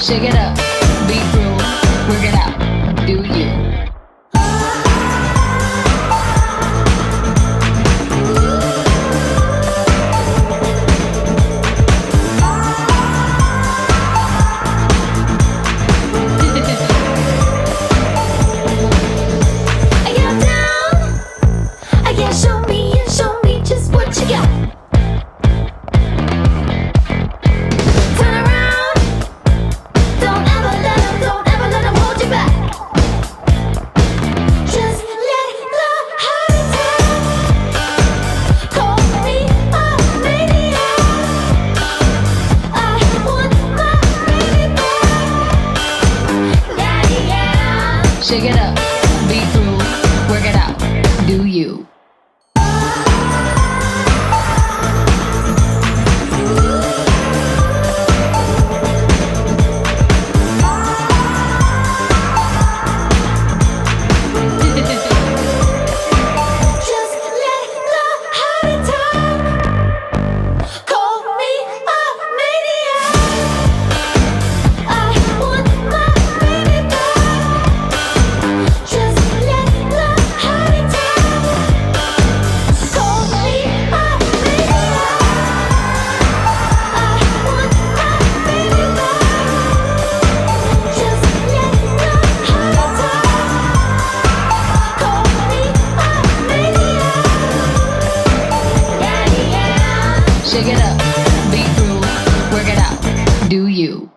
Shake it up, be through, work it out, do you. Shake it up, be through, work it out, do you. Shake it up, be through, work it out, do you.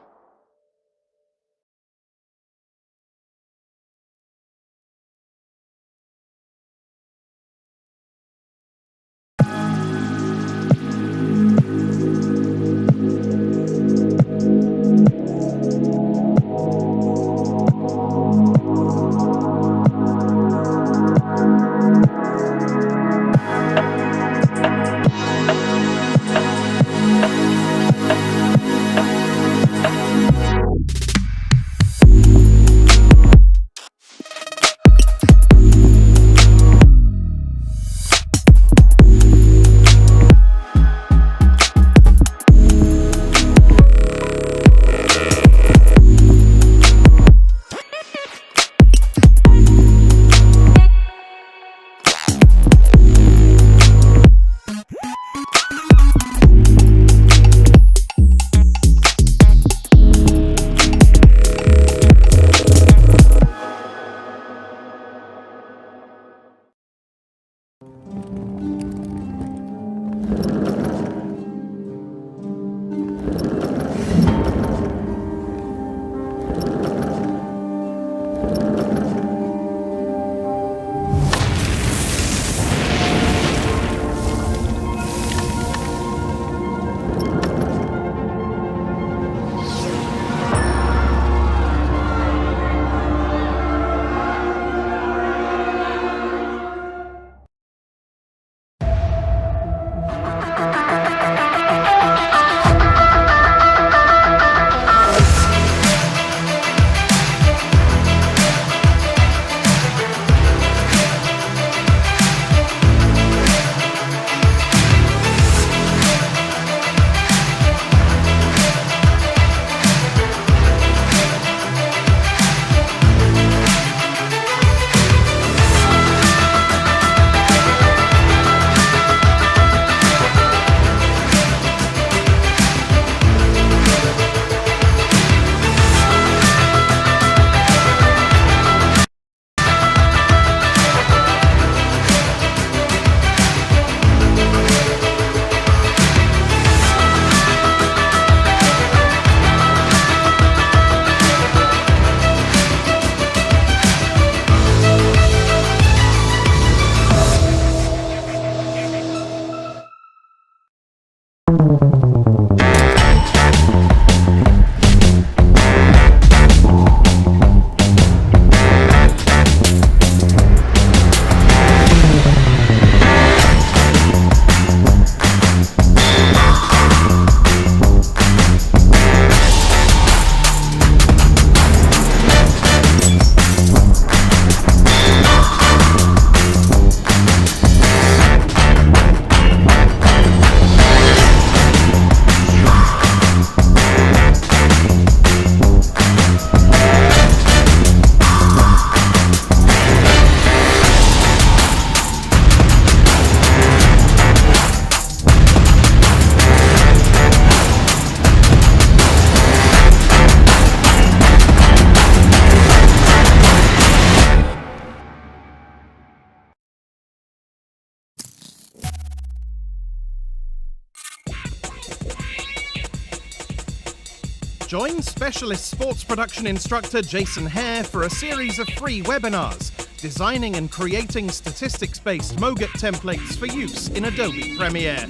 Join specialist sports production instructor Jason Hare for a series of free webinars, designing and creating statistics-based MOGAT templates for use in Adobe Premiere.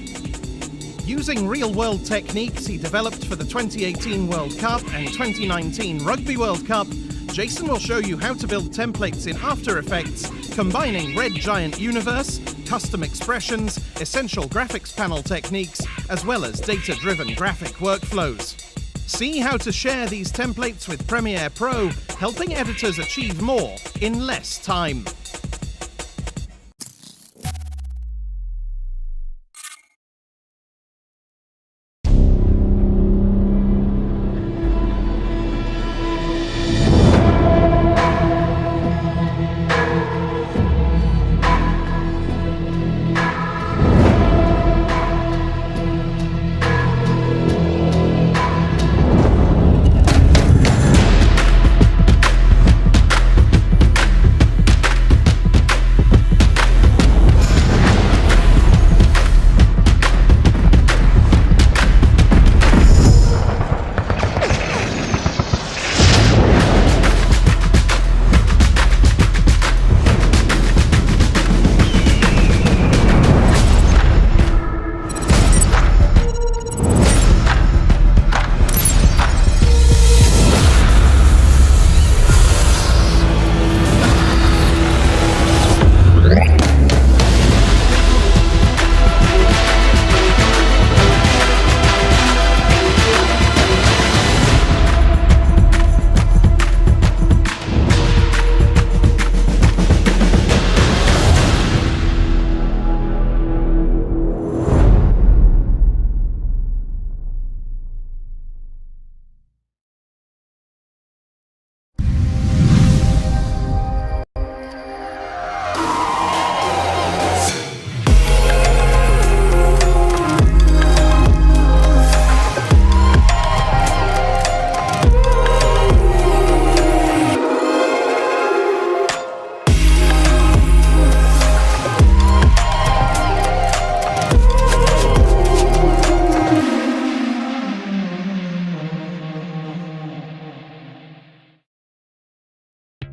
Using real-world techniques he developed for the 2018 World Cup and 2019 Rugby World Cup, Jason will show you how to build templates in After Effects, combining Red Giant Universe, custom expressions, essential graphics panel techniques, as well as data-driven graphic workflows. See how to share these templates with Premiere Pro, helping editors achieve more in less time.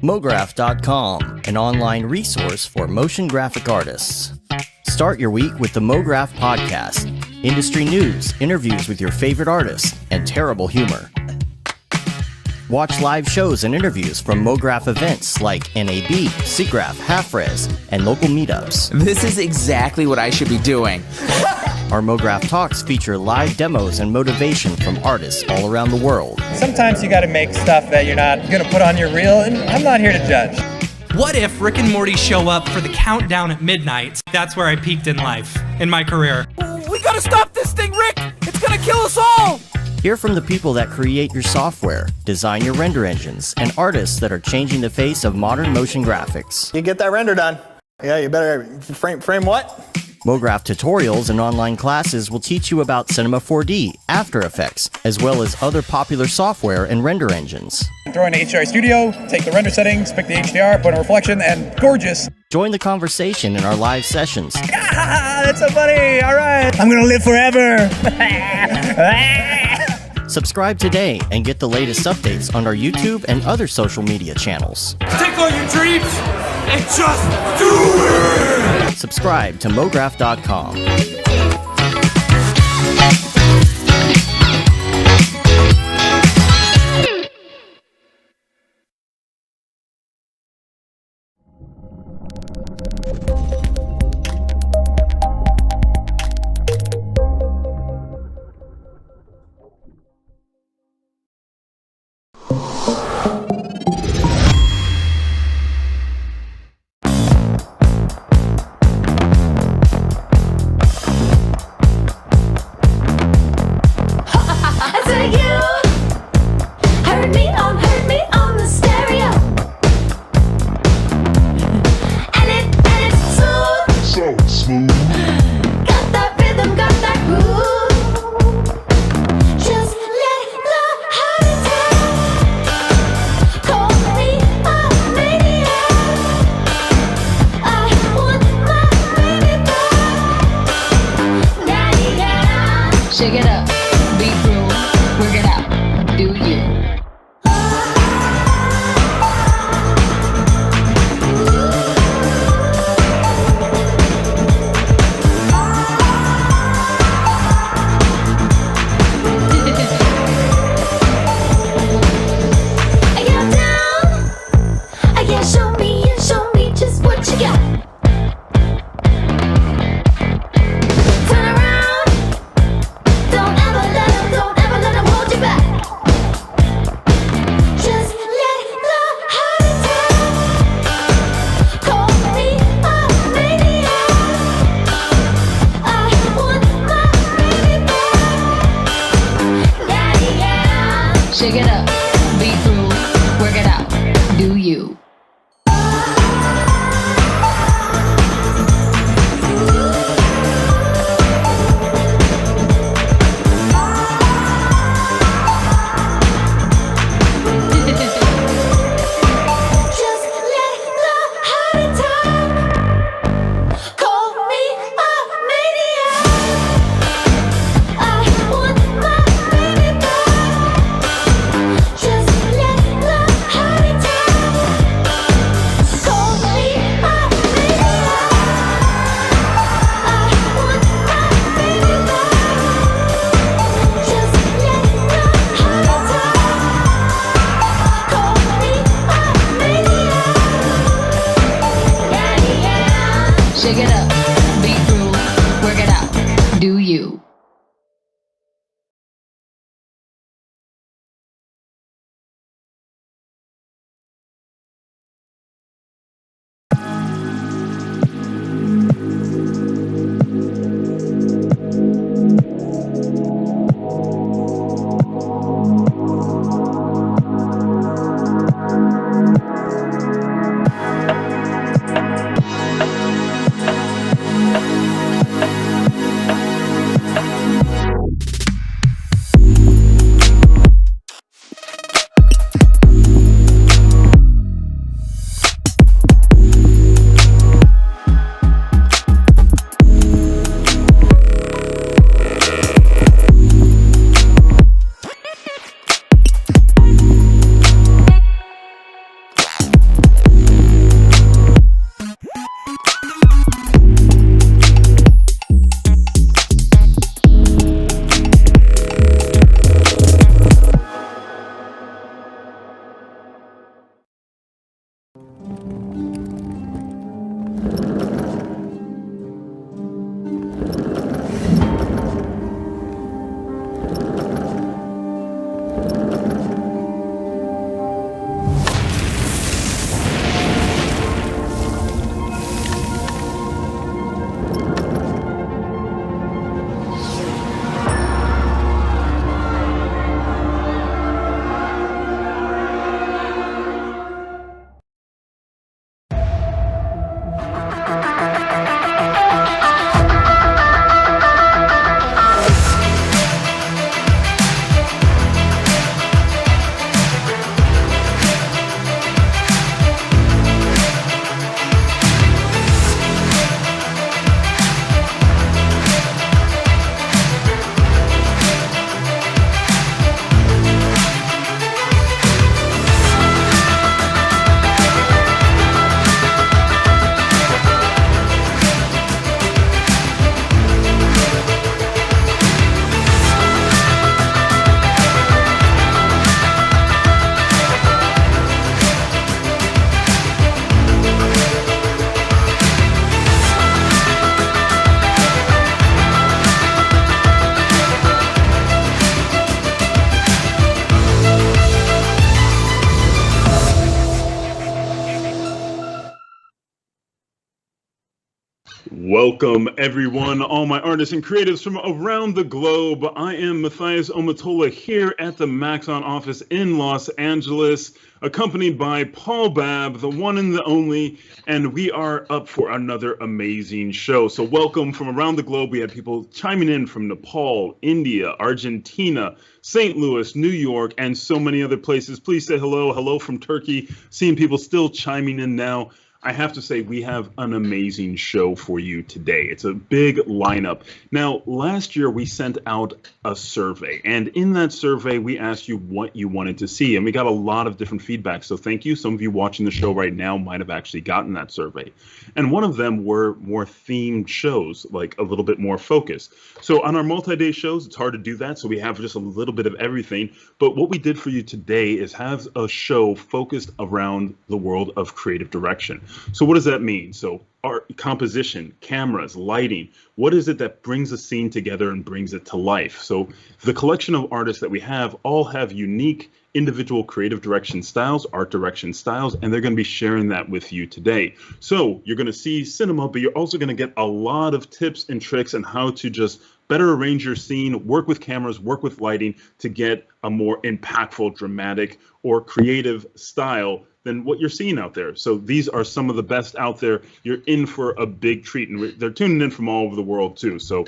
MoGraph.com, an online resource for motion graphic artists. Start your week with the MoGraph podcast. Industry news, interviews with your favorite artists, and terrible humor. Watch live shows and interviews from MoGraph events like NAB, SIGGRAPH, HalfRes, and local meetups. This is exactly what I should be doing. Our MoGraph talks feature live demos and motivation from artists all around the world. Sometimes you gotta make stuff that you're not gonna put on your reel, and I'm not here to judge. What if Rick and Morty show up for the countdown at midnight? That's where I peaked in life, in my career. We gotta stop this thing, Rick! It's gonna kill us all! Hear from the people that create your software, design your render engines, and artists that are changing the face of modern motion graphics. You get that render done. Yeah, you better frame what? MoGraph tutorials and online classes will teach you about Cinema 4D, After Effects, as well as other popular software and render engines. Throw in HDR Studio, take the render settings, pick the HDR, put in a reflection, and gorgeous. Join the conversation in our live sessions. Ah, that's so funny. All right. I'm gonna live forever. Subscribe today and get the latest updates on our YouTube and other social media channels. Take all your dreams and just do it! Subscribe to MoGraph.com. Be through, work it out, do you. Shake it up, be through, work it out, do you. Welcome, everyone, all my artists and creatives from around the globe. I am Matthias Omatola here at the Maxon office in Los Angeles, accompanied by Paul Babb, the one and the only, and we are up for another amazing show. So welcome from around the globe. We had people chiming in from Nepal, India, Argentina, St. Louis, New York, and so many other places. Please say hello. Hello from Turkey. Seeing people still chiming in now. I have to say, we have an amazing show for you today. It's a big lineup. Now, last year we sent out a survey, and in that survey we asked you what you wanted to see, and we got a lot of different feedback. So thank you. Some of you watching the show right now might have actually gotten that survey. And one of them were more themed shows, like a little bit more focused. So on our multi-day shows, it's hard to do that. So we have just a little bit of everything. But what we did for you today is have a show focused around the world of creative direction. So what does that mean? So art, composition, cameras, lighting, what is it that brings a scene together and brings it to life? So the collection of artists that we have all have unique individual creative direction styles, art direction styles, and they're going to be sharing that with you today. So you're going to see cinema, but you're also going to get a lot of tips and tricks on how to just better arrange your scene, work with cameras, work with lighting to get a more impactful, dramatic, or creative style than what you're seeing out there. So these are some of the best out there. You're in for a big treat, and they're tuning in from all over the world too. So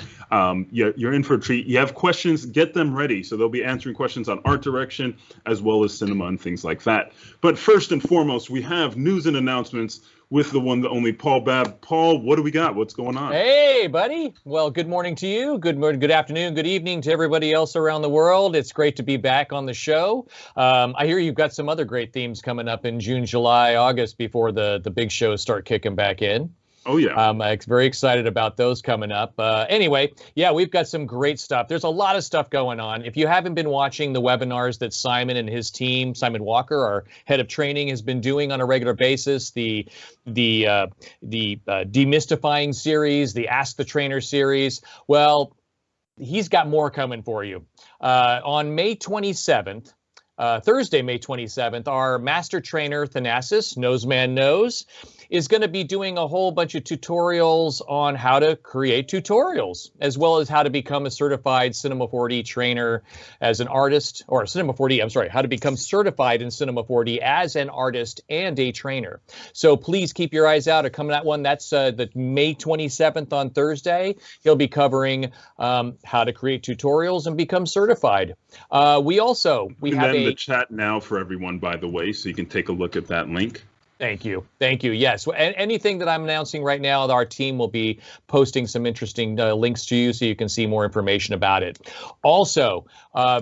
you're in for a treat. You have questions, get them ready. So they'll be answering questions on art direction as well as cinema and things like that. But first and foremost, we have news and announcements with the one, the only Paul Babb. Paul, what do we got? What's going on? Hey, buddy. Well, good morning to you. Good morning, good afternoon, good evening to everybody else around the world. It's great to be back on the show. I hear you've got some other great themes coming up in June, July, August before the big shows start kicking back in. Oh, yeah. I'm very excited about those coming up. Anyway, yeah, we've got some great stuff. There's a lot of stuff going on. If you haven't been watching the webinars that Simon and his team, Simon Walker, our head of training, has been doing on a regular basis, the demystifying series, the Ask the Trainer series, well, he's got more coming for you. On May 27th, Thursday, May 27th, our master trainer, Thanasis, Noseman Knows, is going to be doing a whole bunch of tutorials on how to create tutorials, as well as how to become a certified Cinema 4D trainer as an artist, or Cinema 4D, I'm sorry, how to become certified in Cinema 4D as an artist and a trainer. So please keep your eyes out. Coming that one, that's the May 27th on Thursday. He'll be covering how to create tutorials and become certified. We have the chat now for everyone, by the way, so you can take a look at that link. Thank you. Thank you. Yes. Anything that I'm announcing right now, our team will be posting some interesting links to you so you can see more information about it. Also,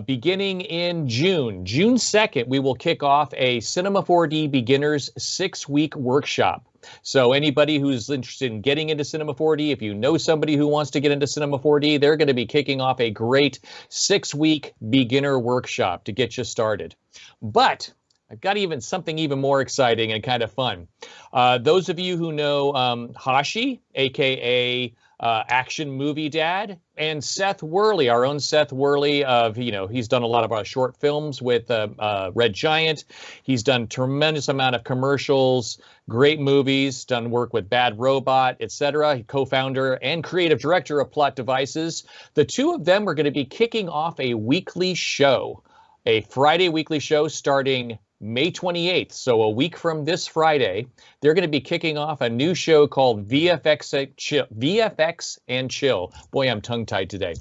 beginning in June 2nd, we will kick off a Cinema 4D Beginners 6-week workshop. So anybody who's interested in getting into Cinema 4D, if you know somebody who wants to get into Cinema 4D, they're going to be kicking off a great 6-week beginner workshop to get you started. But I've got something even more exciting and kind of fun. Those of you who know Hashi, aka Action Movie Dad, and Seth Worley, our own Seth Worley he's done a lot of short films with Red Giant. He's done tremendous amount of commercials, great movies, done work with Bad Robot, etc. Co-founder and creative director of Plot Devices. The two of them are going to be kicking off a weekly show, a Friday weekly show starting May 28th, so a week from this Friday. They're going to be kicking off a new show called VFX and Chill. Boy, I'm tongue-tied today.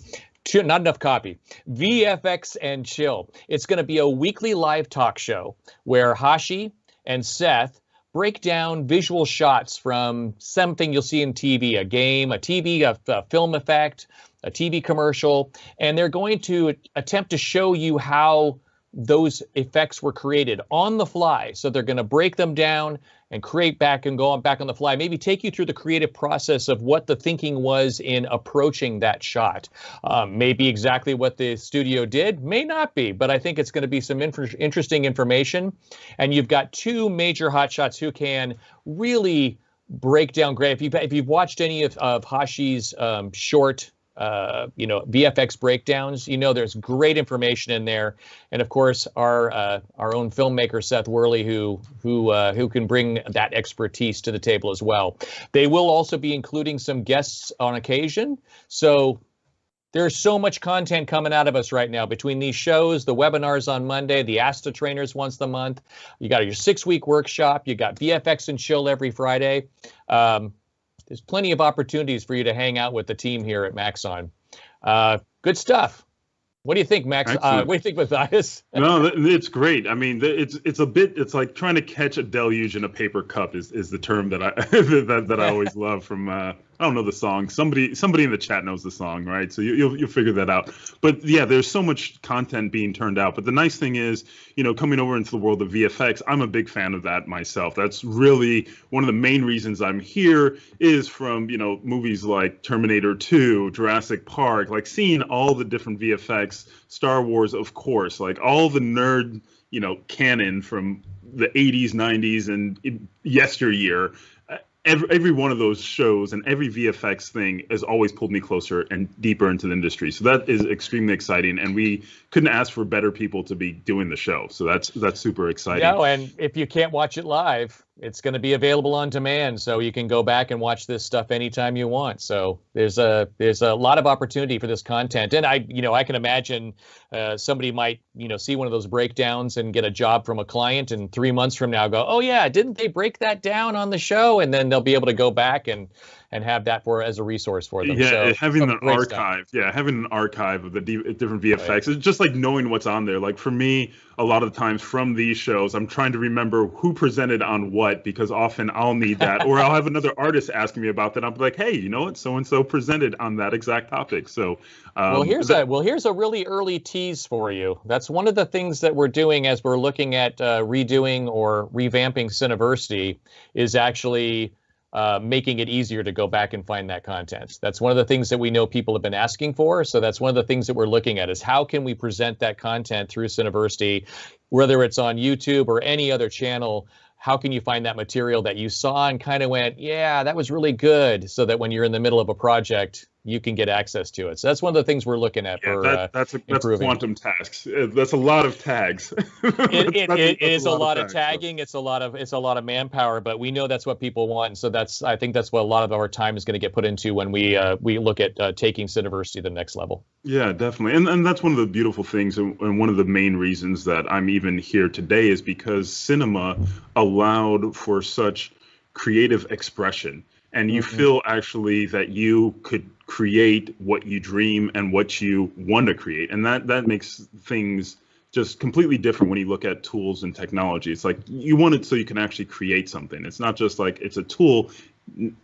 Not enough copy. VFX and Chill. It's going to be a weekly live talk show where Hashi and Seth break down visual shots from something you'll see in TV, a game, a film effect, a TV commercial, and they're going to attempt to show you how those effects were created on the fly. So they're going to break them down and create back and go on back on the fly, maybe take you through the creative process of what the thinking was in approaching that shot. Maybe exactly what the studio did, may not be, but I think it's going to be some interesting information. And you've got two major hotshots who can really break down great. If you've watched any of Hashi's short VFX breakdowns, there's great information in there, and of course our own filmmaker Seth Worley, who can bring that expertise to the table as well. They will also be including some guests on occasion, so there's so much content coming out of us right now between these shows, the webinars on Monday, the Ask the Trainers once a month. You got your 6-week workshop. You got VFX and Chill every Friday. There's plenty of opportunities for you to hang out with the team here at Maxon. Good stuff. What do you think, Max? What do you think, Matthias? No, it's great. I mean, it's like trying to catch a deluge in a paper cup is the term that I that I always love from I don't know the song. Somebody in the chat knows the song, right? So you'll figure that out. But yeah, there's so much content being turned out. But the nice thing is, coming over into the world of VFX, I'm a big fan of that myself. That's really one of the main reasons I'm here, is from movies like Terminator 2, Jurassic Park, like seeing all the different VFX, Star Wars, of course, like all the nerd canon from the 80s, 90s, and yesteryear. Every one of those shows and every VFX thing has always pulled me closer and deeper into the industry. So that is extremely exciting, and we couldn't ask for better people to be doing the show. So that's super exciting. And if you can't watch it live, it's going to be available on demand, so you can go back and watch this stuff anytime you want. So there's a lot of opportunity for this content, and I can imagine somebody might see one of those breakdowns and get a job from a client, and 3 months from now go, oh yeah, didn't they break that down on the show? And then they'll be able to go back and have that as a resource for them. Yeah, so, having an archive. Stuff. Yeah, having an archive of the different VFX. Right. It's just like knowing what's on there. Like for me, a lot of the times from these shows, I'm trying to remember who presented on what, because often I'll need that, or I'll have another artist asking me about that. I'll be like, hey, you know what? So and so presented on that exact topic. So here's a really early tease for you. That's one of the things that we're doing as we're looking at redoing or revamping Cineversity, is actually making it easier to go back and find that content. That's one of the things that we know people have been asking for. So that's one of the things that we're looking at, is how can we present that content through Cineversity, whether it's on YouTube or any other channel. How can you find that material that you saw and kind of went, yeah, that was really good, so that when you're in the middle of a project, you can get access to it. So that's one of the things we're looking at for that's quantum tasks. That's a lot of tags. It is a lot of tagging. It's a lot of manpower, but we know that's what people want. And so I think that's what a lot of our time is going to get put into when we look at taking Cineversity to the next level. Yeah, definitely. And that's one of the beautiful things, and one of the main reasons that I'm even here today is because cinema allowed for such creative expression. And you feel actually that you could create what you dream and what you want to create. And that makes things just completely different when you look at tools and technology. It's like you want it so you can actually create something. It's not just like it's a tool.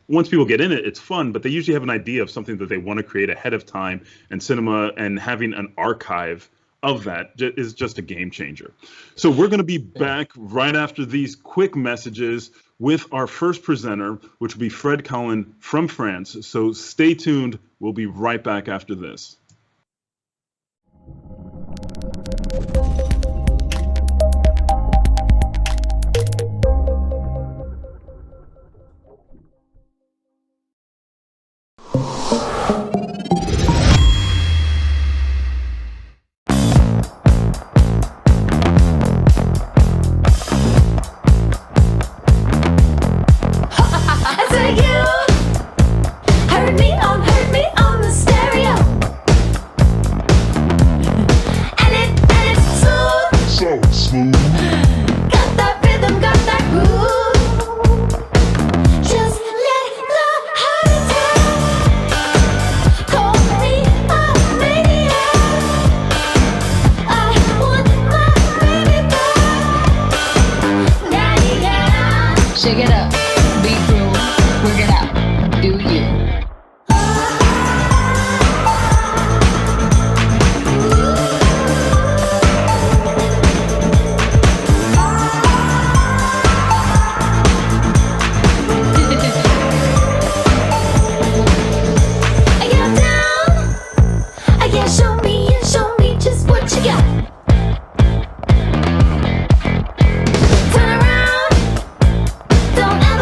Once people get in it, it's fun, but they usually have an idea of something that they want to create ahead of time. And cinema and having an archive of that is just a game changer. So we're going to be back right after these quick messages with our first presenter, which will be Fred Collin from France. So stay tuned. We'll be right back after this. Don't ever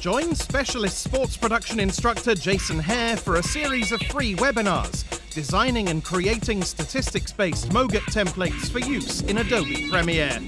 Join specialist sports production instructor Jason Hare for a series of free webinars designing and creating statistics-based MOGAT templates for use in Adobe Premiere.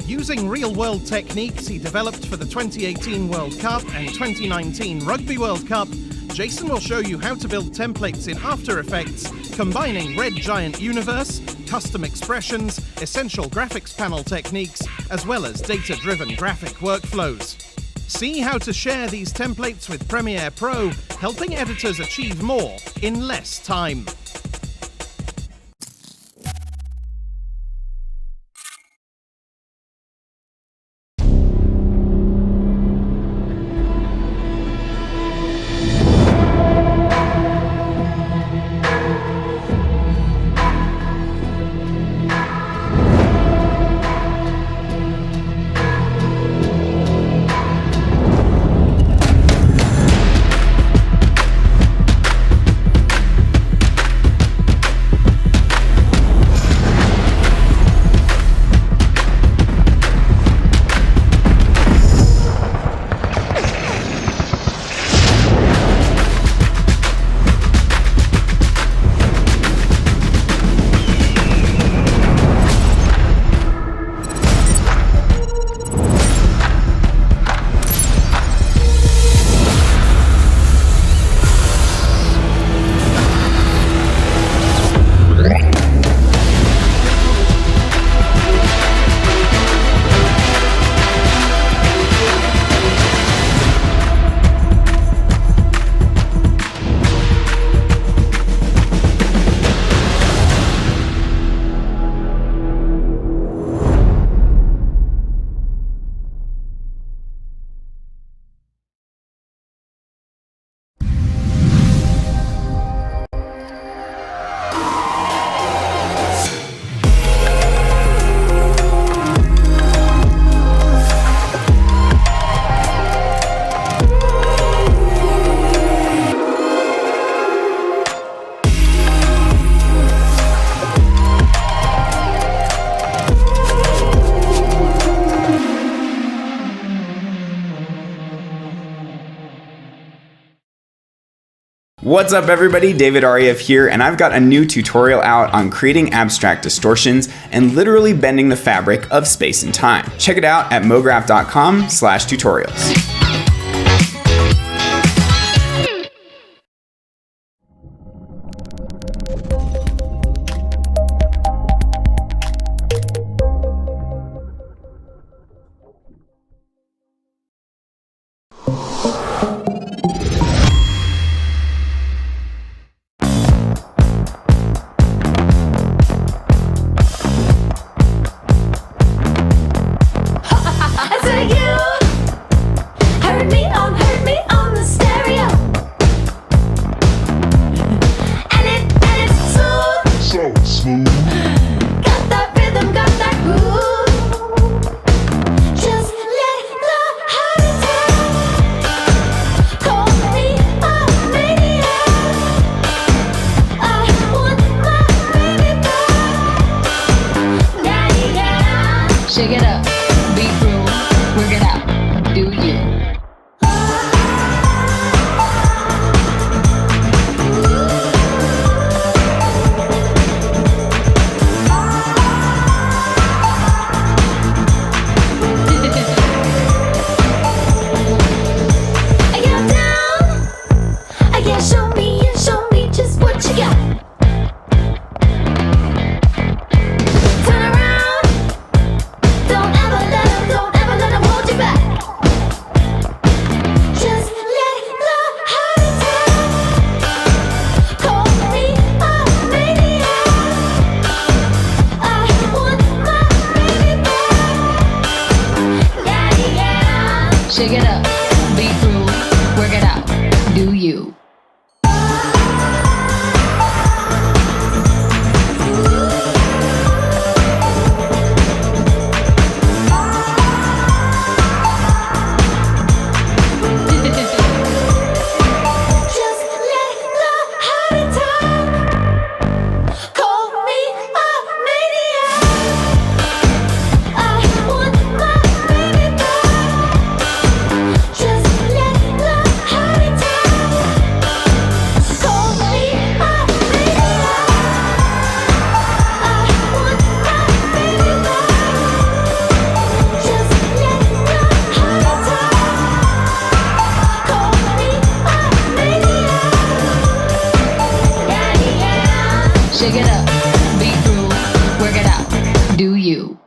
Using real-world techniques he developed for the 2018 World Cup and 2019 Rugby World Cup, Jason will show you how to build templates in After Effects, combining Red Giant Universe, custom expressions, essential graphics panel techniques, as well as data-driven graphic workflows. See how to share these templates with Premiere Pro, helping editors achieve more in less time. What's up everybody, David Ariev here, and I've got a new tutorial out on creating abstract distortions and literally bending the fabric of space and time. Check it out at mograph.com/tutorials. Shake it up, be cool, work it out, do you. I get down, I get show me just what you got. Shake it up, be cool, work it out, do you. Shake it up, be cool, work it out, do you.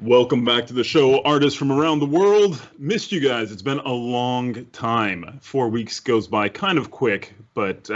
Welcome back to the show, artists from around the world. Missed you guys. It's been a long time. 4 weeks goes by kind of quick, but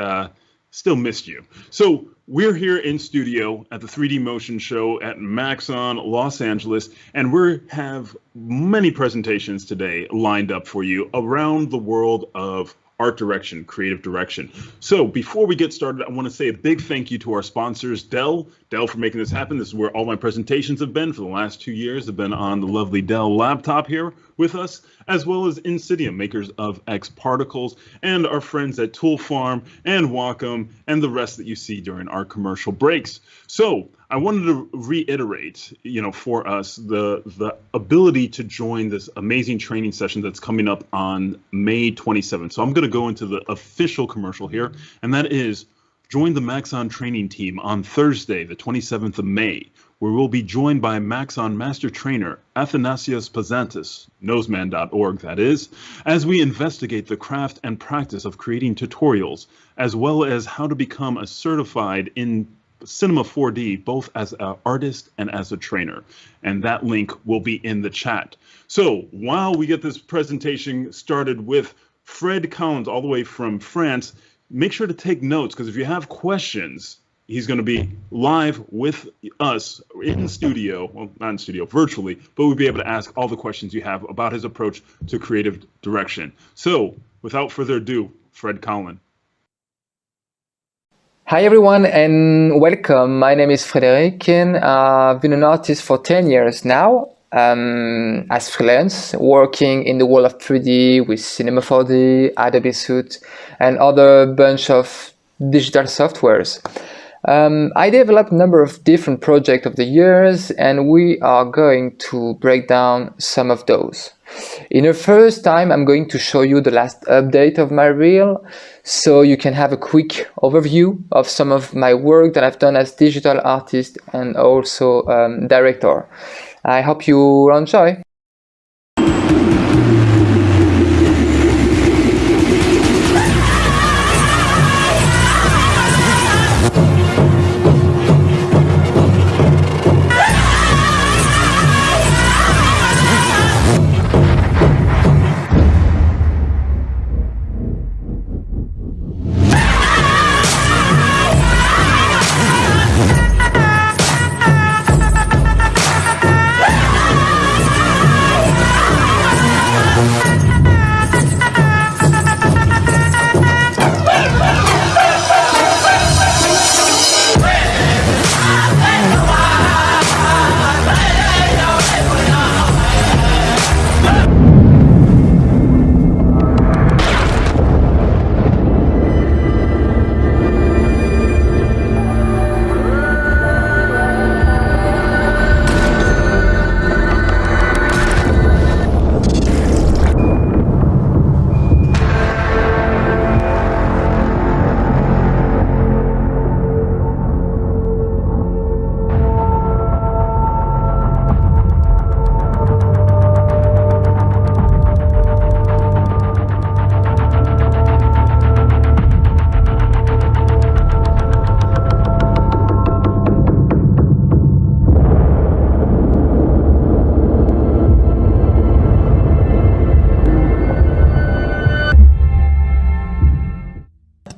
still missed you. So we're here in studio at the 3D Motion Show at Maxon, Los Angeles, and we have many presentations today lined up for you around the world of art direction, creative direction. So before we get started, I want to say a big thank you to our sponsors, Dell for making this happen. This is where all my presentations have been for the last 2 years. Have been on the lovely Dell laptop here with us, as well as Insidium, makers of X Particles, and our friends at Tool Farm and Wacom, and the rest that you see during our commercial breaks. So I wanted to reiterate, for us, the ability to join this amazing training session that's coming up on May 27th. So I'm going to go into the official commercial here, and that is join the Maxon training team on Thursday, the 27th of May, where we'll be joined by Maxon Master Trainer Athanasios Pazantis, Noseman.org that is, as we investigate the craft and practice of creating tutorials, as well as how to become a certified in Cinema 4D, both as an artist and as a trainer. And that link will be in the chat. So while we get this presentation started with Fred Collin all the way from France, make sure to take notes, because if you have questions, he's going to be live with us in studio, well, not in studio, virtually, but we'll be able to ask all the questions you have about his approach to creative direction. So without further ado, Fred Collin. Hi everyone and welcome. My name is Frederic and I've been an artist for 10 years now as freelance, working in the world of 3D with Cinema 4D, Adobe Suite and other bunch of digital softwares. I developed a number of different projects over the years and we are going to break down some of those. In the first time, I'm going to show you the last update of my reel, so you can have a quick overview of some of my work that I've done as digital artist and also director. I hope you enjoy.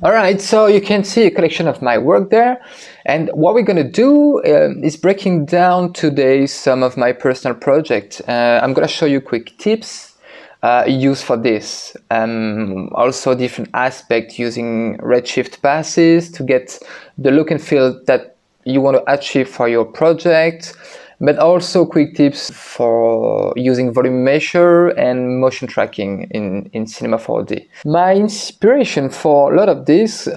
Alright, so you can see a collection of my work there, and what we're going to do is breaking down today some of my personal projects. I'm going to show you quick tips used for this, also different aspects using redshift passes to get the look and feel that you want to achieve for your project, but also quick tips for using volume measure and motion tracking in Cinema 4D. My inspiration for a lot of this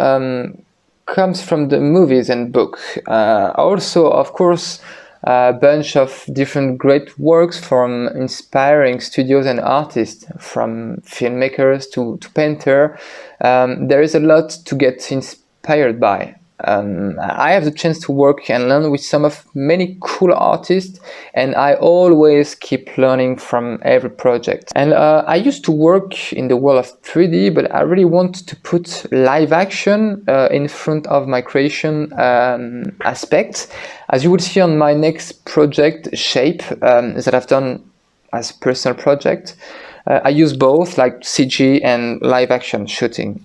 comes from the movies and book. Also, of course, a bunch of different great works from inspiring studios and artists, from filmmakers to painter. There is a lot to get inspired by. I have the chance to work and learn with some of many cool artists, and I always keep learning from every project. And I used to work in the world of 3D, but I really want to put live action in front of my creation aspects. As you will see on my next project, Shape, that I've done as a personal project, I use both like CG and live action shooting.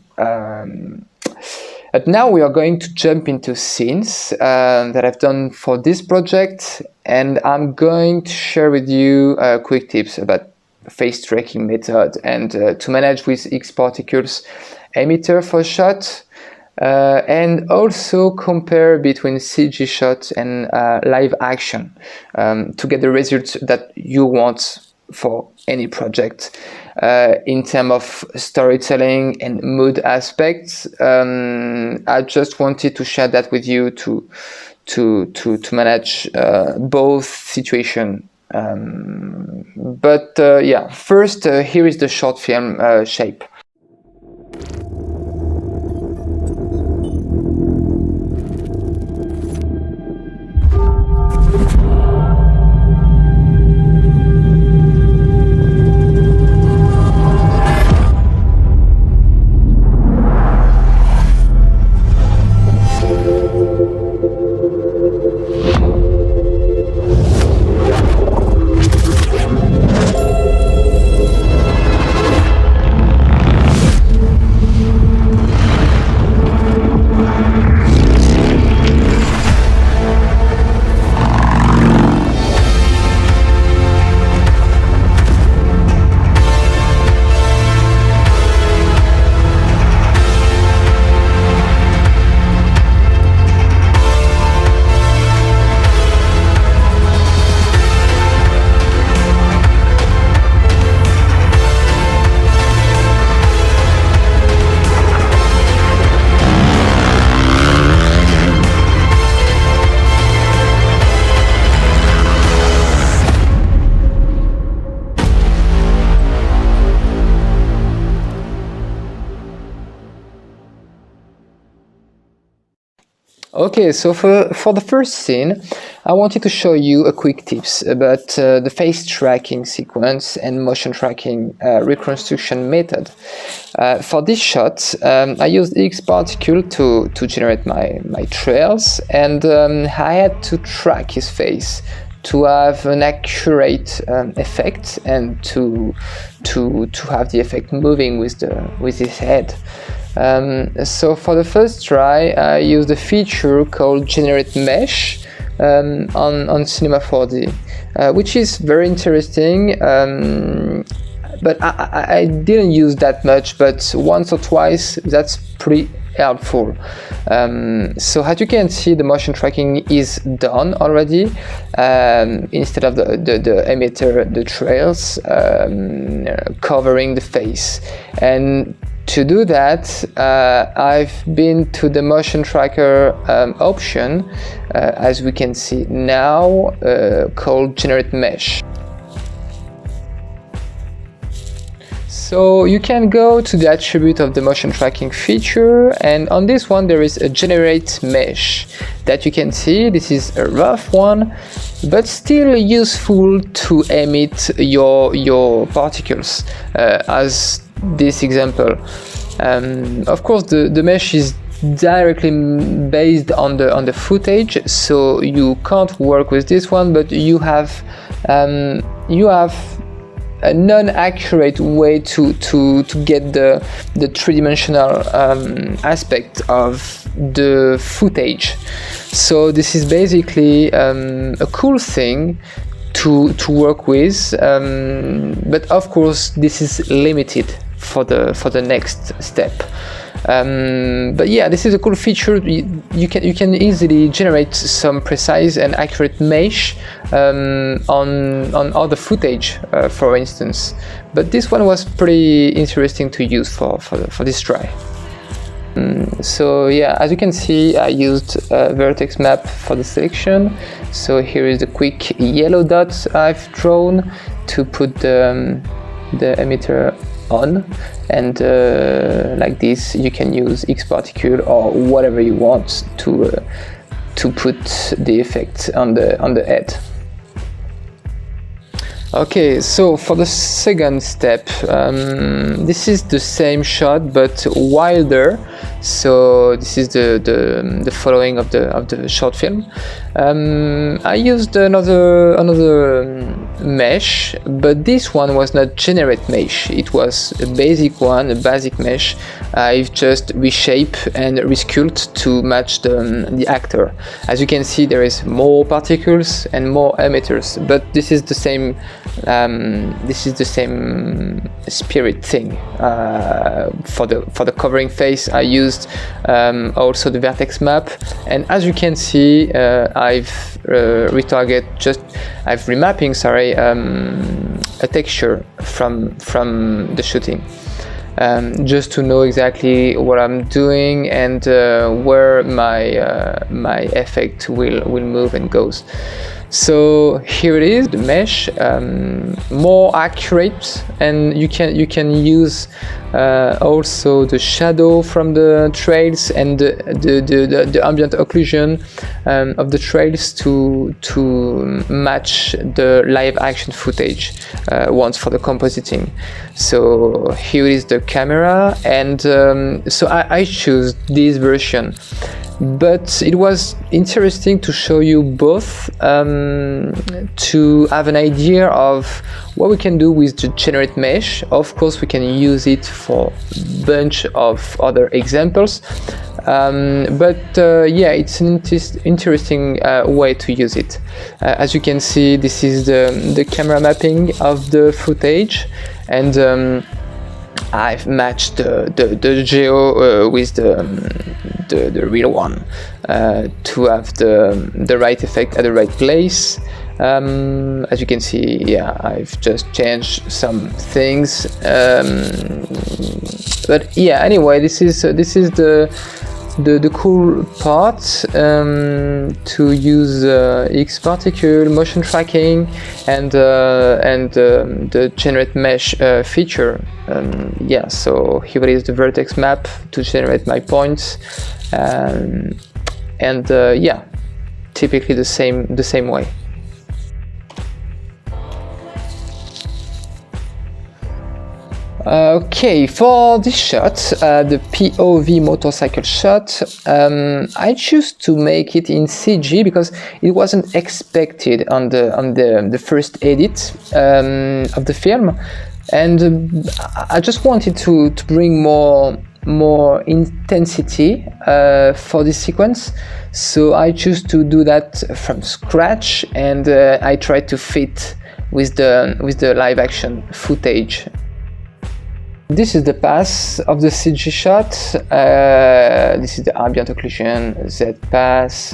But now we are going to jump into scenes that I've done for this project, and I'm going to share with you quick tips about face tracking method and to manage with X particles emitter for shot, and also compare between CG shot and live action to get the results that you want for any project. In terms of storytelling and mood aspects, I just wanted to share that with you to manage both situations. But yeah, first here is the short film shape. Okay, so for the first scene, I wanted to show you a quick tips about the face tracking sequence and motion tracking reconstruction method. For this shot, I used X particle to generate my trails, and I had to track his face to have an accurate effect and to have the effect moving with his head. So for the first try, I used a feature called Generate Mesh on Cinema 4D, which is very interesting, but I didn't use that much, but once or twice that's pretty helpful. So as you can see, the motion tracking is done already. Instead of the emitter, the trails covering the face. And to do that, I've been to the motion tracker option, as we can see now, called Generate Mesh. So you can go to the attribute of the motion tracking feature, and on this one there is a Generate Mesh that you can see. This is a rough one, but still useful to emit your particles, as this example. Of course, the mesh is directly based on the footage, so you can't work with this one, but you have a non-accurate way to get the three-dimensional aspect of the footage. So this is basically a cool thing to work with, but of course this is limited for the next step. But yeah, this is a cool feature. You can easily generate some precise and accurate mesh on other footage, for instance. But this one was pretty interesting to use for this try. So yeah, as you can see, I used a vertex map for the selection. So here is the quick yellow dots I've drawn to put the emitter on, and like this you can use X particle or whatever you want to put the effect on the head. Okay, so for the second step, this is the same shot but wilder. So this is the following of the short film. I used another mesh, but this one was not generate mesh. It was a basic one, a basic mesh. I've just reshape and resculpt to match the actor. As you can see, there is more particles and more emitters, but this is the same. This is the same spirit thing. For the covering face, I used also the vertex map, and as you can see, I've remapping, sorry, a texture from the shooting, just to know exactly what I'm doing and where my effect will move and goes. So here it is, the mesh, more accurate, and you can use also the shadow from the trails and the ambient occlusion of the trails to match the live action footage once for the compositing. So here is the camera, and so I choose this version. But it was interesting to show you both, to have an idea of what we can do with the generate mesh. Of course, we can use it for a bunch of other examples, but yeah, it's an interesting way to use it. As you can see, this is the camera mapping of the footage, and I've matched the geo with the real one to have the right effect at the right place. As you can see, yeah, I've just changed some things, but yeah, anyway, this is the cool part, to use X particle, motion tracking, and the generate mesh feature. Yeah, so here it is, the vertex map to generate my points, and yeah, typically the same way. Okay, for this shot, the POV motorcycle shot, I choose to make it in CG because it wasn't expected on the first edit of the film, and I just wanted to bring more intensity for this sequence, so I choose to do that from scratch, and I try to fit with the live action footage. This is the pass of the CG shot. This is the ambient occlusion, Z pass.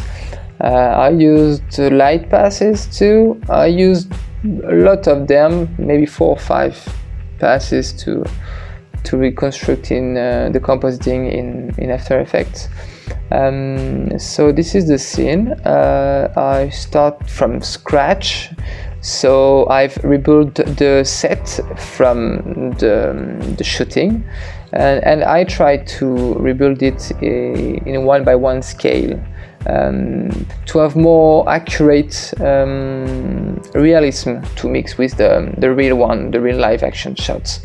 I used light passes too. I used a lot of them, maybe 4 or 5 passes to reconstruct in the compositing in After Effects. So this is the scene. I start from scratch. So I've rebuilt the set from the shooting, and I try to rebuild it in a 1:1 scale, to have more accurate realism to mix with the real live action shots.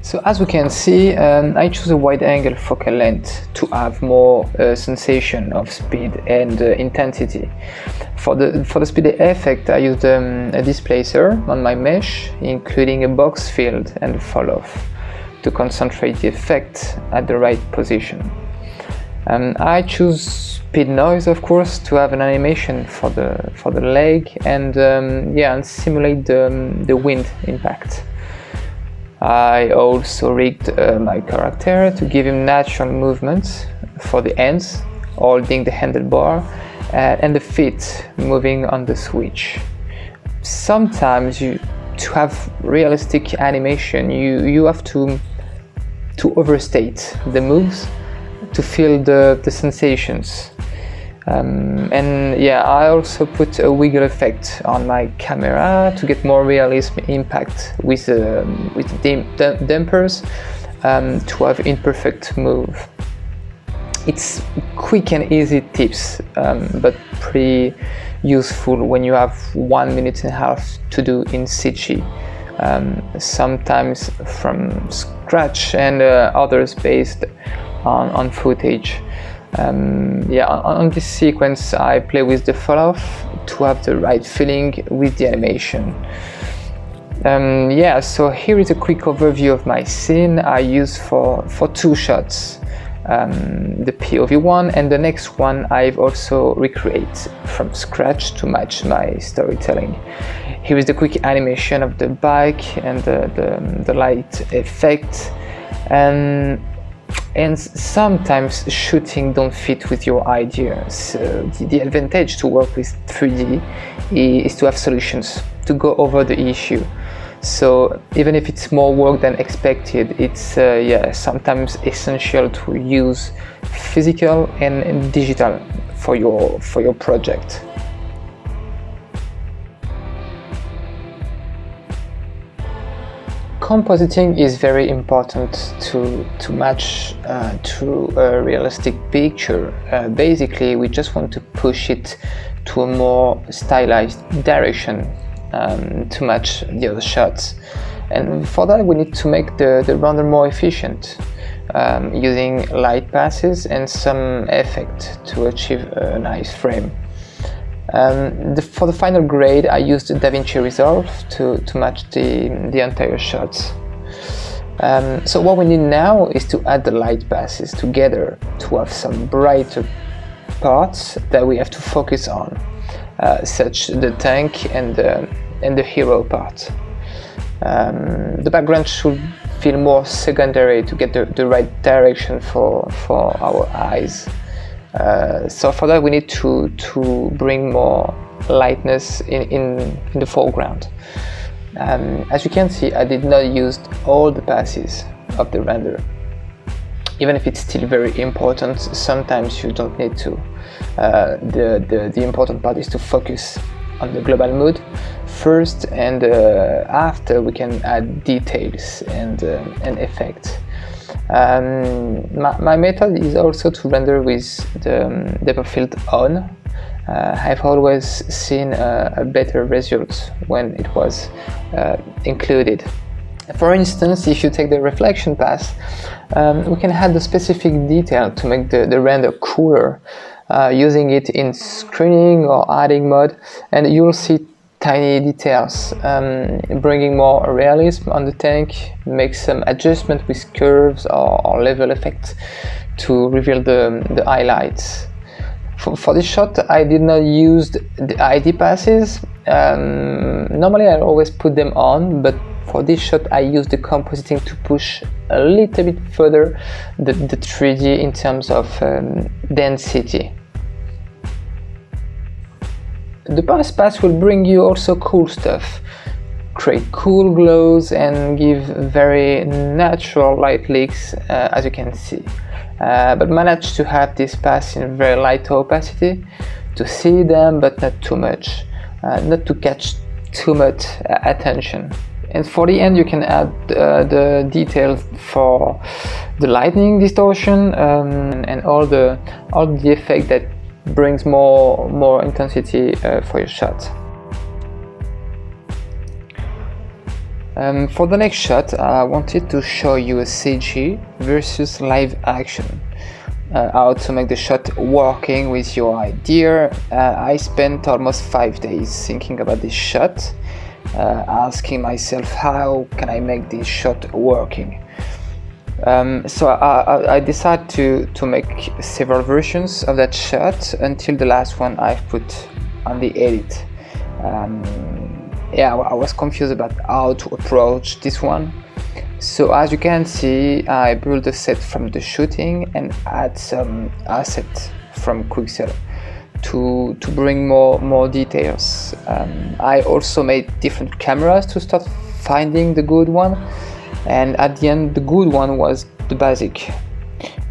So as we can see, I choose a wide angle focal length to have more sensation of speed and intensity. For the speed effect, I used a displacer on my mesh, including a box field and a fall off to concentrate the effect at the right position. I choose speed noise, of course, to have an animation for the leg, and yeah, and simulate the wind impact. I also rigged my character to give him natural movement for the hands, holding the handlebar, and the feet moving on the switch. Sometimes to have realistic animation, you have to overstate the moves to feel the sensations. And yeah, I also put a wiggle effect on my camera to get more realism impact with the dampers, to have imperfect move. It's quick and easy tips, but pretty useful when you have 1.5 minutes to do in CG. Sometimes from scratch and others based on footage. On this sequence I play with the fall-off to have the right feeling with the animation. So here is a quick overview of my scene I use for 2 shots. The POV one and the next one I've also recreated from scratch to match my storytelling. Here is the quick animation of the bike and the light effect, and sometimes shooting don't fit with your idea. So the advantage to work with 3D is to have solutions to go over the issue. So even if it's more work than expected, it's sometimes essential to use physical and digital for your project. Compositing is very important to match to a realistic picture. Basically, we just want to push it to a more stylized direction to match the other shots, and for that we need to make the render more efficient, using light passes and some effect to achieve a nice frame. For the final grade I used DaVinci Resolve to match the entire shots. So what we need now is to add the light passes together to have some brighter parts that we have to focus on, such the tank and the hero part. The background should feel more secondary to get the right direction for our eyes. So for that we need to bring more lightness in the foreground. As you can see, I did not use all the passes of the render. Even if it's still very important, sometimes you don't need to. The important part is to focus on the global mood first, and after we can add details and effects. My method is also to render with the depth field on. I've always seen a better result when it was included. For instance, if you take the reflection pass, we can add the specific detail to make the render cooler, using it in screening or adding mode, and you'll see tiny details, bringing more realism on the tank, make some adjustment with curves or level effects to reveal the highlights. For this shot I did not use the ID passes. Normally I always put them on, but for this shot I used the compositing to push a little bit further the 3D in terms of density. The pass will bring you also cool stuff, create cool glows and give very natural light leaks, as you can see. But manage to have this pass in very light opacity to see them, but not too much, not to catch too much attention. And for the end you can add the details for the lightning distortion and all the effect that brings more intensity for your shot. For the next shot I wanted to show you a CG versus live action, how to make the shot working with your idea. I spent almost 5 days thinking about this shot, asking myself how can I make this shot working. So I decided to make several versions of that shot until the last one I've put on the edit. I was confused about how to approach this one. So as you can see, I built a set from the shooting and add some assets from Quixel to bring more details. I also made different cameras to start finding the good one, and at the end the good one was the basic,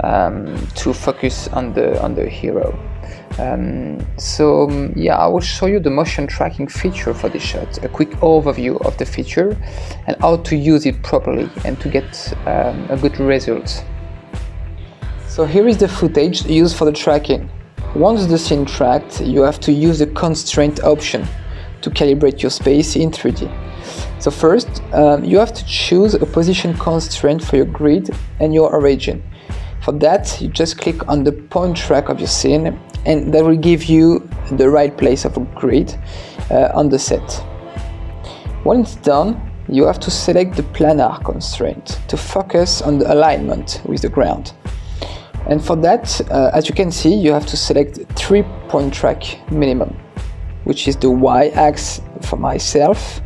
to focus on the hero. I will show you the motion tracking feature for this shot, a quick overview of the feature and how to use it properly and to get a good result. So here is the footage used for the tracking. Once the scene tracked, you have to use the constraint option to calibrate your space in 3D. So first, you have to choose a position constraint for your grid and your origin. For that, you just click on the point track of your scene, and that will give you the right place of a grid on the set. When it's done, you have to select the planar constraint to focus on the alignment with the ground. And for that, as you can see, you have to select 3 point track minimum, which is the y-axis for myself.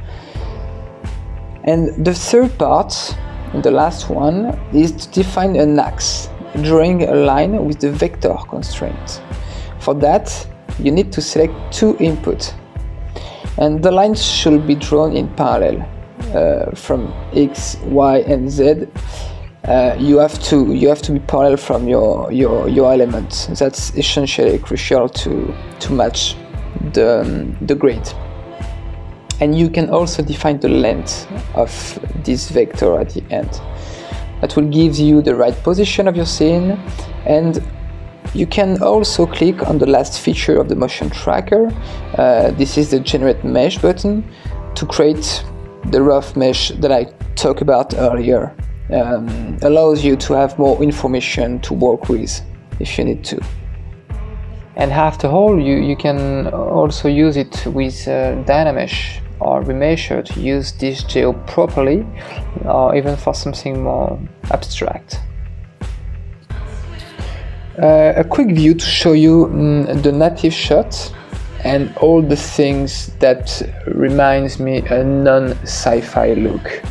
And the third part, the last one, is to define an axis, drawing a line with the vector constraint. For that, you need to select 2 inputs, and the lines should be drawn in parallel from X, Y, and Z. You have to be parallel from your elements. That's essentially crucial to match the grid. And you can also define the length of this vector at the end. That will give you the right position of your scene, and you can also click on the last feature of the motion tracker. This is the generate mesh button to create the rough mesh that I talked about earlier. Allows you to have more information to work with if you need to. And after all, you can also use it with Dynamesh or Remesher to use this geo properly, or even for something more abstract. A quick view to show you the native shot and all the things that reminds me a non-sci-fi look,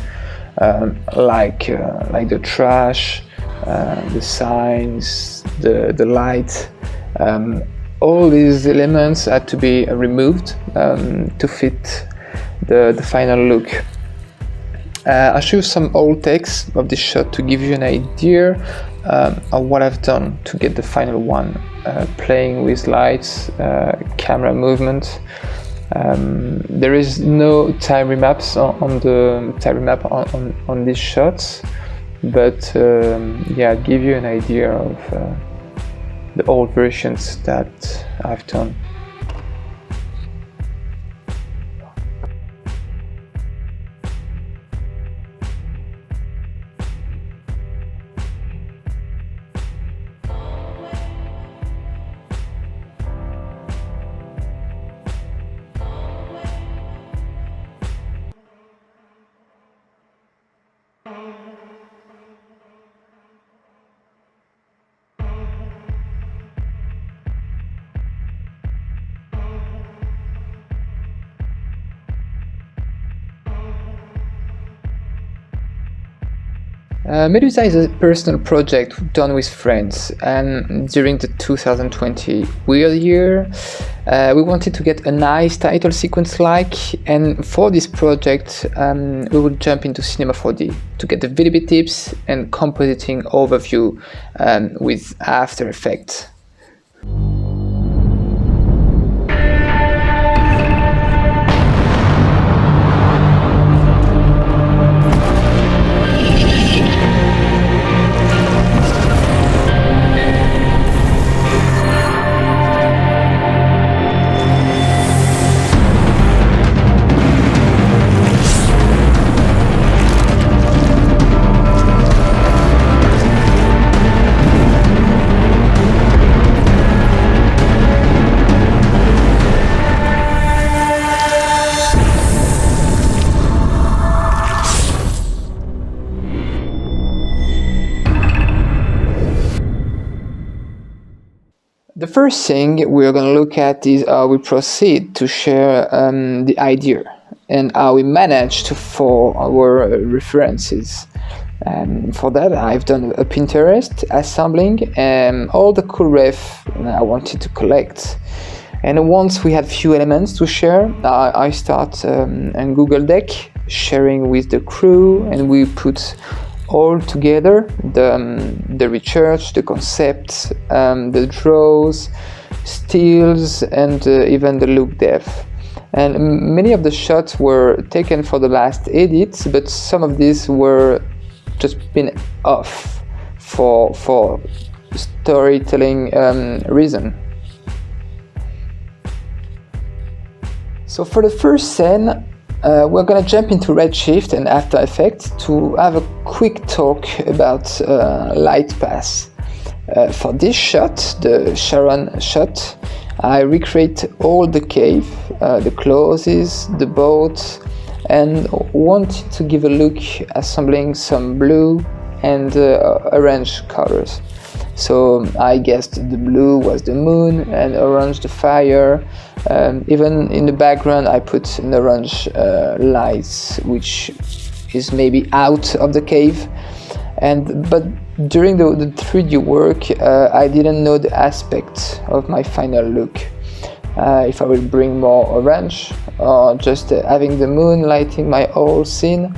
like the trash, the signs, the light. All these elements had to be removed to fit the final look. I'll show you some old text of this shot to give you an idea of what I've done to get the final one, playing with lights, camera movement. There is no time remaps on the time remap on these shots, but yeah, give you an idea of the old versions that I've done. Medusa is a personal project done with friends, and during the 2020 weird year, we wanted to get a nice title sequence and for this project we will jump into Cinema 4D to get the VLB tips and compositing overview with After Effects. The first thing we're going to look at is how we proceed to share the idea and how we manage to follow our references. For that, I've done a Pinterest assembling all the cool ref I wanted to collect. And once we had few elements to share, I start a Google Deck sharing with the crew, and we put all together the research, the concepts, the draws, stills, and even the look depth. And many of the shots were taken for the last edits, but some of these were just been off for storytelling reason. So for the first scene, we're gonna jump into Redshift and After Effects to have a quick talk about light pass. For this shot, the Sharon shot, I recreate all the cave, the clothes, the boat, and wanted to give a look assembling some blue and orange colors. So I guessed the blue was the moon and orange the fire. Even in the background I put an orange light, which is maybe out of the cave. But during the 3D work I didn't know the aspect of my final look. If I will bring more orange or just having the moon lighting my whole scene.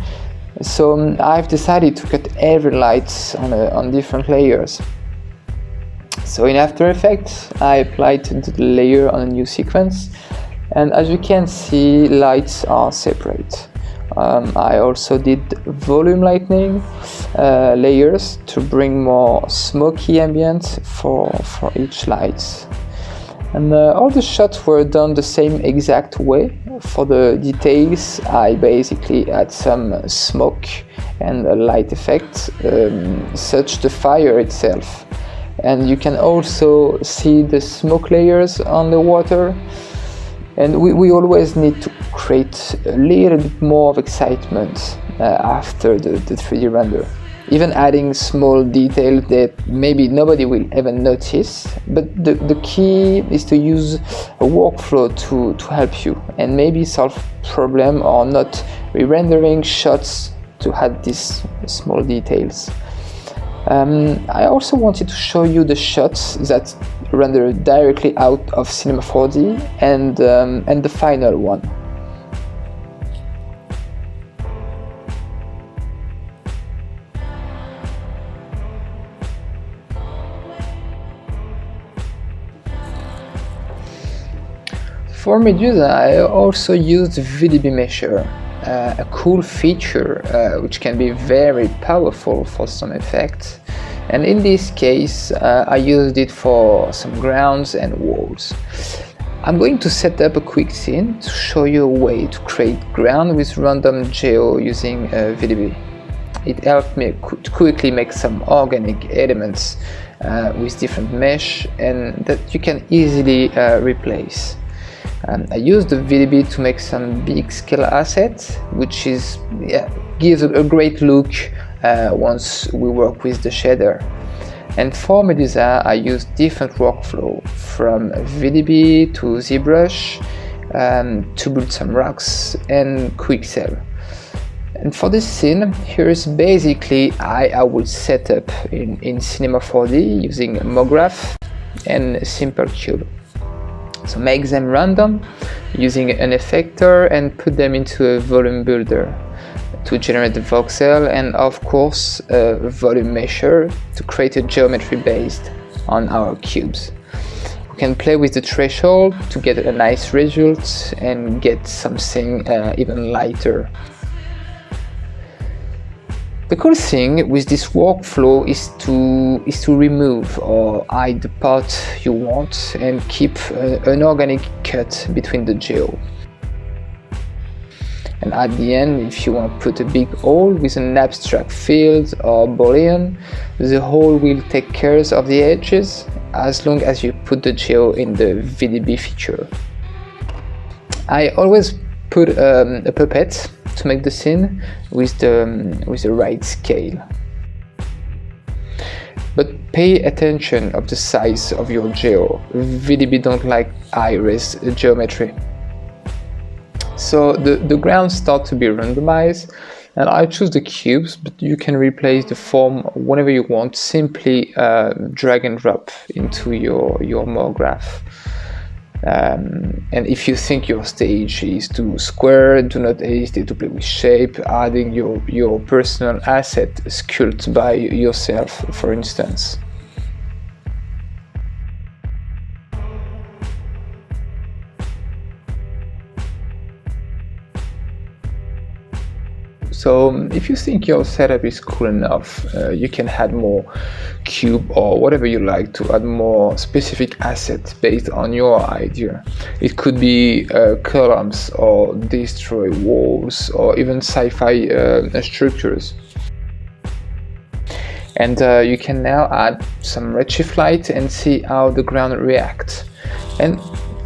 So I've decided to cut every light on different layers. So in After Effects, I applied the layer on a new sequence, and as you can see, lights are separate. I also did volume lighting layers to bring more smoky ambient for each light. And all the shots were done the same exact way. For the details, I basically add some smoke and a light effect, such the fire itself. And you can also see the smoke layers on the water. And we always need to create a little bit more of excitement after the 3D render. Even adding small details that maybe nobody will ever notice. But the key is to use a workflow to help you and maybe solve problem or not re-rendering shots to add these small details. I also wanted to show you the shots that render directly out of Cinema 4D and the final one. For Medusa, I also used VDB Mesher, a cool feature which can be very powerful for some effects. And in this case, I used it for some grounds and walls. I'm going to set up a quick scene to show you a way to create ground with random geo using VDB. It helped me to quickly make some organic elements with different mesh and that you can easily replace. I used the VDB to make some big scale assets, which gives a great look once we work with the shader. And for Medusa, I used different workflow from VDB to ZBrush to build some rocks and Quixel. And for this scene, here's basically I would set up in Cinema 4D using MoGraph and a simple cube. So make them random using an effector and put them into a volume builder to generate the voxel, and of course a volume mesher to create a geometry based on our cubes. We can play with the threshold to get a nice result and get something even lighter. The cool thing with this workflow is to remove or hide the part you want and keep an organic cut between the geo. And at the end, if you want to put a big hole with an abstract field or boolean, the hole will take care of the edges as long as you put the geo in the VDB feature. I always put a puppet to make the scene with the right scale. But pay attention of the size of your geo. VDB don't like high-res geometry. So the grounds start to be randomized, and I choose the cubes, but you can replace the form whenever you want. Simply drag and drop into your MoGraph. And if you think your stage is too square, do not hesitate to play with shape, adding your personal asset sculpted by yourself, for instance. So if you think your setup is cool enough, you can add more cube or whatever you like to add more specific assets based on your idea. It could be columns or destroy walls or even sci-fi structures. And you can now add some redshift light and see how the ground reacts. And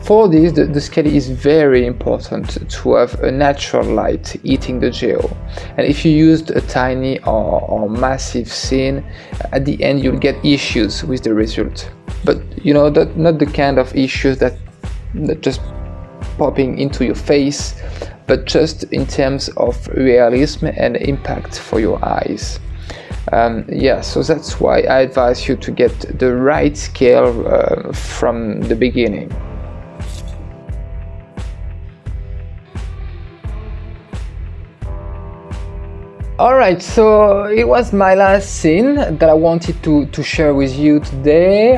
for this, the scale is very important to have a natural light hitting the geo. And if you used a tiny or massive scene, at the end you'll get issues with the result. But you know, not the kind of issues that just popping into your face, but just in terms of realism and impact for your eyes. Yeah, so that's why I advise you to get the right scale from the beginning. Alright, so it was my last scene that I wanted to share with you today.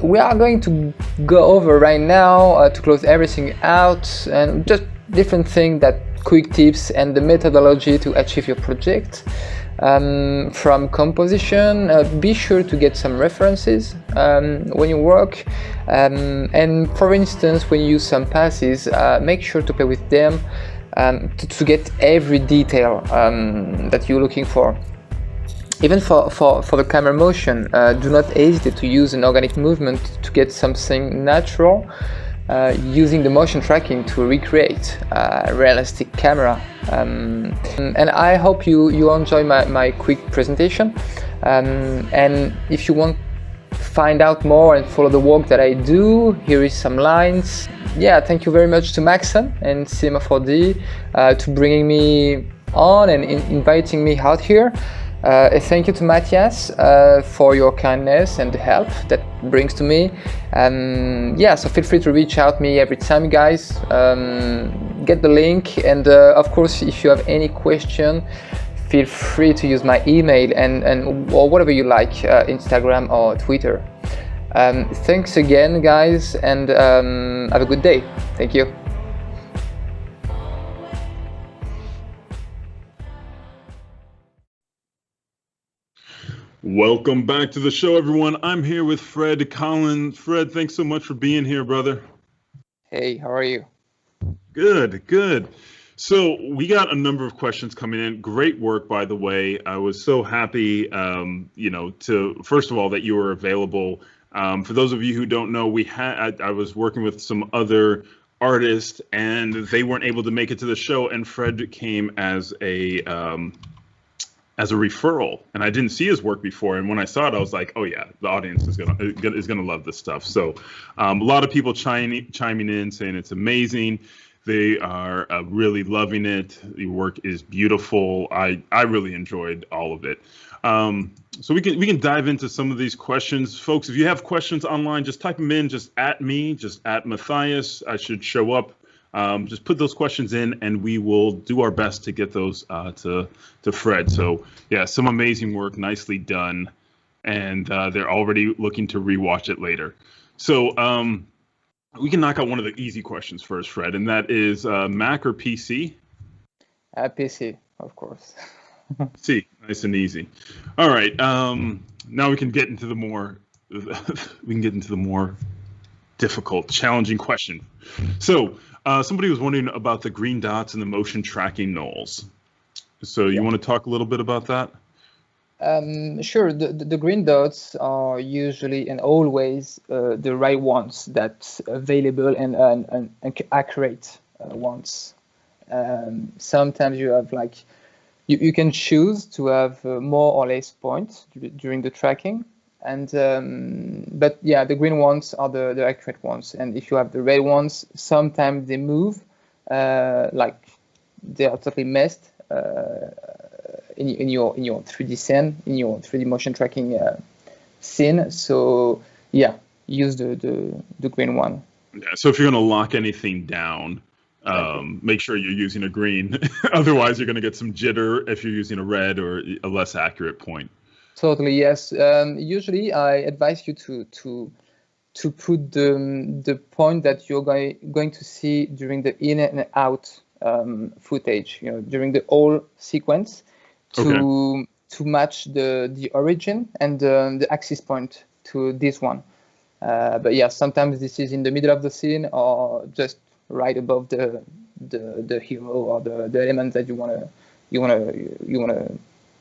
We are going to go over right now to close everything out and just different things, that quick tips and the methodology to achieve your project. From composition, be sure to get some references when you work, and for instance when you use some passes, make sure to play with them to get every detail that you're looking for. Even for the camera motion, do not hesitate to use an organic movement to get something natural, using the motion tracking to recreate a realistic camera. And I hope you enjoy my quick presentation. And if you want to find out more and follow the work that I do, here is some lines. Yeah, thank you very much to Maxon and Cinema 4D to bringing me on and inviting me out here. Thank you to Matthias for your kindness and the help that brings to me. Yeah, so feel free to reach out me every time, guys. Get the link, and of course, if you have any question, feel free to use my email and or whatever you like, Instagram or Twitter. Thanks again, guys, and have a good day. Thank you. Welcome back to the show, everyone. I'm here with Fred Collin. Fred, thanks so much for being here, brother. Hey, how are you? Good, good. So we got a number of questions coming in. Great work, by the way. I was so happy, to first of all that you were available. For those of you who don't know, I was working with some other artists, and they weren't able to make it to the show, and Fred came as a referral, and I didn't see his work before, and when I saw it, I was like, oh yeah, the audience is gonna love this stuff. So a lot of people chiming in saying it's amazing. They are really loving it. The work is beautiful. I really enjoyed all of it. So we can dive into some of these questions, folks. If you have questions online, just type them in. Just at me, just at Matthias. I should show up. Just put those questions in, and we will do our best to get those to Fred. So yeah, some amazing work, nicely done, and they're already looking to rewatch it later. So we can knock out one of the easy questions first, Fred, and that is Mac or PC? PC, of course. C, nice and easy. All right, now we can get into the more difficult, challenging question. So. Somebody was wondering about the green dots and the motion tracking nulls. So you want to talk a little bit about that? Sure. The green dots are usually and always the right ones that's available and accurate ones. Sometimes you have like, you can choose to have more or less points during the tracking. And but yeah, the green ones are the accurate ones, and if you have the red ones, sometimes they move, like they are totally messed in your 3D scene, in your 3D motion tracking scene. So yeah, use the green one. Yeah. So if you're going to lock anything down, make sure you're using a green. Otherwise, you're going to get some jitter if you're using a red or a less accurate point. Totally, yes. Usually, I advise you to put the point that you're going to see during the in and out footage, during the whole sequence to match the origin and the axis point to this one. But yeah, sometimes this is in the middle of the scene or just right above the hero or the element that you wanna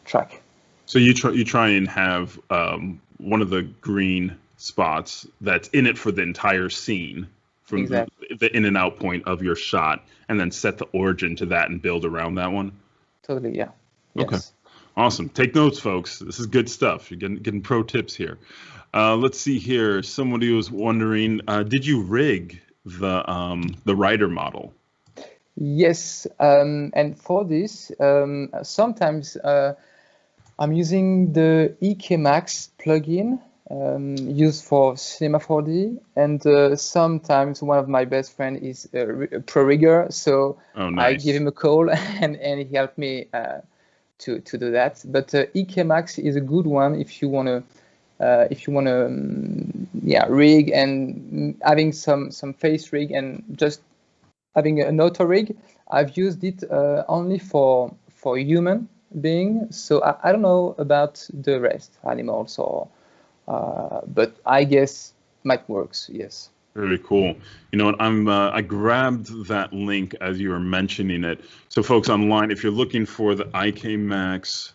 track. So you try and have one of the green spots that's in it for the entire scene from the in and out point of your shot, and then set the origin to that and build around that one. Totally, yeah. Yes. Okay, awesome. Take notes, folks. This is good stuff. You're getting pro tips here. Let's see here. Somebody was wondering, did you rig the rider model? Yes, and for this, sometimes I'm using the EK Max plugin used for Cinema 4D, and sometimes one of my best friends is a pro rigger, so I give him a call and he helped me to do that. But EK Max is a good one if you wanna rig and having some face rig and just having an auto rig. I've used it only for human being, so I don't know about the rest, animals or but I guess might works. Yes. Very cool. You know what? I grabbed that link as you were mentioning it. So folks online, if you're looking for the IK Max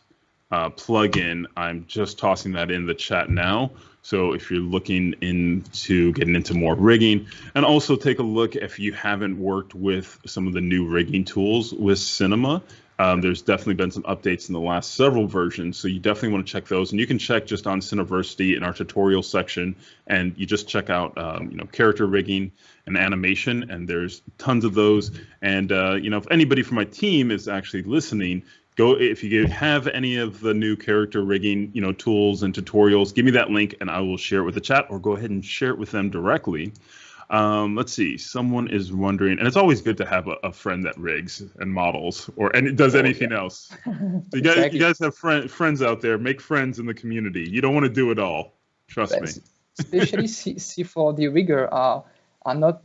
plugin, I'm just tossing that in the chat now. So if you're looking into getting into more rigging, and also take a look if you haven't worked with some of the new rigging tools with Cinema. There's definitely been some updates in the last several versions, so you definitely want to check those. And you can check just on Cineversity in our tutorial section, and you just check out character rigging and animation, and there's tons of those. And if anybody from my team is actually listening, if you have any of the new character rigging tools and tutorials, give me that link and I will share it with the chat, or go ahead and share it with them directly. Let's see. Someone is wondering, and it's always good to have a friend that rigs and models and does anything else. So you guys have friends out there. Make friends in the community. You don't want to do it all. Trust me. Especially C4D rigger are not.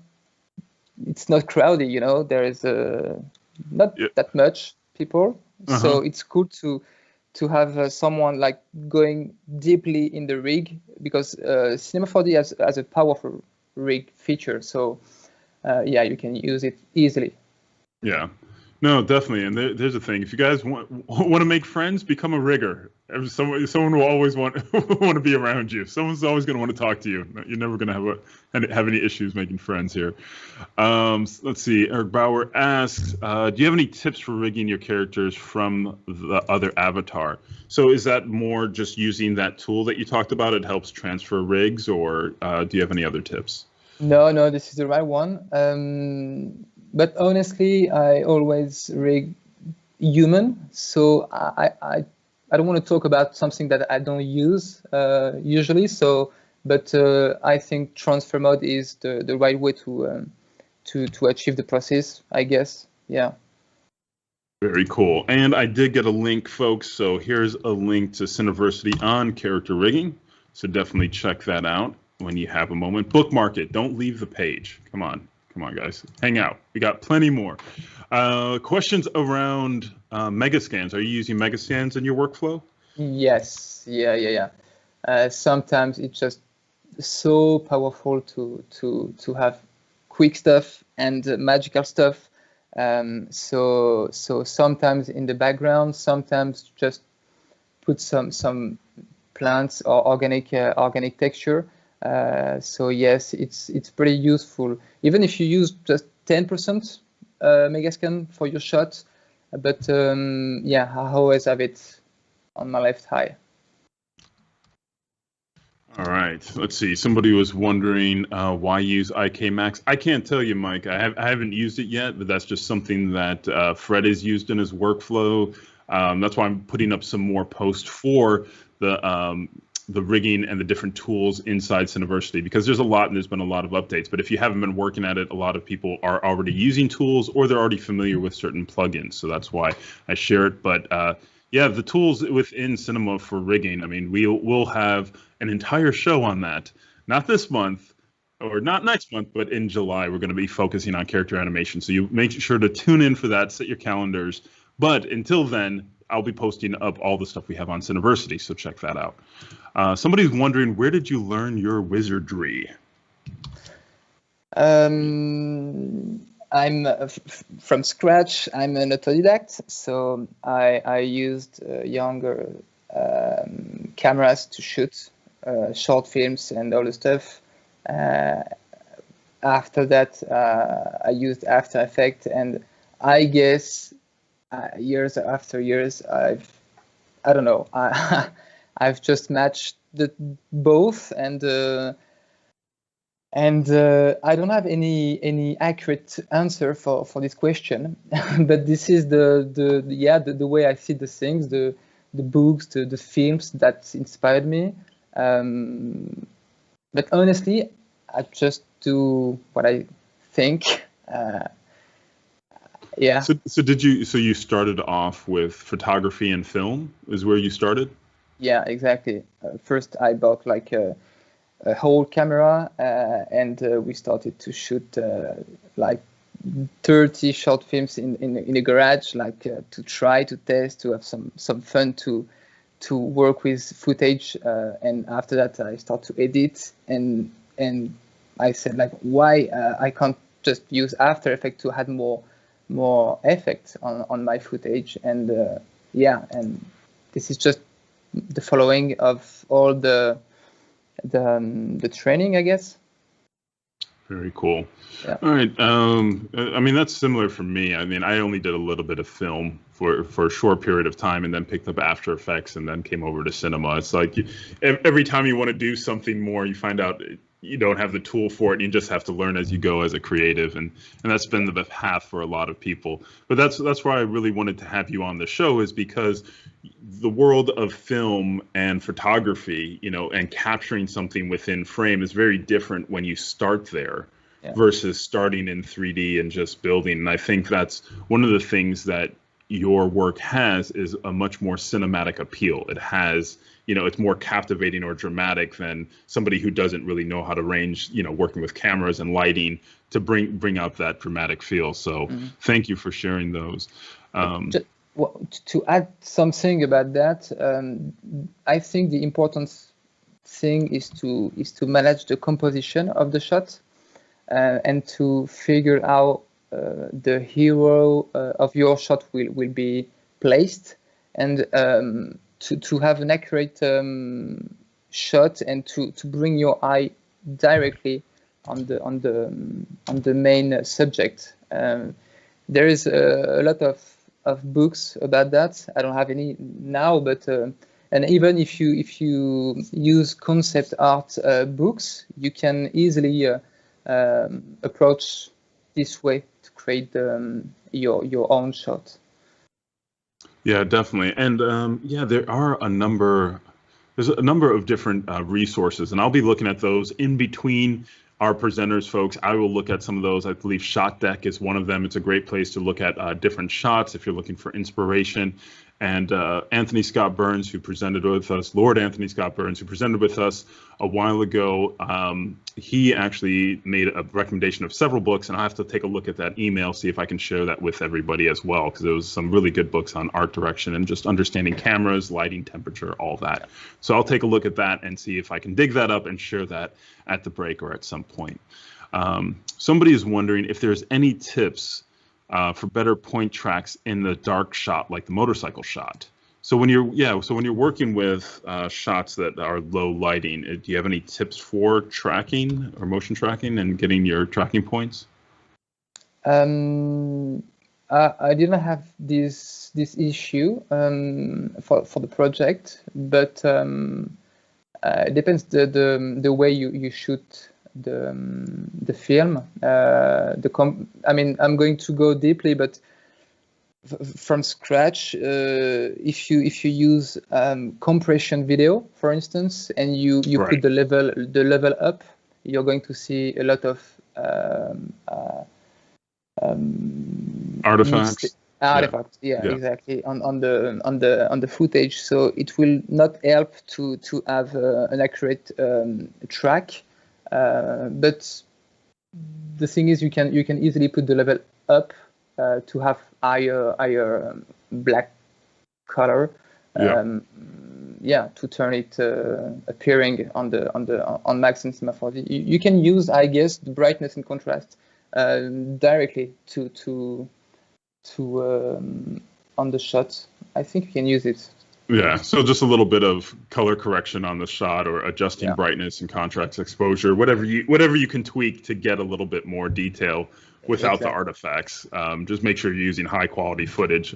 It's not crowded. There is not that much people. So it's cool to have someone like going deeply in the rig, because Cinema 4D has a powerful rig feature, so you can use it easily. Yeah, no, definitely. And there's a thing: if you guys want to make friends, become a rigger. Someone will always want to be around you. Someone's always going to want to talk to you. You're never going to have any issues making friends here. Let's see. Eric Bauer asks, do you have any tips for rigging your characters from the other avatar? So is that more just using that tool that you talked about? It helps transfer rigs, or do you have any other tips? No, this is the right one. But honestly, I always rig human, so I don't want to talk about something that I don't use usually. But I think transfer mode is the right way to achieve the process, I guess. Yeah. Very cool. And I did get a link, folks. So here's a link to Cineversity on character rigging. So definitely check that out when you have a moment. Bookmark it. Don't leave the page. Come on, guys. Hang out. We got plenty more. Questions around megascans. Are you using megascans in your workflow? Yes. Yeah. Sometimes it's just so powerful to have quick stuff and magical stuff. So sometimes in the background, sometimes just put some plants or organic texture. So yes, it's pretty useful. Even if you use just 10% megascan for your shot, but I always have it on my left eye. All right, let's see. Somebody was wondering why use IK Max. I can't tell you, Mike. I haven't used it yet, but that's just something that Fred has used in his workflow. That's why I'm putting up some more posts for the rigging and the different tools inside Cineversity, because there's a lot and there's been a lot of updates. But if you haven't been working at it, a lot of people are already using tools, or they're already familiar with certain plugins. So that's why I share it. But the tools within Cinema for rigging, I mean, we'll have an entire show on that. Not this month, or not next month, but in July, we're going to be focusing on character animation. So you make sure to tune in for that, set your calendars. But until then, I'll be posting up all the stuff we have on Cineversity, so check that out. Somebody's wondering, where did you learn your wizardry? I'm from scratch. I'm an autodidact, so I used younger cameras to shoot short films and all the stuff. After that, I used After Effects, and I guess years after years, I don't know, I've just matched both, and I don't have any accurate answer for this question, but this is the way I see the things, the books, the films that inspired me. But honestly, I just do what I think. Yeah. So you started off with photography and film is where you started? Yeah, exactly. First, I bought like a whole camera, and we started to shoot like 30 short films in a garage, like to try to test, to have some fun, to work with footage, and after that I start to edit, and I said, like, why I can't just use After Effects to add more effect on my footage, and and this is just the following of all the training, I guess. Very cool. Yeah. All right. I mean, that's similar for me. I mean, I only did a little bit of film for a short period of time, and then picked up After Effects, and then came over to cinema. It's like every time you want to do something more, you find out you don't have the tool for it, and you just have to learn as you go as a creative, and that's been the path for a lot of people. But that's why I really wanted to have you on the show, is because the world of film and photography, and capturing something within frame is very different when you start there versus starting in 3D and just building. And I think that's one of the things that your work has, is a much more cinematic appeal. It has, it's more captivating or dramatic than somebody who doesn't really know how to range, working with cameras and lighting to bring out that dramatic feel. So thank you for sharing those. To add something about that, I think the important thing is to manage the composition of the shot, and to figure out the hero of your shot will be placed, and to have an accurate shot, and to bring your eye directly on the main subject. There is a lot of books about that. I don't have any now, but and even if you use concept art books, you can easily approach this way to create your own shot. Yeah, definitely. And there are there's a number of different resources, and I'll be looking at those in between our presenters, folks. I will look at some of those. I believe Shot Deck is one of them. It's a great place to look at different shots if you're looking for inspiration. And Anthony Scott Burns, who presented with us, Lord Anthony Scott Burns, who presented with us a while ago, he actually made a recommendation of several books, and I'll have to take a look at that email, see if I can share that with everybody as well, because there was some really good books on art direction and just understanding cameras, lighting, temperature, all that. So I'll take a look at that and see if I can dig that up and share that at the break or at some point. Somebody is wondering if there's any tips for better point tracks in the dark shot, like the motorcycle shot. So when you're working with shots that are low lighting, do you have any tips for tracking or motion tracking and getting your tracking points? I didn't have this issue for the project, but it depends the way you shoot the film. I'm going to go deeply, but from scratch, if you use compression video, for instance, and you right. put the level up, you're going to see a lot of artifacts. Artifacts, yeah, exactly, on the footage. So it will not help to have an accurate track. But the thing is, you can easily put the level up to have higher black color. To turn it appearing on Maxon Cinema 4D. You can use, I guess, the brightness and contrast directly to on the shot. I think you can use it. Yeah, so just a little bit of color correction on the shot, or adjusting brightness and contrast exposure, whatever you can tweak to get a little bit more detail without the artifacts. Just make sure you're using high quality footage.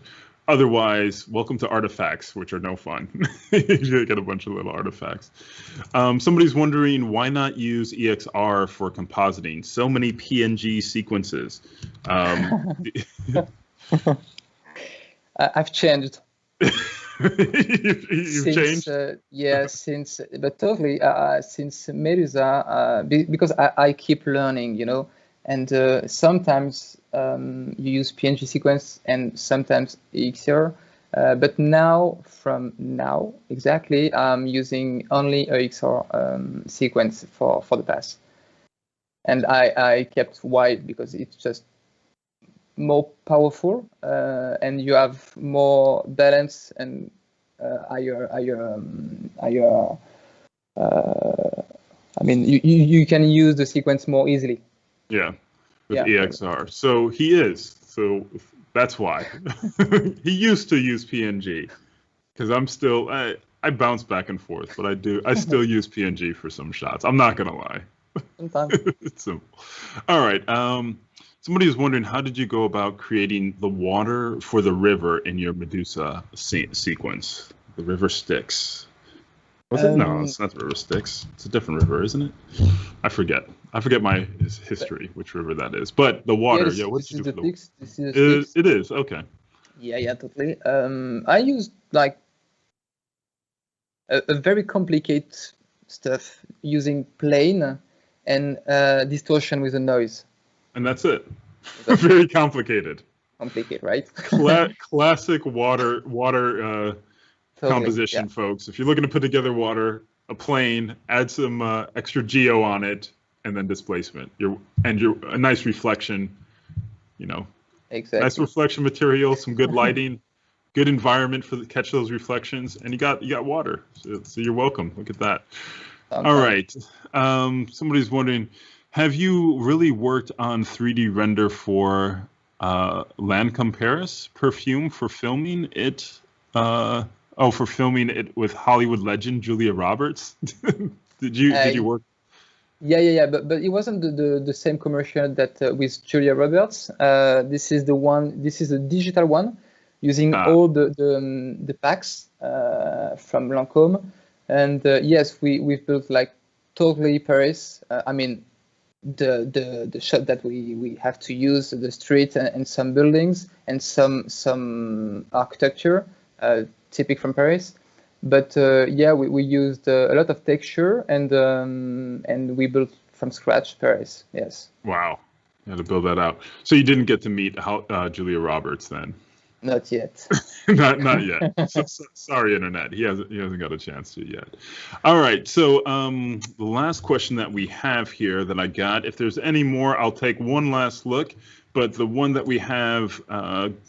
Otherwise, welcome to artifacts, which are no fun. You get a bunch of little artifacts. Somebody's wondering, why not use EXR for compositing? So many PNG sequences. I've changed. You've changed? But totally, since Medusa, because I keep learning, you know, and sometimes you use PNG sequence and sometimes EXR, but from now exactly, I'm using only EXR sequence for the pass, and I kept wide because it's just more powerful, and you have more balance and higher. I mean, you can use the sequence more easily. Yeah, with EXR. So So that's why. He used to use PNG, because I'm still, I bounce back and forth, but I still use PNG for some shots. I'm not gonna lie. Sometimes. It's simple. All right. Somebody was wondering, how did you go about creating the water for the river in your Medusa sequence? The river Styx. Was it? No, it's not the river Styx. It's a different river, isn't it? I forget my history, which river that is. But the water, what did you do for the Styx? It is, okay. Yeah, totally. I used like a very complicated stuff using plane and distortion with a noise. And that's it. Very complicated. Complicated, right? Classic water composition, folks. If you're looking to put together water, a plane, add some extra geo on it, and then displacement. A nice reflection, you know. Exactly. Nice reflection material, some good lighting, good environment to catch those reflections, and you got water. So you're welcome. Look at that. All right. Somebody's wondering, have you really worked on 3D render for Lancome Paris perfume for filming it? For filming it with Hollywood legend Julia Roberts. Did you work? Yeah. But it wasn't the same commercial that with Julia Roberts. This is the one. This is a digital one, using all the packs from Lancome. And yes, we've built like totally Paris. I mean, the shot that we have to use, the street and some buildings and some architecture typical from Paris, but we used a lot of texture and we built from scratch Paris. Yes. Wow, you had to build that out. So you didn't get to meet Julia Roberts then? Not yet. not yet. Sorry, internet. He hasn't got a chance to yet. All right. So the last question that we have here that I got, if there's any more, I'll take one last look. But the one that we have,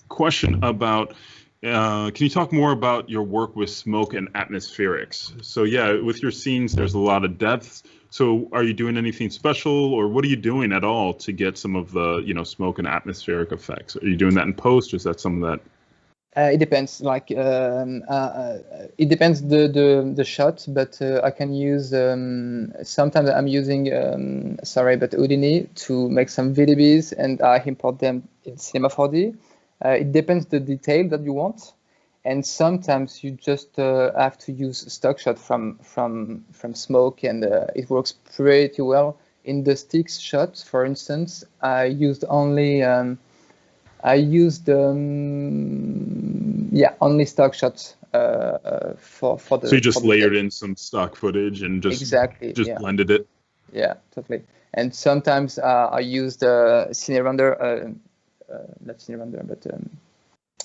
question about, can you talk more about your work with smoke and atmospherics? So yeah, with your scenes, there's a lot of depth. So are you doing anything special, or what are you doing at all to get some of the, smoke and atmospheric effects? Are you doing that in post, or is that some of that? It depends. Like it depends the shot, but I can use. Sometimes I'm using Houdini to make some VDBs, and I import them in Cinema 4D. It depends the detail that you want, and sometimes you just have to use stock shot from smoke, and it works pretty well. In the Styx shot, for instance, I used only only stock shots for the. So you just layered in some stock footage and just blended it. Yeah, totally. And sometimes I used CineRender. Not CineRender, but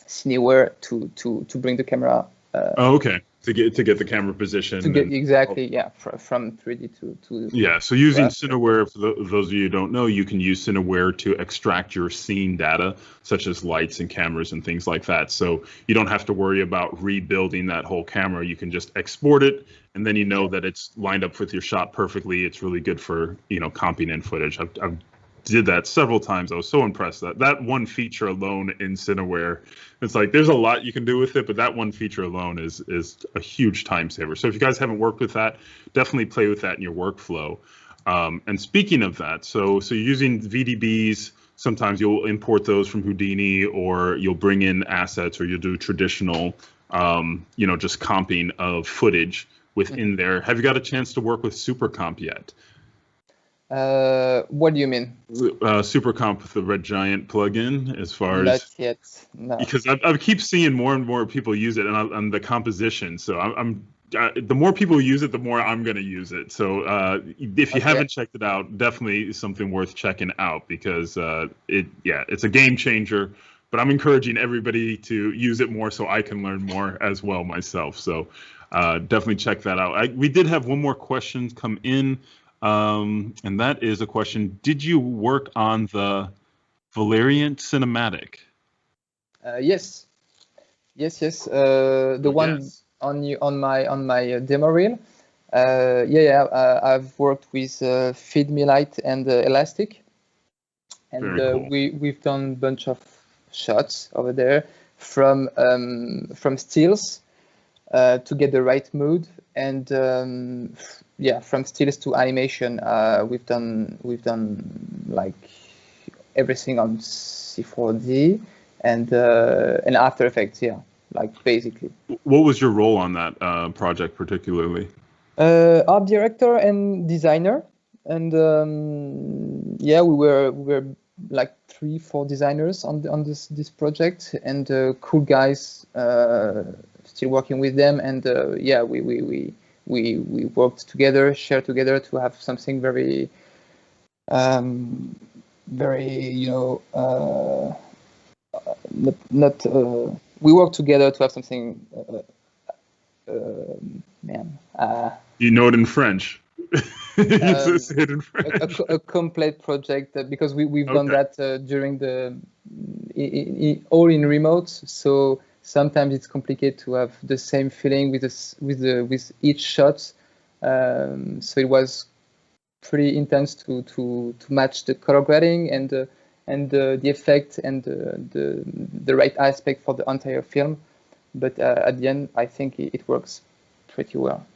Cineware to bring the camera. Okay. to get the camera position. To get exactly, yeah, from 3D to yeah. So using Cineware, for those of you who don't know, you can use Cineware to extract your scene data, such as lights and cameras and things like that. So you don't have to worry about rebuilding that whole camera. You can just export it, and then you know that it's lined up with your shot perfectly. It's really good for, you know, comping in footage. I've did that several times. I was so impressed that one feature alone in Cineware, it's like there's a lot you can do with it, but that one feature alone is a huge time saver. So if you guys haven't worked with that, definitely play with that in your workflow. And speaking of that, so you're using VDBs. Sometimes you'll import those from Houdini, or you'll bring in assets, or you'll do traditional, you know, just comping of footage within there. Have you got a chance to work with SuperComp yet? What do you mean? SuperComp with the Red Giant plugin, as far as not yet, no. Because I keep seeing more and more people use it, and the composition. So the more people use it, the more I'm going to use it. So if you haven't checked it out, definitely something worth checking out, because it's a game changer. But I'm encouraging everybody to use it more so I can learn more as well myself. So definitely check that out. We did have one more question come in. And that is a question: did you work on the Valerian cinematic? Yes. The one on my demo reel. I've worked with Feed Me Light and Elastic, and cool. We've done a bunch of shots over there from stills to get the right mood, and from stills to animation. We've done like everything on C4D and After Effects. Yeah, like basically. What was your role on that project particularly? Art director and designer, and we were like 3-4 designers on this project, and cool guys still working with them, and we worked together, shared together to have something very we worked together to have something you know it in French. You say it in French. A complete project, because we've done that during all in remote, so sometimes it's complicated to have the same feeling with each shot. So it was pretty intense to match the color grading and the effect and the right aspect for the entire film. But at the end, I think it works pretty well.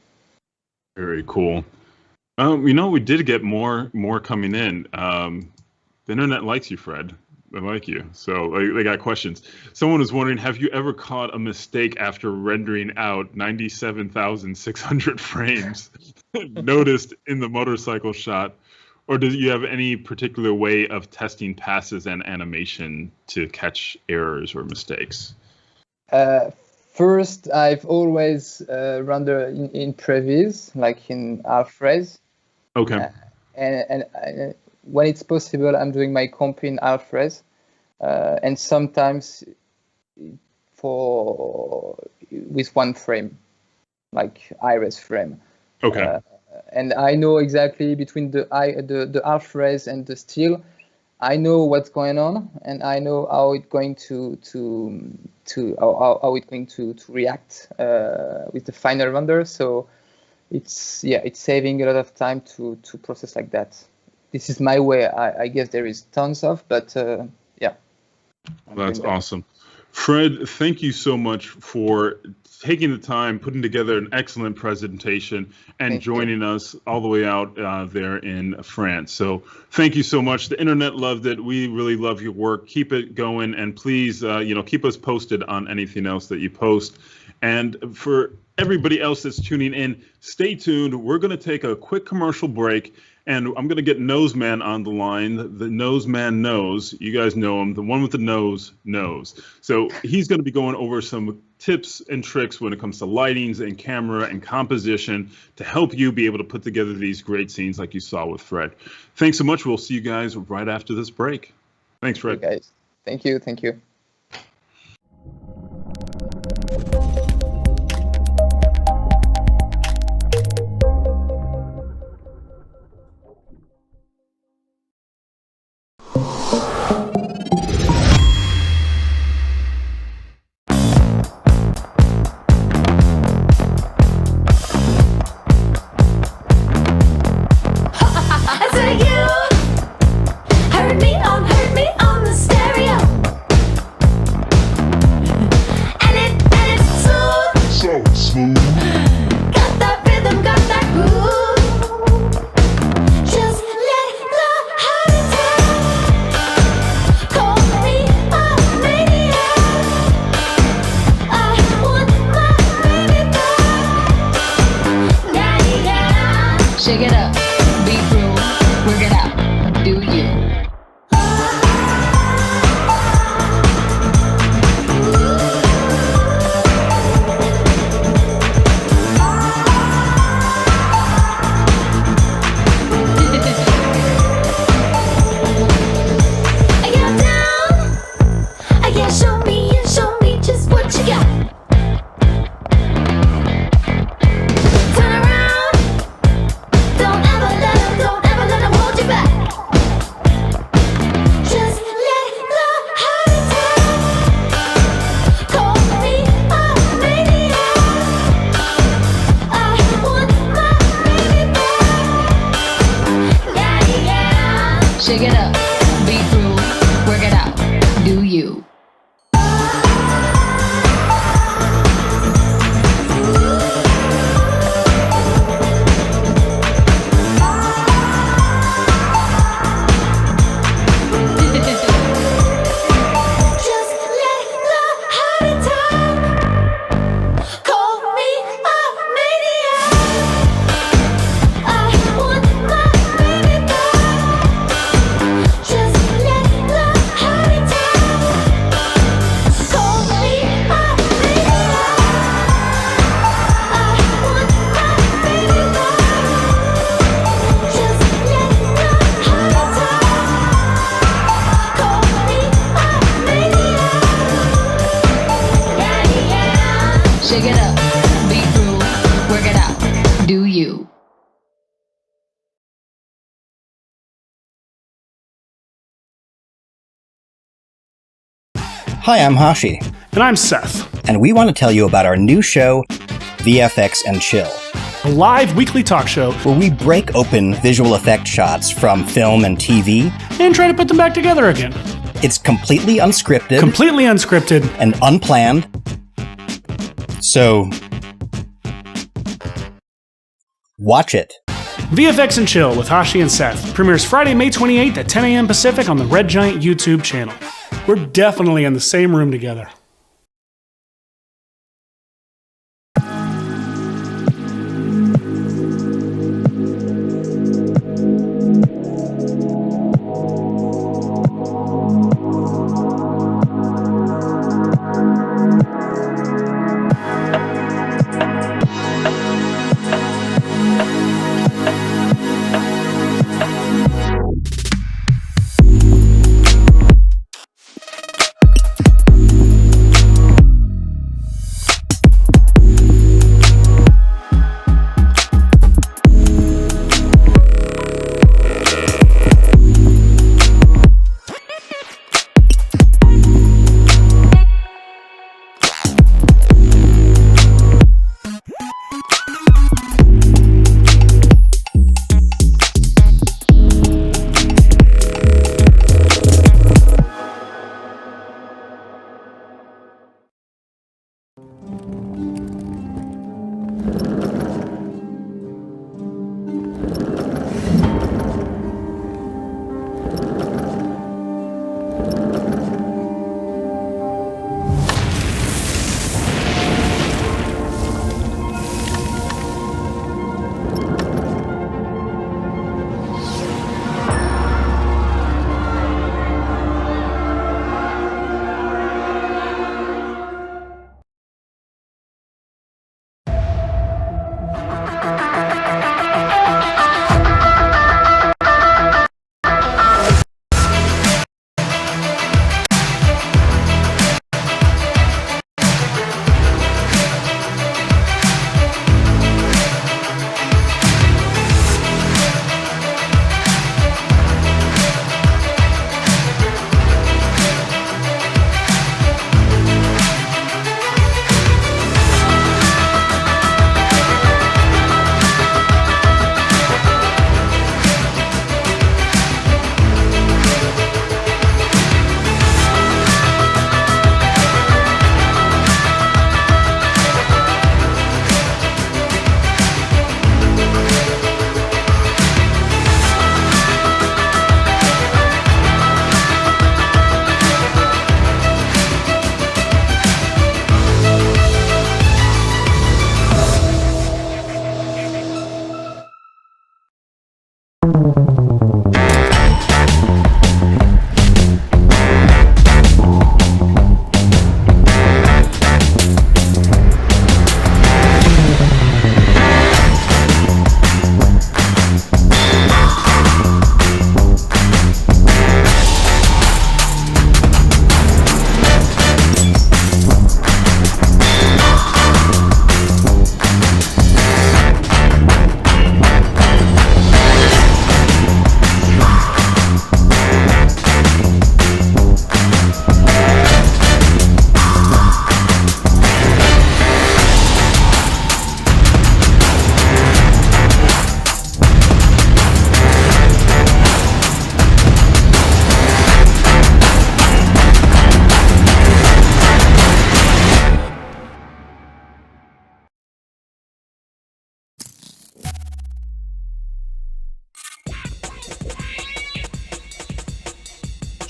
Very cool. We did get more coming in. The internet likes you, Fred. They like you. So they got questions. Someone was wondering, have you ever caught a mistake after rendering out 97,600 frames noticed in the motorcycle shot? Or do you have any particular way of testing passes and animation to catch errors or mistakes? First, I've always rendered in previs, like in Alfred. Okay. And when it's possible, I'm doing my comp in Alfred, and sometimes with one frame, like iris frame. Okay. And I know exactly between the Alfred and the still, I know what's going on, and I know how it's going to react with the final render. So it's saving a lot of time to process like that. This is my way. I guess there is tons of, but yeah. That's awesome. Fred, thank you so much for taking the time, putting together an excellent presentation, and joining us all the way out there in France. So thank you so much. The internet loved it. We really love your work. Keep it going, and please, keep us posted on anything else that you post. And for everybody else that's tuning in, stay tuned. We're going to take a quick commercial break, and I'm going to get Noseman on the line. The Noseman knows. You guys know him. The one with the nose knows. So he's going to be going over some tips and tricks when it comes to lightings and camera and composition to help you be able to put together these great scenes like you saw with Fred. Thanks so much. We'll see you guys right after this break. Thanks, Fred. Okay, guys. Thank you. Thank you. Shake it up, be through, work it out, do you. Shake it up, be through, work it out, do you. Shake it up, be through, work it out, do you. Hi, I'm Hashi. And I'm Seth. And we want to tell you about our new show, VFX and Chill. A live weekly talk show where we break open visual effect shots from film and TV and try to put them back together again. It's completely unscripted. And unplanned. So, watch it. VFX and Chill with Hashi and Seth premieres Friday, May 28th at 10 a.m. Pacific on the Red Giant YouTube channel. We're definitely in the same room together.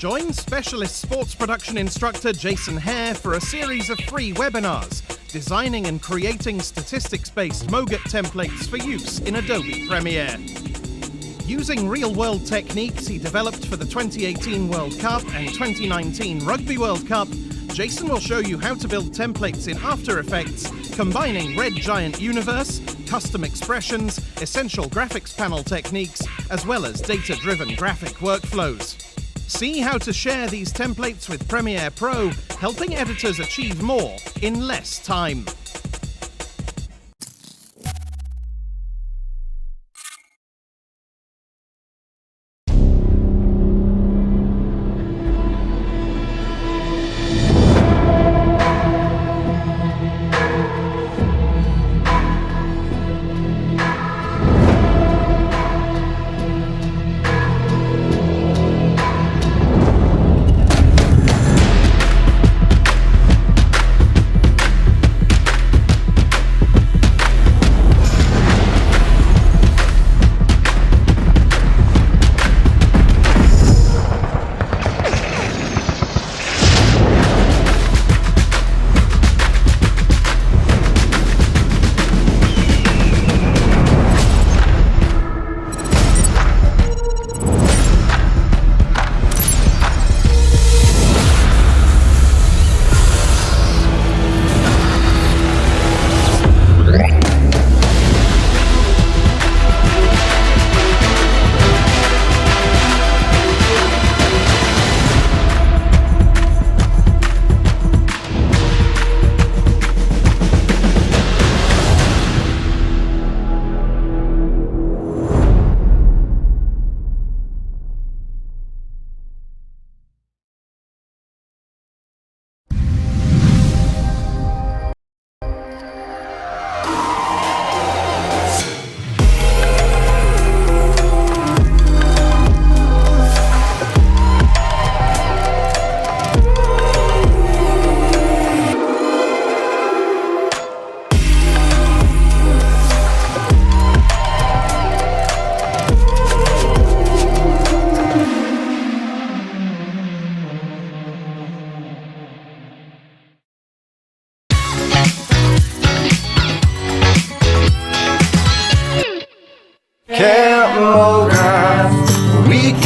Join specialist sports production instructor Jason Hare for a series of free webinars designing and creating statistics-based MOGAT templates for use in Adobe Premiere. Using real-world techniques he developed for the 2018 World Cup and 2019 Rugby World Cup, Jason will show you how to build templates in After Effects, combining Red Giant Universe, custom expressions, essential graphics panel techniques, as well as data-driven graphic workflows. See how to share these templates with Premiere Pro, helping editors achieve more in less time.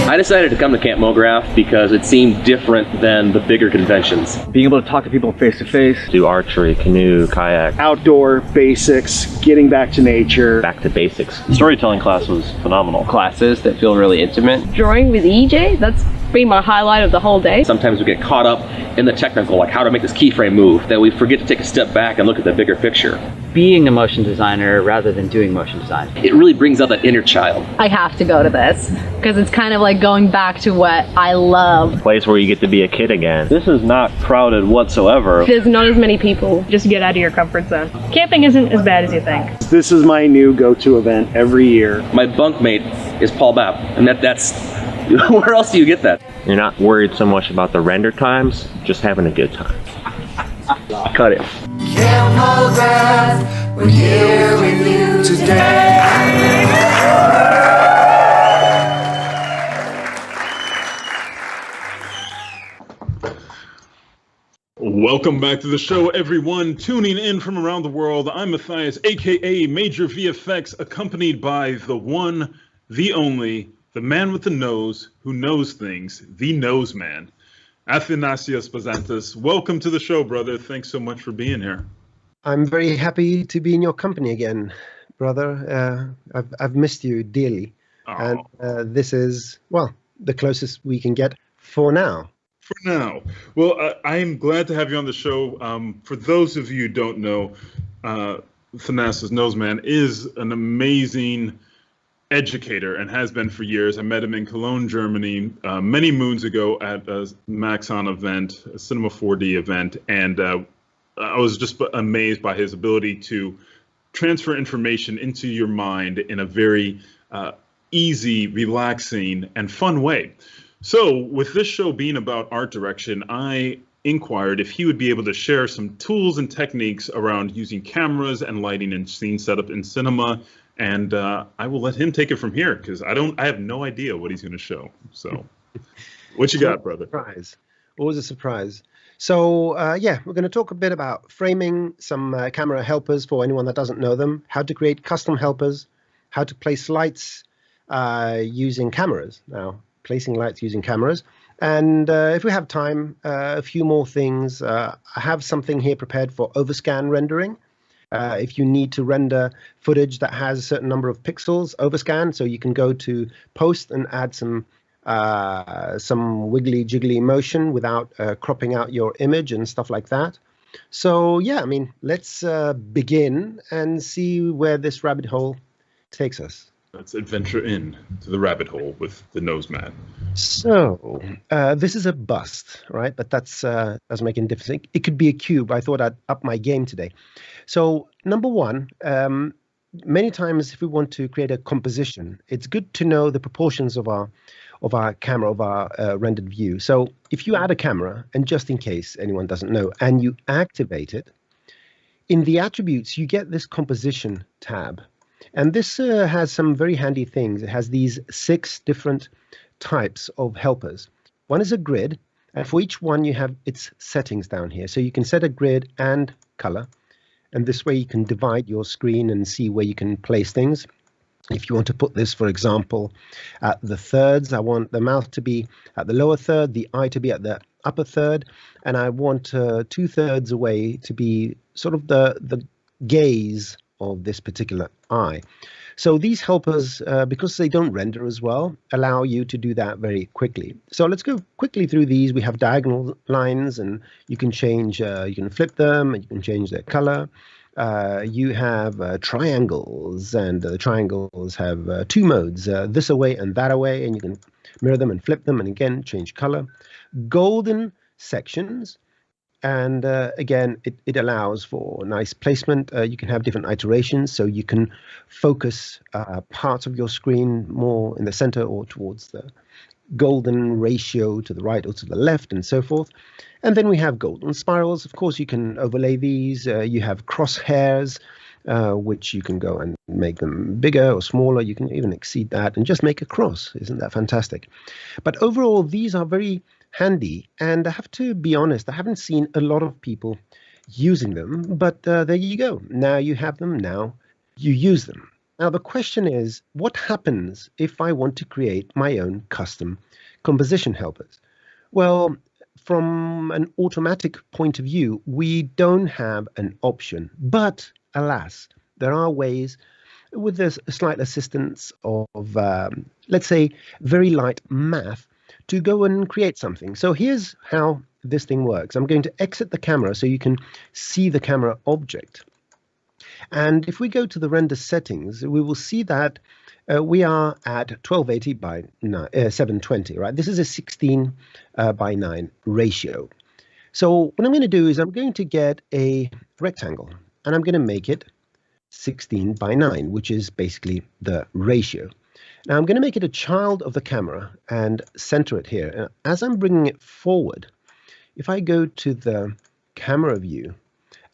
I decided to come to Camp MoGraph because it seemed different than the bigger conventions. Being able to talk to people face to face. Do archery, canoe, kayak. Outdoor basics, getting back to nature. Back to basics. The storytelling class was phenomenal. Classes that feel really intimate. Drawing with EJ, that's been my highlight of the whole day. Sometimes we get caught up in the technical, like how to make this keyframe move, that we forget to take a step back and look at the bigger picture. Being a motion designer rather than doing motion design. It really brings out that inner child. I have to go to this because it's kind of like going back to what I love. A place where you get to be a kid again. This is not crowded whatsoever. There's not as many people. Just get out of your comfort zone. Camping isn't as bad as you think. This is my new go-to event every year. My bunkmate is Paul Babb, and that's where else do you get that? You're not worried so much about the render times, just having a good time. Cut it. Camp MoGraph, we're here with you today. Welcome back to the show, everyone. Tuning in from around the world, I'm Matthias, aka Major VFX, accompanied by the one, the only, the man with the nose who knows things, the Noseman. Athanasios Bazantis, welcome to the show, brother. Thanks so much for being here. I'm very happy to be in your company again, brother. I've missed you dearly. And this is, well, the closest we can get for now. For now. Well, I am glad to have you on the show. For those of you who don't know, Athanasios Noseman is an amazing educator and has been for years. I met him in Cologne, Germany, many moons ago at a Maxon event, a Cinema 4D event, and I was just amazed by his ability to transfer information into your mind in a very easy, relaxing, and fun way. So with this show being about art direction, I inquired if he would be able to share some tools and techniques around using cameras and lighting and scene setup in cinema. And I will let him take it from here because I have no idea what he's going to show. So What you got, brother? Surprise. Always a surprise. So, yeah, we're going to talk a bit about framing, some camera helpers for anyone that doesn't know them, how to create custom helpers, how to place lights using cameras. Now, placing lights using cameras. And if we have time, a few more things. I have something here prepared for overscan rendering. If you need to render footage that has a certain number of pixels, overscan, so you can go to post and add some wiggly jiggly motion without cropping out your image and stuff like that. So yeah, I mean, let's begin and see where this rabbit hole takes us. Let's adventure in to the rabbit hole with the Noseman. So this is a bust, right? But that's doesn't make any difference. It could be a cube. I thought I'd up my game today. So number one, many times if we want to create a composition, it's good to know the proportions of our camera, of our rendered view. So if you add a camera, and just in case anyone doesn't know, and you activate it, in the attributes, you get this composition tab. And this has some very handy things. It has these 6 different types of helpers. One is a grid, and for each one you have its settings down here. So you can set a grid and color, and this way you can divide your screen and see where you can place things. If you want to put this, for example, at the thirds, I want the mouth to be at the lower third, the eye to be at the upper third, and I want 2/3 away to be sort of the gaze of this particular eye. So these helpers, because they don't render as well, allow you to do that very quickly. So let's go quickly through these. We have diagonal lines, and you can change, you can flip them, and you can change their color. You have triangles, and the triangles have 2 modes, this away and that away, and you can mirror them and flip them, and again, change color. Golden sections. And again, it allows for nice placement. You can have different iterations, so you can focus parts of your screen more in the center or towards the golden ratio to the right or to the left, and so forth. And then we have golden spirals. Of course, you can overlay these. You have crosshairs, which you can go and make them bigger or smaller. You can even exceed that and just make a cross. Isn't that fantastic? But overall, these are very handy, and I have to be honest, I haven't seen a lot of people using them, but there you go. Now you have them, now you use them. Now the question is, what happens if I want to create my own custom composition helpers? Well, from an automatic point of view, we don't have an option, but alas, there are ways with this slight assistance of, let's say, very light math, to go and create something. So here's how this thing works. I'm going to exit the camera so you can see the camera object. And if we go to the render settings, we will see that we are at 1280 by 720, right? This is a 16 by 9 ratio. So what I'm going to do is I'm going to get a rectangle, and I'm going to make it 16 by 9, which is basically the ratio. Now I'm going to make it a child of the camera and center it here. And as I'm bringing it forward, if I go to the camera view,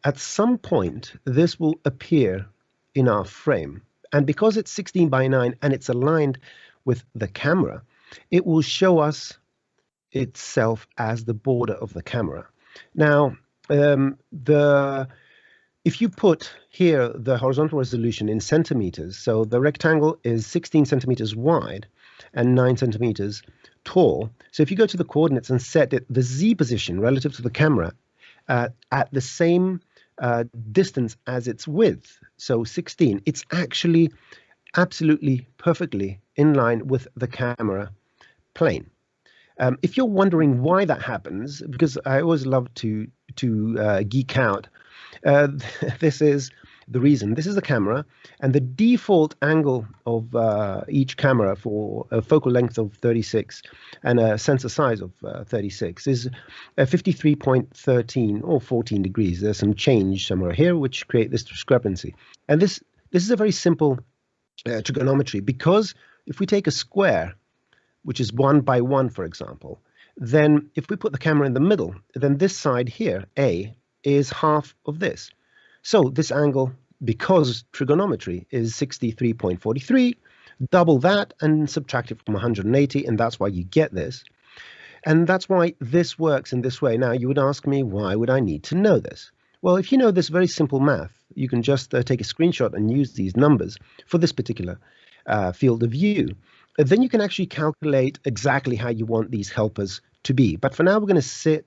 at some point this will appear in our frame. And because it's 16 by 9 and it's aligned with the camera, it will show us itself as the border of the camera. Now, if you put here the horizontal resolution in centimeters, so the rectangle is 16 centimeters wide and 9 centimeters tall. So if you go to the coordinates and set it, the Z position relative to the camera at the same distance as its width, so 16, it's actually absolutely perfectly in line with the camera plane. If you're wondering why that happens, because I always love to geek out, this is the reason. This is the camera, and the default angle of each camera for a focal length of 36 and a sensor size of 36 is 53.13 or 14 degrees. There's some change somewhere here which create this discrepancy. And this is a very simple trigonometry, because if we take a square, which is 1 by 1, for example, then if we put the camera in the middle, then this side here, A, is half of this. So this angle, because trigonometry, is 63.43, double that and subtract it from 180, and that's why you get this. And that's why this works in this way. Now, you would ask me, why would I need to know this? Well, if you know this very simple math, you can just take a screenshot and use these numbers for this particular field of view. Then you can actually calculate exactly how you want these helpers to be. But for now, we're going to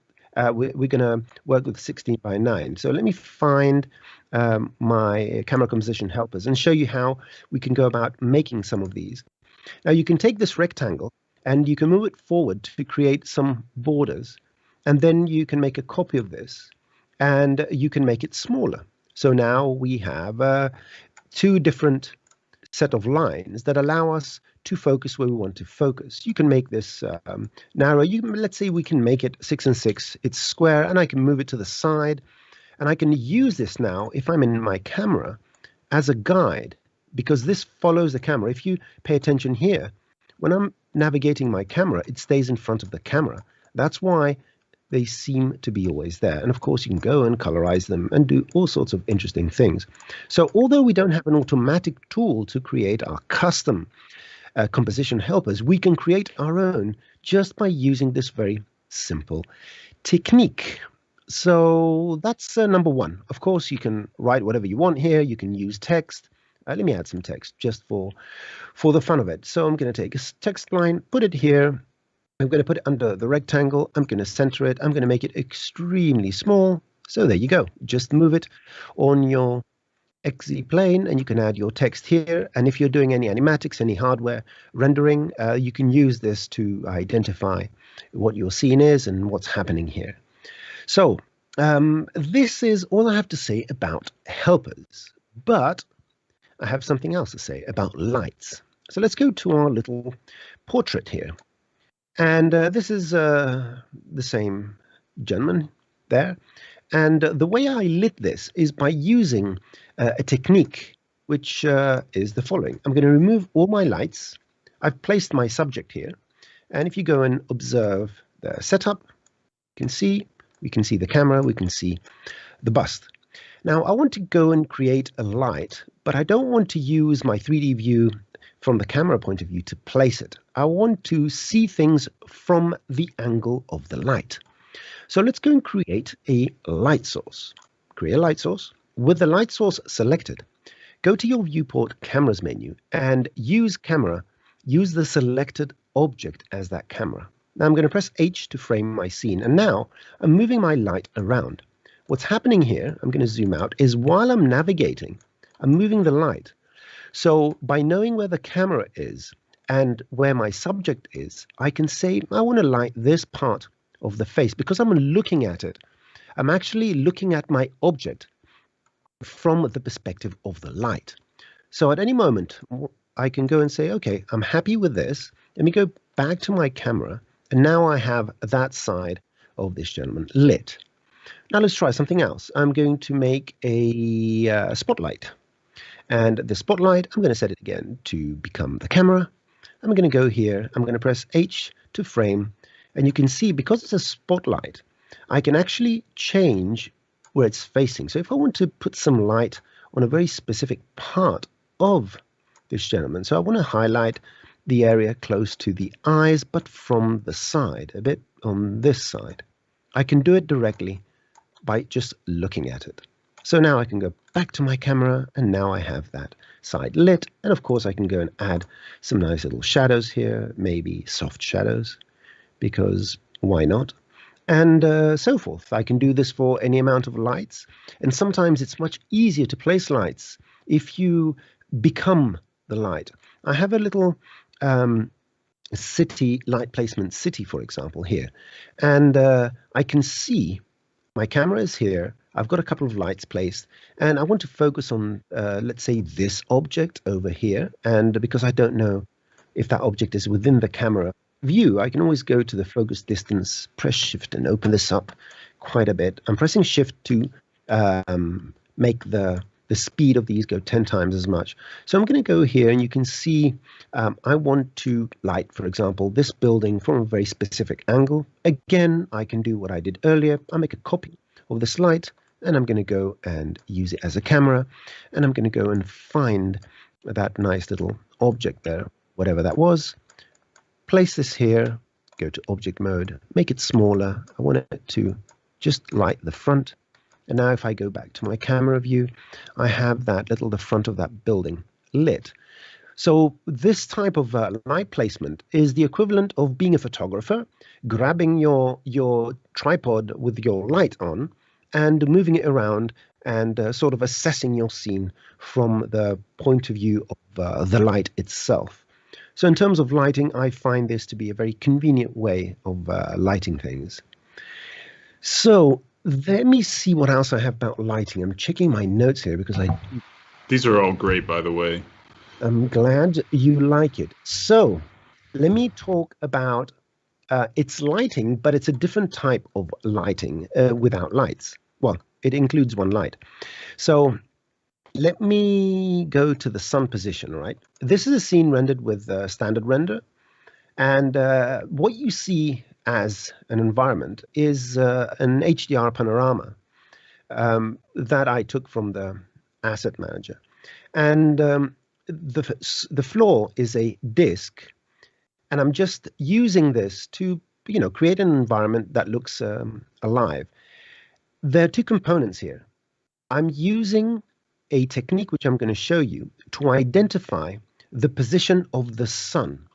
we're going to work with 16 by 9. So let me find my camera composition helpers and show you how we can go about making some of these. Now, you can take this rectangle and you can move it forward to create some borders. And then you can make a copy of this and you can make it smaller. So now we have 2 different set of lines that allow us to focus where we want to focus. You can make this narrow. Let's say we can make it 6 and 6. It's square, and I can move it to the side. And I can use this now, if I'm in my camera, as a guide, because this follows the camera. If you pay attention here, when I'm navigating my camera, it stays in front of the camera. That's why they seem to be always there. And of course, you can go and colorize them and do all sorts of interesting things. So although we don't have an automatic tool to create our custom composition helpers, we can create our own just by using this very simple technique. So that's number 1. Of course, you can write whatever you want here. You can use text. Let me add some text just for the fun of it. So I'm going to take a text line, put it here. I'm going to put it under the rectangle. I'm going to center it. I'm going to make it extremely small. So there you go. Just move it on your XZ plane and you can add your text here. And if you're doing any animatics, any hardware rendering, you can use this to identify what your scene is and what's happening here. So this is all I have to say about helpers. But I have something else to say about lights. So let's go to our little portrait here. And this is the same gentleman there. And the way I lit this is by using a technique, which is the following. I'm going to remove all my lights. I've placed my subject here. And if you go and observe the setup, we can see the camera, we can see the bust. Now, I want to go and create a light, but I don't want to use my 3D view from the camera point of view to place it. I want to see things from the angle of the light. So let's go and create a light source. Create a light source. With the light source selected, go to your viewport cameras menu and use camera. Use the selected object as that camera. Now I'm going to press H to frame my scene. And now I'm moving my light around. What's happening here, I'm going to zoom out, is while I'm navigating, I'm moving the light. So by knowing where the camera is and where my subject is, I can say, I want to light this part of the face because I'm looking at it. I'm actually looking at my object from the perspective of the light. So at any moment, I can go and say, okay, I'm happy with this. Let me go back to my camera. And now I have that side of this gentleman lit. Now let's try something else. I'm going to make a spotlight. And the spotlight, I'm going to set it again to become the camera. I'm going to go here. I'm going to press H to frame. And you can see, because it's a spotlight, I can actually change where it's facing. So if I want to put some light on a very specific part of this gentleman, so I want to highlight the area close to the eyes, but from the side, a bit on this side. I can do it directly by just looking at it. So now I can go back to my camera and now I have that side lit. And of course I can go and add some nice little shadows here, maybe soft shadows, because why not? And so forth. I can do this for any amount of lights. And sometimes it's much easier to place lights if you become the light. I have a little city light placement city, for example, here. And I can see my camera is here. I've got a couple of lights placed and I want to focus on, let's say, this object over here. And because I don't know if that object is within the camera view, I can always go to the focus distance, press Shift and open this up quite a bit. I'm pressing Shift to make the speed of these go 10 times as much. So I'm going to go here and you can see I want to light, for example, this building from a very specific angle. Again, I can do what I did earlier. I'll make a copy of this light and I'm going to go and use it as a camera. And I'm going to go and find that nice little object there, whatever that was. Place this here go to object mode, make it smaller. I want it to just light the front. And now if I go back to my camera view, I have the front of that building lit. So this type of light placement is the equivalent of being a photographer, grabbing your tripod with your light on and moving it around and sort of assessing your scene from the point of view of the light itself. So in terms of lighting, I find this to be a very convenient way of lighting things. So let me see what else I have about lighting. I'm checking my notes here because These are all great, by the way. I'm glad you like it. So let me talk about its lighting, but it's a different type of lighting without lights. Well, it includes one light. So let me go to the sun position, right? This is a scene rendered with standard render. And what you see as an environment is an HDR panorama that I took from the asset manager. And the floor is a disk, and I'm just using this to create an environment that looks alive. There are two components here. I'm using a technique which I'm going to show you to identify the position of the sun.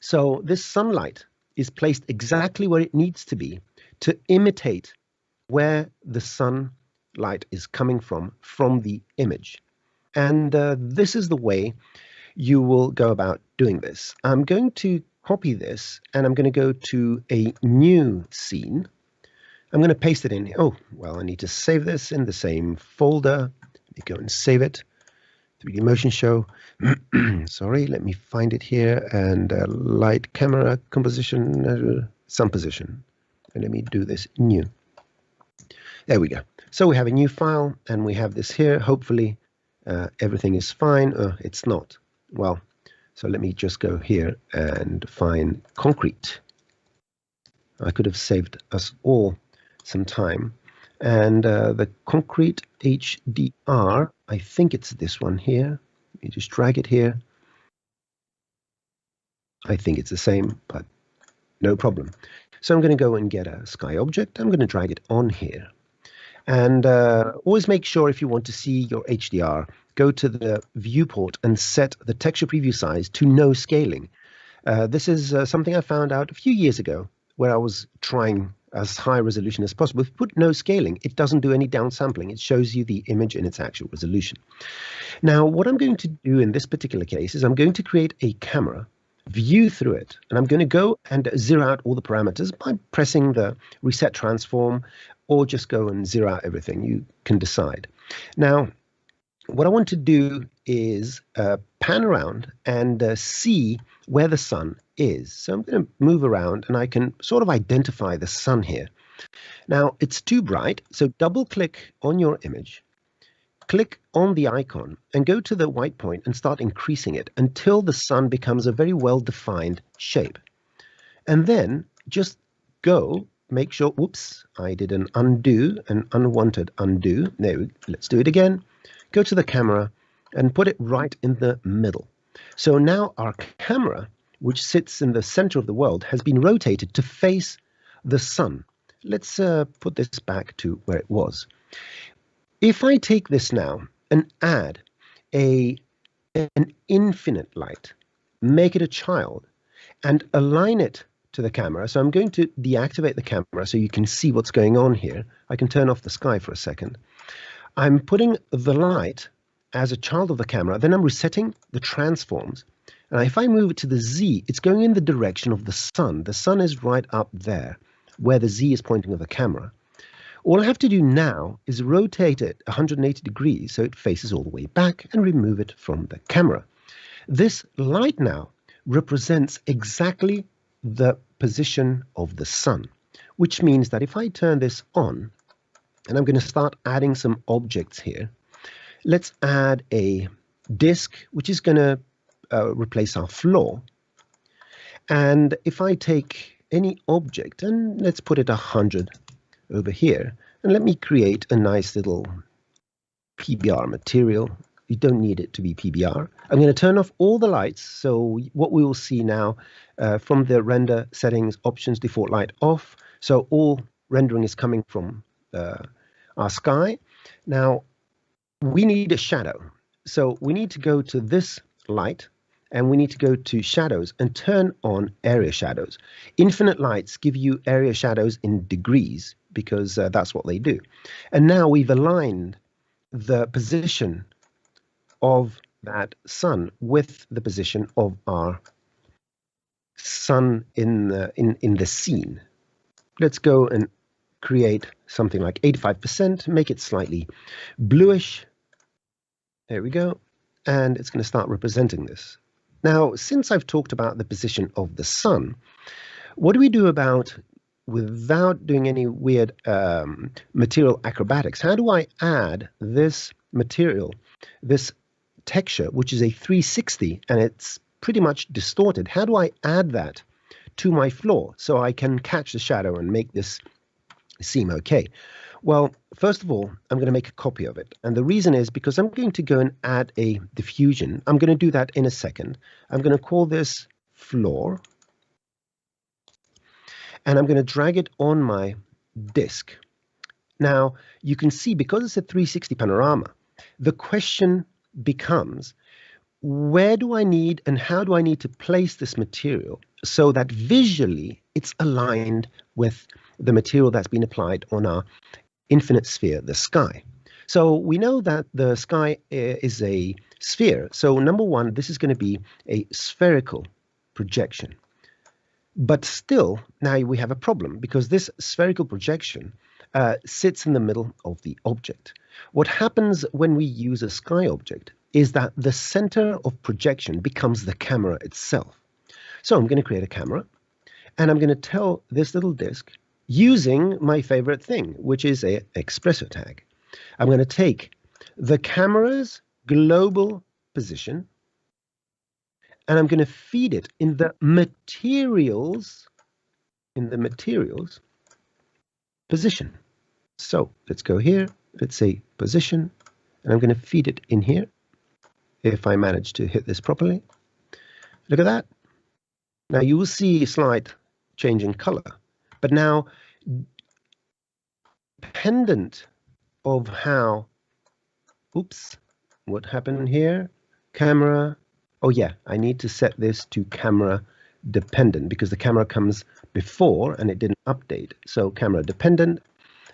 So this sunlight is placed exactly where it needs to be to imitate where the sunlight is coming from the image. And this is the way you will go about doing this. I'm going to copy this and I'm going to go to a new scene. I'm going to paste it in here. Oh, well, I need to save this in the same folder. Let me go and save it. 3D Motion Show. Sorry, let me find it here. And light, camera, composition, sun position. And let me do this new. There we go. So we have a new file and we have this here. Hopefully everything is fine. It's not. Well, so let me just go here and find concrete. I could have saved us all some time. And the concrete HDR, I think it's this one here. Let me just drag it here. I think it's the same, but no problem. So I'm going to go and get a sky object. I'm going to drag it on here. And always make sure if you want to see your HDR, go to the viewport and set the texture preview size to no scaling. This is something I found out a few years ago where I was trying as high resolution as possible. If you put no scaling, it doesn't do any downsampling. It shows you the image in its actual resolution. Now, what I'm going to do in this particular case is I'm going to create a camera, view through it, and I'm going to go and zero out all the parameters by pressing the reset transform, or just go and zero out everything. You can decide. Now, what I want to do is pan around and see where the sun is. So I'm going to move around and I can sort of identify the sun here. Now, it's too bright, so double click on your image, click on the icon and go to the white point and start increasing it until the sun becomes a very well-defined shape. And then just go, make sure, whoops, I did an unwanted undo. No, let's do it again. Go to the camera and put it right in the middle. So now our camera, which sits in the center of the world, has been rotated to face the sun. Let's put this back to where it was. If I take this now and add an infinite light, make it a child, and align it to the camera. So I'm going to deactivate the camera so you can see what's going on here. I can turn off the sky for a second. I'm putting the light as a child of the camera, then I'm resetting the transforms. And if I move it to the Z, it's going in the direction of the sun. The sun is right up there, where the Z is pointing of the camera. All I have to do now is rotate it 180 degrees so it faces all the way back and remove it from the camera. This light now represents exactly the position of the sun, which means that if I turn this on, and I'm going to start adding some objects here. Let's add a disk, which is going to replace our floor. And if I take any object, and let's put it 100 over here, and let me create a nice little PBR material. You don't need it to be PBR. I'm going to turn off all the lights. So what we will see now from the render settings, options, default light off. So all rendering is coming from our sky. Now, we need a shadow. So we need to go to this light, and we need to go to shadows and turn on area shadows. Infinite lights give you area shadows in degrees because that's what they do. And now we've aligned the position of that sun with the position of our sun in the scene. Let's go and create something like 85%, make it slightly bluish. There we go. And it's going to start representing this. Now, since I've talked about the position of the sun, what do we do about, without doing any weird material acrobatics, how do I add this material, this texture, which is a 360, and it's pretty much distorted? How do I add that to my floor so I can catch the shadow and make this seem okay? Well, first of all, I'm going to make a copy of it. And the reason is because I'm going to go and add a diffusion. I'm going to do that in a second. I'm going to call this floor. And I'm going to drag it on my disk. Now, you can see, because it's a 360 panorama, the question becomes, where do I need and how do I need to place this material so that visually it's aligned with the material that's been applied on our infinite sphere, the sky? So we know that the sky is a sphere. So number one, this is going to be a spherical projection. But still, now we have a problem because this spherical projection sits in the middle of the object. What happens when we use a sky object is that the center of projection becomes the camera itself. So I'm going to create a camera, and I'm going to tell this little disk, using my favorite thing, which is an expressor tag. I'm going to take the camera's global position, and I'm going to feed it in the materials, position. So let's go here. Let's say position, and I'm going to feed it in here. If I manage to hit this properly, look at that. Now you will see a slight change in color, but now dependent of how, oops, what happened here? Camera. Oh yeah, I need to set this to camera dependent because the camera comes before and it didn't update. So camera dependent,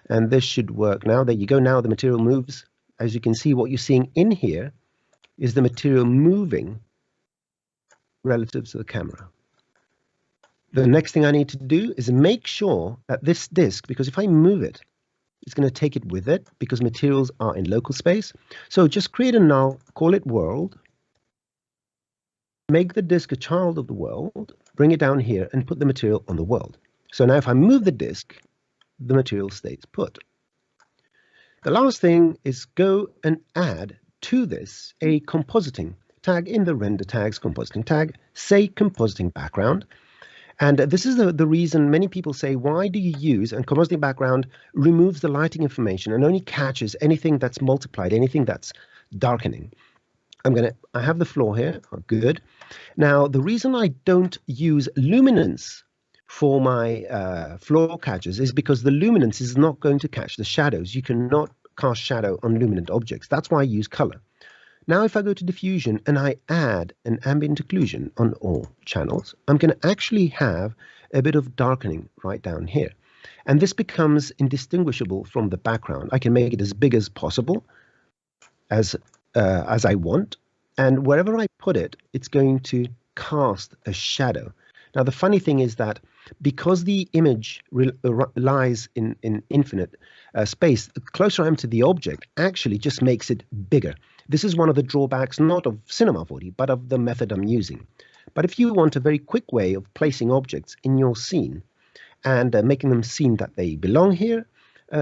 and this should work now. There you go. Now the material moves. As you can see, what you're seeing in here is the material moving relative to the camera. The next thing I need to do is make sure that this disk, because if I move it, it's going to take it with it because materials are in local space. So just create a null, call it world, make the disk a child of the world, bring it down here and put the material on the world. So now if I move the disk, the material stays put. The last thing is go and add to this a compositing tag in the render tags compositing tag, say compositing background. And this is the reason many people say, why do you use, and compositing background removes the lighting information and only catches anything that's multiplied, anything that's darkening. I have the floor here, good. Now, the reason I don't use luminance for my floor catches is because the luminance is not going to catch the shadows. You cannot cast shadow on luminant objects. That's why I use color. Now, if I go to diffusion and I add an ambient occlusion on all channels, I'm going to actually have a bit of darkening right down here. And this becomes indistinguishable from the background. I can make it as big as possible, as I want. And wherever I put it, it's going to cast a shadow. Now, the funny thing is that because the image lies in infinite space, the closer I am to the object actually just makes it bigger. This is one of the drawbacks, not of Cinema 4D, but of the method I'm using. But if you want a very quick way of placing objects in your scene and making them seem that they belong here,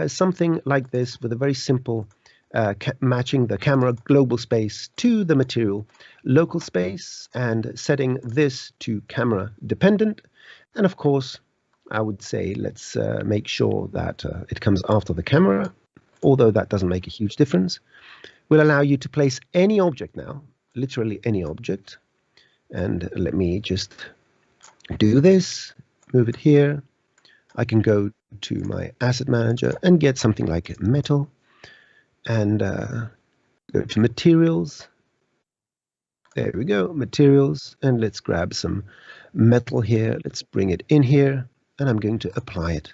something like this with a very simple matching the camera global space to the material local space and setting this to camera dependent. And of course, I would say let's make sure that it comes after the camera, although that doesn't make a huge difference. will allow you to place any object now, literally any object. And let me just do this, move it here. I can go to my asset manager and get something like metal and go to materials. There we go, materials, and let's grab some metal here. Let's bring it in here, and I'm going to apply it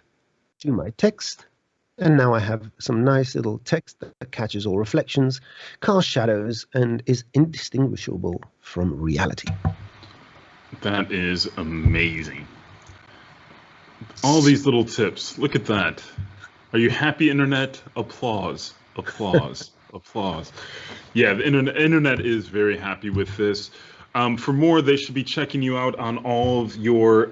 to my text. And now I have some nice little text that catches all reflections, casts shadows, and is indistinguishable from reality. That is amazing. All these little tips. Look at that. Are you happy, internet? Applause. Applause. Applause. Yeah, the internet is very happy with this. For more, they should be checking you out on all of your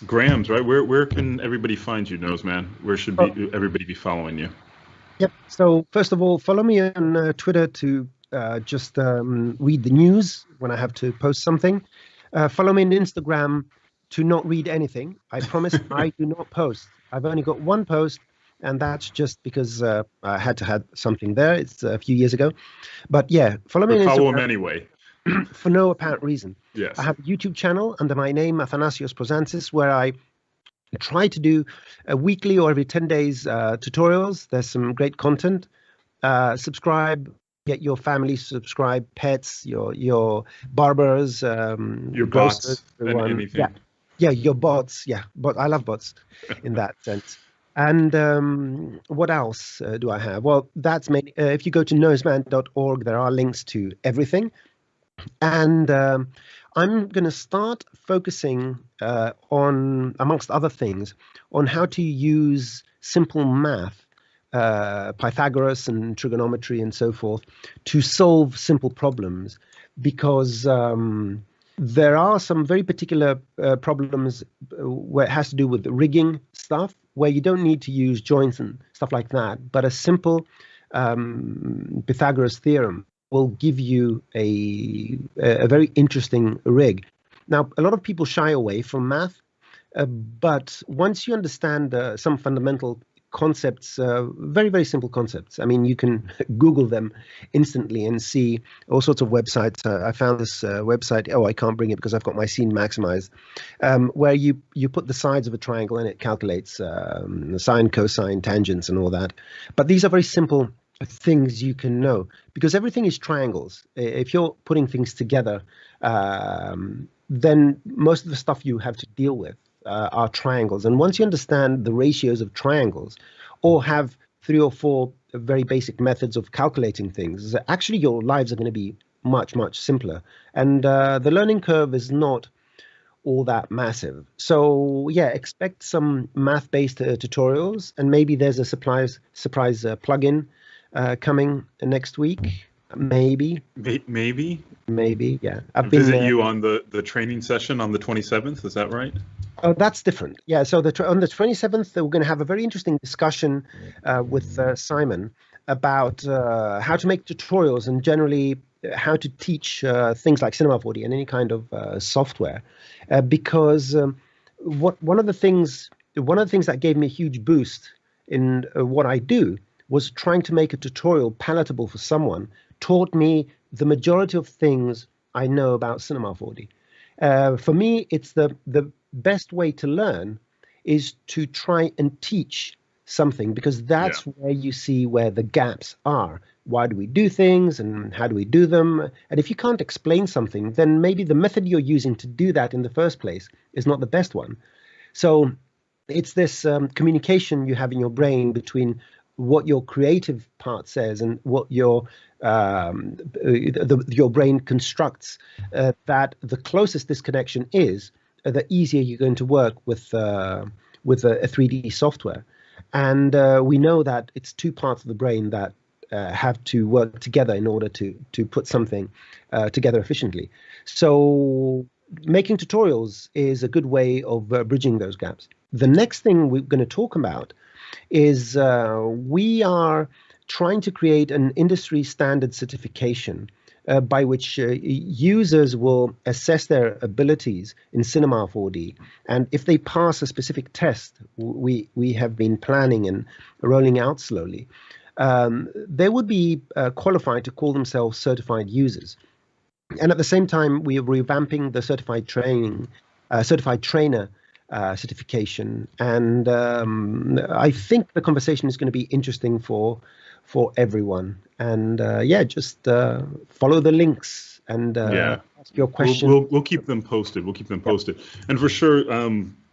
grams, right? Where can everybody find you, Noseman? Where should everybody be following you? Yep. So first of all, follow me on Twitter to just read the news when I have to post something. Follow me on Instagram to not read anything. I promise I do not post. I've only got one post, and that's just because I had to have something there. It's a few years ago. But yeah, follow me on Instagram. Follow him anyway. For no apparent reason. Yes. I have a YouTube channel under my name, Athanasios Prosantis, where I try to do a weekly or every 10 days tutorials. There's some great content. Subscribe, get your family subscribe, pets, your barbers, your bots, and anything. Yeah, your bots. Yeah, but I love bots in that sense. And what else do I have? Well, that's mainly, if you go to noseman.org, there are links to everything. And I'm going to start focusing on, amongst other things, on how to use simple math, Pythagoras and trigonometry and so forth, to solve simple problems, because there are some very particular problems where it has to do with the rigging stuff, where you don't need to use joints and stuff like that, but a simple Pythagoras theorem will give you a very interesting rig. Now, a lot of people shy away from math, but once you understand some fundamental concepts, very, very simple concepts. I mean, you can Google them instantly and see all sorts of websites. I found this website, I can't bring it because I've got my scene maximized, where you put the sides of a triangle and it calculates the sine, cosine, tangents and all that. But these are very simple things you can know, because everything is triangles. If you're putting things together, then most of the stuff you have to deal with are triangles. And once you understand the ratios of triangles, or have 3 or 4 very basic methods of calculating things, actually your lives are going to be much, much simpler. And the learning curve is not all that massive. So yeah, expect some math-based tutorials, and maybe there's a surprise plugin coming next week. Maybe, yeah. I'll visit you on the training session on the 27th. Is that right? Oh, that's different. Yeah. So on the 27th, we're going to have a very interesting discussion with Simon about how to make tutorials and generally how to teach things like Cinema 4D and any kind of software, because one of the things that gave me a huge boost in what I do was trying to make a tutorial palatable for someone. Taught me the majority of things I know about Cinema 4D. For me, it's the best way to learn is to try and teach something, because that's where you see where the gaps are. Why do we do things and how do we do them? And if you can't explain something, then maybe the method you're using to do that in the first place is not the best one. So it's this communication you have in your brain between what your creative part says and what your brain constructs, that the closest this connection is, the easier you're going to work with a 3D software. And we know that it's 2 parts of the brain that have to work together in order to put something together efficiently. So making tutorials is a good way of bridging those gaps. The next thing we're going to talk about is we are trying to create an industry standard certification by which users will assess their abilities in Cinema 4D. And if they pass a specific test, we have been planning and rolling out slowly, they would be qualified to call themselves certified users. And at the same time, we are revamping the certified trainer certification. And I think the conversation is going to be interesting for everyone. And just follow the links and ask your questions. We'll keep them posted. We'll keep them posted. And for sure,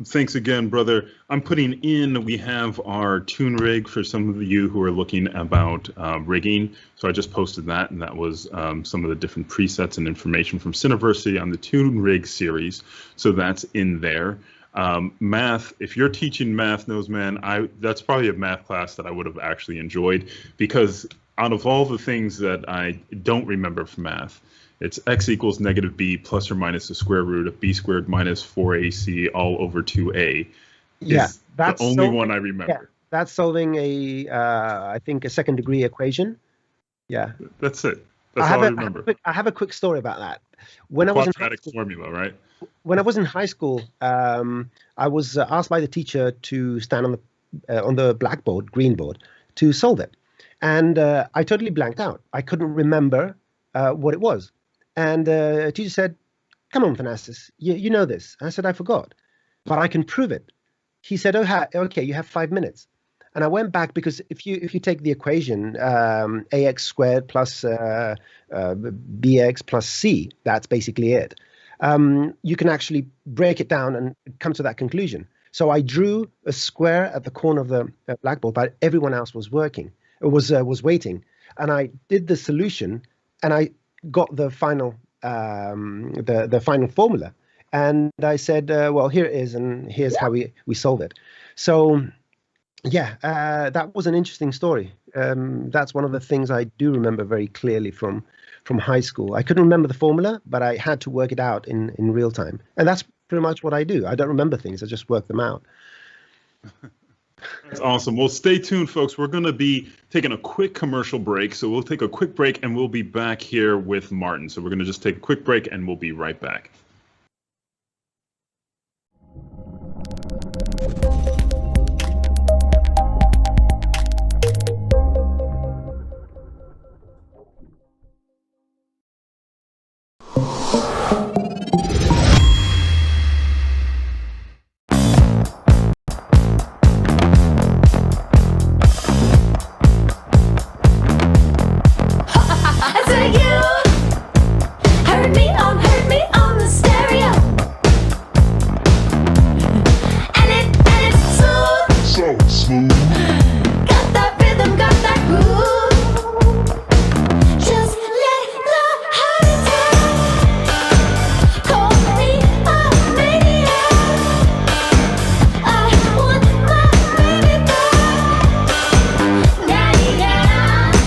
thanks again, brother. I'm putting in, we have our tune rig for some of you who are looking about rigging. So I just posted that, and that was some of the different presets and information from Cineversity on the tune rig series. So that's in there. Math, if you're teaching math, Noseman, that's probably a math class that I would have actually enjoyed, because out of all the things that I don't remember from math, it's x equals negative b plus or minus the square root of b squared minus 4ac all over 2a. Yeah, that's the only one I remember. Yeah, that's solving I think a second degree equation. Yeah. That's it. That's all I remember. I have a quick story about that. When I was in quadratic formula, right? When I was in high school, I was asked by the teacher to stand on the blackboard, green board, to solve it. And I totally blanked out. I couldn't remember what it was. And the teacher said, "Come on, Thanasis, you know this." I said, "I forgot, but I can prove it." He said, "Okay, you have 5 minutes." And I went back, because if you take the equation ax squared plus bx plus c, that's basically it. You can actually break it down and come to that conclusion. So I drew a square at the corner of the blackboard, but everyone else was waiting, and I did the solution, and I got the final the final formula, and I said, well, here it is, and here's how we solve it. So that was an interesting story. That's one of the things I do remember very clearly from high school. I couldn't remember the formula, but I had to work it out in real time, and that's pretty much what I do. I don't remember things, I just work them out. That's awesome. Well, stay tuned, folks. We're going to be taking a quick commercial break. So we'll take a quick break, and we'll be back here with Martin. So we're going to just take a quick break, and we'll be right back.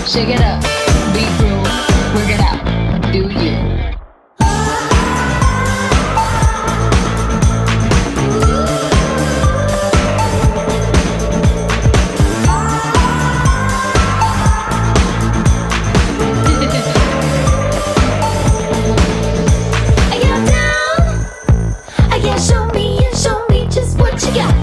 Shake it up, be through, work it out, do you. Show me just what you got.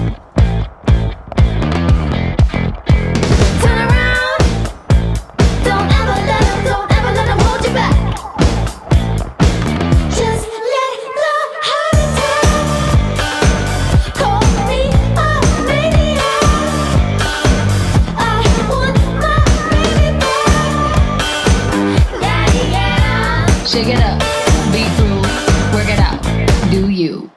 Shake it up, be through, work it out, do you.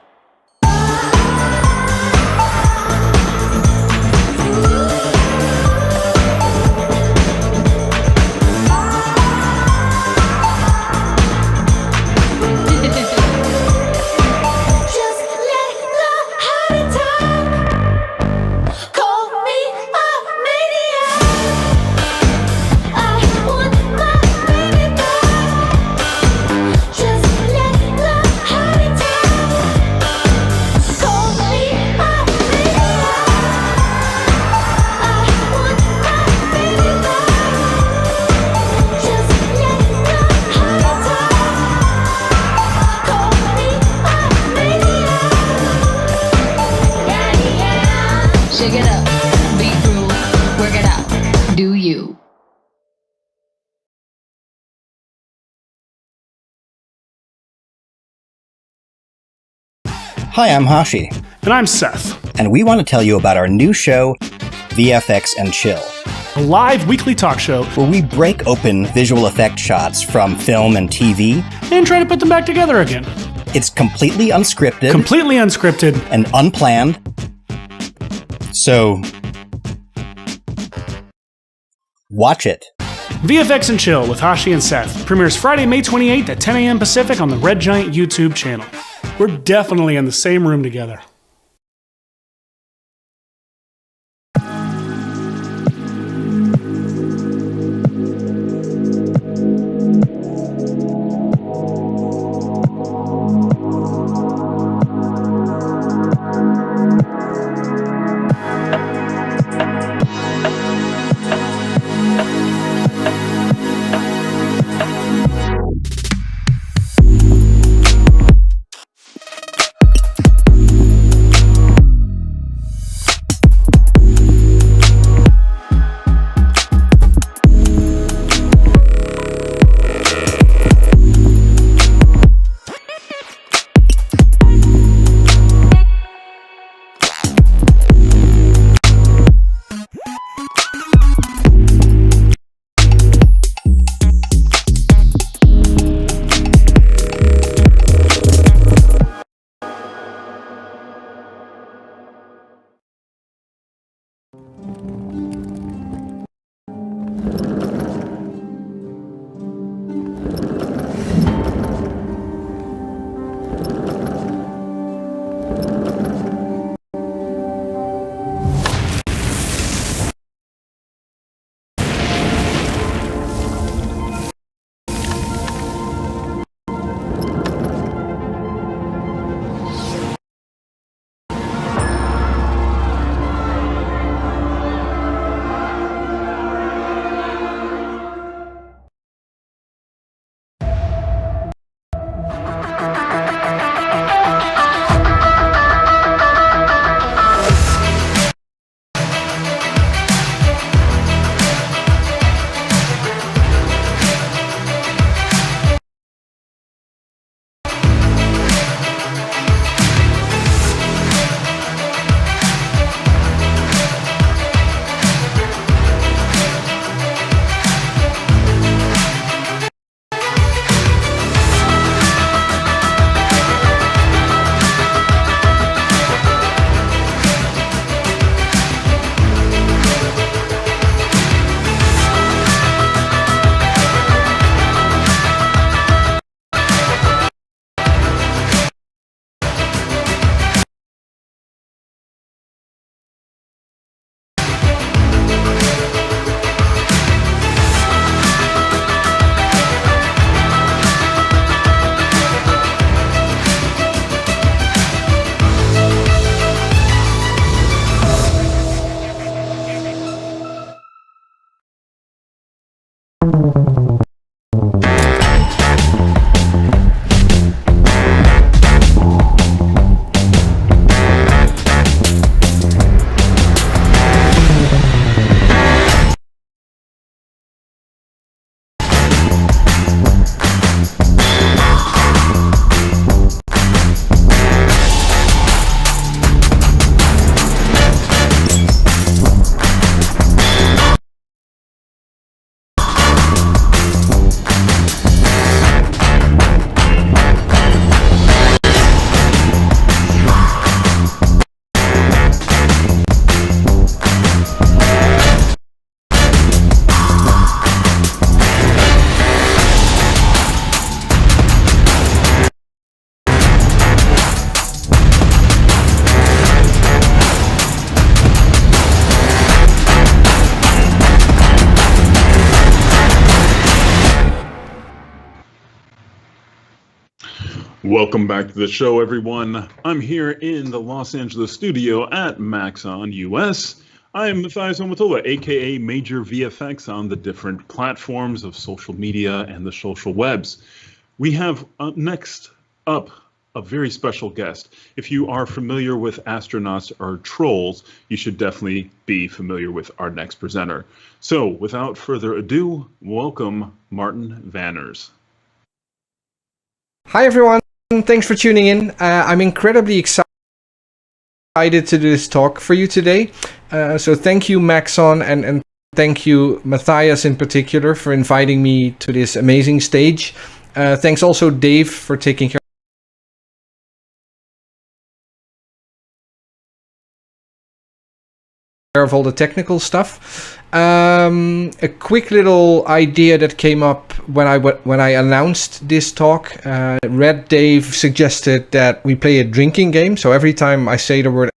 Hi, I'm Hashi. And I'm Seth. And we want to tell you about our new show, VFX and Chill. A live weekly talk show where we break open visual effect shots from film and TV and try to put them back together again. It's completely unscripted. And unplanned. So, watch it. VFX and Chill with Hashi and Seth premieres Friday, May 28th at 10 a.m. Pacific on the Red Giant YouTube channel. We're definitely in the same room together. Welcome back to the show, everyone. I'm here in the Los Angeles studio at Maxon, US. I am Matthias Omatola, aka Major VFX on the different platforms of social media and the social webs. We have next up a very special guest. If you are familiar with astronauts or trolls, you should definitely be familiar with our next presenter. So without further ado, welcome Martin Vanners. Hi everyone, thanks for tuning in. I'm incredibly excited excited to do this talk for you today. So thank you, Maxon, and thank you, Matthias in particular, for inviting me to this amazing stage. Thanks also, Dave, for taking care of all the technical stuff. A quick little idea that came up when I announced this talk. Red Dave suggested that we play a drinking game. So every time I say the word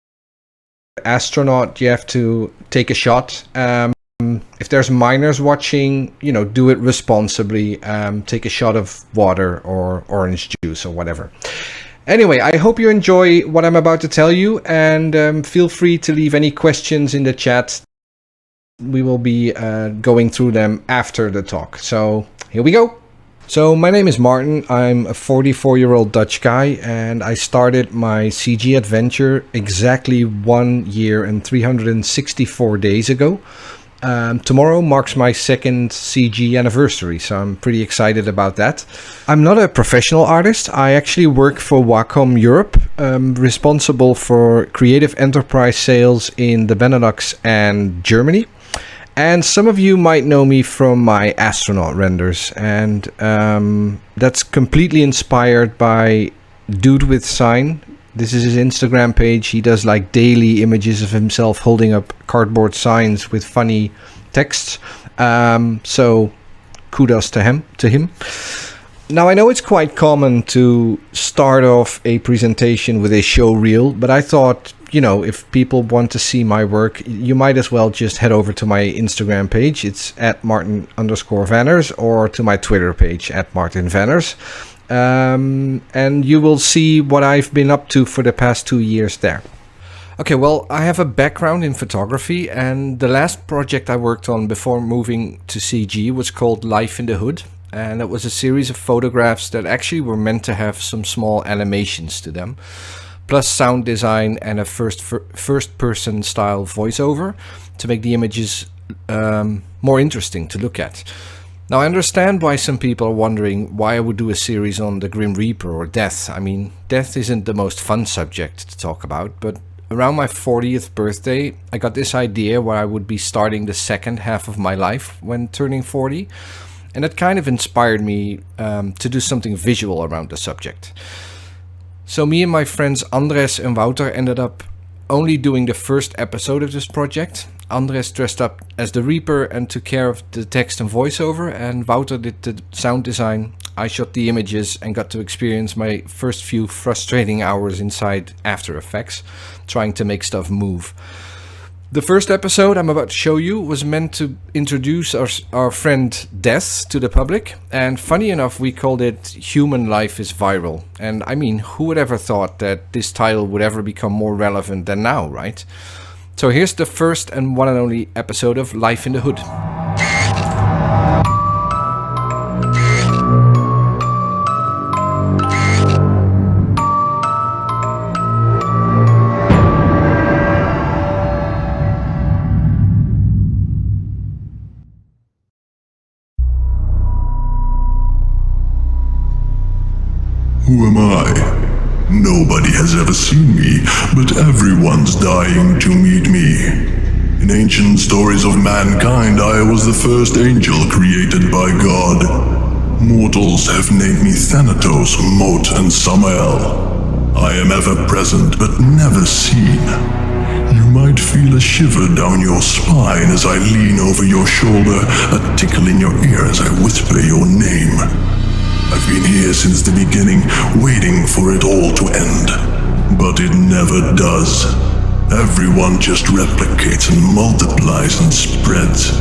astronaut, you have to take a shot. If there's minors watching, do it responsibly. Take a shot of water or orange juice or whatever. Anyway, I hope you enjoy what I'm about to tell you, and feel free to leave any questions in the chat. We will be going through them after the talk. So here we go. So my name is Martin. I'm a 44-year-old Dutch guy, and I started my CG adventure exactly 1 year and 364 days ago. Tomorrow marks my second CG anniversary, so I'm pretty excited about that. I'm not a professional artist. I actually work for Wacom Europe, responsible for creative enterprise sales in the Benelux and Germany. And some of you might know me from my astronaut renders, and that's completely inspired by Dude with Sign. This is his Instagram page. He does like daily images of himself holding up cardboard signs with funny texts. So kudos to him. Now, I know it's quite common to start off a presentation with a show reel, but I thought, if people want to see my work, you might as well just head over to my Instagram page. It's @Martin_Vanners, or to my Twitter page @MartinVanners. And you will see what I've been up to for the past 2 years there. Okay, well, I have a background in photography, and the last project I worked on before moving to CG was called Life in the Hood. And it was a series of photographs that actually were meant to have some small animations to them, plus sound design and a first-person style voiceover to make the images more interesting to look at. Now, I understand why some people are wondering why I would do a series on the Grim Reaper or death. I mean, death isn't the most fun subject to talk about, but around my 40th birthday, I got this idea where I would be starting the second half of my life when turning 40. And it kind of inspired me to do something visual around the subject. So me and my friends Andres and Wouter ended up only doing the first episode of this project. Andres dressed up as the Reaper and took care of the text and voiceover, and Wouter did the sound design. I shot the images and got to experience my first few frustrating hours inside After Effects, trying to make stuff move. The first episode I'm about to show you was meant to introduce our friend Death to the public, and funny enough we called it Human Life is Viral. And I mean, who would ever thought that this title would ever become more relevant than now, right? So here's the first and one and only episode of Life in the Hood. Who am I? Nobody has ever seen me, but everyone's dying to meet me. In ancient stories of mankind, I was the first angel created by God. Mortals have named me Thanatos, Mot, and Samael. I am ever present, but never seen. You might feel a shiver down your spine as I lean over your shoulder, a tickle in your ear as I whisper your name. I've been here since the beginning, waiting for it all to end. But it never does. Everyone just replicates and multiplies and spreads.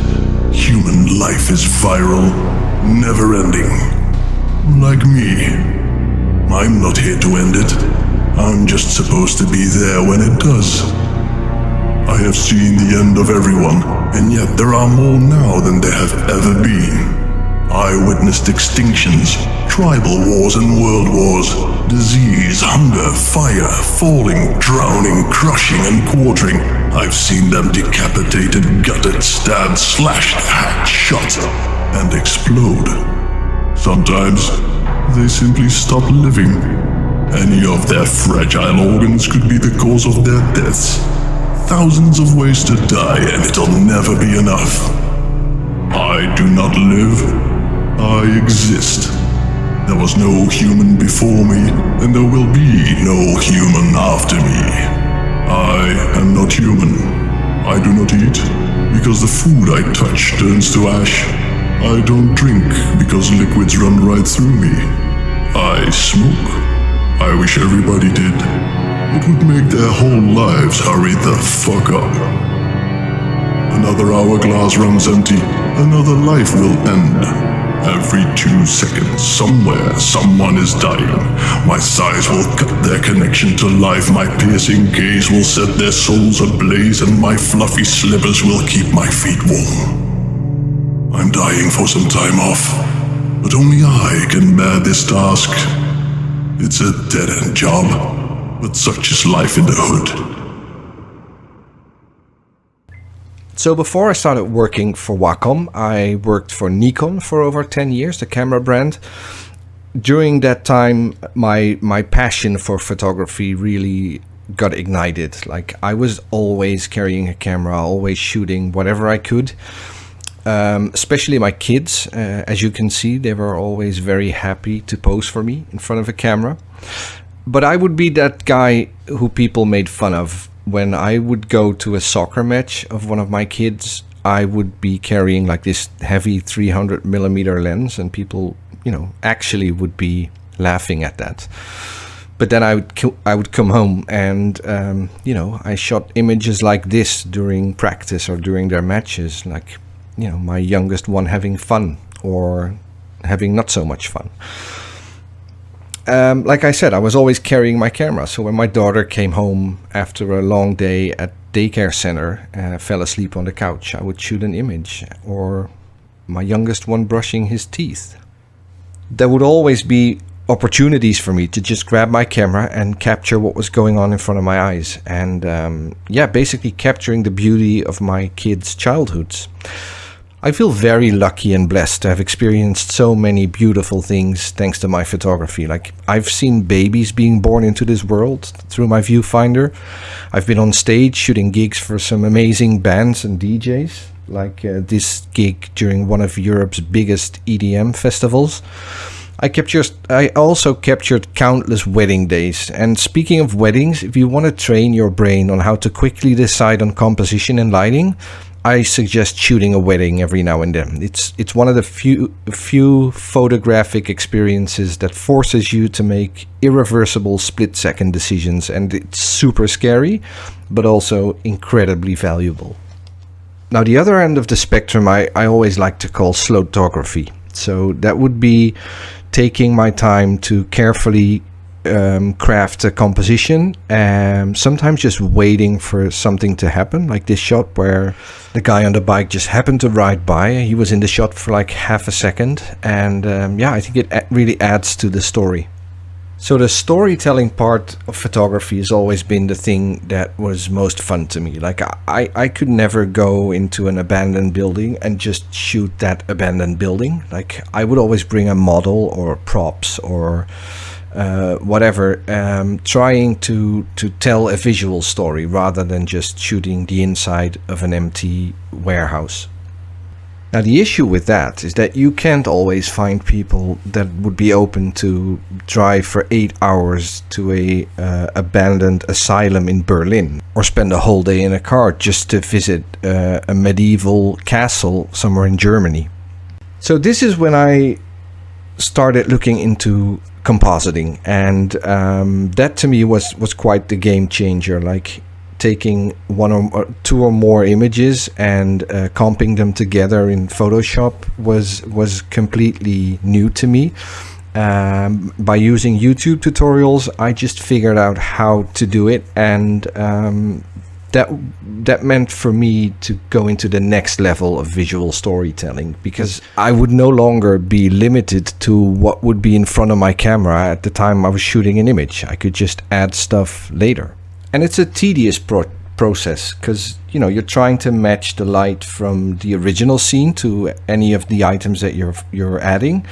Human life is viral, never-ending. Like me. I'm not here to end it. I'm just supposed to be there when it does. I have seen the end of everyone, and yet there are more now than there have ever been. I witnessed extinctions, tribal wars and world wars, disease, hunger, fire, falling, drowning, crushing and quartering. I've seen them decapitated, gutted, stabbed, slashed, hacked, shot, and explode. Sometimes they simply stop living. Any of their fragile organs could be the cause of their deaths. Thousands of ways to die, and it'll never be enough. I do not live, I exist. There was no human before me, and there will be no human after me. I am not human. I do not eat, because the food I touch turns to ash. I don't drink, because liquids run right through me. I smoke. I wish everybody did. It would make their whole lives hurry the fuck up. Another hourglass runs empty, another life will end. Every 2 seconds, somewhere, someone is dying. My sighs will cut their connection to life, my piercing gaze will set their souls ablaze, and my fluffy slippers will keep my feet warm. I'm dying for some time off, but only I can bear this task. It's a dead-end job, but such is life in the hood. So before I started working for Wacom, I worked for Nikon for over 10 years, the camera brand. During that time, my passion for photography really got ignited. Like, I was always carrying a camera, always shooting whatever I could. Especially my kids, as you can see, they were always very happy to pose for me in front of a camera. But I would be that guy who people made fun of. When I would go to a soccer match of one of my kids, I would be carrying like this heavy 300mm lens, and people, actually would be laughing at that. But then I would come home and, I shot images like this during practice or during their matches, like, my youngest one having fun or having not so much fun. Like I said, I was always carrying my camera. So when my daughter came home after a long day at daycare center, fell asleep on the couch, I would shoot an image. Or my youngest one brushing his teeth. There would always be opportunities for me to just grab my camera and capture what was going on in front of my eyes. And basically capturing the beauty of my kids' childhoods. I feel very lucky and blessed to have experienced so many beautiful things thanks to my photography. Like, I've seen babies being born into this world through my viewfinder. I've been on stage shooting gigs for some amazing bands and DJs, like this gig during one of Europe's biggest EDM festivals. I also captured countless wedding days. And speaking of weddings, if you want to train your brain on how to quickly decide on composition and lighting, I suggest shooting a wedding every now and then. It's one of the few photographic experiences that forces you to make irreversible split-second decisions, and it's super scary, but also incredibly valuable. Now, the other end of the spectrum I always like to call slowtography. So that would be taking my time to carefully craft a composition, and sometimes just waiting for something to happen, like this shot where the guy on the bike just happened to ride by. He was in the shot for like half a second, and I think it really adds to the story. So the storytelling part of photography has always been the thing that was most fun to me. Like, I could never go into an abandoned building and just shoot that abandoned building. Like, I would always bring a model or props or whatever, trying to tell a visual story rather than just shooting the inside of an empty warehouse. Now, the issue with that is that you can't always find people that would be open to drive for 8 hours to a abandoned asylum in Berlin, or spend a whole day in a car just to visit a medieval castle somewhere in Germany. So this is when I started looking into compositing, and that to me was quite the game changer. Like, taking one or two or more images and comping them together in Photoshop was completely new to me. By using YouTube tutorials, I just figured out how to do it, and that meant for me to go into the next level of visual storytelling, because I would no longer be limited to what would be in front of my camera at the time I was shooting an image. I could just add stuff later. And it's a tedious process, because you're trying to match the light from the original scene to any of the items that you're adding.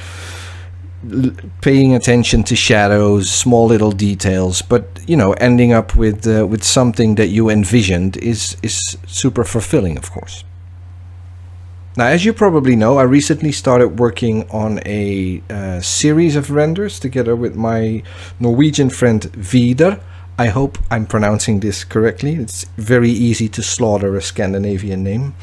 paying attention to shadows, small little details, but ending up with something that you envisioned is super fulfilling, of course. Now, as you probably know, I recently started working on a series of renders together with my Norwegian friend Vidar. I hope I'm pronouncing this correctly. It's very easy to slaughter a Scandinavian name.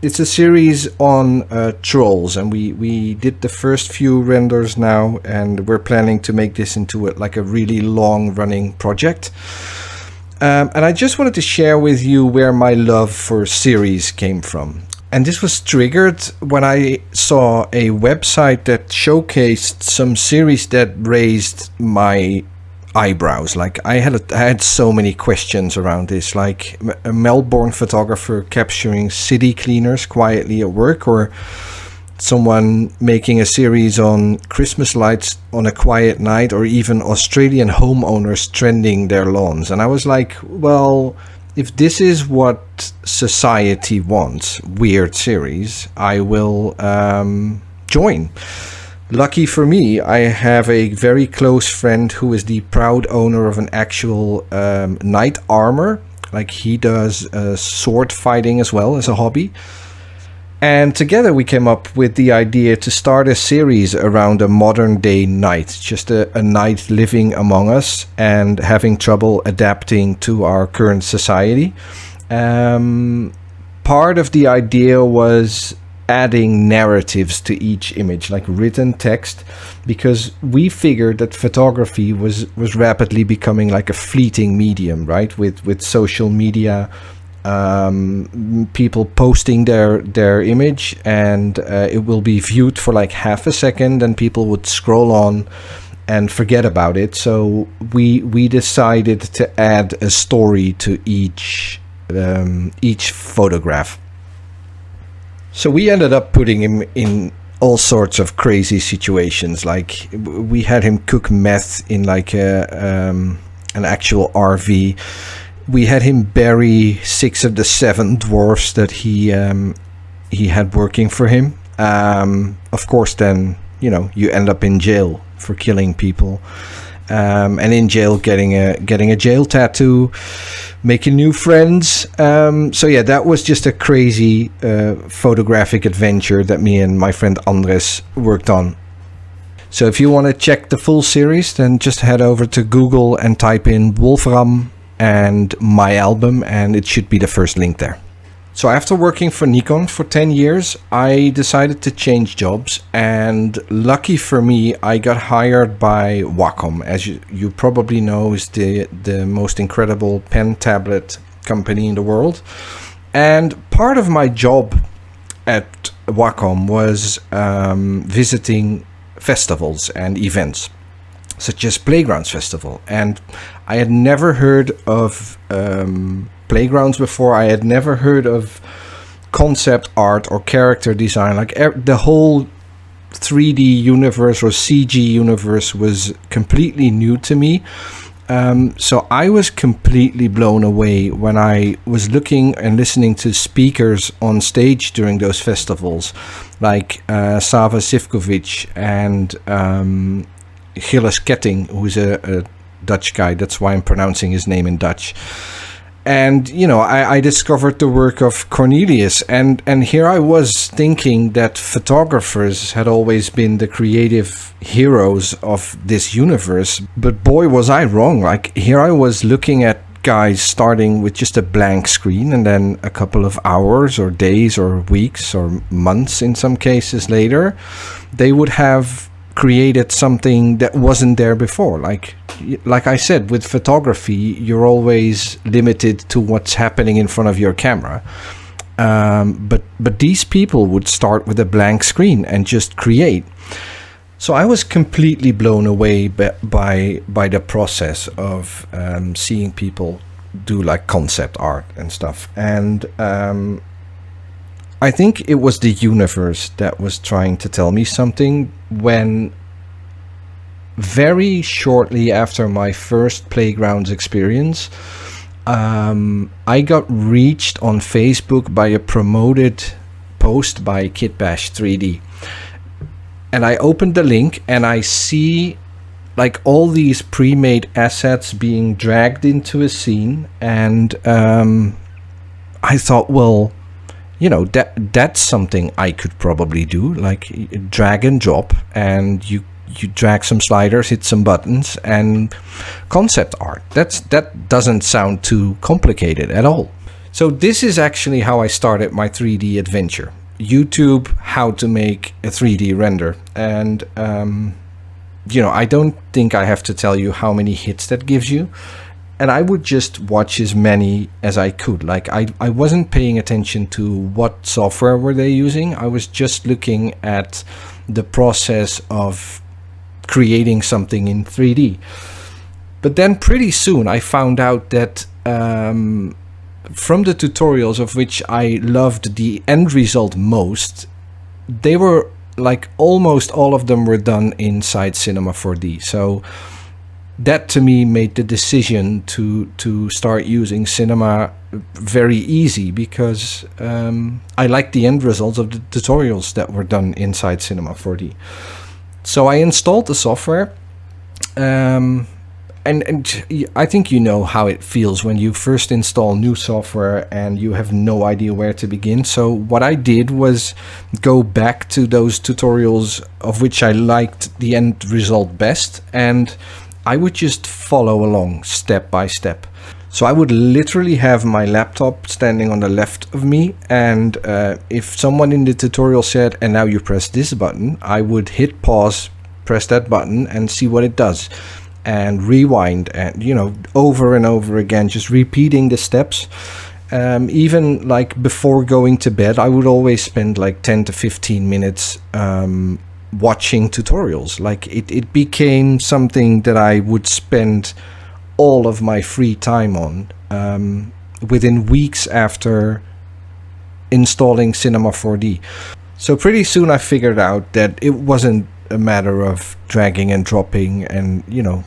It's a series on trolls, and we did the first few renders now, and we're planning to make this into a really long-running project. And I just wanted to share with you where my love for series came from. And this was triggered when I saw a website that showcased some series that raised my eyebrows. Like I had so many questions around this, like a Melbourne photographer capturing city cleaners quietly at work, or someone making a series on Christmas lights on a quiet night, or even Australian homeowners trending their lawns. And I was like, well, if this is what society wants, weird series, I will join. Lucky for me, I have a very close friend who is the proud owner of an actual knight armor. Like he does sword fighting as well as a hobby. And together we came up with the idea to start a series around a modern day knight, just a knight living among us and having trouble adapting to our current society. Part of the idea was adding narratives to each image, like written text, because we figured that photography was rapidly becoming like a fleeting medium, right? With social media, people posting their image, and it will be viewed for like half a second, and people would scroll on and forget about it. So we decided to add a story to each photograph. So we ended up putting him in all sorts of crazy situations. Like we had him cook meth in like an actual RV. We had him bury 6 of the 7 dwarfs that he had working for him. Of course, then you end up in jail for killing people, and in jail getting a jail tattoo, making new friends. So yeah, that was just a crazy photographic adventure that me and my friend Andres worked on. So if you want to check the full series, then just head over to Google and type in Wolfram and my album, and it should be the first link there. So after working for Nikon for 10 years, I decided to change jobs, and lucky for me, I got hired by Wacom. As you probably know, is the most incredible pen tablet company in the world. And part of my job at Wacom was visiting festivals and events, such as Playgrounds Festival. And I had never heard of Playgrounds before. I had never heard of concept art or character design. Like the whole 3D universe or CG universe was completely new to me. So I was completely blown away when I was looking and listening to speakers on stage during those festivals, like Sava Sivkovic and Gilles Ketting, who's a Dutch guy. That's why I'm pronouncing his name in Dutch. And, I discovered the work of Cornelius, and here I was thinking that photographers had always been the creative heroes of this universe. But boy, was I wrong. Like, here I was looking at guys starting with just a blank screen, and then a couple of hours or days or weeks or months in some cases later, they would have created something that wasn't there before. Like I said, with photography, you're always limited to what's happening in front of your camera. But these people would start with a blank screen and just create. So I was completely blown away by the process of seeing people do like concept art and stuff. And I think it was the universe that was trying to tell me something when very shortly after my first Playgrounds experience, I got reached on Facebook by a promoted post by Kitbash 3D. and I opened the link and I see like all these pre-made assets being dragged into a scene, and I thought, well, you know, that's something I could probably do, like drag and drop, and you drag some sliders, hit some buttons, and concept art. That doesn't sound too complicated at all. So this is actually how I started my 3D adventure. YouTube, how to make a 3D render. And you know, I don't think I have to tell you how many hits that gives you. And I would just watch as many as I could. Like I wasn't paying attention to what software were they using. I was just looking at the process of creating something in 3D. But then pretty soon I found out that from the tutorials, of which I loved the end result most, they were like almost all of them were done inside Cinema 4D. So that to me made the decision to start using Cinema very easy, because I liked the end results of the tutorials that were done inside Cinema 4D. So I installed the software, and I think you know how it feels when you first install new software and you have no idea where to begin. So what I did was go back to those tutorials of which I liked the end result best, and I would just follow along step by step. So I would literally have my laptop standing on the left of me, and if someone in the tutorial said, and now you press this button, I would hit pause, press that button, and see what it does. And rewind, and you know, over and over again, just repeating the steps. Even like before going to bed, I would always spend like 10 to 15 minutes watching tutorials. Like it became something that I would spend all of my free time on within weeks after installing Cinema 4D. So pretty soon I figured out that it wasn't a matter of dragging and dropping and, you know,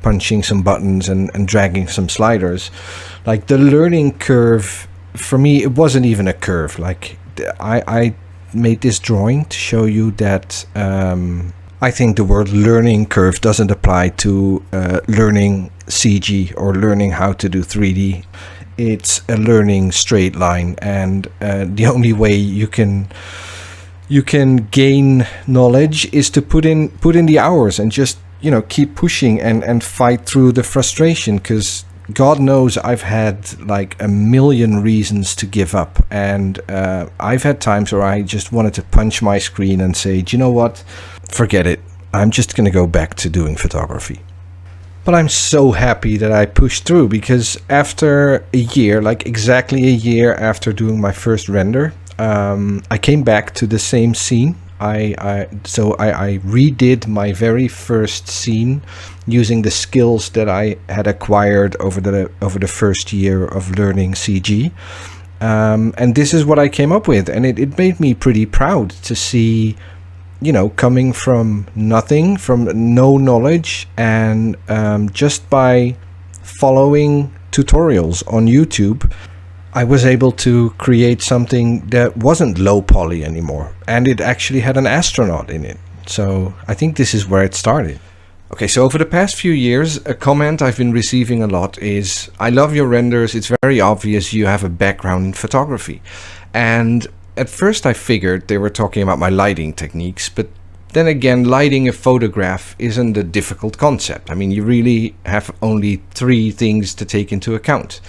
punching some buttons and dragging some sliders. Like the learning curve, for me, it wasn't even a curve. Like I made this drawing to show you that I think the word learning curve doesn't apply to learning CG or learning how to do 3D. It's a learning straight line, and the only way you can gain knowledge is to put in the hours and just, you know, keep pushing and fight through the frustration, because God knows I've had like a million reasons to give up, and I've had times where I just wanted to punch my screen and say, do you know what, forget it, I'm just gonna go back to doing photography. But I'm so happy that I pushed through, because after a year, like exactly a year after doing my first render, I came back to the same scene. I redid my very first scene using the skills that I had acquired over the first year of learning CG, and this is what I came up with, and it made me pretty proud to see, you know, coming from nothing, from no knowledge, and just by following tutorials on YouTube, I was able to create something that wasn't low poly anymore, and it actually had an astronaut in it. So I think this is where it started. Okay, so over the past few years, a comment I've been receiving a lot is, I love your renders, it's very obvious you have a background in photography. And at first I figured they were talking about my lighting techniques, but then again, lighting a photograph isn't a difficult concept. I mean, you really have only 3 things to take into account.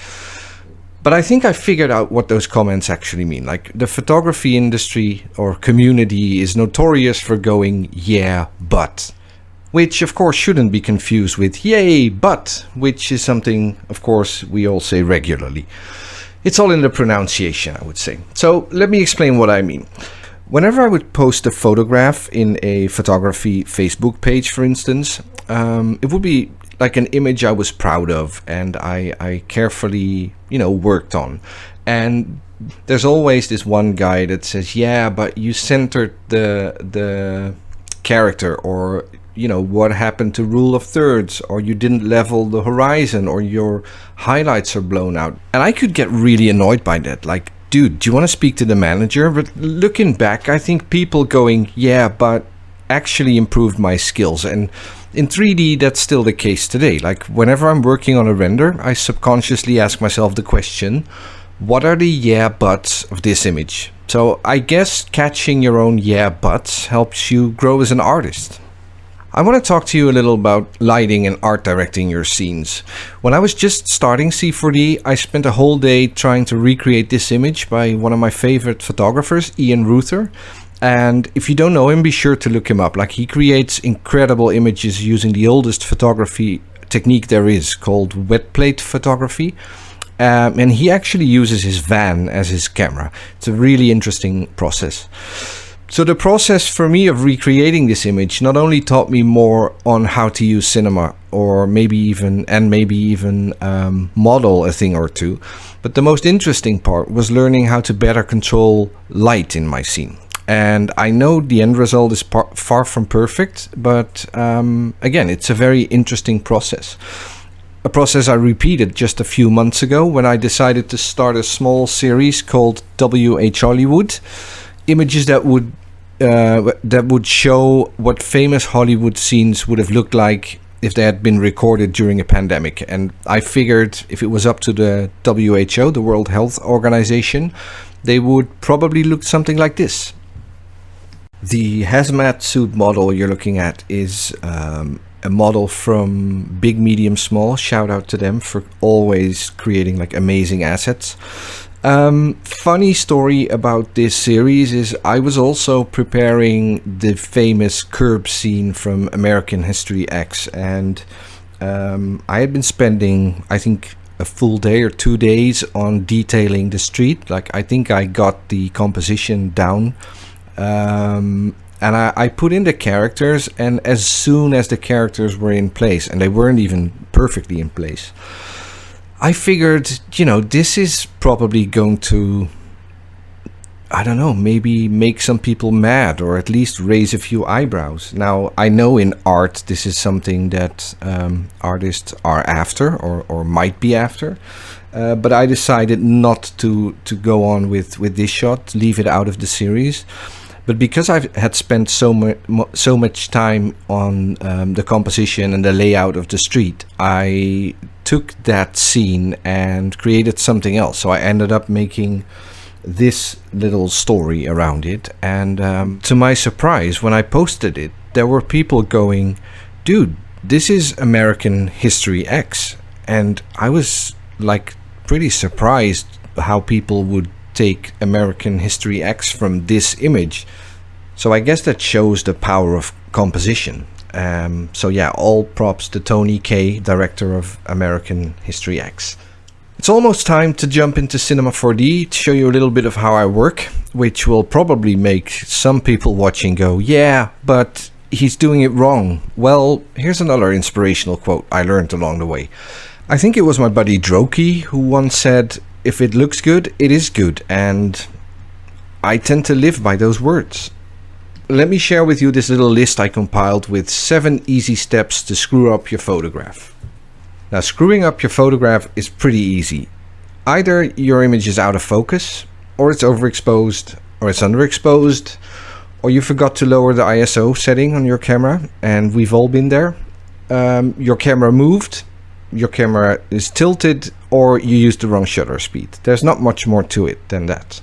But I think I figured out what those comments actually mean. Like, the photography industry or community is notorious for going, yeah, but. Which, of course, shouldn't be confused with yay, but, which is something, of course, we all say regularly. It's all in the pronunciation, I would say. So let me explain what I mean. Whenever I would post a photograph in a photography Facebook page, for instance, it would be like an image I was proud of and I carefully, you know, worked on. And there's always this one guy that says, yeah, but you centered the character, or, you know, what happened to rule of thirds, or you didn't level the horizon, or your highlights are blown out. And I could get really annoyed by that. Like, dude, do you want to speak to the manager? But looking back, I think people going, yeah, but actually improved my skills. And in 3D, that's still the case today. Like whenever I'm working on a render, I subconsciously ask myself the question, what are the yeah buts of this image? So I guess catching your own yeah buts helps you grow as an artist. I want to talk to you a little about lighting and art directing your scenes. When I was just starting C4D, I spent a whole day trying to recreate this image by one of my favorite photographers, Ian Ruther. And if you don't know him, be sure to look him up. Like, he creates incredible images using the oldest photography technique there is, called wet plate photography. And he actually uses his van as his camera. It's a really interesting process. So the process for me of recreating this image not only taught me more on how to use cinema, or maybe even model a thing or two, but the most interesting part was learning how to better control light in my scene. And I know the end result is far from perfect, but again, it's a very interesting process. A process I repeated just a few months ago when I decided to start a small series called WH Hollywood. Images that would show what famous Hollywood scenes would have looked like if they had been recorded during a pandemic. And I figured if it was up to the WHO, the World Health Organization, they would probably look something like this. The hazmat suit model you're looking at is a model from Big Medium Small. Shout out to them for always creating like amazing assets. Funny story about this series is I was also preparing the famous curb scene from American History X, and I had been spending, I think, a full day or 2 days on detailing the street. Like, I think I got the composition down, and I put in the characters, and as soon as the characters were in place, and they weren't even perfectly in place, I figured, this is probably going to, I don't know, maybe make some people mad, or at least raise a few eyebrows. Now, I know in art this is something that artists are after, or might be after, but I decided not to go on with this shot, leave it out of the series. But because I had spent so much time on the composition and the layout of the street, I took that scene and created something else. So I ended up making this little story around it. And to my surprise, when I posted it, there were people going, dude, this is American History X. And I was like pretty surprised how people would take American History X from this image. So I guess that shows the power of composition. So yeah, all props to Tony K, director of American History X. It's almost time to jump into Cinema 4D to show you a little bit of how I work, which will probably make some people watching go, yeah, but he's doing it wrong. Well, here's another inspirational quote I learned along the way. I think it was my buddy Droki who once said, if it looks good, it is good. And I tend to live by those words. Let me share with you this little list I compiled with 7 easy steps to screw up your photograph. Now, screwing up your photograph is pretty easy. Either your image is out of focus, or it's overexposed, or it's underexposed, or you forgot to lower the ISO setting on your camera, and we've all been there. Your camera moved, your camera is tilted, or you used the wrong shutter speed. There's not much more to it than that.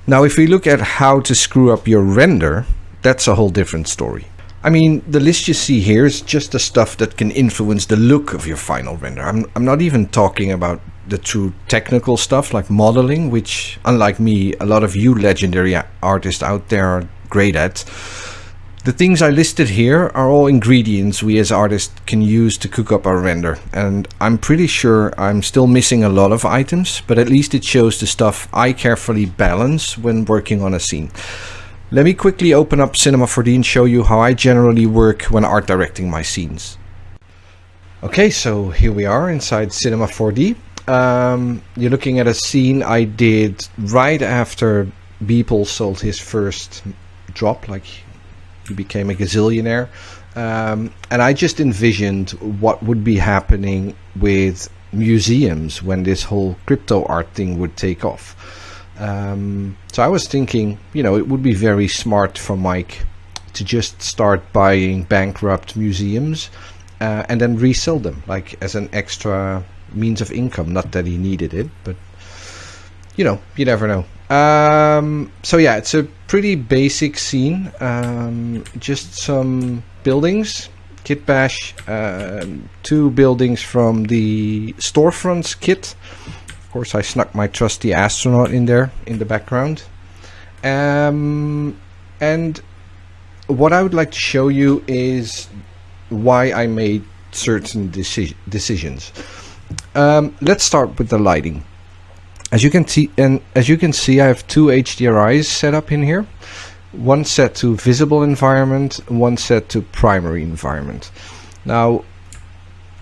Now, if we look at how to screw up your render, that's a whole different story. I mean, the list you see here is just the stuff that can influence the look of your final render. I'm not even talking about the true technical stuff like modeling, which, unlike me, a lot of you legendary artists out there are great at. The things I listed here are all ingredients we as artists can use to cook up our render, and I'm pretty sure I'm still missing a lot of items, but at least it shows the stuff I carefully balance when working on a scene. Let me quickly open up Cinema 4D and show you how I generally work when art directing my scenes. Okay, so here we are inside Cinema 4D. You're looking at a scene I did right after Beeple sold his first drop, like he became a gazillionaire, and I just envisioned what would be happening with museums when this whole crypto art thing would take off. So I was thinking, it would be very smart for Mike to just start buying bankrupt museums and then resell them, like as an extra means of income. Not that he needed it, but you know, you never know. So yeah, it's a pretty basic scene. Just some buildings, kit bash, 2 buildings from the storefronts kit. Of course, I snuck my trusty astronaut in there in the background. And what I would like to show you is why I made certain decisions. Let's start with the lighting. As you can see, I have 2 HDRIs set up in here. One set to visible environment, one set to primary environment. Now,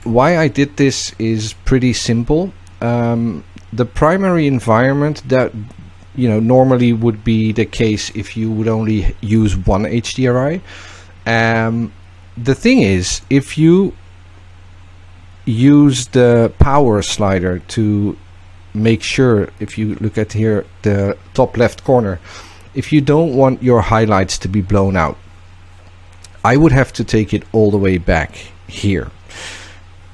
why I did this is pretty simple. The primary environment, that normally would be the case if you would only use one HDRI. The thing is, if you use the power slider to make sure, if you look at here, the top left corner, if you don't want your highlights to be blown out, I would have to take it all the way back here.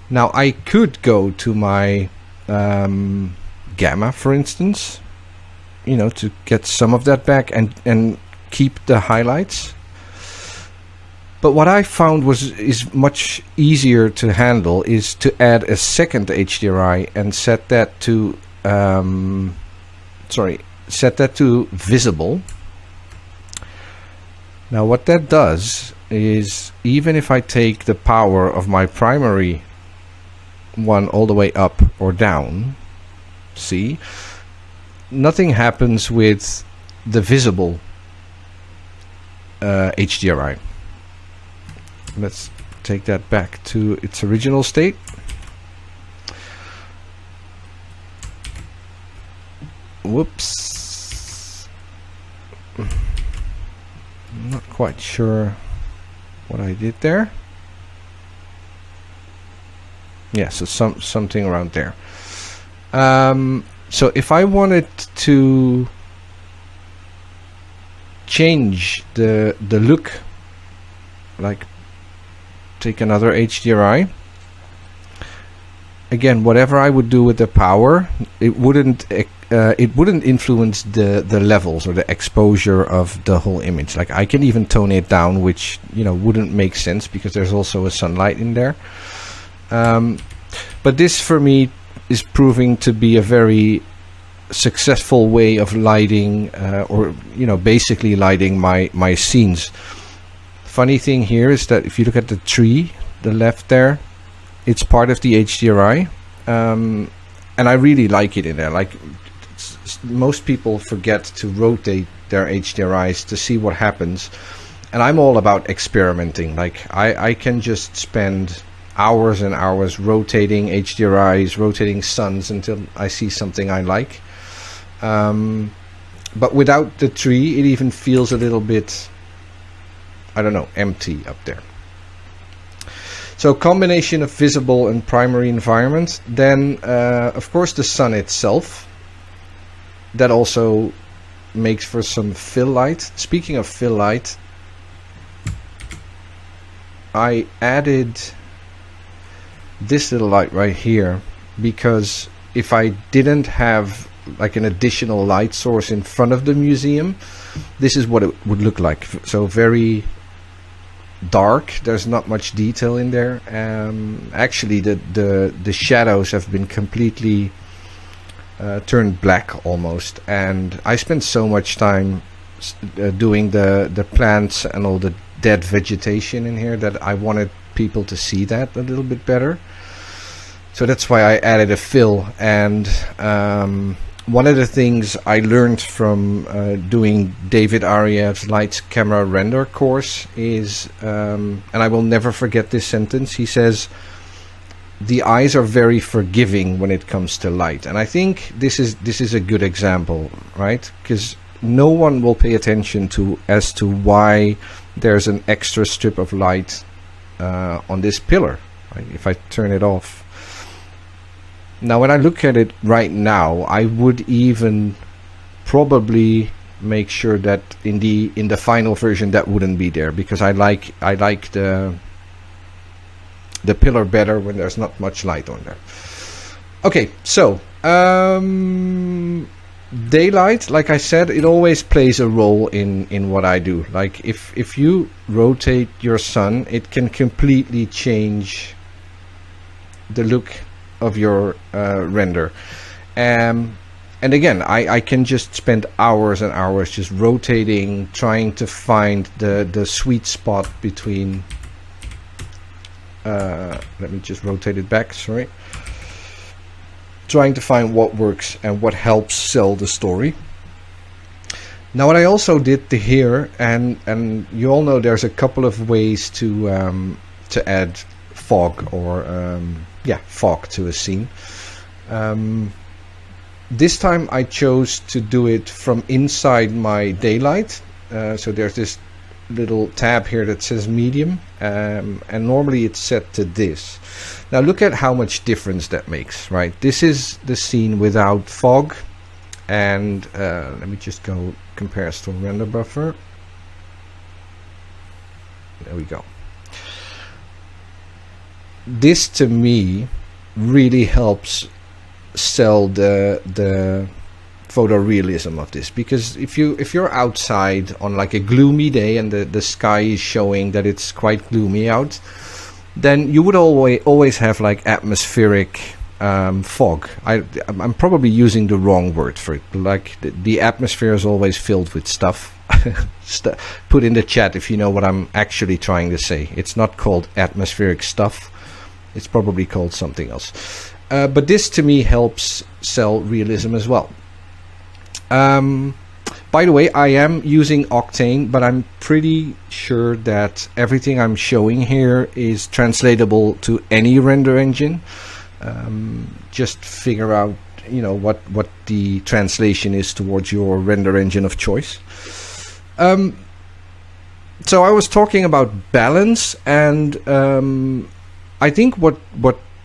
Now I could go to my gamma, for instance, to get some of that back and keep the highlights. But what I found is much easier to handle is to add a second HDRI and set that to visible. Now what that does is, even if I take the power of my primary one all the way up or down, see, nothing happens with the visible HDRI. Let's take that back to its original state. Whoops. I'm not quite sure what I did there. Yeah, so something around there. So if I wanted to change the look, like take another HDRI, again, whatever I would do with the power, it wouldn't influence the levels or the exposure of the whole image. Like I can even tone it down, which wouldn't make sense because there's also a sunlight in there. But this for me is proving to be a very successful way of lighting, or basically lighting my scenes. Funny thing here is that if you look at the tree, the left there, it's part of the HDRI, and I really like it in there. Like most people forget to rotate their HDRIs to see what happens, and I'm all about experimenting. Like I can just spend hours and hours rotating HDRIs, rotating suns until I see something I like. But without the tree, it even feels a little bit, I don't know, empty up there. So combination of visible and primary environment. Then of course the sun itself, that also makes for some fill light. Speaking of fill light, I added this little light right here because if I didn't have like an additional light source in front of the museum, this is what it would look like. So very dark, there's not much detail in there. Actually the shadows have been completely turned black almost, and I spent so much time doing the plants and all the dead vegetation in here that I wanted people to see that a little bit better. So that's why I added a fill. And one of the things I learned from doing David Ariev's Lights Camera Render course is, and I will never forget this sentence, he says, the eyes are very forgiving when it comes to light. And I think this is a good example, right? Because no one will pay attention as to why there's an extra strip of light on this pillar, right? If I turn it off. Now when I look at it right now, I would even probably make sure that in the final version that wouldn't be there, because I like the pillar better when there's not much light on there. Okay, so daylight, like I said, it always plays a role in what I do. Like if you rotate your sun, it can completely change the look of your render. And again, I can just spend hours and hours just rotating, trying to find the sweet spot between let me just rotate it back, sorry. Trying to find what works and what helps sell the story. Now, what I also did here, and you all know there's a couple of ways to add fog or fog to a scene. This time I chose to do it from inside my daylight. So there's this little tab here that says medium, and normally it's set to this. Now look at how much difference that makes, right? This is the scene without fog, and let me just go compares to render buffer. There we go. This to me really helps sell the photorealism of this, because if you're outside on like a gloomy day and the sky is showing that it's quite gloomy out, then you would always have like atmospheric fog. I'm probably using the wrong word for it. Like the atmosphere is always filled with stuff. Put in the chat if you know what I'm actually trying to say. It's not called atmospheric stuff. It's probably called something else. But this to me helps sell realism as well. By the way, I am using Octane, but I'm pretty sure that everything I'm showing here is translatable to any render engine. Just figure out, what the translation is towards your render engine of choice. So I was talking about balance, and I think what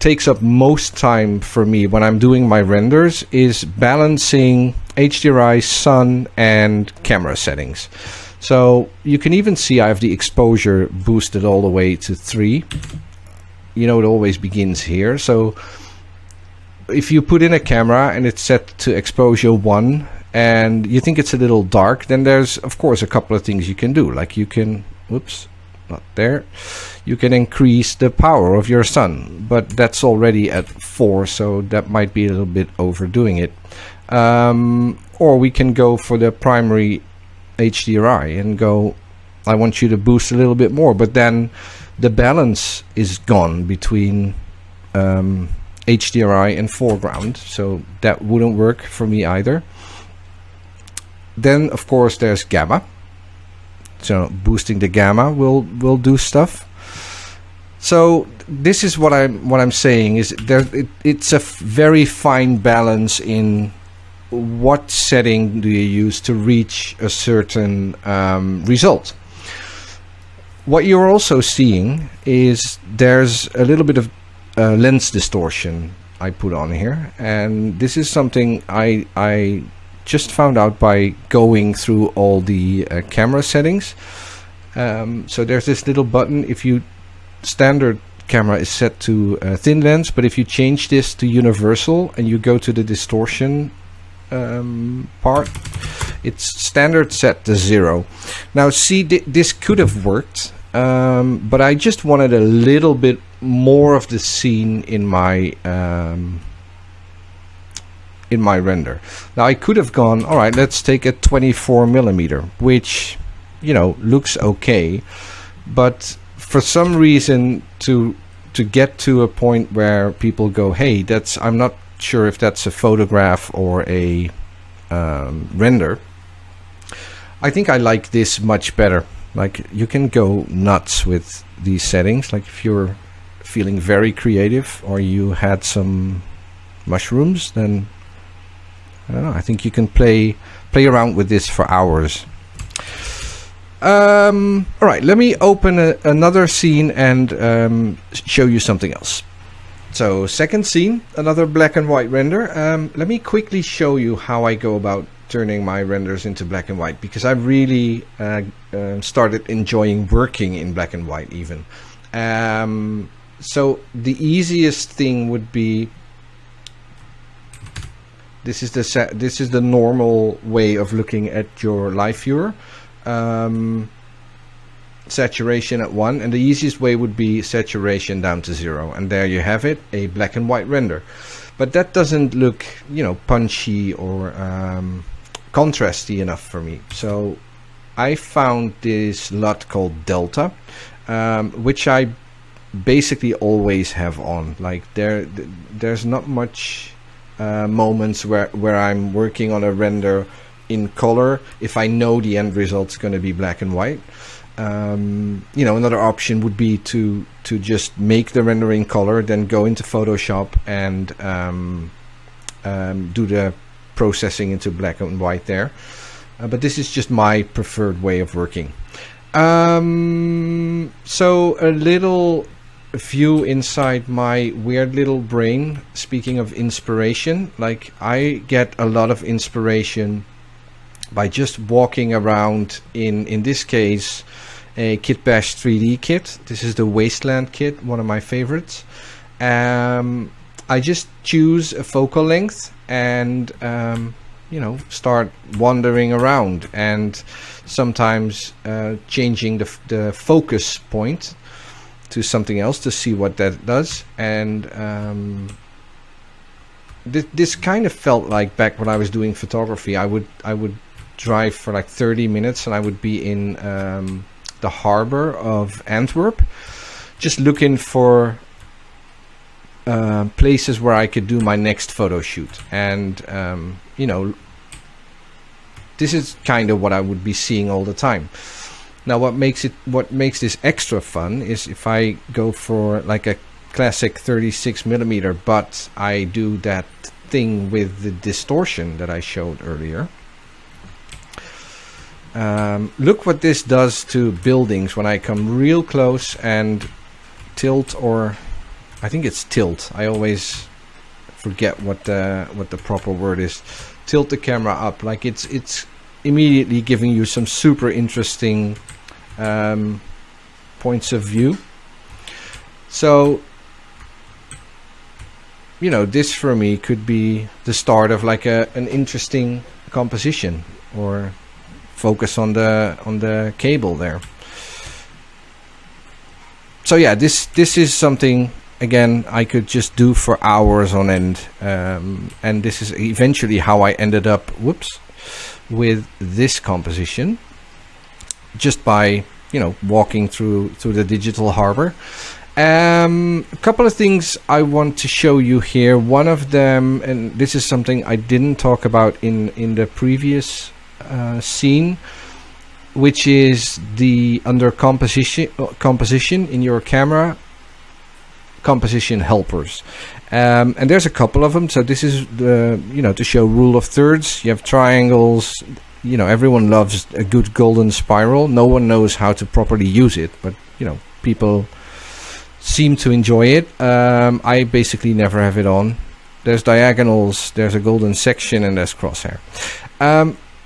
takes up most time for me when I'm doing my renders is balancing HDRI, sun, and camera settings. So you can even see I have the exposure boosted all the way to 3. It always begins here. So if you put in a camera and it's set to exposure 1 and you think it's a little dark, then there's of course a couple of things you can do. Like you can, whoops, not there. You can increase the power of your sun, but that's already at 4, so that might be a little bit overdoing it. Or we can go for the primary HDRI and go, I want you to boost a little bit more, but then the balance is gone between HDRI and foreground, so that wouldn't work for me either. Then of course there's gamma. So boosting the gamma will do stuff. So this is what I'm saying is it's a very fine balance in what setting do you use to reach a certain result. What you're also seeing is there's a little bit of lens distortion I put on here, and this is something I just found out by going through all the camera settings. So there's this little button. If you standard camera is set to thin lens, but if you change this to universal and you go to the distortion part, it's standard set to 0. Now see, this could have worked, but I just wanted a little bit more of the scene in my render. Now I could have gone, all right, let's take a 24mm, which looks okay, but for some reason to get to a point where people go, hey, I'm not sure if that's a photograph or a render. I think I like this much better. Like you can go nuts with these settings. Like if you're feeling very creative or you had some mushrooms, then I don't know, I think you can play around with this for hours. Alright, let me open another scene and show you something else. So second scene, another black and white render. Let me quickly show you how I go about turning my renders into black and white, because I really started enjoying working in black and white even. So the easiest thing would be, this is the normal way of looking at your live viewer. Saturation at 1, and the easiest way would be saturation down to 0, and there you have it, a black and white render. But that doesn't look, you know, punchy or contrasty enough for me. So I found this LUT called Delta, which I basically always have on. Like there's not much moments where I'm working on a render in color if I know the end result's going to be black and white. You know, another option would be to just make the render in color, then go into Photoshop and do the processing into black and white there. But this is just my preferred way of working. So a little view inside my weird little brain. Speaking of inspiration, like I get a lot of inspiration by just walking around in this case a Kitbash 3D kit. This is the Wasteland kit, one of my favorites. I just choose a focal length and you know, start wandering around, and sometimes changing the focus point to something else to see what that does. And this kind of felt like back when I was doing photography. I would drive for like 30 minutes and I would be in the harbor of Antwerp, just looking for places where I could do my next photo shoot. And you know, this is kind of what I would be seeing all the time. Now what makes this extra fun is if I go for like a classic 36mm, but I do that thing with the distortion that I showed earlier. Look what this does to buildings when I come real close and tilt, or I think it's tilt. I always forget what the proper word is. Tilt the camera up, like it's immediately giving you some super interesting points of view. So you know, this for me could be the start of like an interesting composition, or focus on the cable there. So yeah, this is something, again, I could just do for hours on end, and this is eventually how I ended up with this composition, just by, you know, walking through the digital harbor. A couple of things I want to show you here. One of them, and this is something I didn't talk about in the previous scene, which is the under composition in your camera, composition helpers, and there's a couple of them. So this is the, you know, to show rule of thirds. You have triangles. You know, everyone loves a good golden spiral. No one knows how to properly use it, but you know, people seem to enjoy it. I basically never have it on. There's diagonals, there's a golden section, and there's crosshair.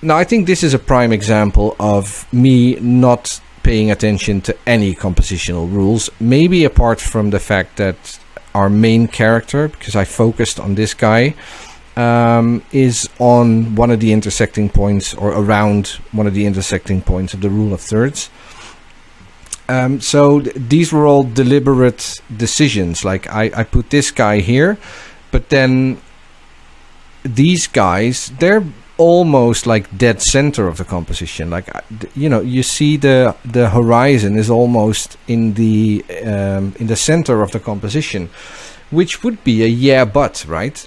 Now I think this is a prime example of me not paying attention to any compositional rules, maybe apart from the fact that our main character, because I focused on this guy, is on one of the intersecting points, or around one of the intersecting points of the rule of thirds. So these were all deliberate decisions. Like I put this guy here, but then these guys, they're almost like dead center of the composition. Like, you know, you see the horizon is almost in the center of the composition, which would be a yeah but, right?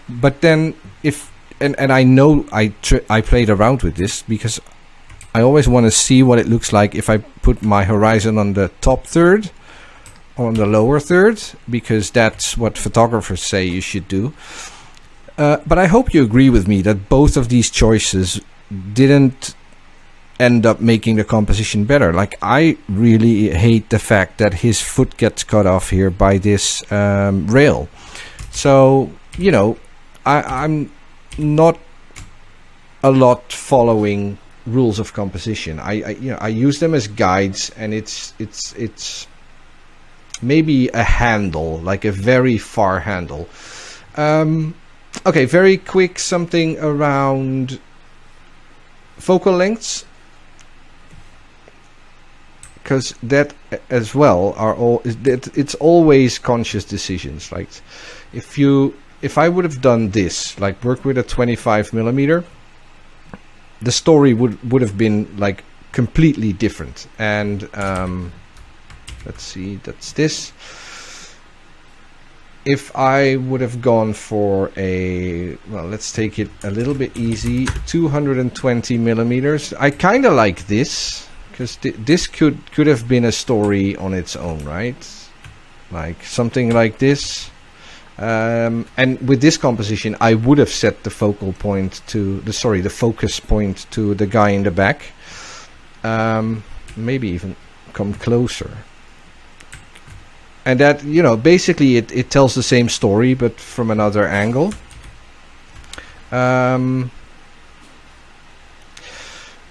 But then if and I know I played around with this because I always want to see what it looks like if I put my horizon on the top third or on the lower third, because that's what photographers say you should do. But I hope you agree with me that both of these choices didn't end up making the composition better. Like, I really hate the fact that his foot gets cut off here by this rail. So, you know, I'm not a lot following rules of composition. I use them as guides, and it's maybe a handle, like a very far handle. Okay, very quick, something around focal lengths, because that as well it's always conscious decisions. Like if I would have done this, like work with a 25mm, the story would have been like completely different. And let's see, that's this. If I would have gone for let's take it a little bit easy, 220mm. I kind of like this, because this could have been a story on its own, right? Like something like this. And with this composition, I would have set the focal point to the focus point to the guy in the back. Maybe even come closer. And that, basically it tells the same story, but from another angle.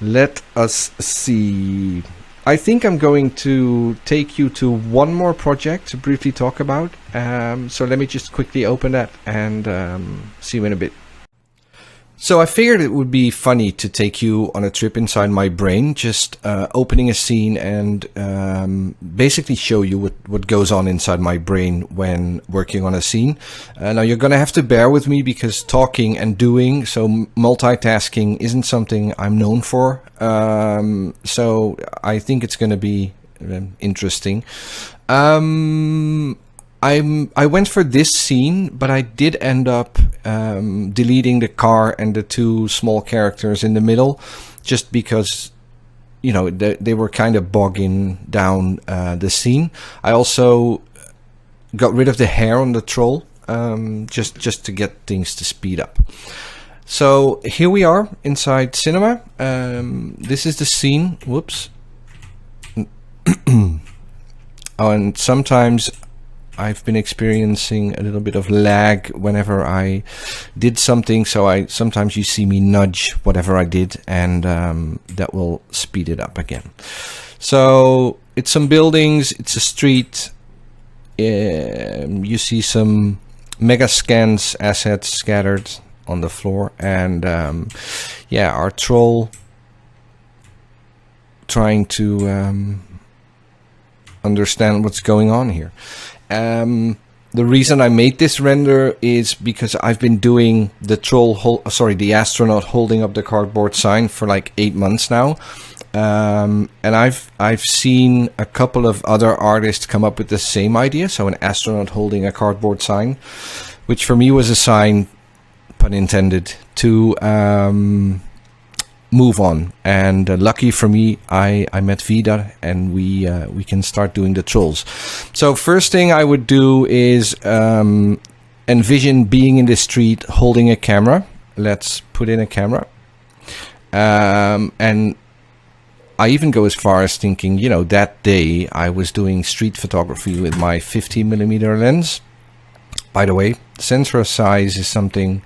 Let us see. I think I'm going to take you to one more project to briefly talk about. So let me just quickly open that and see you in a bit. So I figured it would be funny to take you on a trip inside my brain, just opening a scene and basically show you what goes on inside my brain when working on a scene. Now you're going to have to bear with me, because talking and doing, so multitasking, isn't something I'm known for. So I think it's going to be interesting. I went for this scene, but I did end up deleting the car and the two small characters in the middle, just because, they were kind of bogging down the scene. I also got rid of the hair on the troll, just to get things to speed up. So here we are inside cinema. This is the scene. Whoops. And sometimes I've been experiencing a little bit of lag whenever I did something, so sometimes you see me nudge whatever I did, and that will speed it up again. So it's some buildings, it's a street. You see some mega scans assets scattered on the floor, and our troll trying to understand what's going on here. The reason I made this render is because I've been doing the the astronaut holding up the cardboard sign for like 8 months now, and I've seen a couple of other artists come up with the same idea. So an astronaut holding a cardboard sign, which for me was a sign, pun intended, to move on. And lucky for me, I met Vidar, and we can start doing the trolls. So first thing I would do is envision being in the street holding a camera. Let's put in a camera. And I even go as far as thinking, that day I was doing street photography with my 50mm lens. By the way, sensor size is something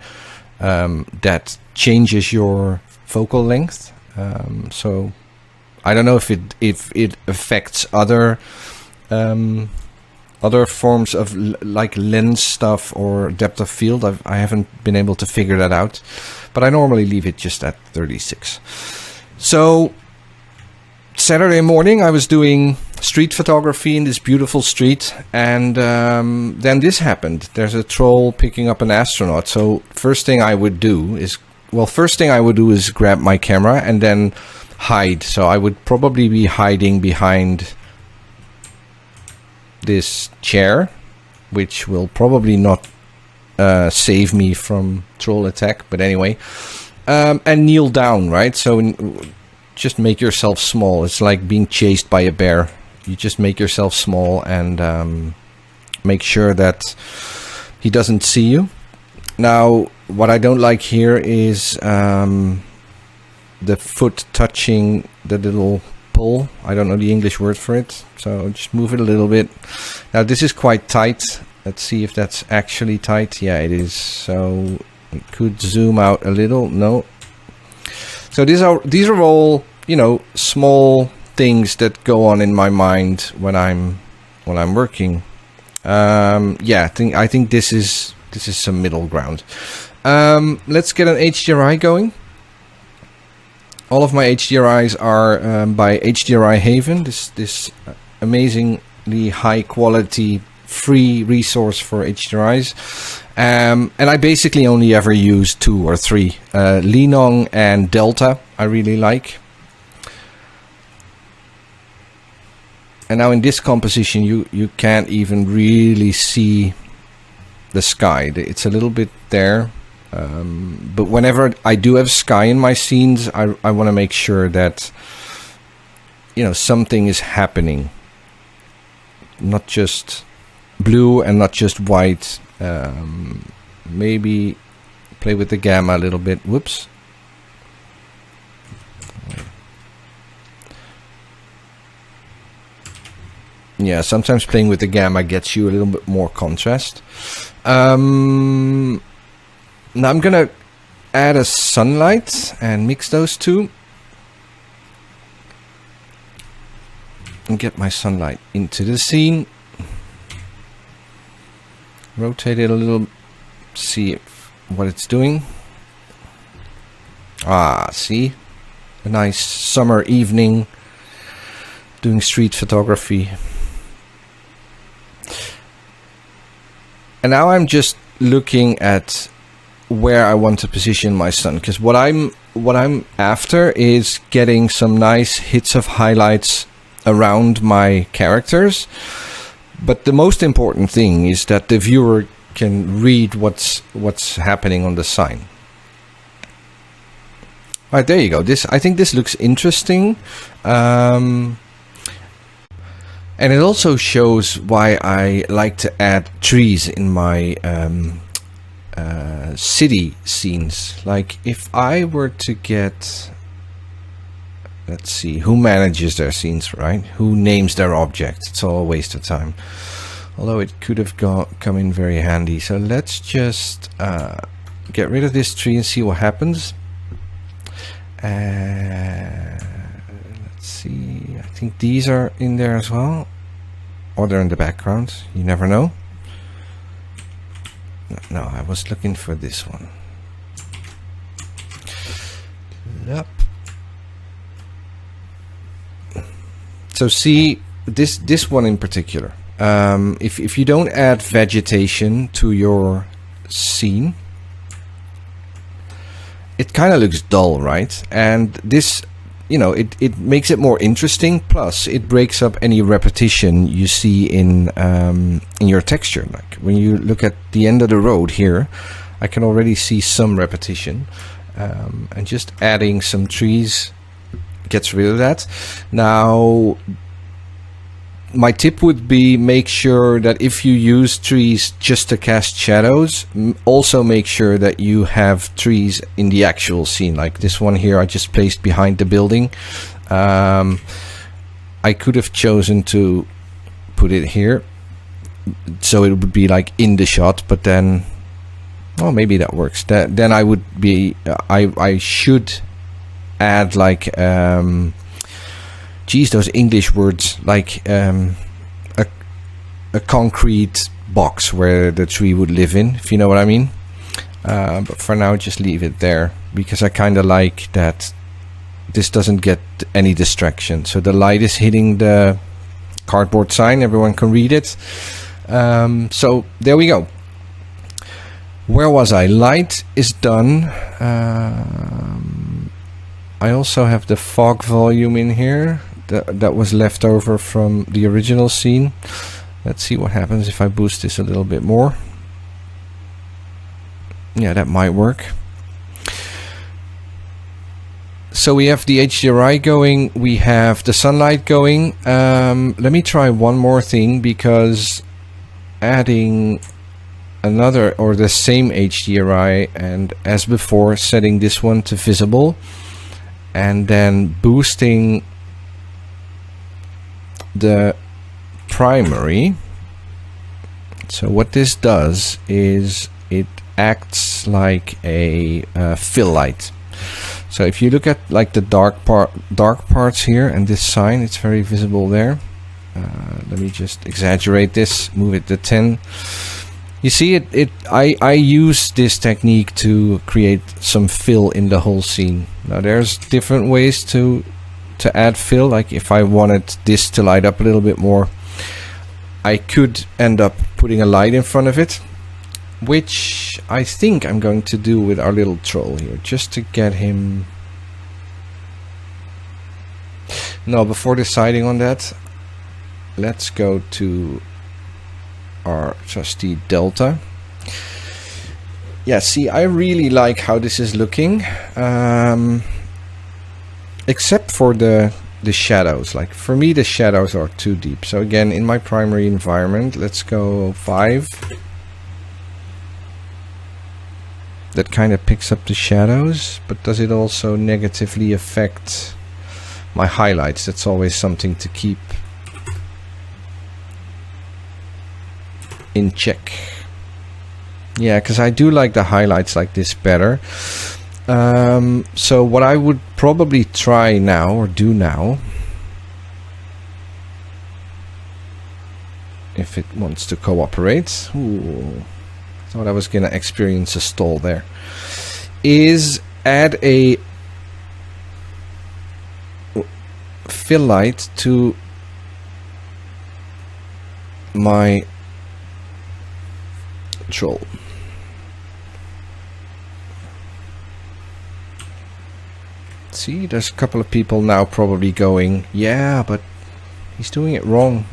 that changes your focal length, so I don't know if it affects other forms of like lens stuff or depth of field. I haven't been able to figure that out, but I normally leave it just at 36. So Saturday morning I was doing street photography in this beautiful street, and then this happened. There's a troll picking up an astronaut. So first thing I would do is grab my camera and then hide. So I would probably be hiding behind this chair, which will probably not save me from troll attack, but anyway. And kneel down, right? So just make yourself small. It's like being chased by a bear. You just make yourself small and make sure that he doesn't see you. Now, what I don't like here is the foot touching the little pole. I don't know the English word for it, so just move it a little bit. Now this is quite tight. Let's see if that's actually tight. Yeah, it is. So it could zoom out a little. No. So these are all, you know, small things that go on in my mind when I'm working. Yeah, I think this is some middle ground. Let's get an HDRI going. All of my HDRIs are by HDRI Haven. This amazingly high quality free resource for HDRIs. And I basically only ever use 2 or 3. Linong and Delta I really like. And now in this composition you can't even really see the sky. It's a little bit there. But whenever I do have sky in my scenes, I want to make sure that, you know, something is happening. Not just blue and not just white. Maybe play with the gamma a little bit. Whoops. Yeah, sometimes playing with the gamma gets you a little bit more contrast. Now I'm gonna add a sunlight and mix those two. And get my sunlight into the scene. Rotate it a little, see what it's doing. See? A nice summer evening doing street photography. And now I'm just looking at where I want to position my sun, because what I'm after is getting some nice hits of highlights around my characters. But the most important thing is that the viewer can read what's happening on the sign. All right, there you go. I think this looks interesting. And it also shows why I like to add trees in my city scenes. Like if I were to get, let's see, who manages their scenes, right? Who names their objects? It's all a waste of time. Although it could have come in very handy. So let's just get rid of this tree and see what happens. Let's see, I think these are in there as well. Or they're in the background, you never know. No, I was looking for this one. Yep. So see, this one in particular. If you don't add vegetation to your scene, it kind of looks dull, right? And this, you know, it makes it more interesting. Plus, it breaks up any repetition you see in your texture. Like when you look at the end of the road here, I can already see some repetition, and just adding some trees gets rid of that. Now, my tip would be make sure that if you use trees just to cast shadows, also make sure that you have trees in the actual scene. Like this one here I just placed behind the building. I could have chosen to put it here so it would be like in the shot, but then, well, maybe that works. Then I would be, I should add like, geez, those English words, like a concrete box where the tree would live in, if you know what I mean. But for now, just leave it there, because I kind of like that this doesn't get any distraction. So the light is hitting the cardboard sign, everyone can read it. So there we go. Where was I? Light is done. I also have the fog volume in here. That was left over from the original scene. Let's see what happens if I boost this a little bit more. Yeah, that might work. So we have the HDRI going, we have the sunlight going. Let me try one more thing, because adding another or the same HDRI, and as before setting this one to visible and then boosting the primary. So what this does is it acts like a fill light. So if you look at like the dark parts here and this sign, it's very visible there. Let me just exaggerate this, move it to 10. You see I use this technique to create some fill in the whole scene. Now there's different ways to add fill. Like if I wanted this to light up a little bit more, I could end up putting a light in front of it, which I think I'm going to do with our little troll here, just to get him. No, before deciding on that, let's go to our trusty Delta. Yeah, see, I really like how this is looking, except for the shadows. Like for me, the shadows are too deep. So again, in my primary environment, let's go 5. That kind of picks up the shadows, but does it also negatively affect my highlights? That's always something to keep in check. Yeah, because I do like the highlights like this better. So what I would probably try now, or do now, if it wants to cooperate, ooh, thought I was gonna experience a stall there, is add a fill light to my troll. See, there's a couple of people now probably going, yeah, but he's doing it wrong.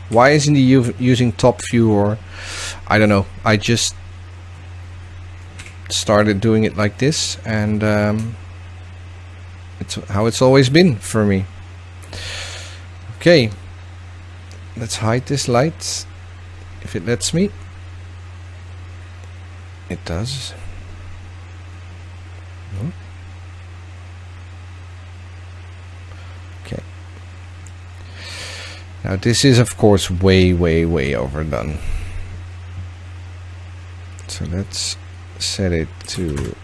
Why isn't he using top view? Or I don't know. I just started doing it like this, and it's how it's always been for me. Okay, let's hide this light if it lets me. It does. No. Okay. Now this is of course way overdone. So let's set it to,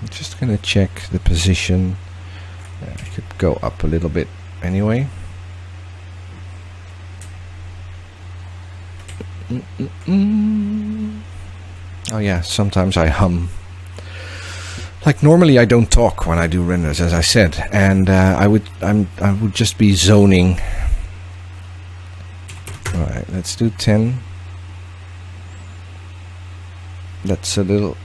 I'm just gonna check the position. I could go up a little bit anyway. Oh yeah, sometimes I hum. Like normally I don't talk when I do renders, as I said, and I would just be zoning. All right, let's do 10. That's a little.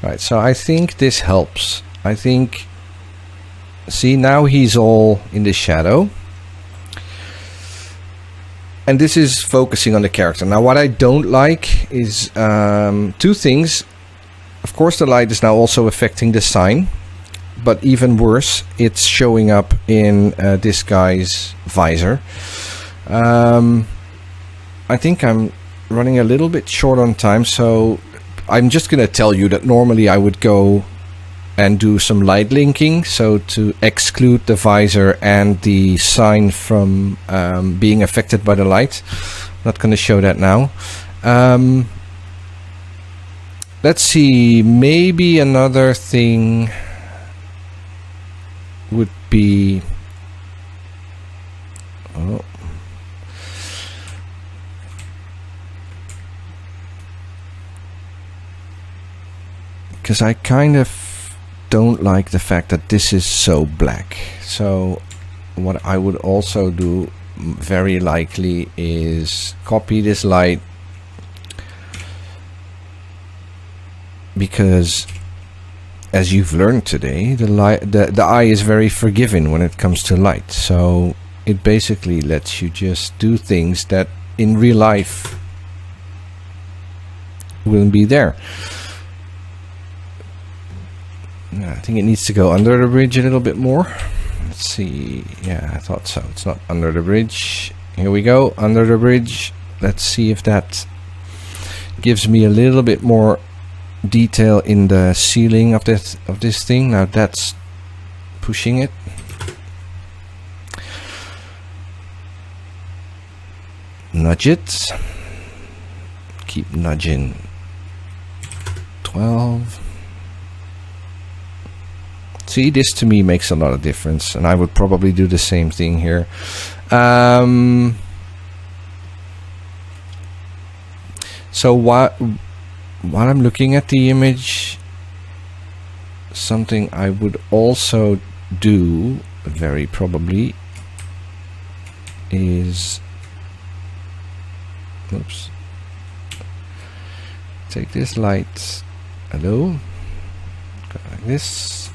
Right, so I think this helps. I think. See, now he's all in the shadow. And this is focusing on the character. Now what I don't like is two things. Of course the light is now also affecting the sign. But even worse, it's showing up in this guy's visor. I think I'm running a little bit short on time. So I'm just going to tell you that normally I would go and do some light linking, so to exclude the visor and the sign from being affected by the light. Not going to show that now. Let's see, maybe another thing would be, oh, because I kind of don't like the fact that this is so black. So what I would also do very likely is copy this light, because as you've learned today, the eye is very forgiving when it comes to light. So it basically lets you just do things that in real life wouldn't be there. I think it needs to go under the bridge a little bit more. Let's see. Yeah, I thought so. It's not under the bridge. Here we go, under the bridge. Let's see if that gives me a little bit more detail in the ceiling of this thing. Now that's pushing it. nudge it. Keep nudging. 12. See, this to me makes a lot of difference, and I would probably do the same thing here. So while I'm looking at the image, something I would also do very probably is, oops, take this light, hello, go like this,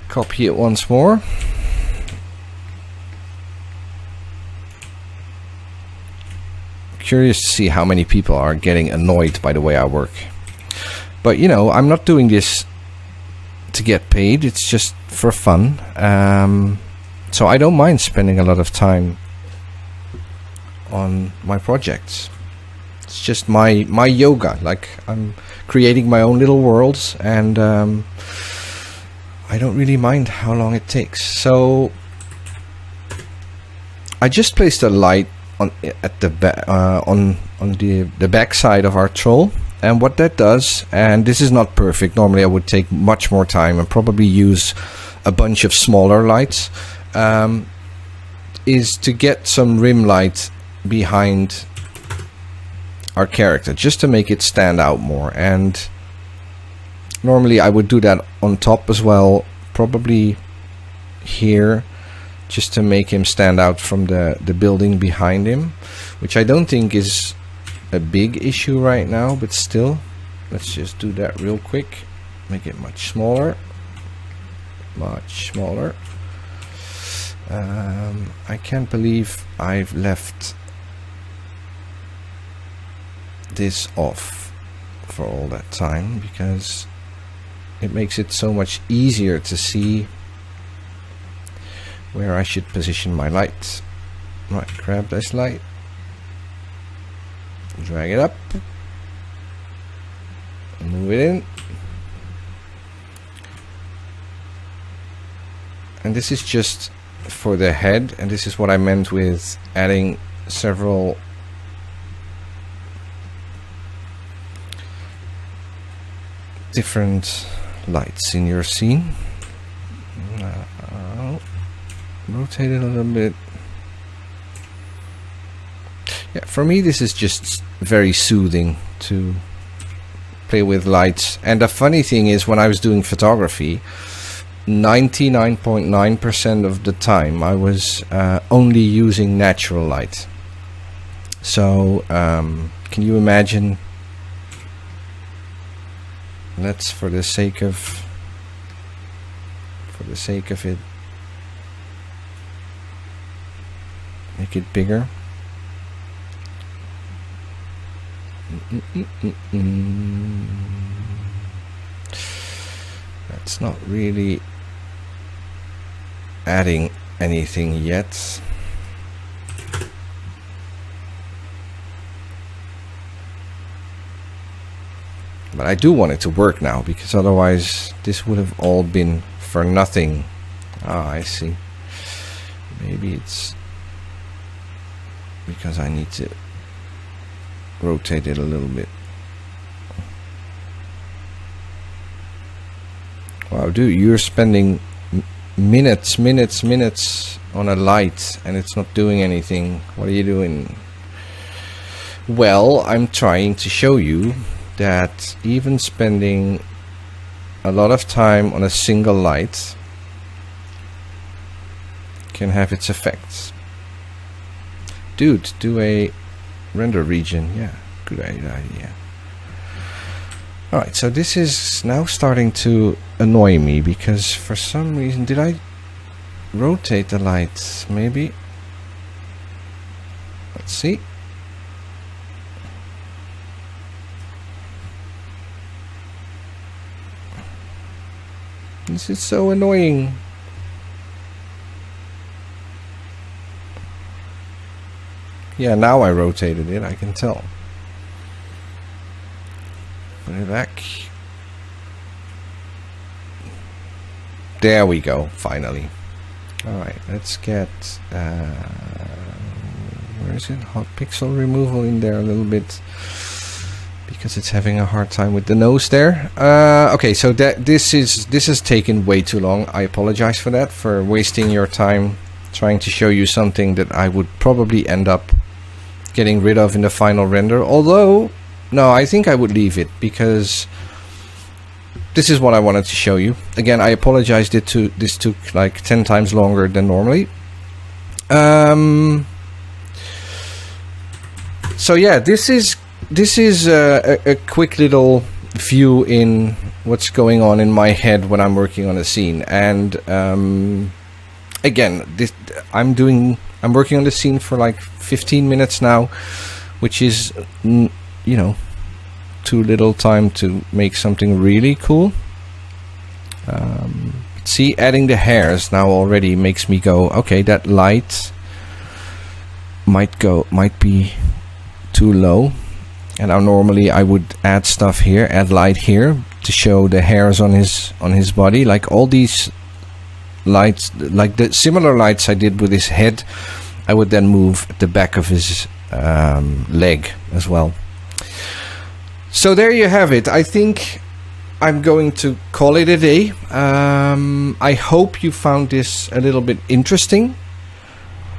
copy it once more, curious to see how many people are getting annoyed by the way I work. But you know, I'm not doing this to get paid, it's just for fun. So I don't mind spending a lot of time on my projects. It's just my yoga, like I'm creating my own little worlds, and I don't really mind how long it takes. So I just placed a light on at the on the back side of our troll, and what that does, and this is not perfect, normally I would take much more time and probably use a bunch of smaller lights, is to get some rim light behind our character just to make it stand out more. And normally I would do that on top as well, probably here, just to make him stand out from the building behind him, which I don't think is a big issue right now, but still, let's just do that real quick, make it much smaller, much smaller. I can't believe I've left this off for all that time, because it makes it so much easier to see where I should position my lights. Right, grab this light, drag it up, move it in, and this is just for the head, and this is what I meant with adding several different lights in your scene. Rotate it a little bit. Yeah, for me this is just very soothing to play with lights. And the funny thing is, when I was doing photography, 99.9% of the time I was only using natural light. So can you imagine, let's for the sake of it, make it bigger. That's not really adding anything yet. But I do want it to work now, because otherwise this would have all been for nothing. Ah, I see. Maybe it's because I need to rotate it a little bit. Wow, dude, you're spending minutes on a light and it's not doing anything. What are you doing? Well, I'm trying to show you that even spending a lot of time on a single light can have its effects. Dude, do a render region. Yeah, good idea. Alright, so this is now starting to annoy me, because for some reason, did I rotate the lights? Maybe. Let's see. This is so annoying. Yeah, now I rotated it, I can tell. Put it back. There we go, finally. Alright, let's get Where is it? Hot pixel removal in there a little bit, because it's having a hard time with the nose there. Okay, so this has taken way too long. I apologize for that, for wasting your time trying to show you something that I would probably end up getting rid of in the final render. Although, no, I think I would leave it, because this is what I wanted to show you. Again, I apologize this took like 10 times longer than normally. So yeah, this is a quick little view in what's going on in my head when I'm working on a scene. And again, I'm working on this scene for like 15 minutes now, which is, you know, too little time to make something really cool. See, adding the hairs now already makes me go, okay, that light might be too low. And now normally I would add stuff here, add light here to show the hairs on his body, like all these lights, like the similar lights I did with his head. I would then move the back of his leg as well. So there you have it. I think I'm going to call it a day. I hope you found this a little bit interesting.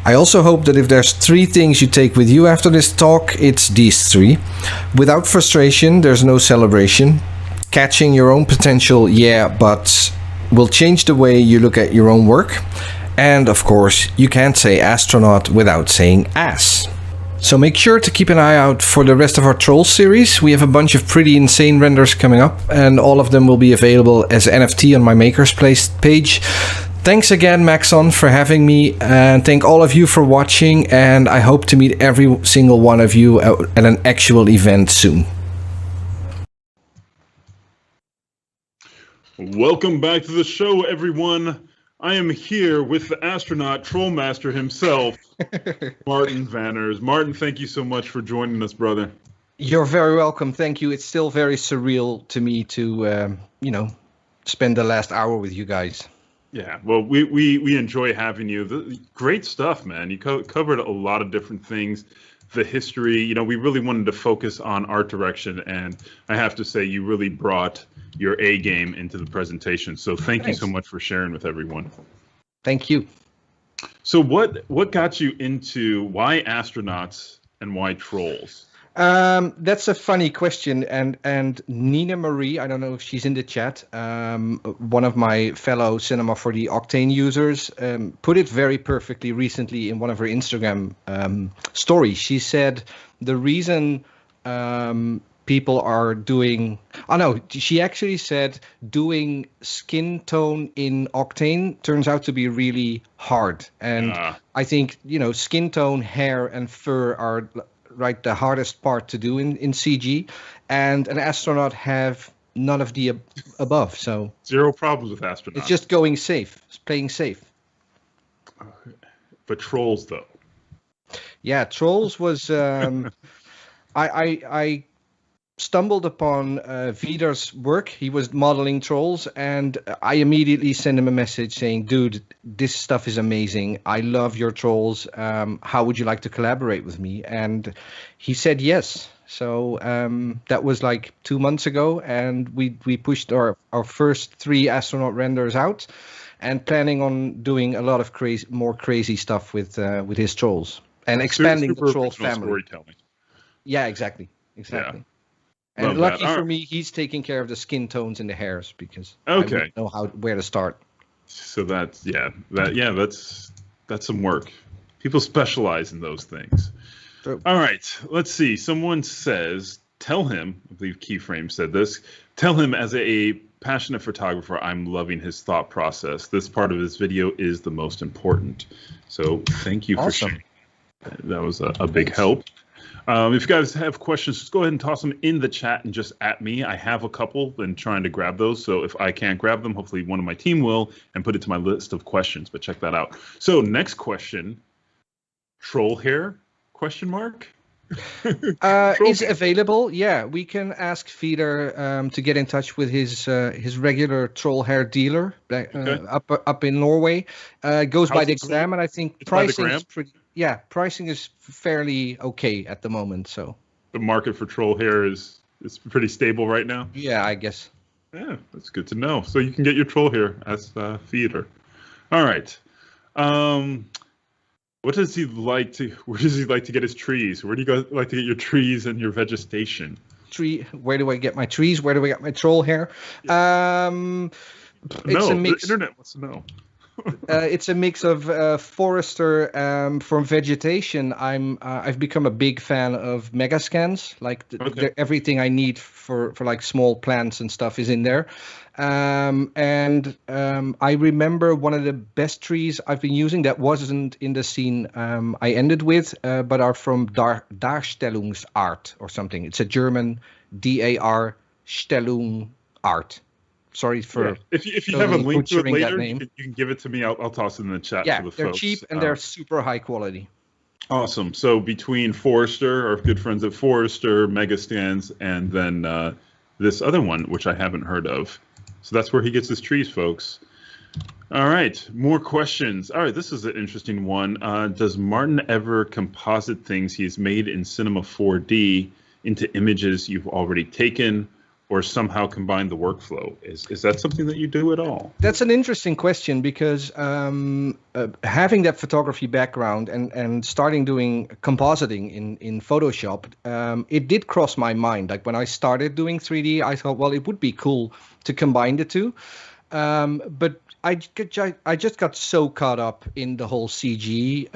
I also hope that if there's 3 things you take with you after this talk, it's these 3. Without frustration, there's no celebration. Catching your own potential, yeah, but will change the way you look at your own work. And of course, you can't say astronaut without saying ass. So make sure to keep an eye out for the rest of our Trolls series. We have a bunch of pretty insane renders coming up, and all of them will be available as NFT on my Maker's Place page. Thanks again, Maxon, for having me, and thank all of you for watching, and I hope to meet every single one of you at an actual event soon. Welcome back to the show, everyone. I am here with the astronaut troll master himself, Martin Vanners. Martin, thank you so much for joining us, brother. You're very welcome. Thank you. It's still very surreal to me to, you know, spend the last hour with you guys. Yeah, well, we enjoy having you. Great stuff, man. You covered a lot of different things. The history, you know, we really wanted to focus on art direction, and I have to say you really brought your A game into the presentation. So thank you so much for sharing with everyone. Thank you. So what got you into why astronauts and why trolls? That's a funny question, and Nina Marie, I don't know if she's in the chat, one of my fellow Cinema 4D Octane users, put it very perfectly recently in one of her Instagram stories. She said the reason people are doing, she actually said doing skin tone in Octane turns out to be really hard. And I think, you know, skin tone, hair and fur are the hardest part to do in CG, and an astronaut have none of the above. So zero problems with astronauts. It's just going safe, it's playing safe. But trolls, though. Yeah, trolls was I stumbled upon Vidar's work. He was modeling trolls, and I immediately sent him a message saying, dude, this stuff is amazing. I love your trolls. How would you like to collaborate with me? And he said yes. So that was like 2 months ago, and we pushed our first 3 astronaut renders out, and planning on doing a lot of more crazy stuff with his trolls and expanding the troll family. Storytelling. Yeah, exactly. Yeah. And lucky for me, he's taking care of the skin tones and the hairs, because I don't know where to start. So that's some work. People specialize in those things. True. All right, let's see. Someone says, tell him, I believe Keyframe said this, tell him as a passionate photographer, I'm loving his thought process. This part of his video is the most important. So thank you for sharing. That was a big help. If you guys have questions, just go ahead and toss them in the chat and just at me. I have a couple and trying to grab those. So if I can't grab them, hopefully one of my team will and put it to my list of questions. But check that out. So next question, troll hair, question mark? Is available. Yeah, we can ask Vidar to get in touch with his regular troll hair dealer up in Norway. It goes by the gram, and I think pricing is pretty. yeah, pricing is fairly okay at the moment. So the market for troll hair is pretty stable right now. Yeah, I guess. Yeah, that's good to know. So you can get your troll hair as theater. All right. What does he like to? Where does he like to get his trees? Where do you guys like to get your trees and your vegetation? Where do I get my trees? Where do I get my troll hair? It's a mix. The internet wants to know. It's a mix of forester from vegetation. I've become a big fan of mega scans. Like everything I need for like small plants and stuff is in there. I remember one of the best trees I've been using that wasn't in the scene I ended with, but are from Darstellungsart or something. It's a German Darstellung art. Sorry for. If you have a link to it later, you can give it to me. I'll toss it in the chat. Yeah, to the they're folks. cheap and they're super high quality. Awesome. So between Forester, our good friends at Forester, Mega Scans, and then this other one, which I haven't heard of. So that's where he gets his trees, folks. All right, more questions. All right, this is an interesting one. Does Martin ever composite things he's made in Cinema 4D into images you've already taken, or somehow combine the workflow? Is that something that you do at all? That's an interesting question because having that photography background and starting doing compositing in Photoshop, it did cross my mind. Like when I started doing 3D, I thought, well, it would be cool to combine the two. But I just got so caught up in the whole CG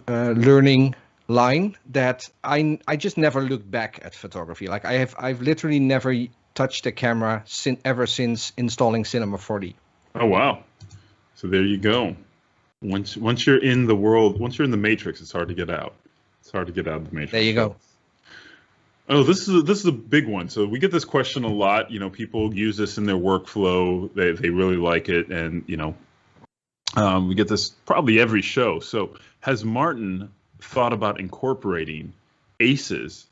learning line that I just never looked back at photography. Like I've literally never touched a camera ever since installing Cinema 4D. Oh wow! So there you go. Once you're in the world, once you're in the matrix, it's hard to get out. It's hard to get out of the matrix. There you go. Oh, this is a big one. So we get this question a lot. You know, people use this in their workflow. They really like it, and you know, we get this probably every show. So has Martin thought about incorporating ACEs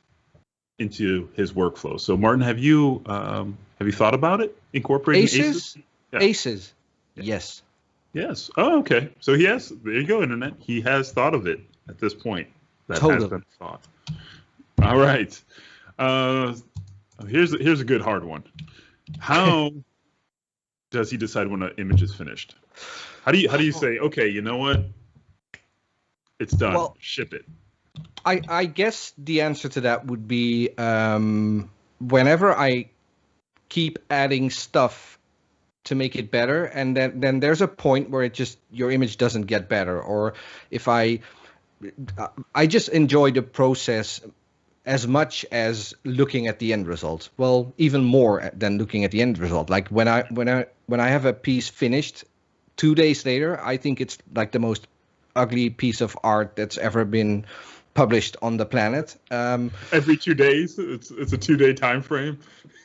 into his workflow? So Martin, have you thought about it, incorporating ACEs? Yeah. ACEs, yes. Yes. Oh, okay. So he has. There you go, internet. He has thought of it at this point. That totally. Has been thought. All right. Here's a good hard one. How does he decide when an image is finished? How do you say, okay, you know what? It's done. Well, ship it. I guess the answer to that would be whenever I keep adding stuff to make it better, and then there's a point where your image doesn't get better, or if I just enjoy the process as much as looking at the end result. Well, even more than looking at the end result. Like when I have a piece finished 2 days later, I think it's like the most ugly piece of art that's ever been published on the planet. Every 2 days, it's a 2-day time frame.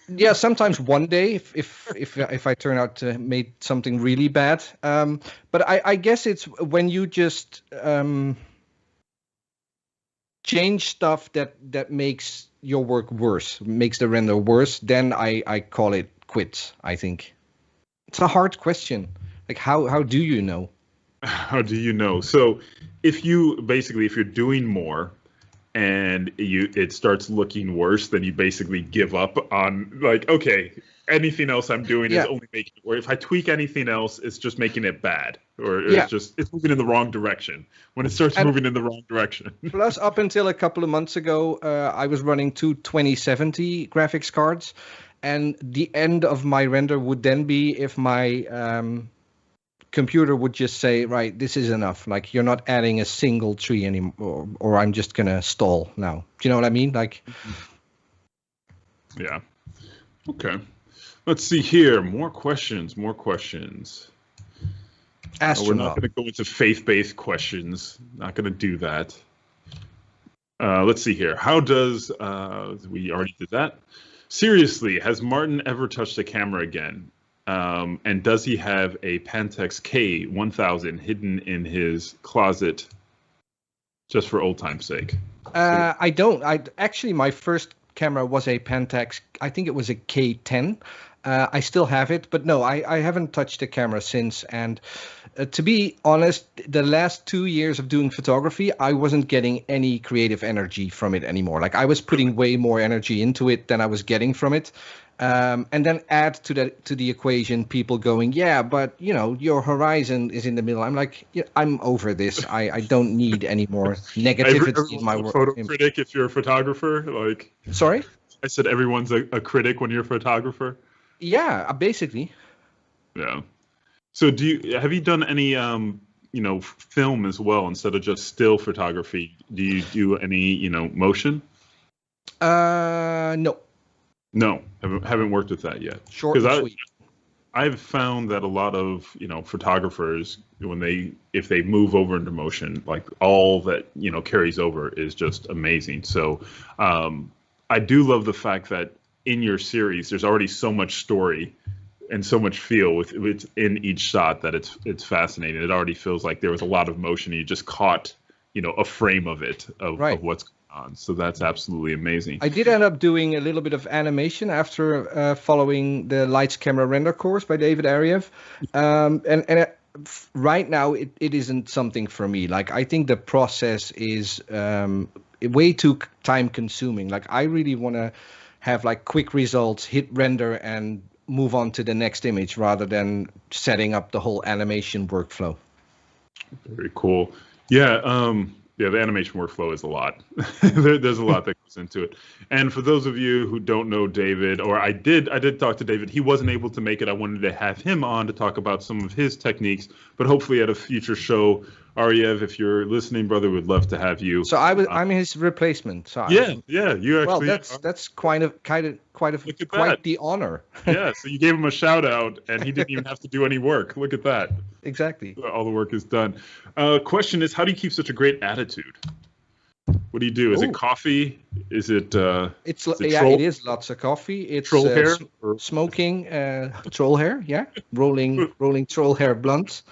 Yeah, sometimes 1 day if I turn out to made something really bad. But I guess it's when you just change stuff that makes your work worse, makes the render worse, then I call it quits. I think it's a hard question. Like how do you know? How do you know? So if you're doing more and it starts looking worse, then you basically give up on, like, okay, anything else I'm doing is only making it, or if I tweak anything else, it's just making it bad, or it's moving in the wrong direction when it starts moving in the wrong direction. Plus, up until a couple of months ago, I was running two 2070 graphics cards, and the end of my render would then be if my computer would just say, right, this is enough. Like, you're not adding a single tree anymore, or I'm just gonna stall now. Do you know what I mean? Like, yeah. Okay. Let's see here. More questions. We're not going to go into faith-based questions. Not going to do that. Let's see here. How does... we already did that. Seriously, has Martin ever touched a camera again? And does he have a Pentax K1000 hidden in his closet just for old time's sake? I don't. Actually, my first camera was a Pentax. I think it was a K10. I still have it, but no, I haven't touched the camera since. And To be honest, the last 2 years of doing photography, I wasn't getting any creative energy from it anymore. Like I was putting way more energy into it than I was getting from it. And then add to the equation people going, yeah, but you know, your horizon is in the middle. I'm like, yeah, I'm over this. I don't need any more negativity in my work. Photo critic if you're a photographer, like. Sorry? I said everyone's a critic when you're a photographer. Yeah, basically. Yeah. So have you done any film as well instead of just still photography? Do you do any motion? No. No, haven't worked with that yet. Short and sweet. I've found that a lot of photographers, if they move over into motion, like all that carries over is just amazing. So I do love the fact that in your series there's already so much story and so much feel within each shot that it's fascinating. It already feels like there was a lot of motion. And you just caught a frame of it of what's going on. So that's absolutely amazing. I did end up doing a little bit of animation after following the Lights Camera Render course by David Ariev. And right now it isn't something for me. Like I think the process is way too time consuming. Like I really want to have like quick results, hit render and move on to the next image rather than setting up the whole animation workflow. Very cool. Yeah. Yeah, the animation workflow is a lot. There's a lot that goes into it. And for those of you who don't know David, or I did talk to David. He wasn't able to make it. I wanted to have him on to talk about some of his techniques, but hopefully at a future show, Ariev, if you're listening, brother, would love to have you. So I'm his replacement. So you actually. Well, that's quite the honor. Yeah, so you gave him a shout out, and he didn't even have to do any work. Look at that. Exactly. All the work is done. Question is, how do you keep such a great attitude? What do you do? Is it coffee? Is it? It is lots of coffee. It's troll hair, smoking, troll hair. Yeah, rolling troll hair blunts.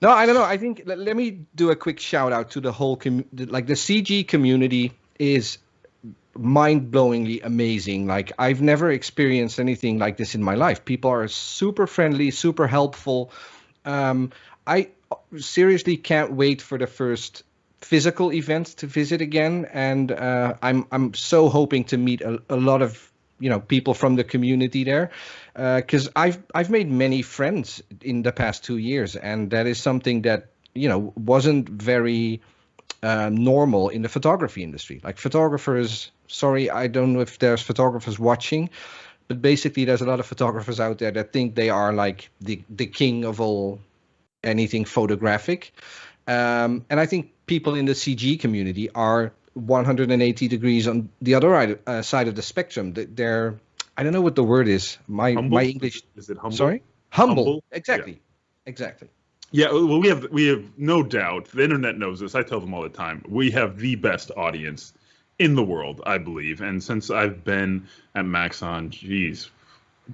No, I don't know. I think let me do a quick shout out to the whole the CG community is mind-blowingly amazing. Like I've never experienced anything like this in my life. People are super friendly, super helpful. I seriously can't wait for the first physical events to visit again, and I'm so hoping to meet a lot of people from the community there, because I've made many friends in the past 2 years, and that is something that wasn't very normal in the photography industry. Like photographers, sorry, I don't know if there's photographers watching, but basically there's a lot of photographers out there that think they are like the king of all anything photographic, and I think people in the CG community are 180 degrees on the other side of the spectrum. They're, I don't know what the word is. My English is it humble? Sorry, humble. Exactly, yeah. Exactly. Yeah, well, we have no doubt. The internet knows this. I tell them all the time. We have the best audience in the world, I believe. And since I've been at Maxon, a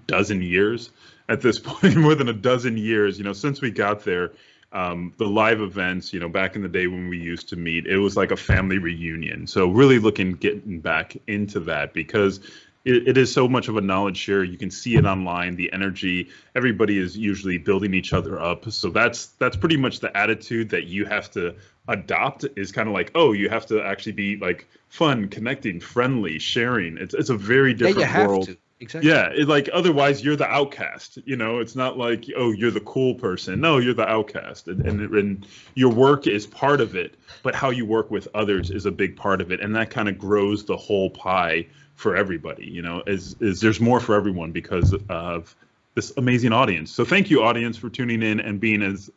dozen years at this point, more than a dozen years. Since we got there. The live events, back in the day when we used to meet, it was like a family reunion. So really getting back into that, because it is so much of a knowledge share. You can see it online, the energy. Everybody is usually building each other up. So that's pretty much the attitude that you have to adopt, is kind of like, you have to actually be like fun, connecting, friendly, sharing. It's a very different world. To. Exactly. Yeah, otherwise you're the outcast. It's not like, you're the cool person. No, you're the outcast, and your work is part of it, but how you work with others is a big part of it, and that kind of grows the whole pie for everybody. Is there's more for everyone because of this amazing audience. So thank you, audience, for tuning in and being as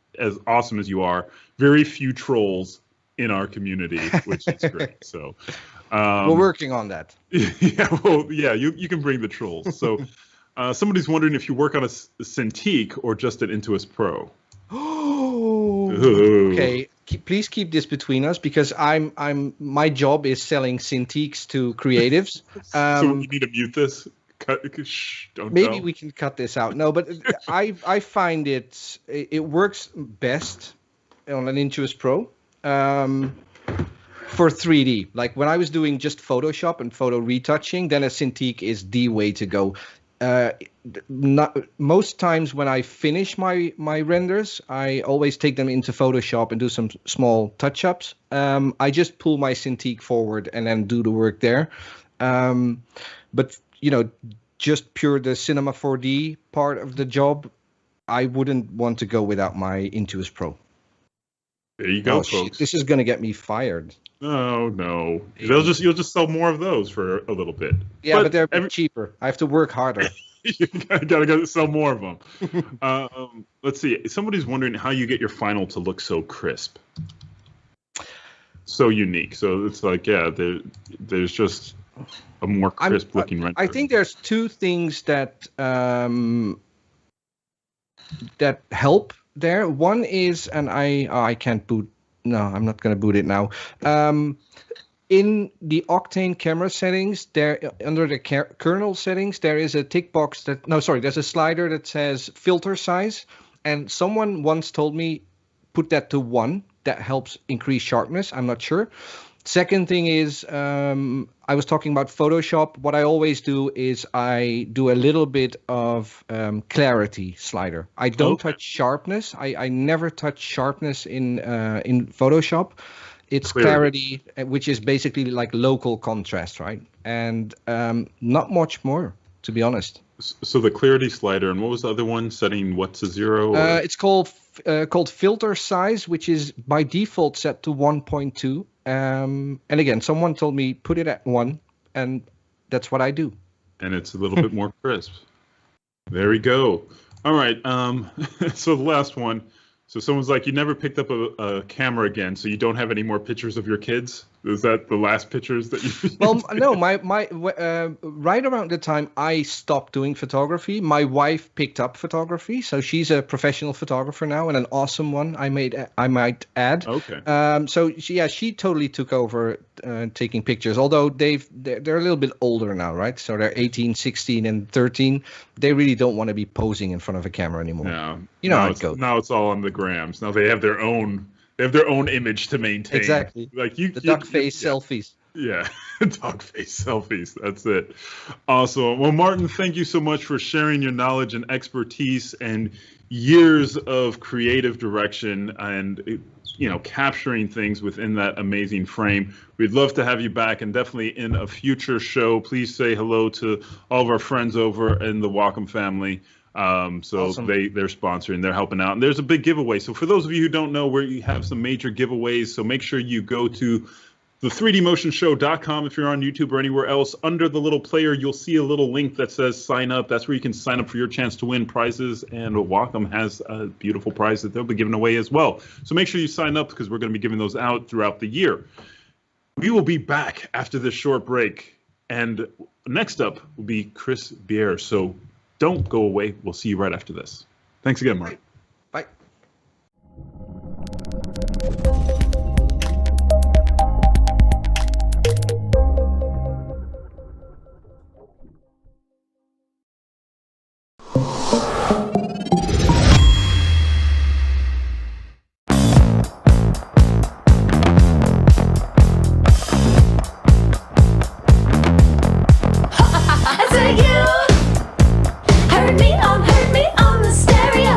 awesome as you are. Very few trolls in our community, which is great. So. We're working on that. You can bring the trolls. So somebody's wondering if you work on a Cintiq or just an Intuos Pro. Okay, please keep this between us, because my job is selling Cintiqs to creatives. So you need to mute this. Maybe we can cut this out. No, but I find it works best on an Intuos Pro. For 3D, like when I was doing just Photoshop and photo retouching, then a Cintiq is the way to go. most times when I finish my renders, I always take them into Photoshop and do some small touch-ups. I just pull my Cintiq forward and then do the work there. But just pure the Cinema 4D part of the job, I wouldn't want to go without my Intuos Pro. There you go, folks. This is gonna get me fired. No. You'll just sell more of those for a little bit. Yeah, but they're cheaper. I have to work harder. You gotta go sell more of them. Let's see. Somebody's wondering how you get your final to look so crisp, so unique. So it's like, there's just a more crisp looking render. I think there's two things that that help there. One is, and I can't boot. No, I'm not going to boot it now. In the Octane camera settings, there under the kernel settings, there is a tick box there's a slider that says filter size, and someone once told me put that to 1. That helps increase sharpness. I'm not sure. Second thing is, I was talking about Photoshop. What I always do is I do a little bit of clarity slider. I don't touch sharpness. I never touch sharpness in Photoshop. It's clarity, which is basically like local contrast, right? And not much more, to be honest. So the clarity slider, and what was the other one? Setting what to 0? It's called filter size, which is by default set to 1.2. And again, someone told me put it at 1, and that's what I do. And it's a little bit more crisp. There we go. All right. So the last one. So someone's like, you never picked up a camera again, so you don't have any more pictures of your kids? Is that the last pictures that you? Well, no, my right around the time I stopped doing photography, my wife picked up photography, so she's a professional photographer now, and an awesome one. I might add. Okay. So she totally took over taking pictures. Although they're a little bit older now, right? So they're 18, 16, and 13. They really don't want to be posing in front of a camera anymore. No. You know how it goes. Now it's all on the grams. Now they have their own. They have their own image to maintain. Exactly. Like the duck face selfies. Yeah, dog face selfies. That's it. Awesome. Well, Martin, thank you so much for sharing your knowledge and expertise and years of creative direction and capturing things within that amazing frame. We'd love to have you back, and definitely in a future show. Please say hello to all of our friends over in the Wacom family. Awesome. They're sponsoring, they're helping out, and there's a big giveaway. So for those of you who don't know, where you have some major giveaways, so make sure you go to the 3dmotionshow.com. If you're on YouTube or anywhere else, under the little player, you'll see a little link that says sign up. That's where you can sign up for your chance to win prizes, and Wacom has a beautiful prize that they'll be giving away as well. So make sure you sign up, because we're going to be giving those out throughout the year. We will be back after this short break, and next up will be Chris Biah. So don't go away. We'll see you right after this. Thanks again, Mark. Bye. Heard me on the stereo.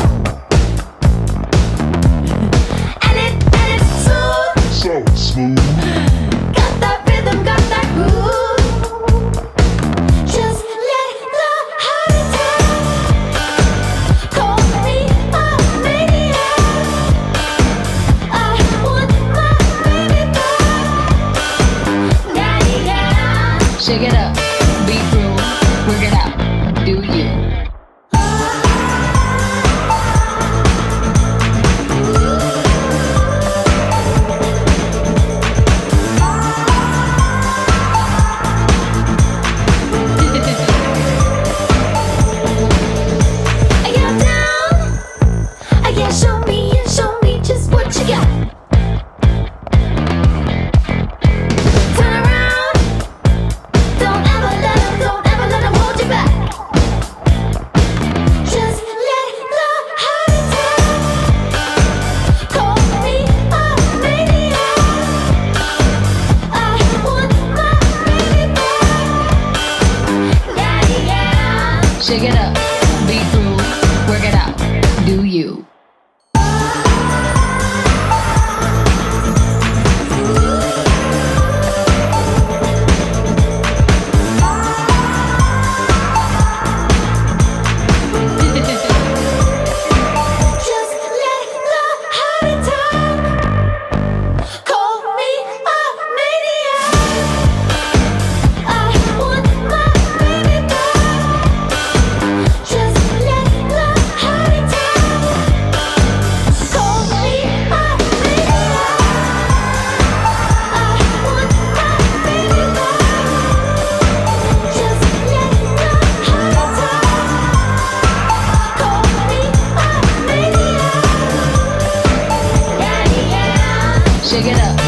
Shake it up,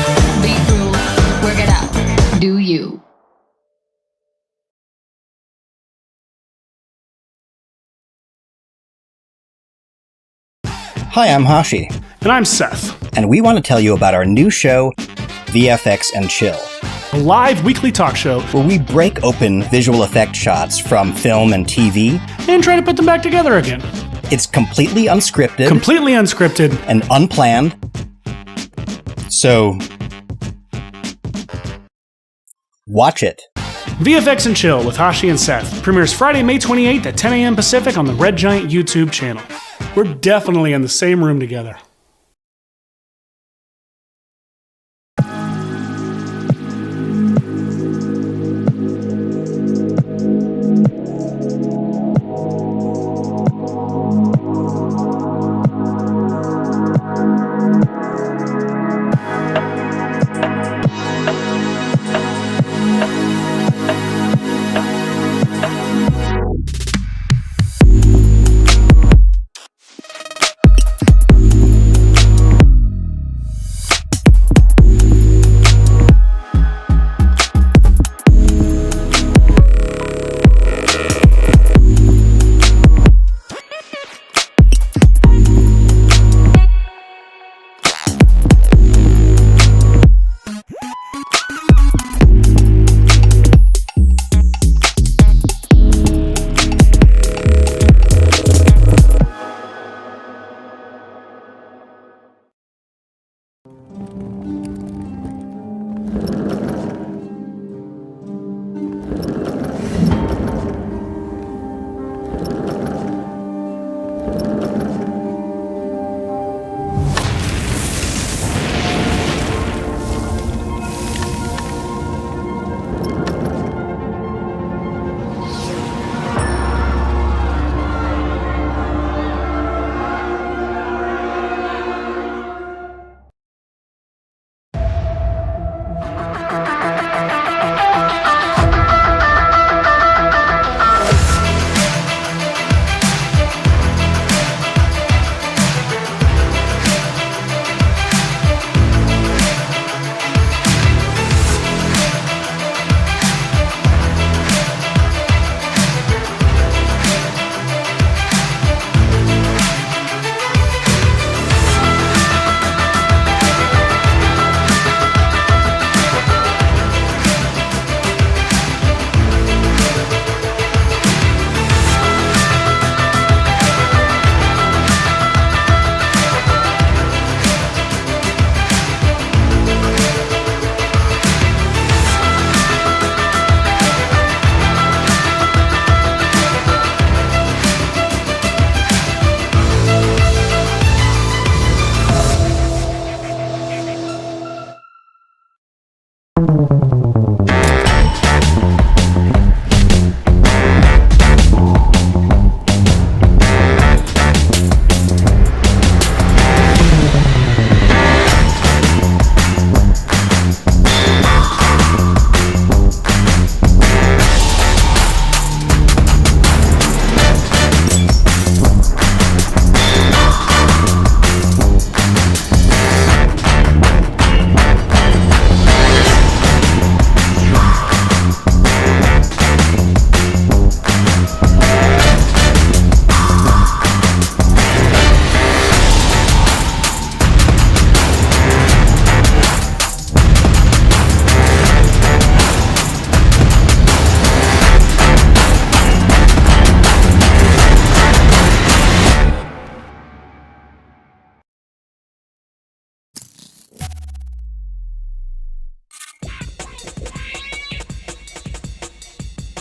be through, work it out, do you. Hi, I'm Hashi. And I'm Seth. And we want to tell you about our new show, VFX and Chill. A live weekly talk show where we break open visual effect shots from film and TV and try to put them back together again. It's completely unscripted. And unplanned. So, watch it. VFX and Chill with Hashi and Seth premieres Friday, May 28th at 10 a.m. Pacific on the Red Giant YouTube channel. We're definitely in the same room together.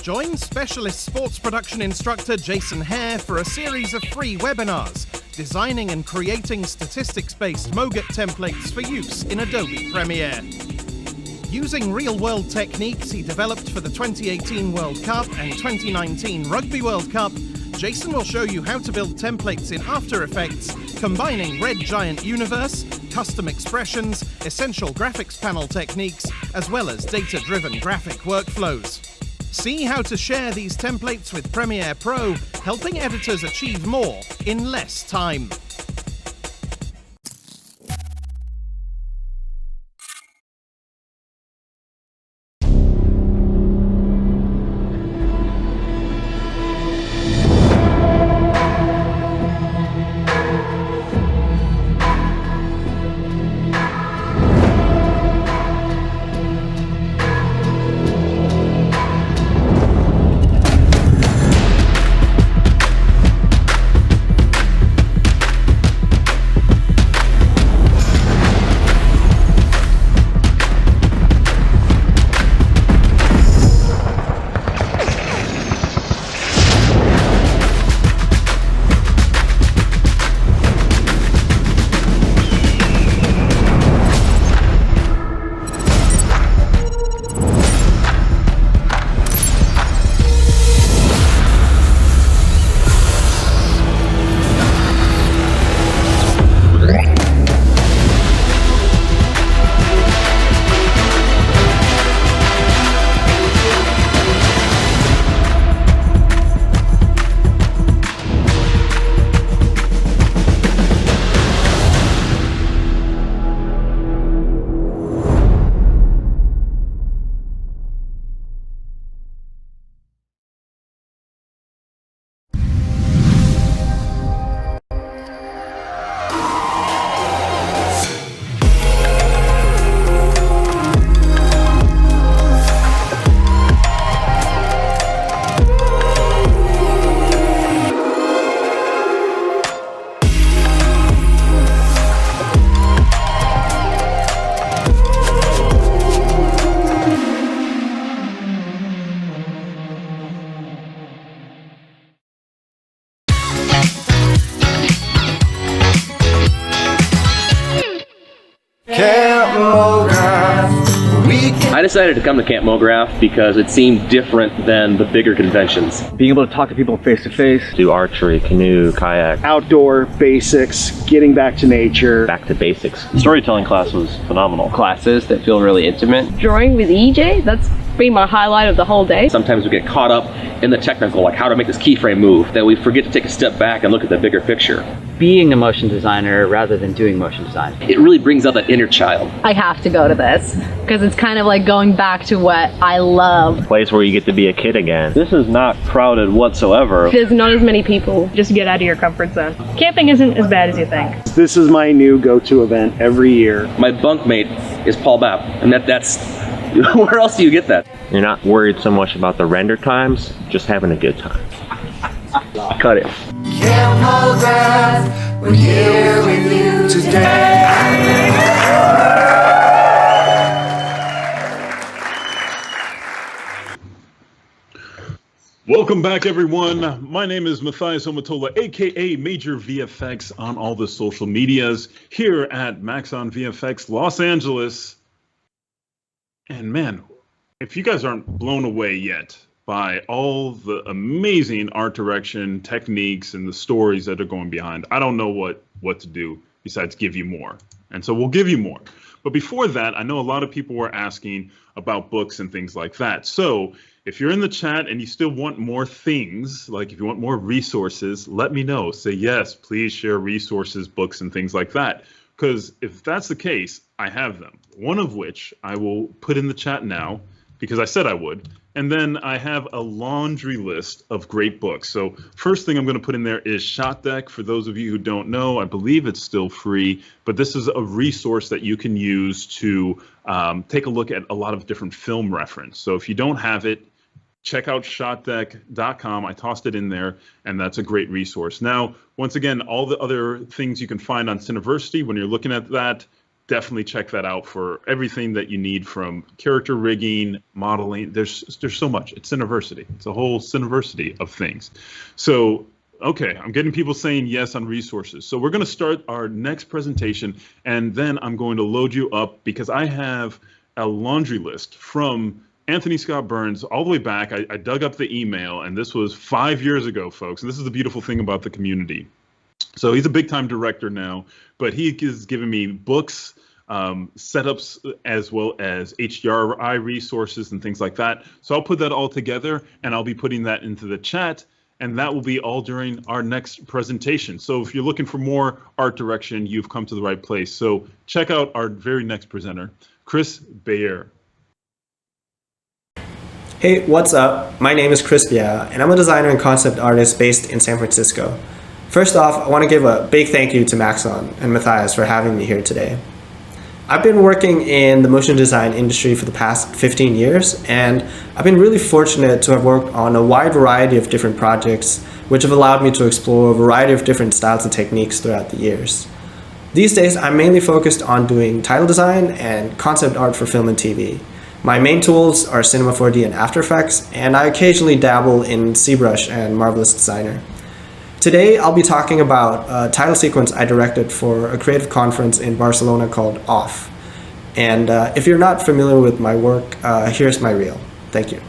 Join specialist sports production instructor Jason Hare for a series of free webinars, designing and creating statistics-based MOGAT templates for use in Adobe Premiere. Using real-world techniques he developed for the 2018 World Cup and 2019 Rugby World Cup, Jason will show you how to build templates in After Effects, combining Red Giant Universe, custom expressions, essential graphics panel techniques, as well as data-driven graphic workflows. See how to share these templates with Premiere Pro, helping editors achieve more in less time. I decided to come to Camp MoGraph because it seemed different than the bigger conventions. Being able to talk to people face to face. Do archery, canoe, kayak. Outdoor basics, getting back to nature. Back to basics. The storytelling class was phenomenal. Classes that feel really intimate. Drawing with EJ, that's been my highlight of the whole day. Sometimes we get caught up in the technical, like how to make this keyframe move, that we forget to take a step back and look at the bigger picture. Being a motion designer rather than doing motion design. It really brings out that inner child. I have to go to this because it's kind of like going back to what I love. A place where you get to be a kid again. This is not crowded whatsoever. There's not as many people. Just get out of your comfort zone. Camping isn't as bad as you think. This is my new go-to event every year. My bunkmate is Paul Babb, and that's where else do you get that? You're not worried so much about the render times, just having a good time. Cut it. We're here with you today. Welcome back, everyone. My name is Matthias Omatola, aka Major VFX on all the social medias, here at Maxon VFX Los Angeles. And man, if you guys aren't blown away yet by all the amazing art direction techniques and the stories that are going behind, I don't know what to do besides give you more. And so we'll give you more. But before that, I know a lot of people were asking about books and things like that. So if you're in the chat and you still want more things, like if you want more resources, let me know. Say yes, please share resources, books, and things like that. Because if that's the case, I have them. One of which I will put in the chat now, because I said I would. And then I have a laundry list of great books. So first thing I'm going to put in there is Shot Deck. For those of you who don't know, I believe it's still free, but this is a resource that you can use to take a look at a lot of different film reference. So if you don't have it, check out shotdeck.com. I tossed it in there, and that's a great resource. Now, once again, all the other things you can find on Cineversity, when you're looking at that, definitely check that out for everything that you need from character rigging, modeling. There's so much. It's Cineversity. It's a whole Cineversity of things. So, okay, I'm getting people saying yes on resources. So we're going to start our next presentation, and then I'm going to load you up because I have a laundry list from Anthony Scott Burns all the way back. I dug up the email, and this was 5 years ago, folks. And this is the beautiful thing about the community. So he's a big-time director now, but he is giving me books, setups, as well as HDRI resources and things like that. So I'll put that all together, and I'll be putting that into the chat, and that will be all during our next presentation. So if you're looking for more art direction, you've come to the right place. So check out our very next presenter, Chris Biah. Hey, what's up? My name is Chris Biah, and I'm a designer and concept artist based in San Francisco. First off, I want to give a big thank you to Maxon and Matthias for having me here today. I've been working in the motion design industry for the past 15 years, and I've been really fortunate to have worked on a wide variety of different projects, which have allowed me to explore a variety of different styles and techniques throughout the years. These days, I'm mainly focused on doing title design and concept art for film and TV. My main tools are Cinema 4D and After Effects, and I occasionally dabble in ZBrush and Marvelous Designer. Today, I'll be talking about a title sequence I directed for a creative conference in Barcelona called Off. And if you're not familiar with my work, here's my reel. Thank you.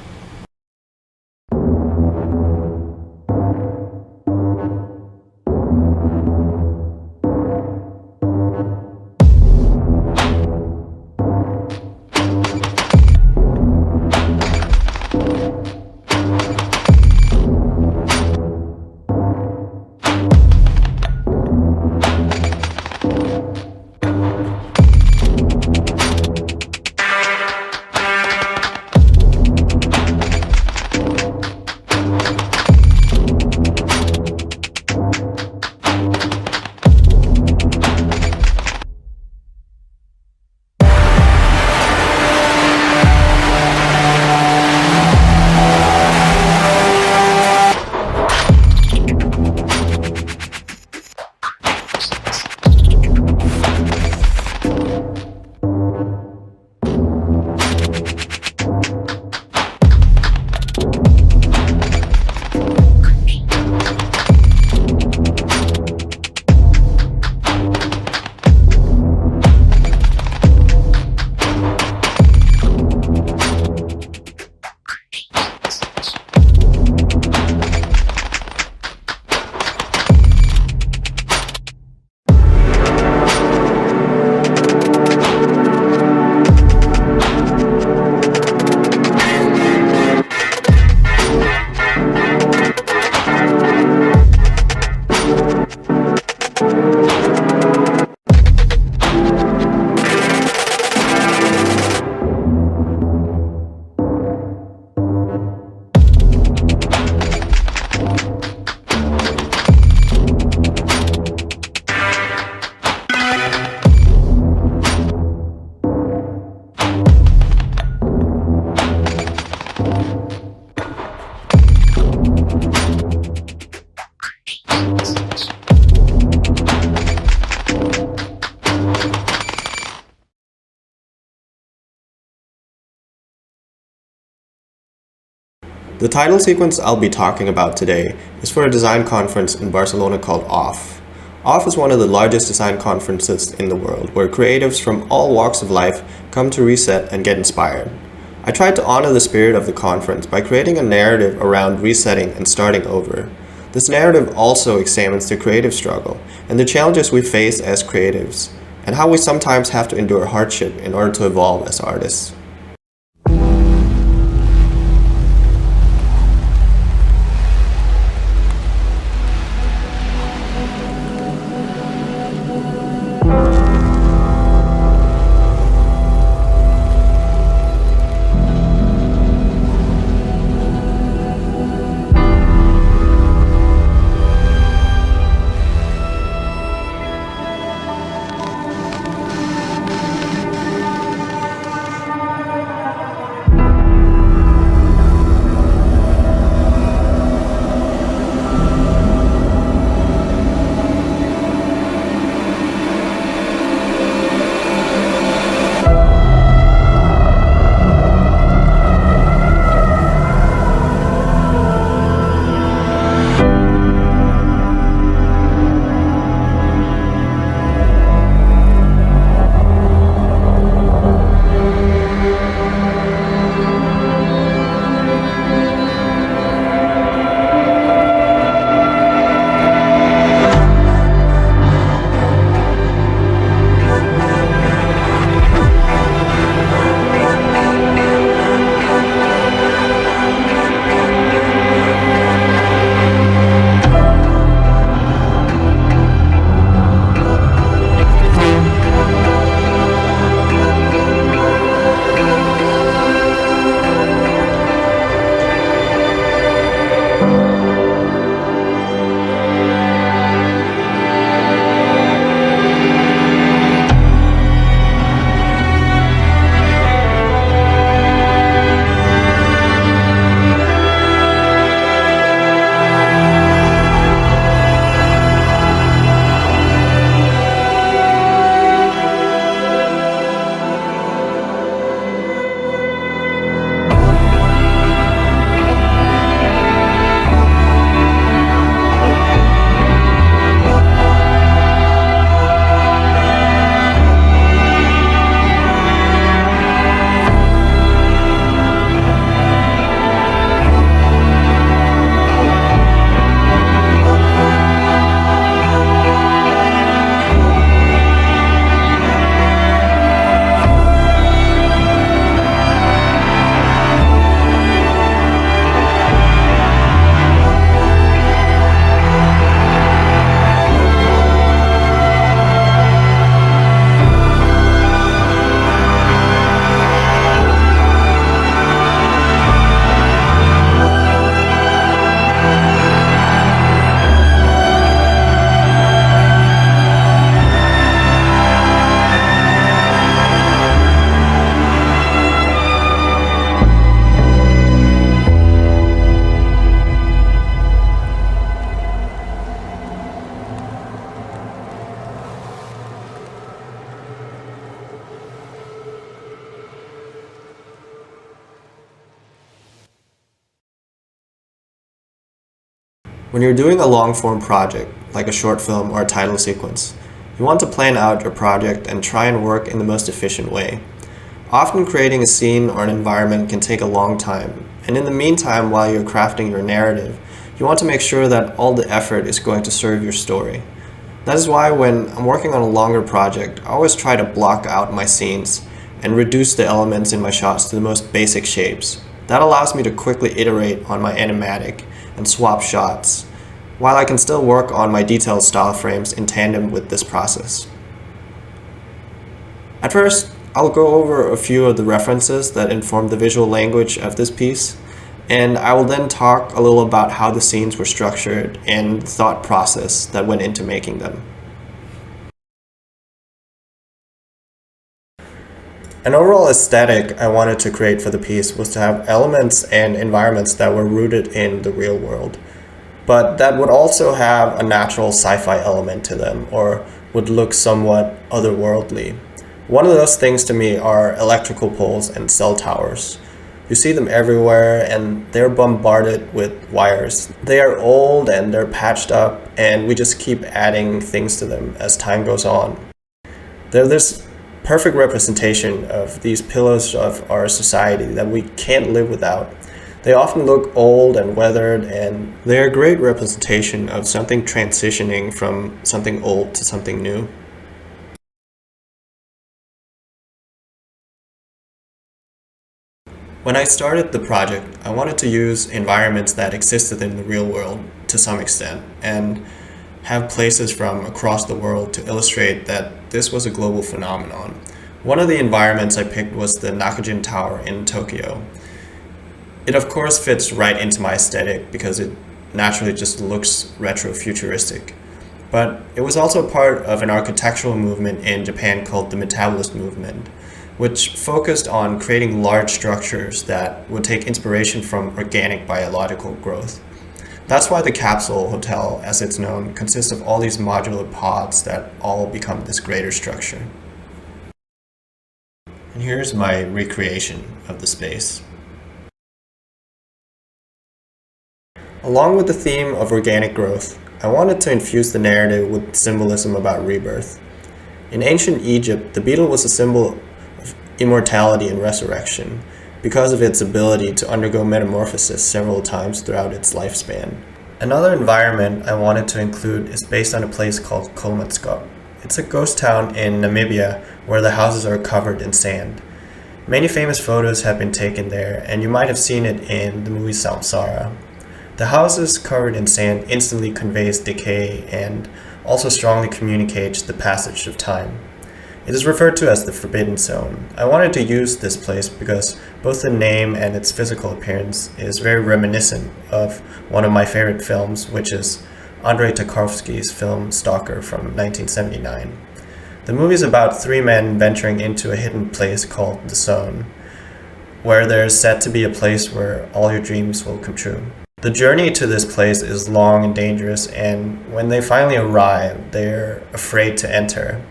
The title sequence I'll be talking about today is for a design conference in Barcelona called OFF. OFF is one of the largest design conferences in the world, where creatives from all walks of life come to reset and get inspired. I tried to honor the spirit of the conference by creating a narrative around resetting and starting over. This narrative also examines the creative struggle and the challenges we face as creatives, and how we sometimes have to endure hardship in order to evolve as artists. When you're doing a long-form project, like a short film or a title sequence, you want to plan out your project and try and work in the most efficient way. Often creating a scene or an environment can take a long time, and in the meantime, while you're crafting your narrative, you want to make sure that all the effort is going to serve your story. That is why when I'm working on a longer project, I always try to block out my scenes and reduce the elements in my shots to the most basic shapes. That allows me to quickly iterate on my animatic and swap shots, while I can still work on my detailed style frames in tandem with this process. At first, I'll go over a few of the references that inform the visual language of this piece, and I will then talk a little about how the scenes were structured and the thought process that went into making them. An overall aesthetic I wanted to create for the piece was to have elements and environments that were rooted in the real world, but that would also have a natural sci-fi element to them, or would look somewhat otherworldly. One of those things to me are electrical poles and cell towers. You see them everywhere and they're bombarded with wires. They are old and they're patched up, and we just keep adding things to them as time goes on. They're this perfect representation of these pillars of our society that we can't live without. They often look old and weathered, and they're a great representation of something transitioning from something old to something new. When I started the project, I wanted to use environments that existed in the real world to some extent, and have places from across the world to illustrate that this was a global phenomenon. One of the environments I picked was the Nakajin Tower in Tokyo. It of course fits right into my aesthetic because it naturally just looks retro-futuristic. But it was also part of an architectural movement in Japan called the Metabolist movement, which focused on creating large structures that would take inspiration from organic biological growth. That's why the capsule hotel, as it's known, consists of all these modular pods that all become this greater structure. And here's my recreation of the space. Along with the theme of organic growth, I wanted to infuse the narrative with symbolism about rebirth. In ancient Egypt, the beetle was a symbol of immortality and resurrection because of its ability to undergo metamorphosis several times throughout its lifespan. Another environment I wanted to include is based on a place called Kolmatskop. It's a ghost town in Namibia where the houses are covered in sand. Many famous photos have been taken there, and you might have seen it in the movie Samsara. The houses covered in sand instantly conveys decay and also strongly communicates the passage of time. It is referred to as the Forbidden Zone. I wanted to use this place because both the name and its physical appearance is very reminiscent of one of my favorite films, which is Andrei Tarkovsky's film Stalker from 1979. The movie is about three men venturing into a hidden place called the Zone, where there is said to be a place where all your dreams will come true. The journey to this place is long and dangerous, and when they finally arrive, they're afraid to enter.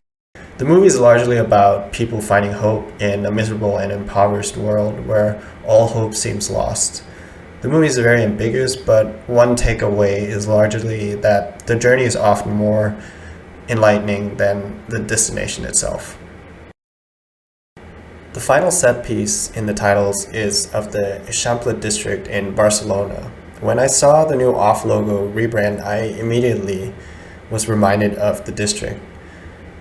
The movie is largely about people finding hope in a miserable and impoverished world where all hope seems lost. The movie is very ambiguous, but one takeaway is largely that the journey is often more enlightening than the destination itself. The final set piece in the titles is of the Eixample district in Barcelona. When I saw the new off logo rebrand, I immediately was reminded of the district.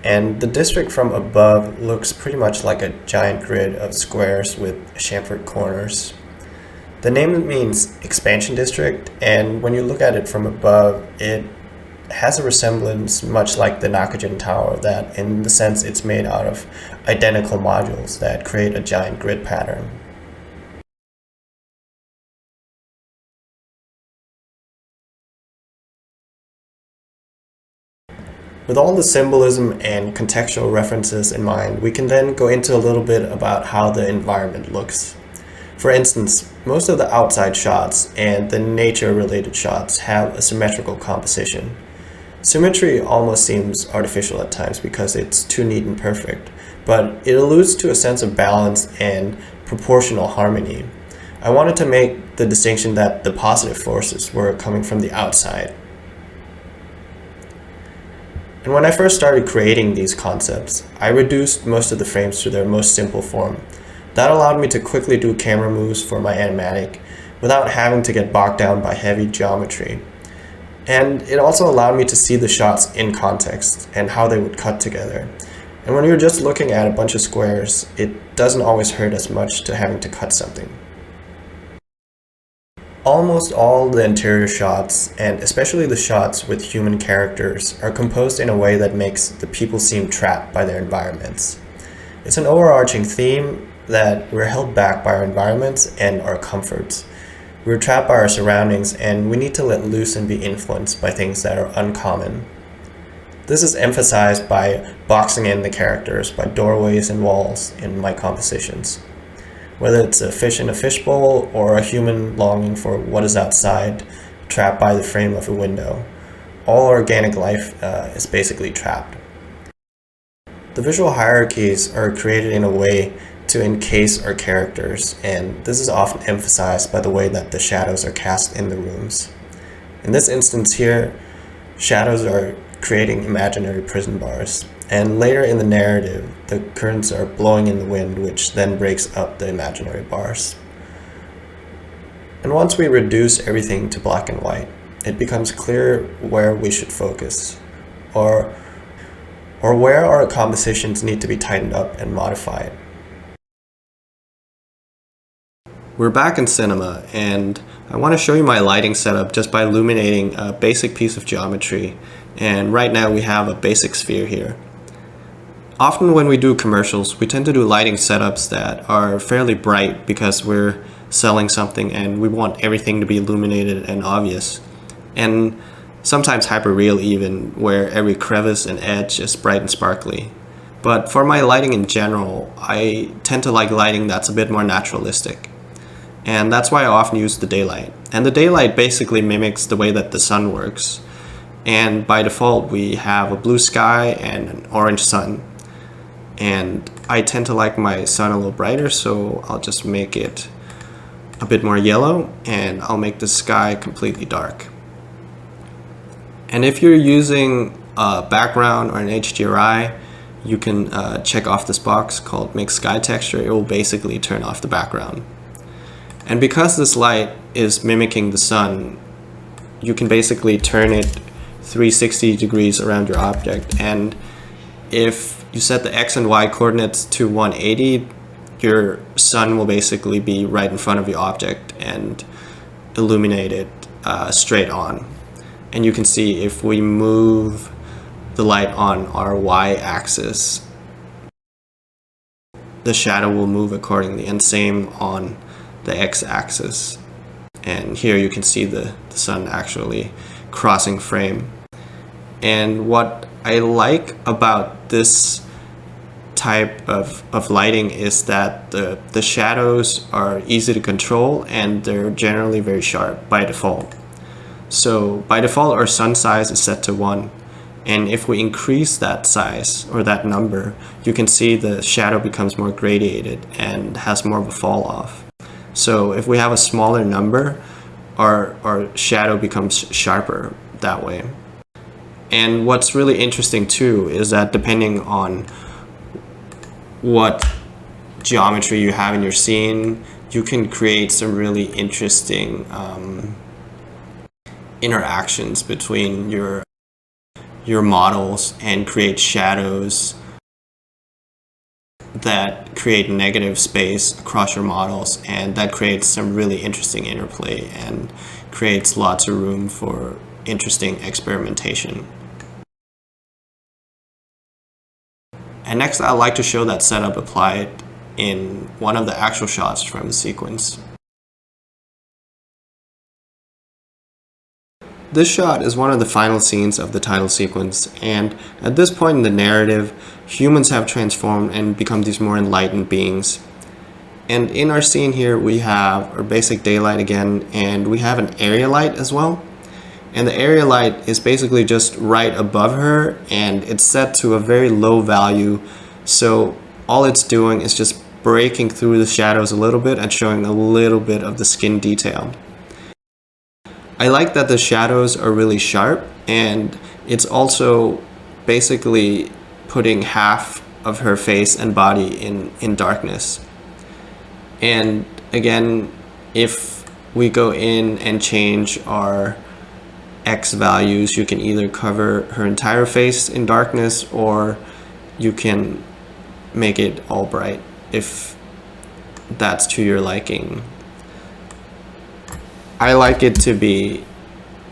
And the district from above looks pretty much like a giant grid of squares with chamfered corners. The name means expansion district, and when you look at it from above, it has a resemblance much like the Nakajin Tower, that in the sense it's made out of identical modules that create a giant grid pattern. With all the symbolism and contextual references in mind, we can then go into a little bit about how the environment looks. For instance, most of the outside shots and the nature-related shots have a symmetrical composition. Symmetry almost seems artificial at times because it's too neat and perfect, but it alludes to a sense of balance and proportional harmony. I wanted to make the distinction that the positive forces were coming from the outside. And when I first started creating these concepts, I reduced most of the frames to their most simple form. That allowed me to quickly do camera moves for my animatic without having to get bogged down by heavy geometry. And it also allowed me to see the shots in context and how they would cut together. And when you're just looking at a bunch of squares, it doesn't always hurt as much to having to cut something. Almost all the interior shots, and especially the shots with human characters, are composed in a way that makes the people seem trapped by their environments. It's an overarching theme that we're held back by our environments and our comforts. We're trapped by our surroundings, and we need to let loose and be influenced by things that are uncommon. This is emphasized by boxing in the characters by doorways and walls in my compositions. Whether it's a fish in a fishbowl or a human longing for what is outside, trapped by the frame of a window, all organic life is basically trapped. The visual hierarchies are created in a way to encase our characters, and this is often emphasized by the way that the shadows are cast in the rooms. In this instance here, shadows are creating imaginary prison bars, and later in the narrative, the curtains are blowing in the wind, which then breaks up the imaginary bars. And once we reduce everything to black and white, it becomes clear where we should focus, or where our compositions need to be tightened up and modified. We're back in cinema, and I want to show you my lighting setup just by illuminating a basic piece of geometry. And right now we have a basic sphere here. Often when we do commercials, we tend to do lighting setups that are fairly bright because we're selling something and we want everything to be illuminated and obvious. And sometimes hyper-real even, where every crevice and edge is bright and sparkly. But for my lighting in general, I tend to like lighting that's a bit more naturalistic. And that's why I often use the daylight. And the daylight basically mimics the way that the sun works. And by default, we have a blue sky and an orange sun. And I tend to like my sun a little brighter, so I'll just make it a bit more yellow, and I'll make the sky completely dark. And if you're using a background or an HDRI, you can check off this box called Make Sky Texture. It will basically turn off the background. And because this light is mimicking the sun, you can basically turn it 360 degrees around your object. And if you set the X and Y coordinates to 180, your sun will basically be right in front of your object and illuminate it straight on. And you can see if we move the light on our Y axis, the shadow will move accordingly, and same on the X axis. And here you can see the sun actually crossing frame. And what I like about this type of lighting is that the shadows are easy to control and they're generally very sharp by default. So by default our sun size is set to 1, and if we increase that size or that number, you can see the shadow becomes more gradiated and has more of a fall off. So if we have a smaller number, our shadow becomes sharper that way. And what's really interesting too is that depending on what geometry you have in your scene, you can create some really interesting interactions between your models and create shadows that create negative space across your models, and that creates some really interesting interplay and creates lots of room for interesting experimentation. And next I'd like to show that setup applied in one of the actual shots from the sequence. This shot is one of the final scenes of the title sequence, and at this point in the narrative, humans have transformed and become these more enlightened beings. And in our scene here, we have our basic daylight again, and we have an area light as well. And the area light is basically just right above her, and it's set to a very low value, so all it's doing is just breaking through the shadows a little bit and showing a little bit of the skin detail. I like that the shadows are really sharp, and it's also basically putting half of her face and body in darkness. And again, if we go in and change our X values, you can either cover her entire face in darkness, or you can make it all bright if that's to your liking. I like it to be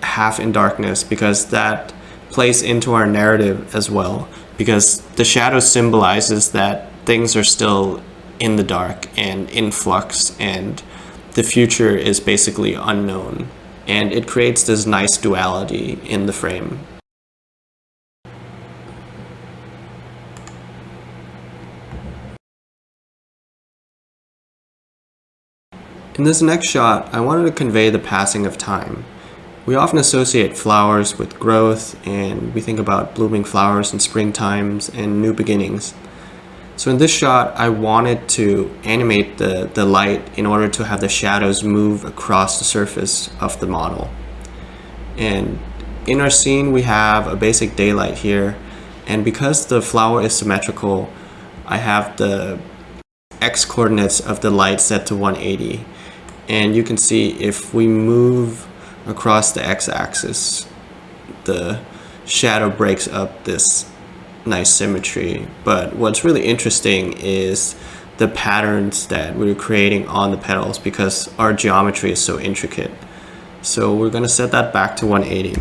half in darkness because that plays into our narrative as well, because the shadow symbolizes that things are still in the dark and in flux, and the future is basically unknown, and it creates this nice duality in the frame. In this next shot, I wanted to convey the passing of time. We often associate flowers with growth, and we think about blooming flowers in spring times and new beginnings. So in this shot, I wanted to animate the light in order to have the shadows move across the surface of the model. And in our scene, we have a basic daylight here. And because the flower is symmetrical, I have the X coordinates of the light set to 180. And you can see if we move across the X axis, the shadow breaks up this nice symmetry. But what's really interesting is the patterns that we're creating on the petals because our geometry is so intricate. So we're going to set that back to 180.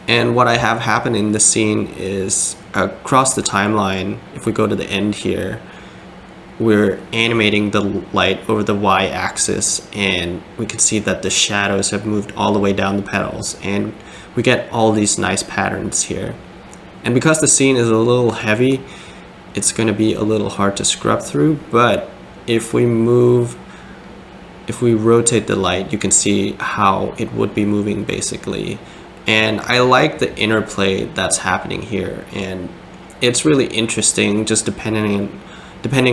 And what I have happen in this scene is across the timeline, if we go to the end here, we're animating the light over the y-axis, and we can see that the shadows have moved all the way down the petals, and we get all these nice patterns here. And because the scene is a little heavy, it's going to be a little hard to scrub through, but if we rotate the light, you can see how it would be moving basically. And I like the interplay that's happening here, and it's really interesting just depending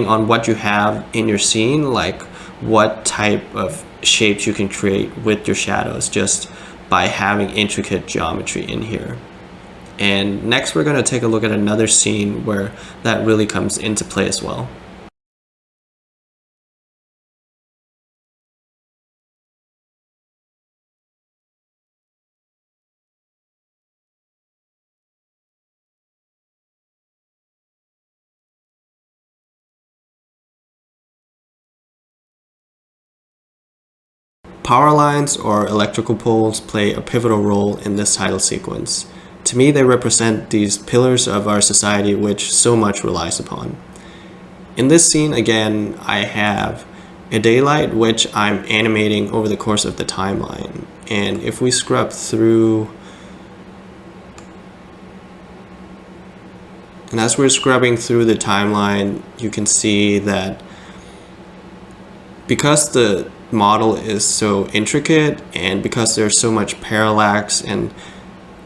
on what you have in your scene, like what type of shapes you can create with your shadows just by having intricate geometry in here. And next we're going to take a look at another scene where that really comes into play as well. Power lines or electrical poles play a pivotal role in this title sequence. To me, they represent these pillars of our society which so much relies upon. In this scene, again, I have a daylight which I'm animating over the course of the timeline. And if we scrub through, and as we're scrubbing through the timeline, you can see that because the model is so intricate and because there's so much parallax and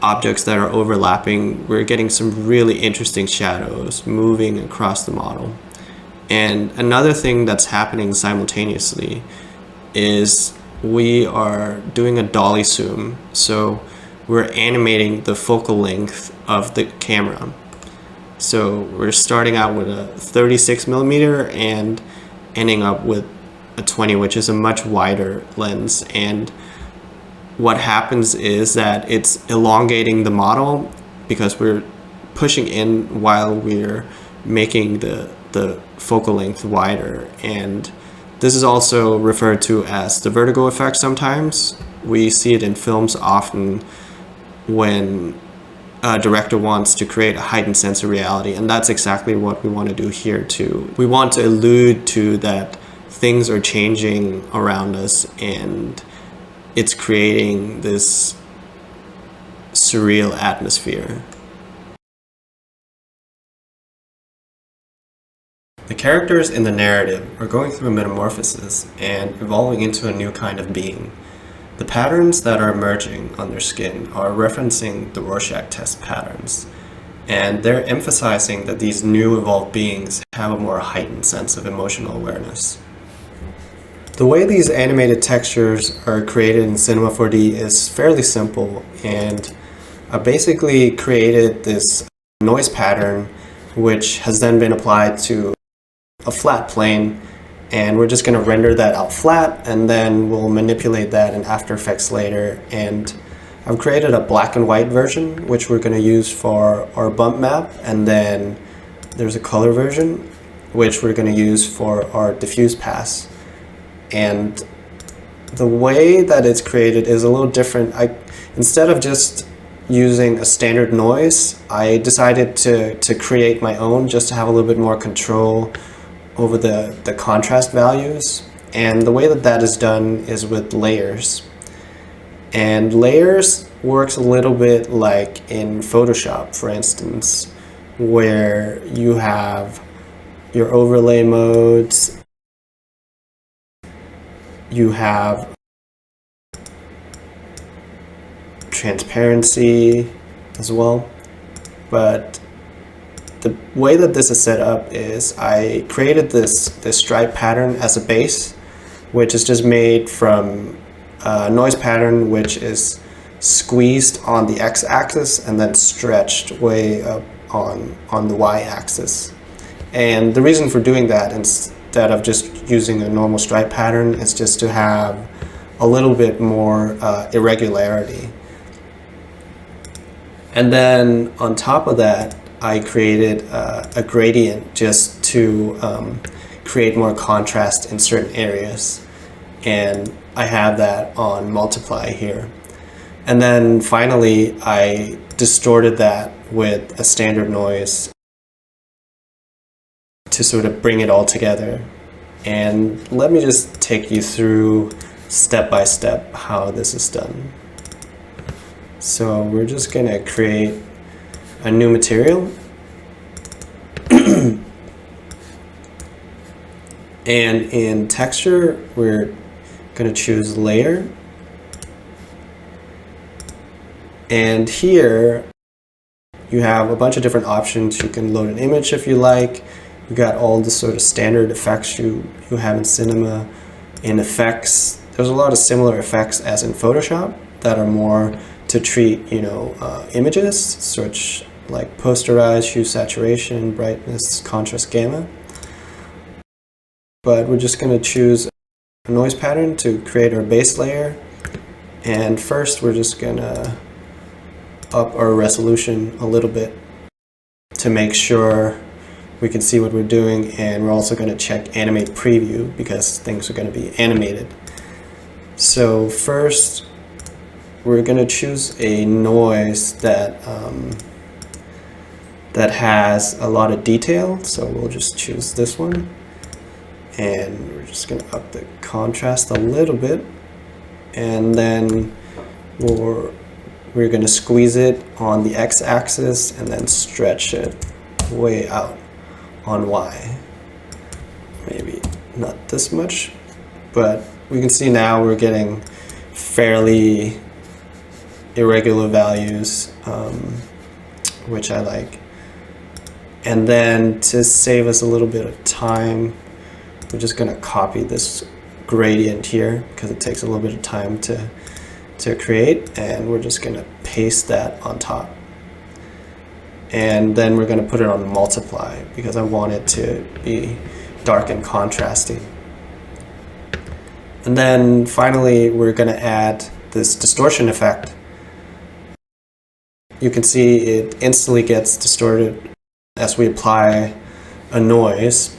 objects that are overlapping, we're getting some really interesting shadows moving across the model. And another thing that's happening simultaneously is we are doing a dolly zoom. So we're animating the focal length of the camera. So we're starting out with a 36mm and ending up with a 20, which is a much wider lens. And what happens is that it's elongating the model because we're pushing in while we're making the focal length wider. And this is also referred to as the vertigo effect sometimes. We see it in films often when a director wants to create a heightened sense of reality, and that's exactly what we want to do here too. We want to allude to that things are changing around us and it's creating this surreal atmosphere. The characters in the narrative are going through metamorphosis and evolving into a new kind of being. The patterns that are emerging on their skin are referencing the Rorschach test patterns, and they're emphasizing that these new evolved beings have a more heightened sense of emotional awareness. The way these animated textures are created in Cinema 4D is fairly simple, and I basically created this noise pattern which has then been applied to a flat plane, and we're just going to render that out flat and then we'll manipulate that in After Effects later. And I've created a black and white version which we're going to use for our bump map, and then there's a color version which we're going to use for our diffuse pass. And the way that it's created is a little different. Instead of just using a standard noise, I decided to create my own just to have a little bit more control over the contrast values. And the way that is done is with layers. And layers works a little bit like in Photoshop, for instance, where you have your overlay modes, you have transparency as well, but the way that this is set up is I created this stripe pattern as a base, which is just made from a noise pattern which is squeezed on the x-axis and then stretched way up on the y-axis. And the reason for doing that, instead of just using a normal stripe pattern, is just to have a little bit more irregularity. And then on top of that, I created a gradient just to create more contrast in certain areas. And I have that on multiply here. And then finally, I distorted that with a standard noise to sort of bring it all together. And let me just take you through step by step how this is done. So we're just gonna create a new material. And in texture, we're gonna choose layer. And here you have a bunch of different options. You can load an image if you like. You got all the sort of standard effects you have in cinema. In effects, there's a lot of similar effects as in Photoshop that are more to treat, images, such like posterize, hue, saturation, brightness, contrast, gamma. But we're just going to choose a noise pattern to create our base layer. And first, we're just going to up our resolution a little bit to make sure we can see what we're doing, and we're also going to check animate preview because things are going to be animated. So first we're going to choose a noise that that has a lot of detail, so we'll just choose this one, and we're just going to up the contrast a little bit, and then we're going to squeeze it on the x-axis and then stretch it way out on y. Maybe not this much, but we can see now we're getting fairly irregular values, which I like. And then to save us a little bit of time, we're just going to copy this gradient here because it takes a little bit of time to create, and we're just going to paste that on top. And then we're going to put it on multiply because I want it to be dark and contrasting. And then finally, we're going to add this distortion effect. You can see it instantly gets distorted as we apply a noise.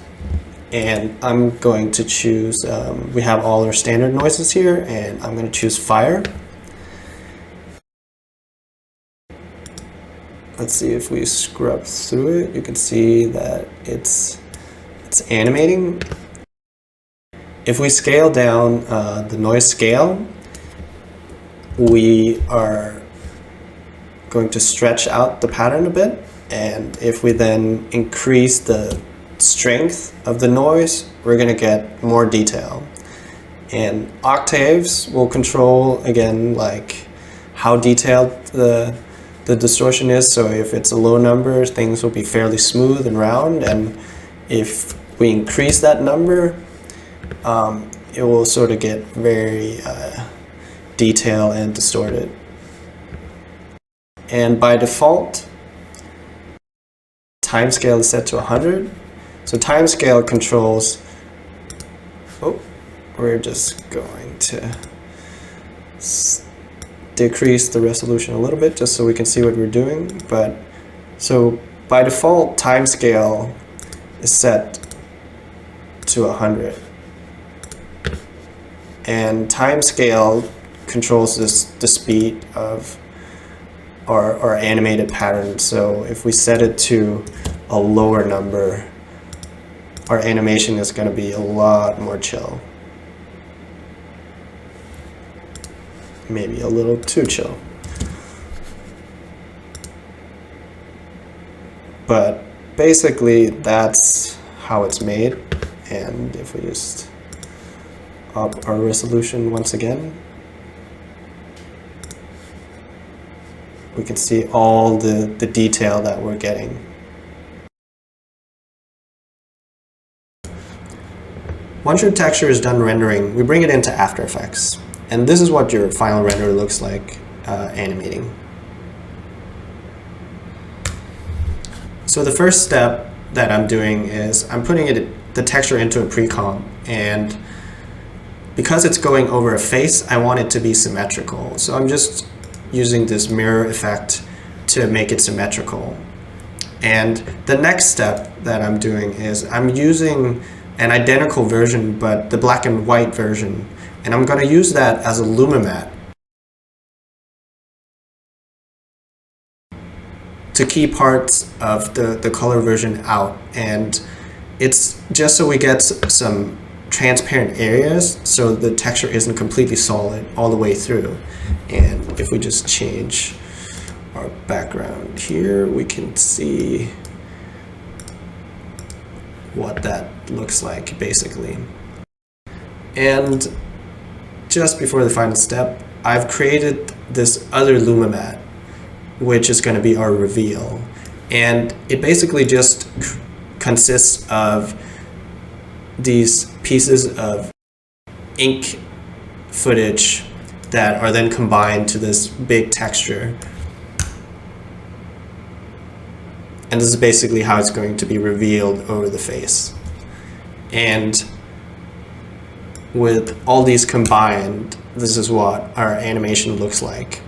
And I'm going to choose, we have all our standard noises here, and I'm going to choose fire. Let's see if we scrub through it. You can see that it's animating. If we scale down the noise scale, we are going to stretch out the pattern a bit. And if we then increase the strength of the noise, we're going to get more detail. And octaves will control, again, like how detailed the distortion is. So if it's a low number, things will be fairly smooth and round, and if we increase that number, it will sort of get very detailed and distorted. And by default, time scale is set to 100. So time scale controls, we're just going to decrease the resolution a little bit just so we can see what we're doing. But so by default, time scale is set to 100. And time scale controls the speed of our animated pattern. So if we set it to a lower number, our animation is going to be a lot more chill. Maybe a little too chill. But basically that's how it's made. And if we just up our resolution once again, we can see all the detail that we're getting. Once your texture is done rendering, we bring it into After Effects. And this is what your final render looks like animating. So the first step that I'm doing is I'm putting the texture into a pre-comp, and because it's going over a face, I want it to be symmetrical. So I'm just using this mirror effect to make it symmetrical. And the next step that I'm doing is I'm using an identical version, but the black and white version, and I'm going to use that as a lumimat to keep parts of the color version out. And it's just so we get some transparent areas so the texture isn't completely solid all the way through. And if we just change our background here, we can see what that looks like basically. And just before the final step, I've created this other lumimat, which is going to be our reveal. And it basically just consists of these pieces of ink footage that are then combined to this big texture. And this is basically how it's going to be revealed over the face. And with all these combined, this is what our animation looks like.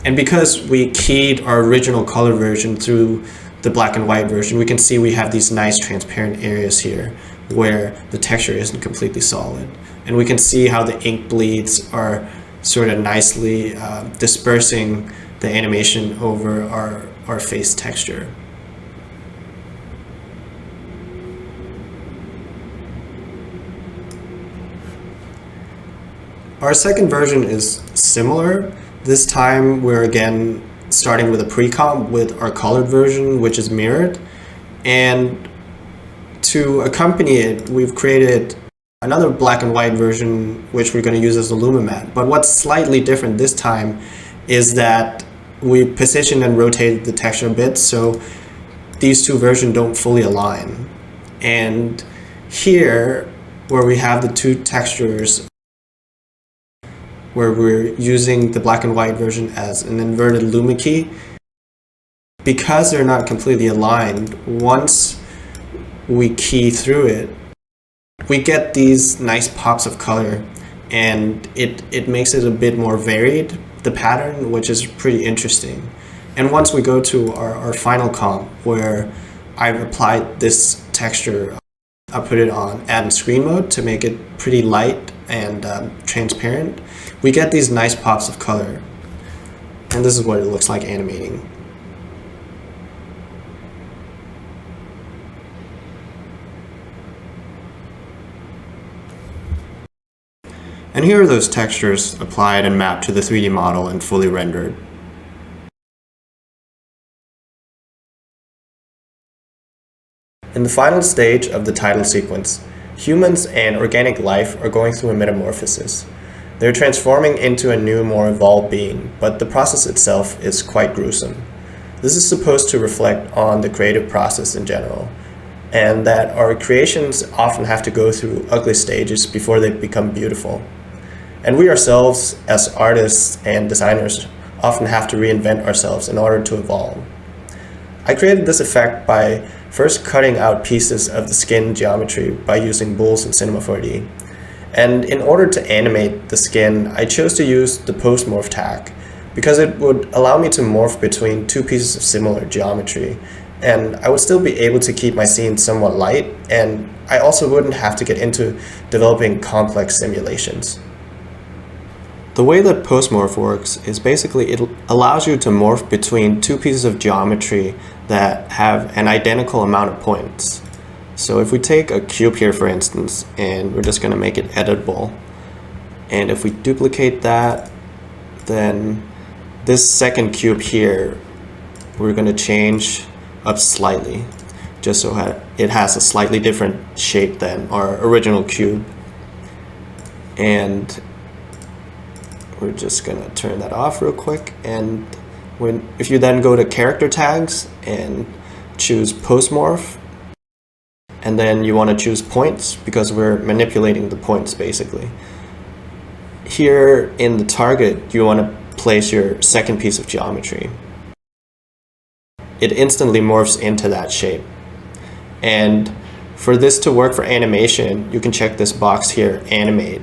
And because we keyed our original color version through the black and white version, we can see we have these nice transparent areas here where the texture isn't completely solid. And we can see how the ink bleeds are sort of nicely dispersing the animation over our face texture. Our second version is similar. This time we're again starting with a pre-comp with our colored version, which is mirrored. And to accompany it, we've created another black and white version, which we're going to use as a lumimat. But what's slightly different this time is that we positioned and rotated the texture a bit so these two versions don't fully align. And here, where we have the two textures, where we're using the black and white version as an inverted lumi key, because they're not completely aligned, once we key through it, we get these nice pops of color, and it makes it a bit more varied, the pattern, which is pretty interesting. And once we go to our final comp, where I've applied this texture, I put it on add and screen mode to make it pretty light and transparent, we get these nice pops of color. And this is what it looks like animating. And here are those textures applied and mapped to the 3D model and fully rendered. In the final stage of the title sequence, humans and organic life are going through a metamorphosis. They're transforming into a new, more evolved being, but the process itself is quite gruesome. This is supposed to reflect on the creative process in general, and that our creations often have to go through ugly stages before they become beautiful. And we ourselves, as artists and designers, often have to reinvent ourselves in order to evolve. I created this effect by first cutting out pieces of the skin geometry by using bools in Cinema 4D. And in order to animate the skin, I chose to use the post-morph tag because it would allow me to morph between two pieces of similar geometry, and I would still be able to keep my scene somewhat light, and I also wouldn't have to get into developing complex simulations. The way that post-morph works is basically it allows you to morph between two pieces of geometry that have an identical amount of points. So if we take a cube here, for instance, and we're just going to make it editable, and if we duplicate that, then this second cube here, we're going to change up slightly, just so it has a slightly different shape than our original cube. And we're just going to turn that off real quick. And if you then go to character tags and choose post morph, And then you want to choose points because we're manipulating the points basically. Here in the target, you want to place your second piece of geometry. It instantly morphs into that shape. And for this to work for animation, you can check this box here, animate.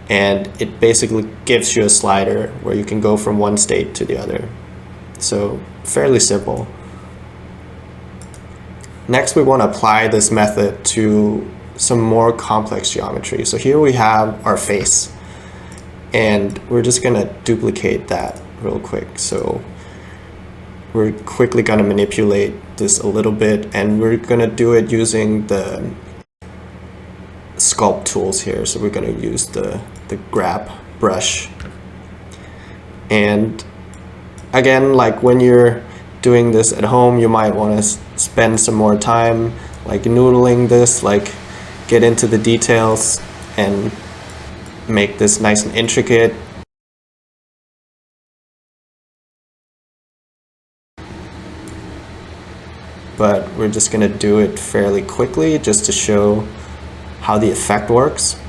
And it basically gives you a slider where you can go from one state to the other. So fairly simple. Next, we want to apply this method to some more complex geometry. So here we have our face, and we're just going to duplicate that real quick. So we're quickly going to manipulate this a little bit, and we're going to do it using the sculpt tools here. So we're going to use the grab brush. And again, like when you're doing this at home, you might want to spend some more time like noodling this, like get into the details and make this nice and intricate. But we're just going to do it fairly quickly just to show how the effect works.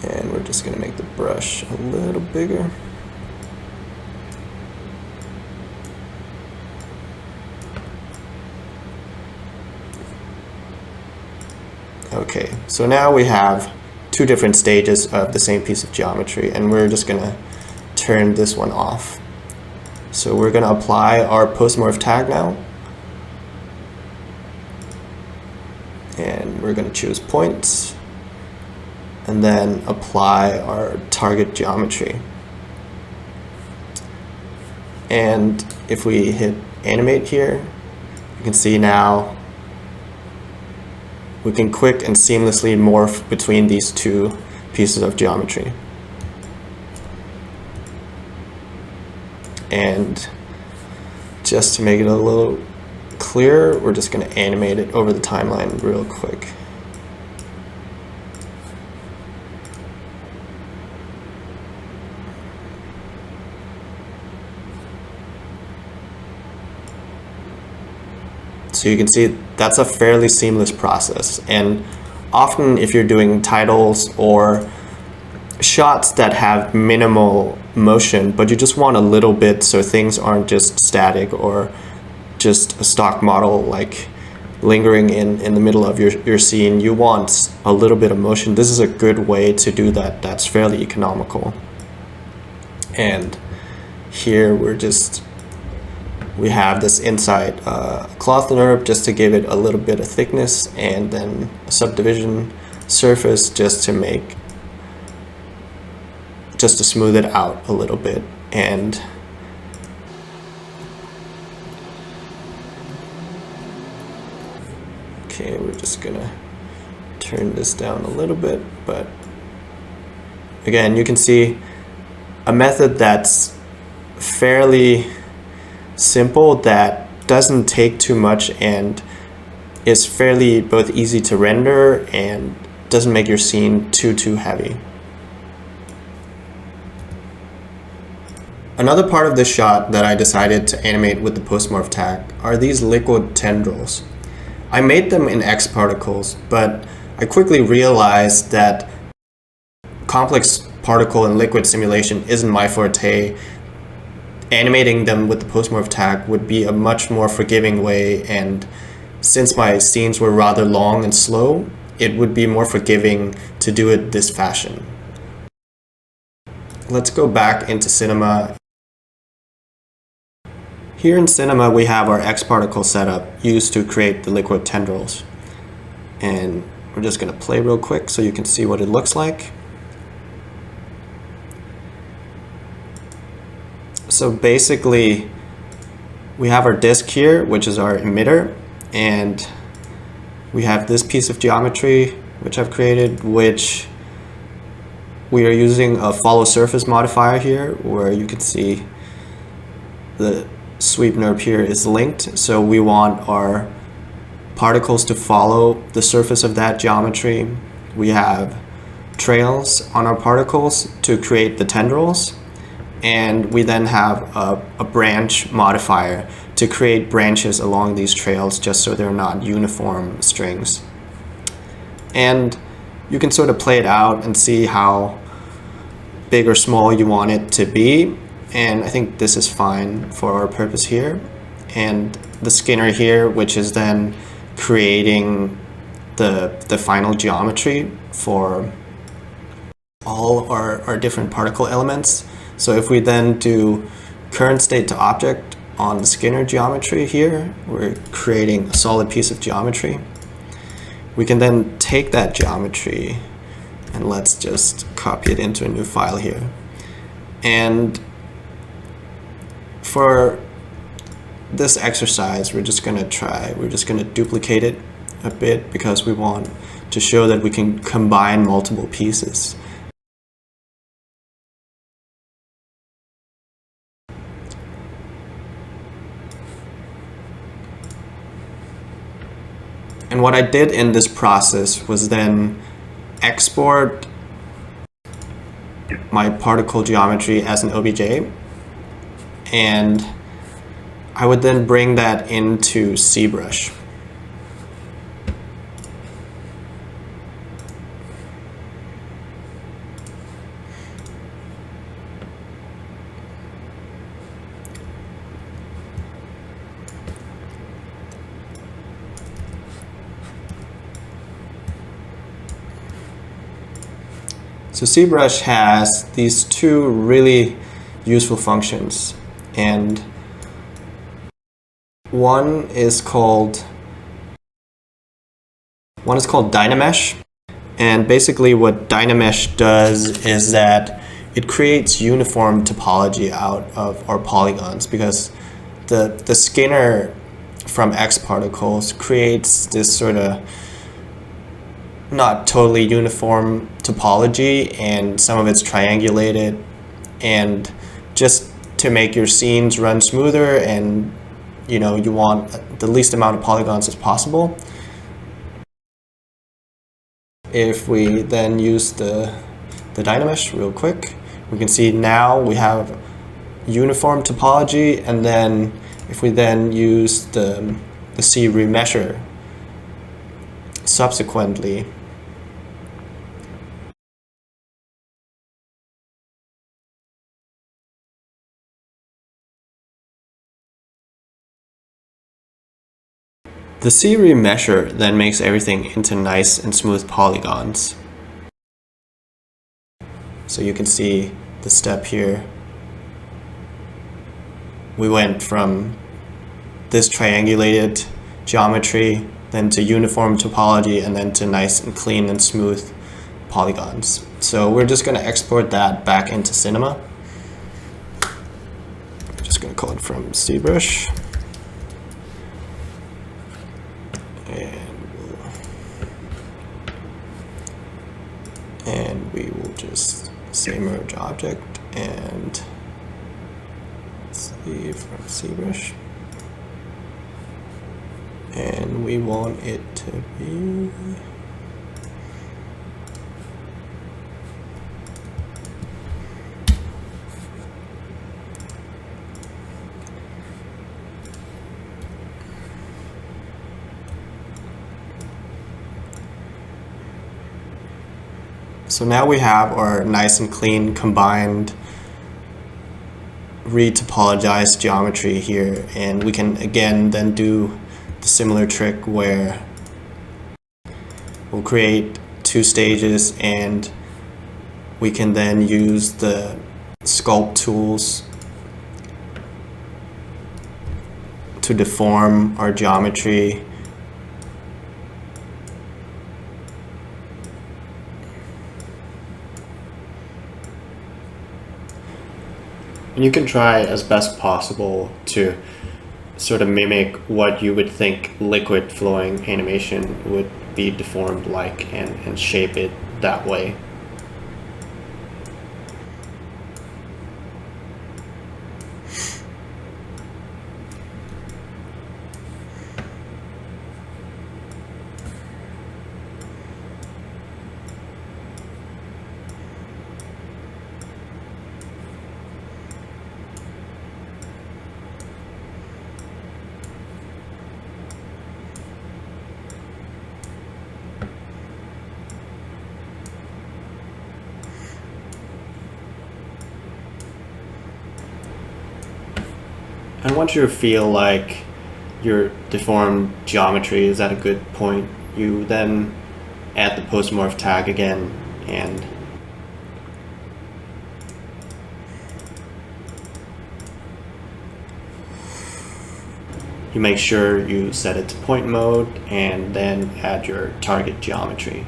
And we're just going to make the brush a little bigger. Okay, so now we have two different stages of the same piece of geometry, and we're just going to turn this one off. So we're going to apply our post-morph tag now. And we're going to choose points. And then apply our target geometry. And if we hit animate here, you can see now we can quick and seamlessly morph between these two pieces of geometry. And just to make it a little clearer, we're just going to animate it over the timeline real quick. So you can see that's a fairly seamless process, and often if you're doing titles or shots that have minimal motion but you just want a little bit so things aren't just static or just a stock model like lingering in the middle of your scene, you want a little bit of motion. This is a good way to do that. That's fairly economical. And here we have this inside cloth NURB just to give it a little bit of thickness, and then a subdivision surface just to smooth it out a little bit. And okay, we're just gonna turn this down a little bit, but again, you can see a method that's fairly simple, that doesn't take too much and is fairly both easy to render and doesn't make your scene too heavy. Another part of this shot that I decided to animate with the post-morph tag are these liquid tendrils. I made them in X particles, but I quickly realized that complex particle and liquid simulation isn't my forte. Animating them with the post-morph tag would be a much more forgiving way, and since my scenes were rather long and slow, it would be more forgiving to do it this fashion. Let's go back into Cinema. Here in Cinema, we have our X particle setup used to create the liquid tendrils. And we're just going to play real quick so you can see what it looks like. So basically, we have our disk here, which is our emitter, and we have this piece of geometry, which I've created, which we are using a follow surface modifier here, where you can see the sweep NURB here is linked. So we want our particles to follow the surface of that geometry. We have trails on our particles to create the tendrils. And we then have a branch modifier to create branches along these trails just so they're not uniform strings. And you can sort of play it out and see how big or small you want it to be. And I think this is fine for our purpose here. And the Skinner here, which is then creating the final geometry for all our different particle elements. So if we then do current state to object on the Skinner geometry here, we're creating a solid piece of geometry. We can then take that geometry and let's just copy it into a new file here. And for this exercise, we're just gonna duplicate it a bit because we want to show that we can combine multiple pieces. And what I did in this process was then export my particle geometry as an OBJ, and I would then bring that into ZBrush. So ZBrush has these two really useful functions, and one is called Dynamesh. And basically what Dynamesh does is that it creates uniform topology out of our polygons, because the Skinner from X particles creates this sort of not totally uniform topology, and some of it's triangulated, and just to make your scenes run smoother, and you want the least amount of polygons as possible. If we then use the Dynamesh real quick, we can see now we have uniform topology, and then if we then use the C remesher subsequently, the C remesher then makes everything into nice and smooth polygons. So you can see the step here. We went from this triangulated geometry, then to uniform topology, and then to nice and clean and smooth polygons. So we're just going to export that back into Cinema. I'm just going to call it from ZBrush. And we will just say merge object and see from ZBrush. And we want it to be so now we have our nice and clean combined retopologized geometry here, and we can again then do the similar trick where we'll create two stages, and we can then use the sculpt tools to deform our geometry. And you can try as best possible to sort of mimic what you would think liquid flowing animation would be deformed like, and shape it that way. And once you feel like your deformed geometry is at a good point, you then add the post-morph tag again, and you make sure you set it to point mode and then add your target geometry.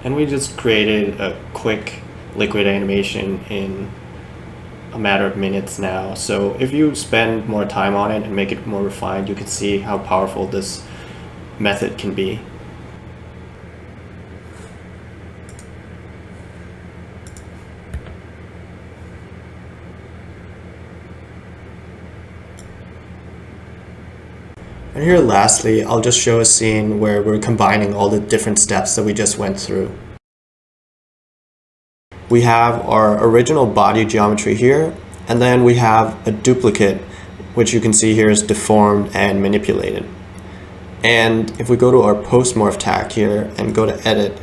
And we just created a quick liquid animation in a matter of minutes now. So if you spend more time on it and make it more refined, you can see how powerful this method can be. And here lastly, I'll just show a scene where we're combining all the different steps that we just went through. We have our original body geometry here, and then we have a duplicate, which you can see here is deformed and manipulated. And if we go to our post-morph tag here and go to edit,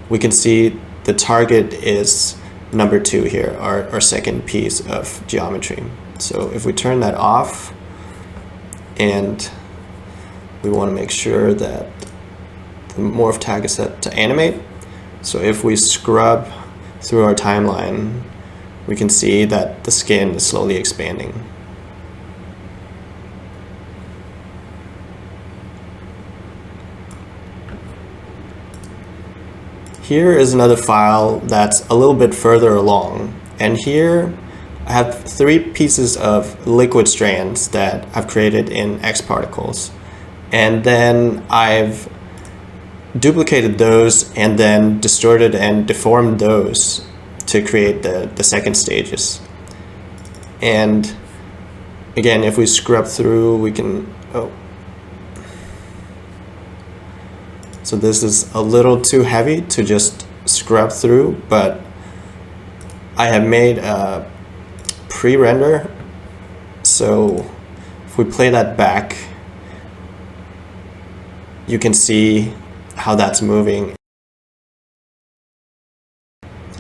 we can see the target is number 2 here, our second piece of geometry. So if we turn that off, and we want to make sure that the morph tag is set to animate. So if we scrub through our timeline, we can see that the skin is slowly expanding. Here is another file that's a little bit further along, and here I have 3 pieces of liquid strands that I've created in XParticles, and then I've duplicated those and then distorted and deformed those to create the second stages. And again, if we scrub through, we can, so this is a little too heavy to just scrub through, but I have made a pre-render, so if we play that back, you can see how that's moving.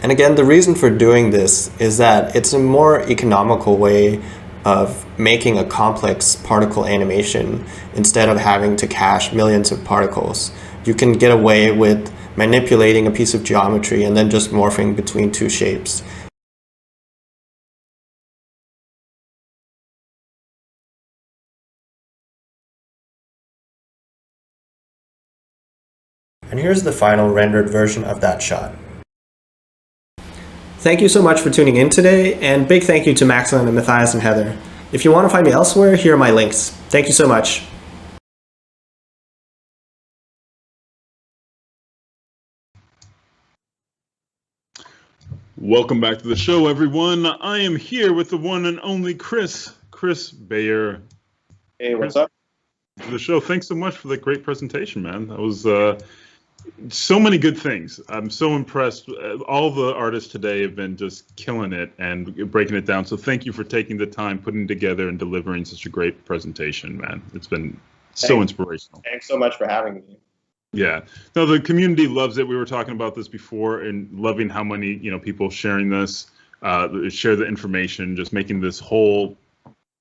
And again, the reason for doing this is that it's a more economical way of making a complex particle animation instead of having to cache millions of particles. You can get away with manipulating a piece of geometry and then just morphing between 2 shapes. And here's the final rendered version of that shot. Thank you so much for tuning in today, and big thank you to Maxon and Matthias and Heather. If you want to find me elsewhere, here are my links. Thank you so much. Welcome back to the show, everyone. I am here with the one and only Chris Biah. Hey, what's up? The show. Thanks so much for that great presentation, man. That was so many good things. I'm so impressed. All the artists today have been just killing it and breaking it down. So thank you for taking the time, putting together and delivering such a great presentation, man. It's been so inspirational. Thanks so much for having me. Yeah, no, the community loves it. We were talking about this before, and loving how many people sharing this, share the information, just making this whole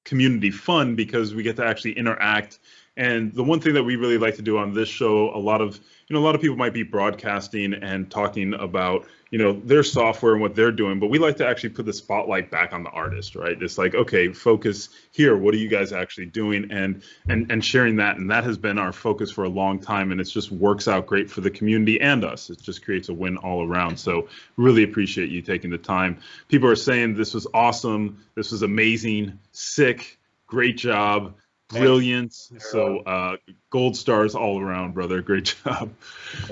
community fun because we get to actually interact. And the one thing that we really like to do on this show, a lot of people might be broadcasting and talking about, their software and what they're doing, but we like to actually put the spotlight back on the artist, right? It's like, okay, focus here. What are you guys actually doing? And sharing that. And that has been our focus for a long time. And it just works out great for the community and us. It just creates a win all around. So really appreciate you taking the time. People are saying this was awesome. This was amazing, sick, great job. Brilliant. So gold stars all around, brother. Great job.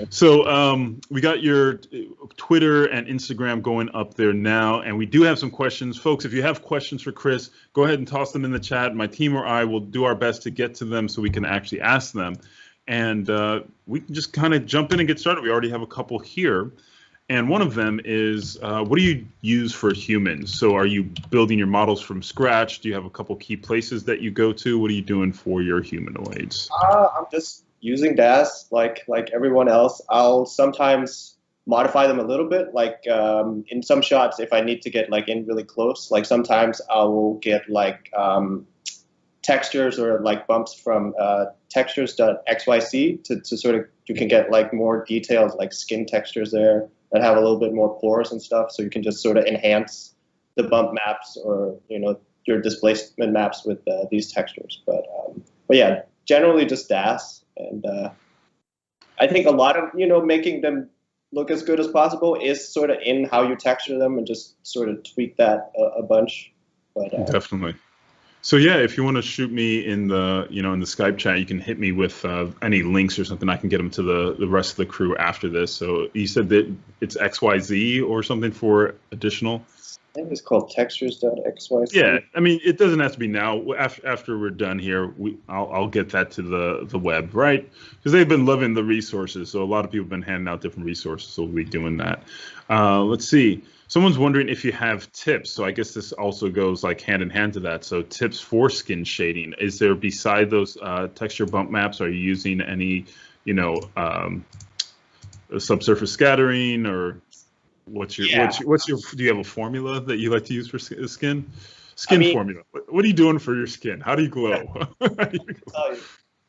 So we got your Twitter and Instagram going up there now, and we do have some questions. Folks, if you have questions for Chris, go ahead and toss them in the chat. My team or I will do our best to get to them so we can actually ask them. And we can just kind of jump in and get started. We already have a couple here. And one of them is, what do you use for humans? So are you building your models from scratch? Do you have a couple key places that you go to? What are you doing for your humanoids? I'm just using DAS like everyone else. I'll sometimes modify them a little bit. Like in some shots, if I need to get like in really close, like sometimes I will get like textures or like bumps from textures.xyz to sort of, you can get like more detailed like skin textures there that have a little bit more pores and stuff. So you can just sort of enhance the bump maps or, your displacement maps with these textures. But yeah, generally just DAS. And I think a lot of, making them look as good as possible is sort of in how you texture them and just sort of tweak that a bunch. But definitely. So yeah, if you want to shoot me in the in the Skype chat, you can hit me with any links or something. I can get them to the rest of the crew after this. So you said that it's XYZ or something for additional. I think it's called textures.xyz. Yeah, I mean, it doesn't have to be now. After we're done here, I'll get that to the web, right? Because they've been loving the resources. So a lot of people have been handing out different resources. So we'll be doing that. Let's see. Someone's wondering if you have tips. So I guess this also goes like hand in hand to that. So tips for skin shading. Is there, beside those texture bump maps, are you using any, subsurface scattering, or what's your do you have a formula that you like to use for skin formula? What are you doing for your skin? How do you glow?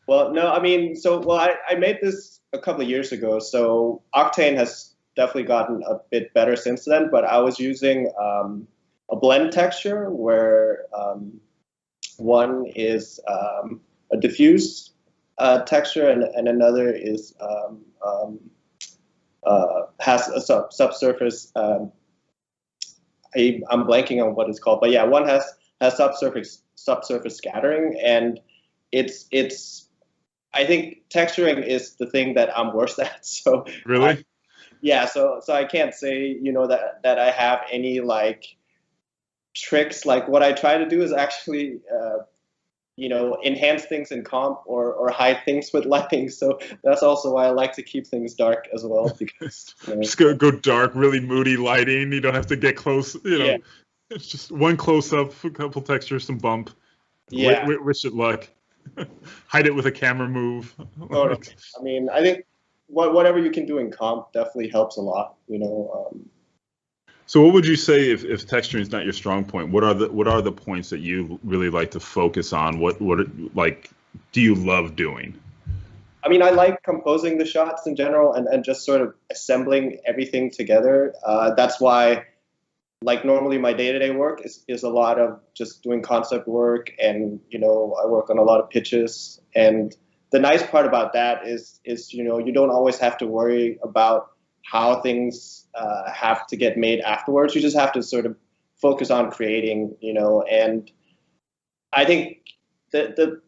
Well, no, I mean, I made this a couple of years ago. So Octane has definitely gotten a bit better since then, but I was using a blend texture where one is a diffuse texture and another is has a subsurface. I'm blanking on what it's called, but yeah, one has subsurface scattering, and it's I think texturing is the thing that I'm worst at. So really. Yeah, so I can't say, that I have any like tricks. Like what I try to do is actually, enhance things in comp or hide things with lighting. So that's also why I like to keep things dark as well. Because just go dark, really moody lighting. You don't have to get close. Yeah. It's just one close up, a couple textures, some bump. Yeah. Wish it luck. Hide it with a camera move. Totally. I mean, I think whatever you can do in comp definitely helps a lot, So what would you say if texturing is not your strong point? What are the points that you really like to focus on? What do you love doing? I mean, I like composing the shots in general and just sort of assembling everything together. That's why, like, normally my day-to-day work is a lot of just doing concept work, and I work on a lot of pitches. And the nice part about that is you don't always have to worry about how things have to get made afterwards. You just have to sort of focus on creating, and I think the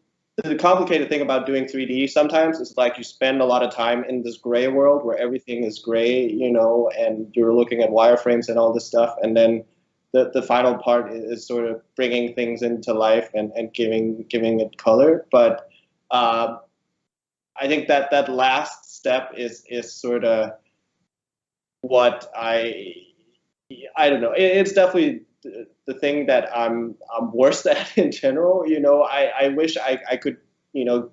complicated thing about doing 3D sometimes is like you spend a lot of time in this gray world where everything is gray, and you're looking at wireframes and all this stuff, and then the final part is sort of bringing things into life and giving it color. But I think that last step is sort of what I don't know. It's definitely the thing that I'm worst at in general. I wish I could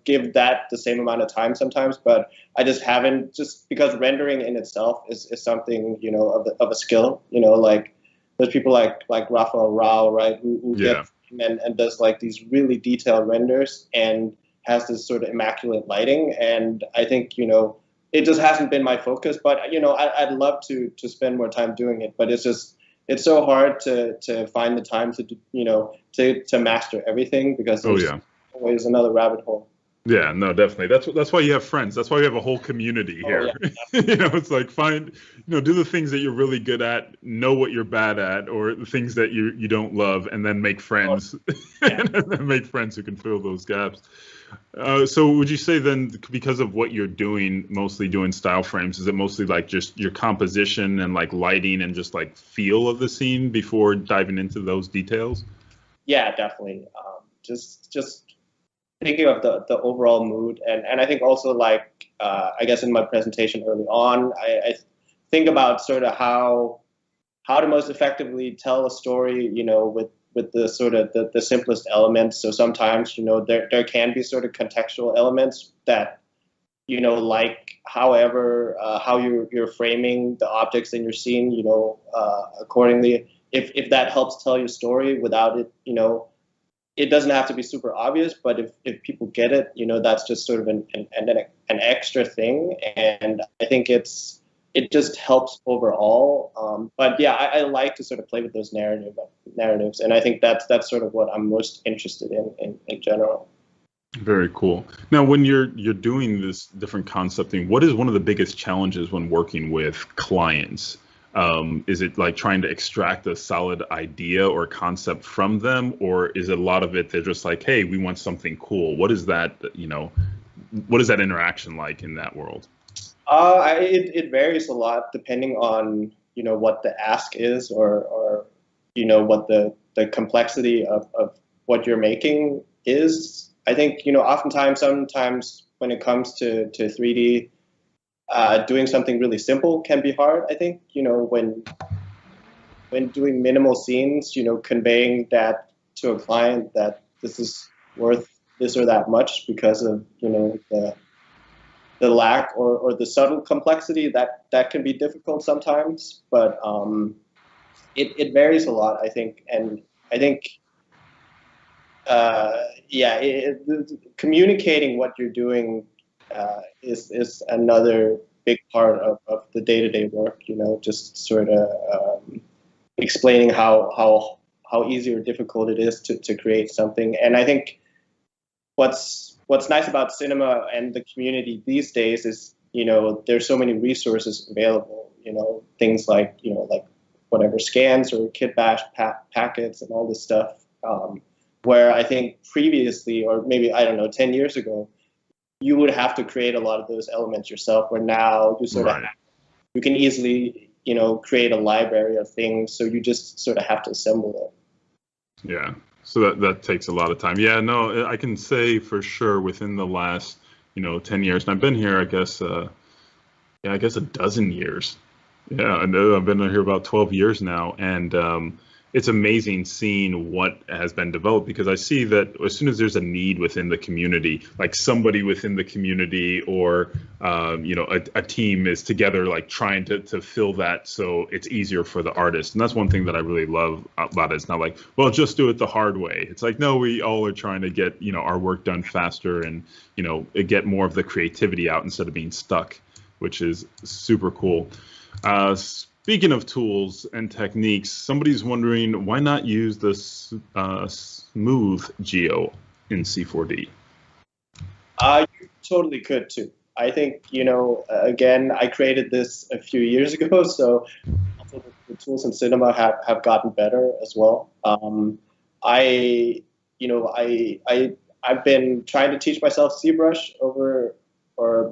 give that the same amount of time sometimes, but I just haven't, just because rendering in itself is something of a skill. Like there's people like Raphael Rao, right, who gets and does like these really detailed renders and has this sort of immaculate lighting, and I think it just hasn't been my focus. But I'd love to spend more time doing it, but it's so hard to find the time to master everything, because there's always another rabbit hole. Yeah, no, definitely. That's why you have friends. That's why you have a whole community here. Yeah, it's like do the things that you're really good at, know what you're bad at, or the things that you don't love, and then make friends, and then make friends who can fill those gaps. So would you say then, because of what you're doing, mostly doing style frames, is it mostly like just your composition and like lighting and just like feel of the scene before diving into those details? Yeah, definitely. Just thinking of the overall mood, and I think also like I guess in my presentation early on, I think about sort of how to most effectively tell a story, with the sort of the simplest elements. So sometimes, there can be sort of contextual elements that, like however, how you're framing the objects in your scene, accordingly. If that helps tell your story without it, it doesn't have to be super obvious, but if people get it, that's just sort of an extra thing. And I think it just helps overall. But yeah, I like to sort of play with those narratives. And I think that's sort of what I'm most interested in general. Very cool. Now, when you're doing this different concepting, what is one of the biggest challenges when working with clients? Is it like trying to extract a solid idea or concept from them, or is it a lot of it they're just like, hey, we want something cool? What is that, what is that interaction like in that world? It varies a lot depending on, what the ask is or what the complexity of what you're making is. I think, sometimes when it comes to 3D, doing something really simple can be hard. I think, when doing minimal scenes, conveying that to a client that this is worth this or that much because of, the lack or the subtle complexity that can be difficult sometimes. But it varies a lot, I think. And I think, communicating what you're doing is another big part of the day-to-day work, just sort of explaining how easy or difficult it is to create something. And I think what's nice about cinema and the community these days is, there's so many resources available, things like, like whatever scans or kit bash packets and all this stuff, where I think previously, or maybe, 10 years ago, you would have to create a lot of those elements yourself, where now you sort of, you can easily, create a library of things. So you just sort of have to assemble it. Yeah. So that takes a lot of time. Yeah, no, I can say for sure within the last, 10 years, and I've been here, I guess a dozen years. Yeah, I know I've been here about 12 years now. And, it's amazing seeing what has been developed, because I see that as soon as there's a need within the community, like somebody within the community or, a team is together, like trying to fill that so it's easier for the artist. And that's one thing that I really love about it. It's not like, well, just do it the hard way. It's like, no, we all are trying to get, our work done faster and, get more of the creativity out instead of being stuck, which is super cool. Speaking of tools and techniques, somebody's wondering why not use the smooth geo in C4D? You totally could too. I think, again, I created this a few years ago, so also the tools in cinema have gotten better as well. I've been trying to teach myself ZBrush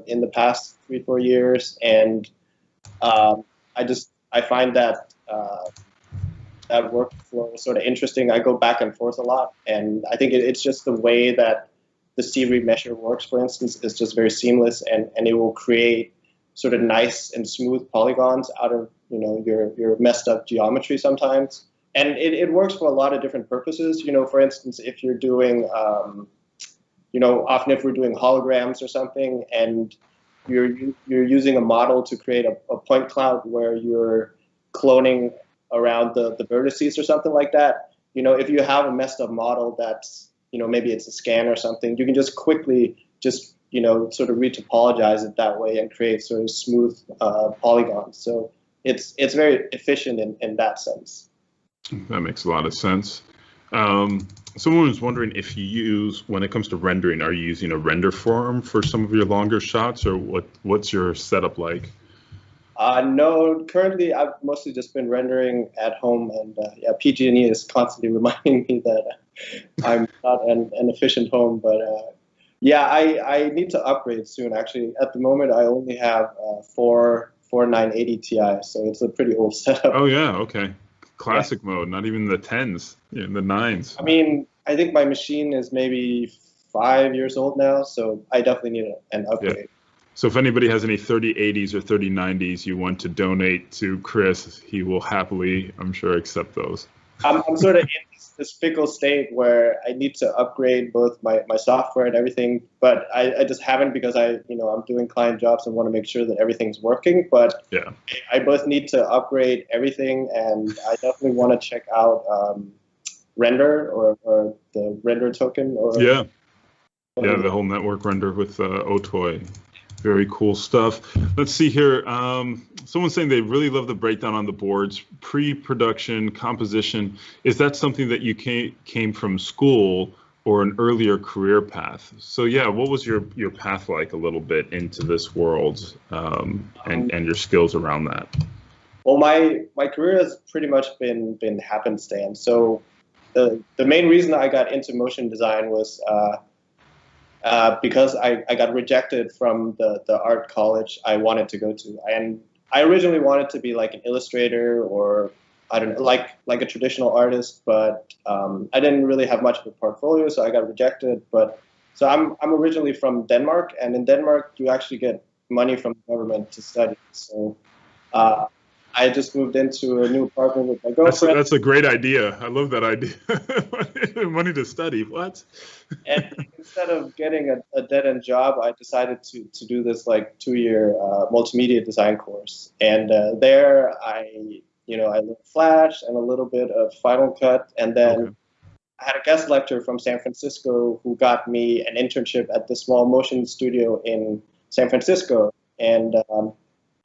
in the past 3-4 years, and I find that that workflow is sort of interesting. I go back and forth a lot, and I think it's just the way that the C-remesher works, for instance, is just very seamless, and it will create sort of nice and smooth polygons out of your messed up geometry sometimes. And it works for a lot of different purposes. For instance, if you're doing, often if we're doing holograms or something, and you're using a model to create a point cloud where you're cloning around the vertices or something like that. If you have a messed up model that's, maybe it's a scan or something, you can just quickly just, sort of retopologize it that way and create sort of smooth polygons. So it's very efficient in that sense. That makes a lot of sense. Someone was wondering if you use, when it comes to rendering, are you using a render form for some of your longer shots, or what's your setup like? No, currently I've mostly just been rendering at home, and PG&E is constantly reminding me that I'm not an efficient home, but I need to upgrade soon. Actually, at the moment I only have 4 980 Ti, so it's a pretty old setup. Oh yeah, okay. Classic mode, not even the 10s, the 9s. I mean, I think my machine is maybe 5 years old now, so I definitely need an upgrade. Yeah. So if anybody has any 3080s or 3090s you want to donate to Chris, he will happily, I'm sure, accept those. I'm sort of in this fickle state where I need to upgrade both my software and everything, but I just haven't because I'm doing client jobs and want to make sure that everything's working. But yeah, I both need to upgrade everything, and I definitely want to check out Render or the Render token. Yeah, the whole network render with Otoy. Very cool stuff. Let's see here. Someone's saying they really love the breakdown on the boards, pre-production, composition. Is that something that you came from school or an earlier career path? So yeah, what was your path like a little bit into this world and your skills around that? Well, my career has pretty much been happenstance. So the main reason I got into motion design was because I got rejected from the art college I wanted to go to. And I originally wanted to be like an illustrator or, I don't know, like a traditional artist, but I didn't really have much of a portfolio, so I got rejected. But so I'm originally from Denmark, and in Denmark you actually get money from the government to study. So I just moved into a new apartment with my girlfriend. That's a great idea. I love that idea. Money to study. What? And instead of getting a dead-end job, I decided to do this like 2-year multimedia design course. And there I learned Flash and a little bit of Final Cut. And then I had a guest lecturer from San Francisco who got me an internship at the small motion studio in San Francisco. And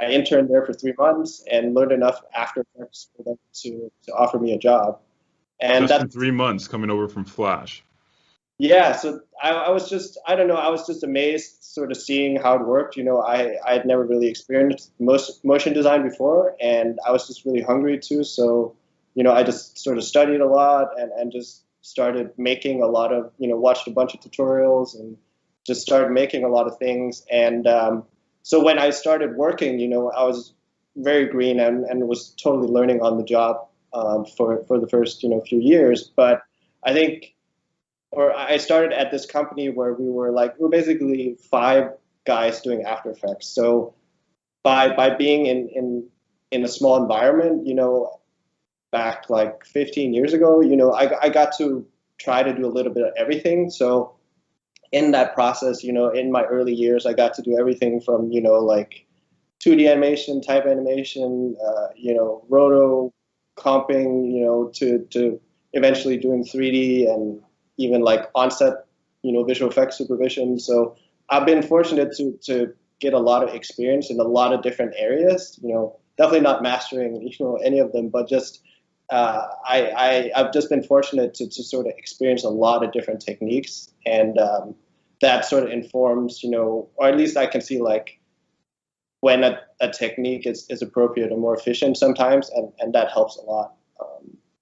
I interned there for 3 months and learned enough After Effects for them to offer me a job. And just in 3 months coming over from Flash. Yeah, so I was just amazed sort of seeing how it worked. I'd never really experienced motion design before, and I was just really hungry too. So, I just sort of studied a lot and just started making a lot of, watched a bunch of tutorials and just started making a lot of things. And so when I started working, I was very green and was totally learning on the job for the first, few years. But I started at this company where we're basically 5 guys doing After Effects. So by being in a small environment, back like 15 years ago, I got to try to do a little bit of everything. So in that process, in my early years, I got to do everything from, like 2D animation, type animation, roto comping, to eventually doing 3D and even like on-set, visual effects supervision. So I've been fortunate to get a lot of experience in a lot of different areas, definitely not mastering, any of them, but just I've just been fortunate to sort of experience a lot of different techniques, and that sort of informs, or at least I can see like when a technique is appropriate or more efficient sometimes, and that helps a lot.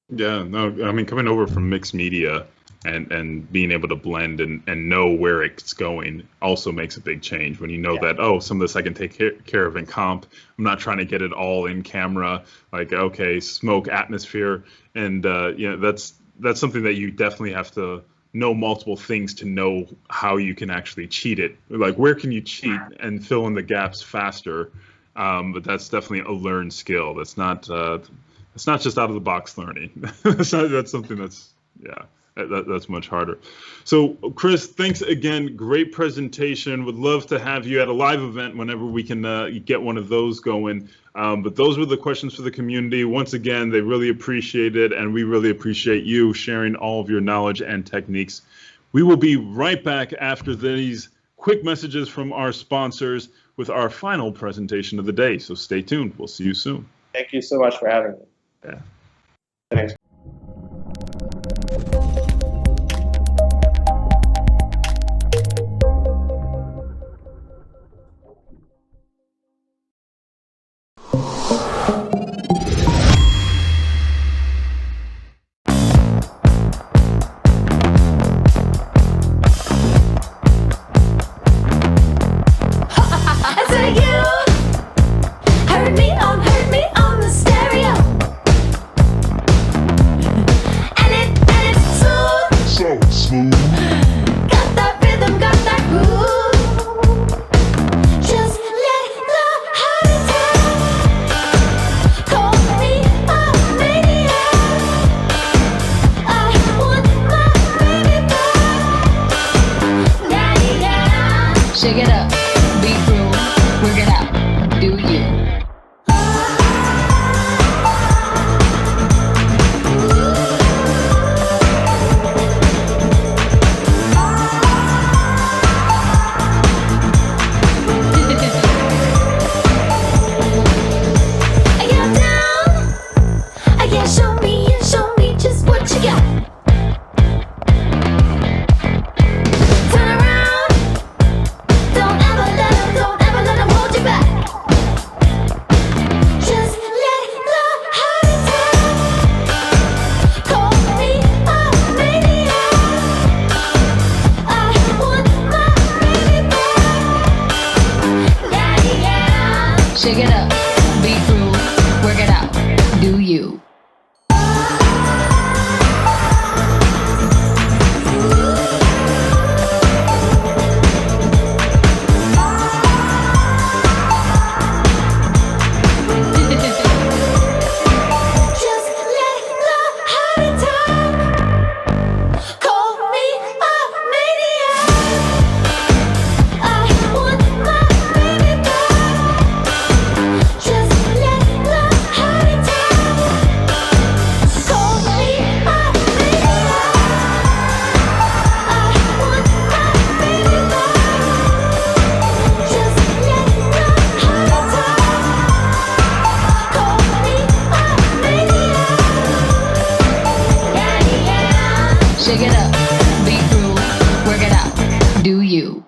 Yeah, no, I mean, coming over from mixed media and being able to blend and know where it's going also makes a big change when you know that, some of this I can take care of in comp. I'm not trying to get it all in camera, like, okay, smoke, atmosphere. And, that's something that you definitely have to know multiple things to know how you can actually cheat it. Like, where can you cheat and fill in the gaps faster? But that's definitely a learned skill. That's not just out of the box learning. That's something that's, that's much harder. So Chris, thanks again. Great presentation. Would love to have you at a live event whenever we can get one of those going. But those were the questions for the community. Once again, they really appreciate it, and we really appreciate you sharing all of your knowledge and techniques. We will be right back after these quick messages from our sponsors with our final presentation of the day. So stay tuned. We'll see you soon. Thank you so much for having me. Yeah. Thanks. Heard me on the stereo. Shake it up, be through, work it out, do you.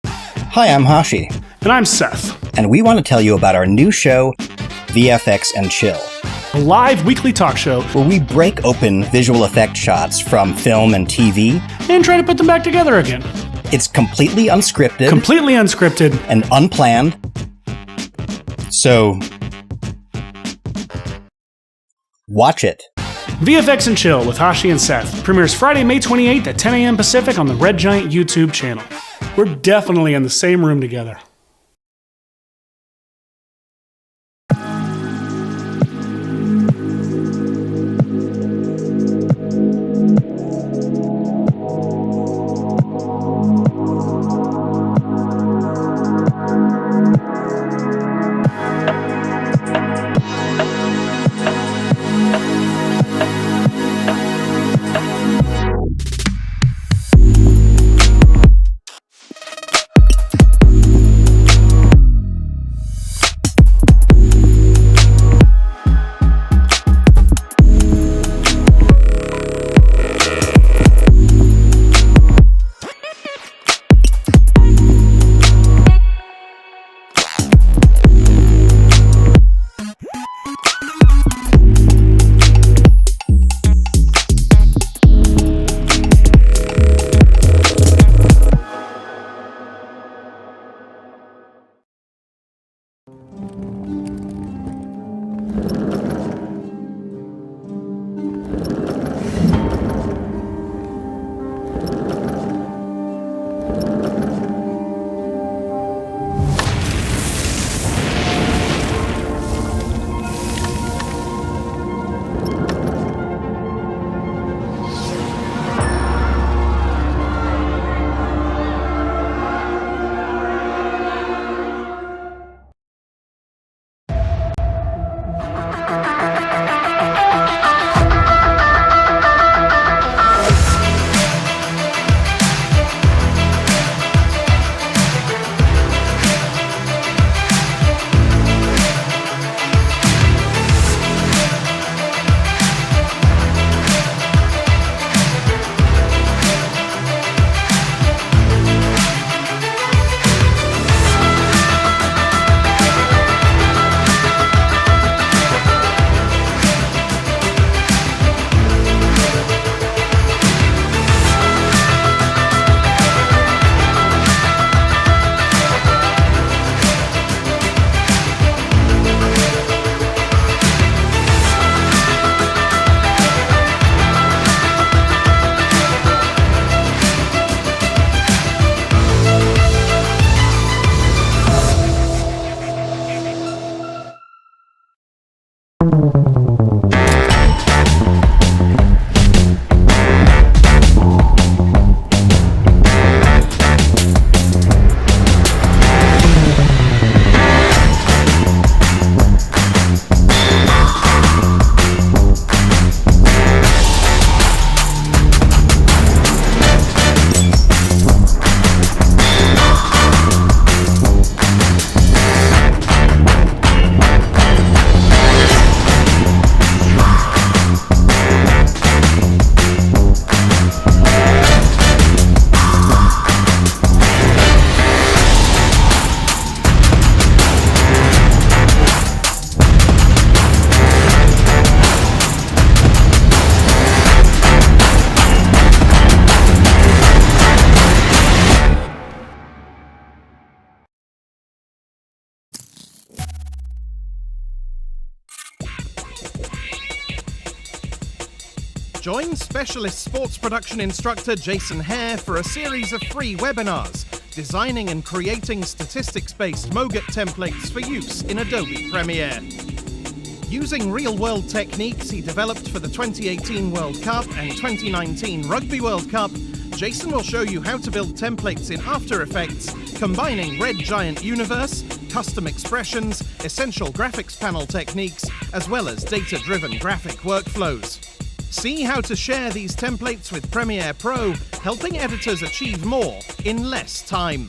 Hi, I'm Hashi. And I'm Seth. And we want to tell you about our new show, VFX and Chill. A live weekly talk show where we break open visual effect shots from film and TV and try to put them back together again. It's completely unscripted. And unplanned. So, watch it. VFX and Chill with Hashi and Seth premieres Friday, May 28th at 10 a.m. Pacific on the Red Giant YouTube channel. We're definitely in the same room together. Join specialist sports production instructor Jason Hare for a series of free webinars, designing and creating statistics-based MOGAT templates for use in Adobe Premiere. Using real-world techniques he developed for the 2018 World Cup and 2019 Rugby World Cup, Jason will show you how to build templates in After Effects, combining Red Giant Universe, custom expressions, essential graphics panel techniques, as well as data-driven graphic workflows. See how to share these templates with Premiere Pro, helping editors achieve more in less time.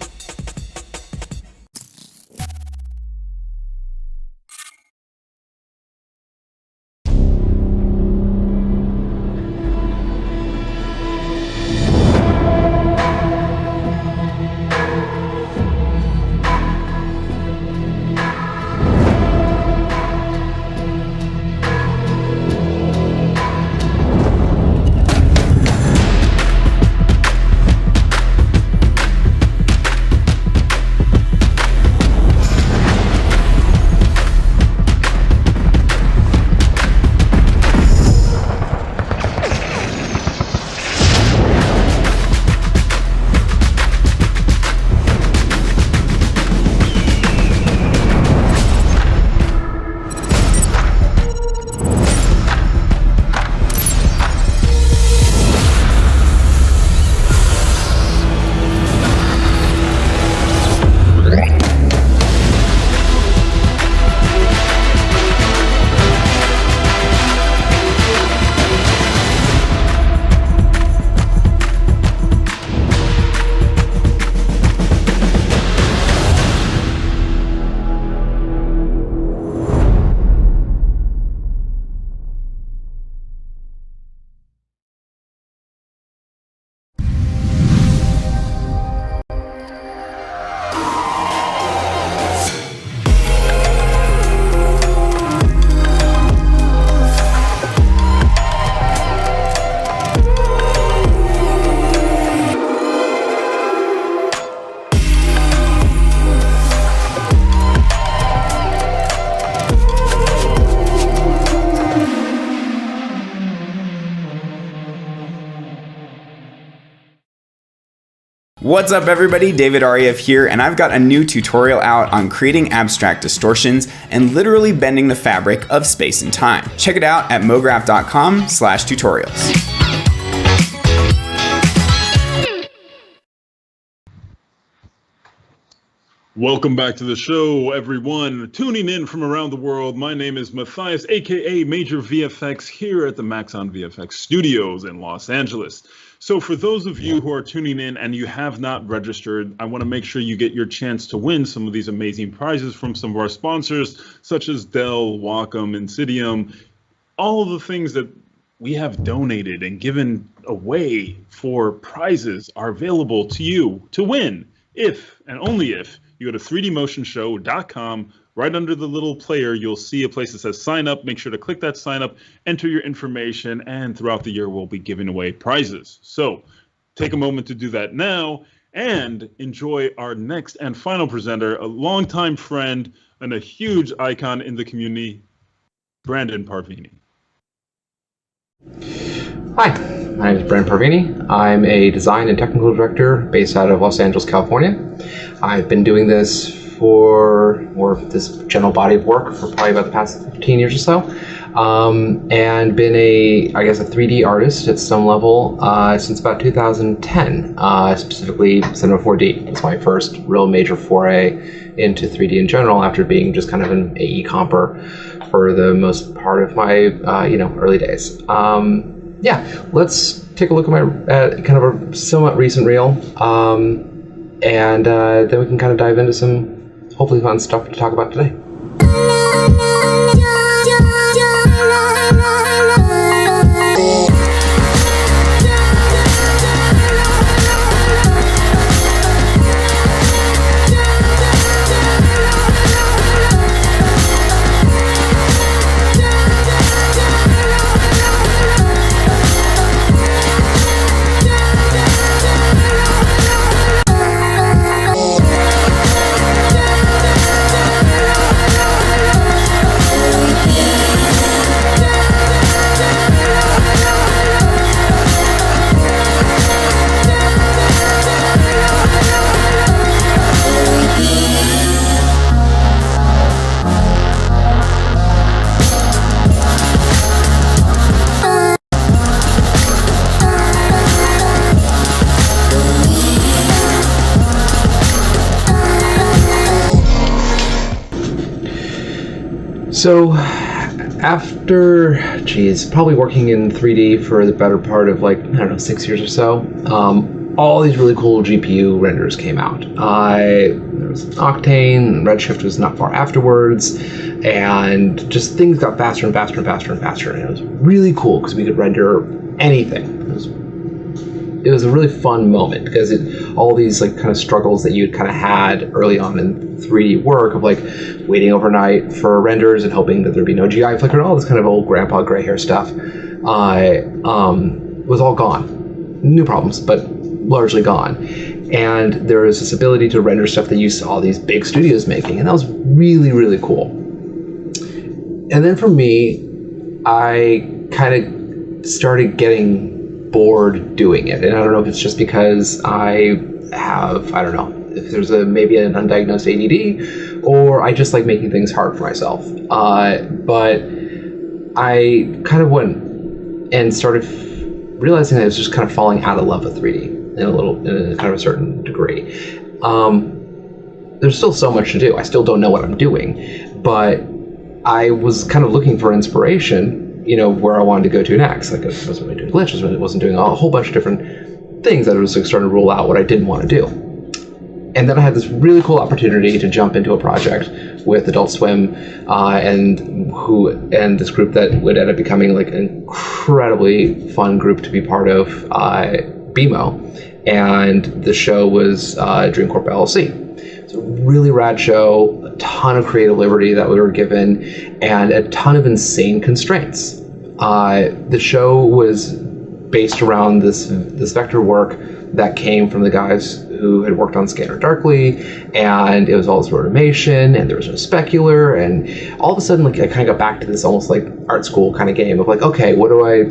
What's up everybody, David Ariev here, and I've got a new tutorial out on creating abstract distortions and literally bending the fabric of space and time. Check it out at mograph.com/tutorials. Welcome back to the show, everyone. Tuning in from around the world, my name is Matthias, aka Major VFX, here at the Maxon VFX Studios in Los Angeles. So for those of you who are tuning in and you have not registered, I want to make sure you get your chance to win some of these amazing prizes from some of our sponsors, such as Dell, Wacom, Insidium, all of the things that we have donated and given away for prizes are available to you to win, if and only if you go to 3dmotionshow.com. Right under the little player, you'll see a place that says sign up. Make sure to click that sign up, enter your information, and throughout the year, we'll be giving away prizes. So take a moment to do that now and enjoy our next and final presenter, a longtime friend and a huge icon in the community, Brandon Parvini. Hi, my name is Brandon Parvini. I'm a design and technical director based out of Los Angeles, California. I've been doing this or this general body of work for probably about the past 15 years or so, and been a 3D artist at some level since about 2010, specifically Cinema 4D. It's my first real major foray into 3D in general, after being just kind of an AE comper for the most part of my early days. Let's take a look at kind of a somewhat recent reel, and then we can kind of dive into some hopefully fun stuff to talk about today. So after, probably working in 3D for the better part of 6 years or so, all these really cool GPU renders came out. There was Octane, Redshift was not far afterwards, and just things got faster and faster and faster and faster, and it was really cool because we could render anything. It was a really fun moment because all these kind of struggles that you'd kind of had early on in 3D work of waiting overnight for renders and hoping that there'd be no GI flicker and all this kind of old grandpa gray hair stuff was all gone. New problems, but largely gone. And there was this ability to render stuff that you saw these big studios making, and that was really, really cool. And then for me, I kind of started getting bored doing it, and I don't know if it's just because I don't know if there's maybe an undiagnosed ADD, or I just like making things hard for myself. But I kind of went and started realizing that I was just kind of falling out of love with 3D in a kind of a certain degree. There's still so much to do. I still don't know what I'm doing, but I was kind of looking for inspiration, where I wanted to go to next. I wasn't really doing glitches, but it wasn't doing a whole bunch of different things that I was starting to rule out what I didn't want to do. And then I had this really cool opportunity to jump into a project with Adult Swim and this group that would end up becoming an incredibly fun group to be part of, BMO. And the show was Dream Corp LLC. It's a really rad show, a ton of creative liberty that we were given, and a ton of insane constraints. The show was based around this vector work that came from the guys who had worked on Scanner Darkly, and it was all this automation, and there was no specular, and all of a sudden, like, I kind of got back to this almost like art school kind of game of like, okay, what do I,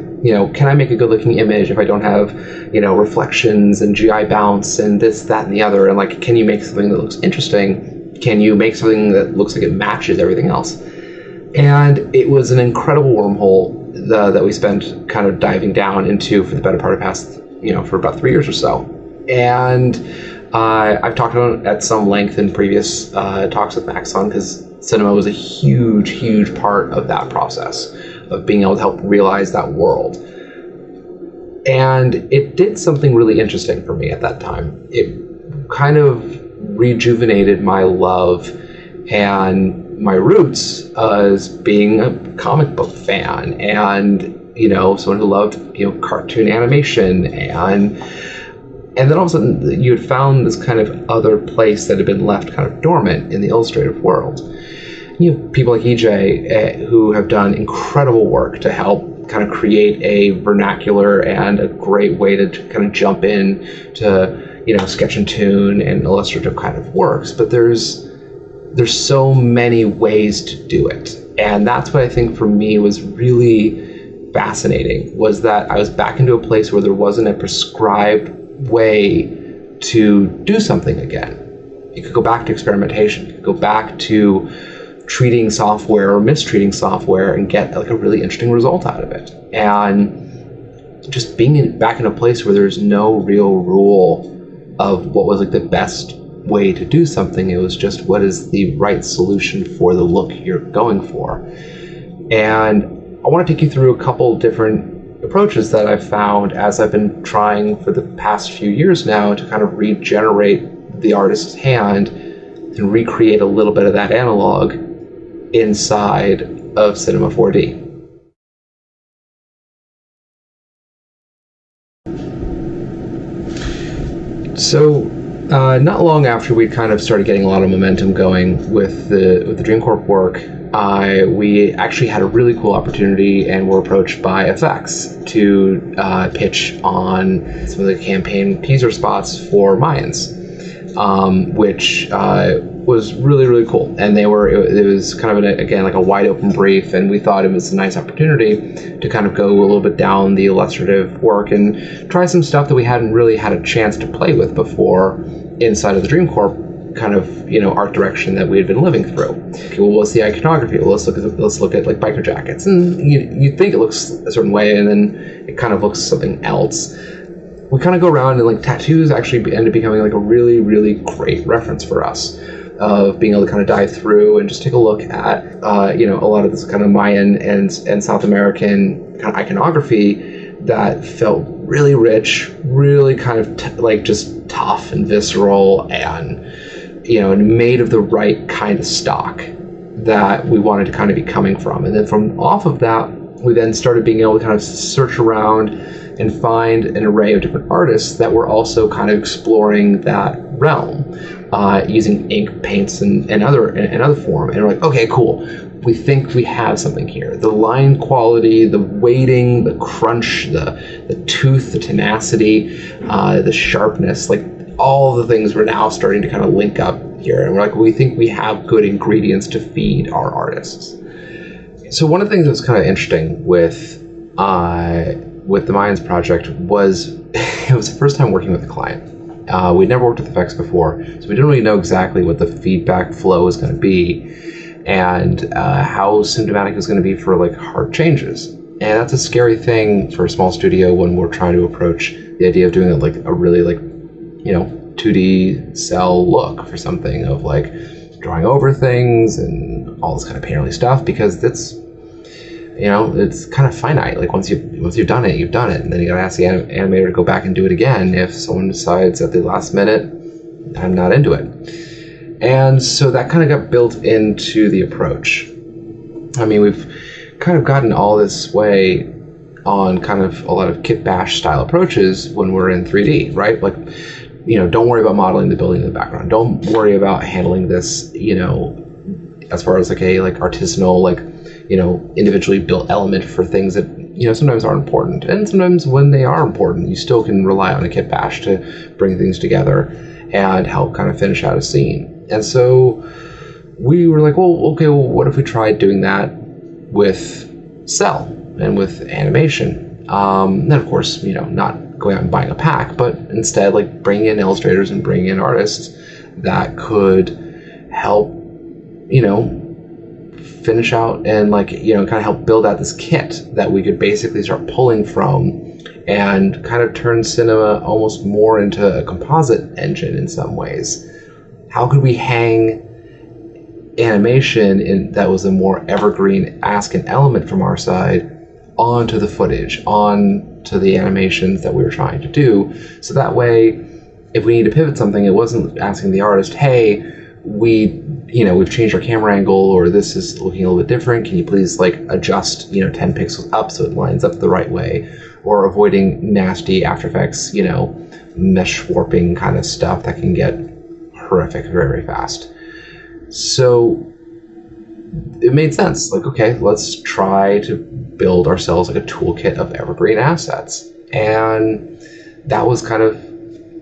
can I make a good looking image if I don't have, reflections and GI bounce and this, that, and the other, and like, can you make something that looks interesting? Can you make something that looks like it matches everything else? And it was an incredible wormhole that we spent kind of diving down into for the better part of past, for about 3 years or so. And I've talked about it at some length in previous talks with Maxon, because cinema was a huge, huge part of that process of being able to help realize that world. And it did something really interesting for me at that time. It kind of rejuvenated my love and my roots as being a comic book fan and, someone who loved, cartoon animation. And then all of a sudden you had found this kind of other place that had been left kind of dormant in the illustrative world. You have people like EJ who have done incredible work to help kind of create a vernacular and a great way to kind of jump in to, sketch and tune and illustrative kind of works. But there's so many ways to do it. And that's what I think for me was really fascinating, was that I was back into a place where there wasn't a prescribed way to do something again. You could go back to experimentation, you could go back to treating software or mistreating software and get like a really interesting result out of it. And just being back in a place where there's no real rule of what was like the best way to do something. It was just what is the right solution for the look you're going for. And I want to take you through a couple different approaches that I've found as I've been trying for the past few years now to kind of regenerate the artist's hand and recreate a little bit of that analog inside of Cinema 4D. So not long after we kind of started getting a lot of momentum going with the DreamCorp work, we actually had a really cool opportunity and were approached by FX to pitch on some of the campaign teaser spots for Mayans, which was really, really cool. And it was kind of, again, like a wide open brief, and we thought it was a nice opportunity to kind of go a little bit down the illustrative work and try some stuff that we hadn't really had a chance to play with before inside of the DreamCorp kind of, art direction that we had been living through. Okay, well, what's the iconography? Well, let's look at like biker jackets, and you think it looks a certain way, and then it kind of looks something else. We kind of go around, and like tattoos actually end up becoming like a really, really great reference for us of being able to kind of dive through and just take a look at a lot of this kind of Mayan and South American kind of iconography that felt really rich, really kind of just tough and visceral, and and made of the right kind of stock that we wanted to kind of be coming from. And then from off of that, we then started being able to kind of search around and find an array of different artists that were also kind of exploring that realm, using ink, paints, and other form. And we're like, okay, cool. We think we have something here. The line quality, the weighting, the crunch, the tooth, the tenacity, the sharpness, like all the things we're now starting to kind of link up here. And we're like, we think we have good ingredients to feed our artists. So one of the things that was kind of interesting with the Mayans project was it was the first time working with a client. We'd never worked with effects before, so we didn't really know exactly what the feedback flow was going to be and how symptomatic it was going to be for like hard changes. And that's a scary thing for a small studio when we're trying to approach the idea of doing like a really 2D cell look for something, of like drawing over things and all this kind of painterly stuff, because it's it's kind of finite. Like once you've done it, you've done it, and then you gotta ask the animator to go back and do it again if someone decides at the last minute, I'm not into it. And so that kind of got built into the approach. I mean, we've kind of gotten all this way on kind of a lot of kit bash style approaches when we're in 3D, right? Like, don't worry about modeling the building in the background. Don't worry about handling this, as far as like a artisanal, individually built element for things that, sometimes aren't important. And sometimes when they are important, you still can rely on a kit bash to bring things together. and help kind of finish out a scene. And so we were like, well, okay, well, what if we tried doing that with cell and with animation? Then of course, not going out and buying a pack, but instead like bringing in illustrators and bringing in artists that could help, finish out and kind of help build out this kit that we could basically start pulling from and kind of turn cinema almost more into a composite engine in some ways. How could we hang animation that was a more evergreen ask and element from our side onto the footage, onto the animations that we were trying to do, so that way if we need to pivot something, it wasn't asking the artist, hey, we've changed our camera angle, or this is looking a little bit different, can you please adjust 10 pixels up so it lines up the right way, or avoiding nasty After Effects mesh warping kind of stuff that can get horrific very, very fast. So it made sense. Okay, let's try to build ourselves a toolkit of evergreen assets, and that was kind of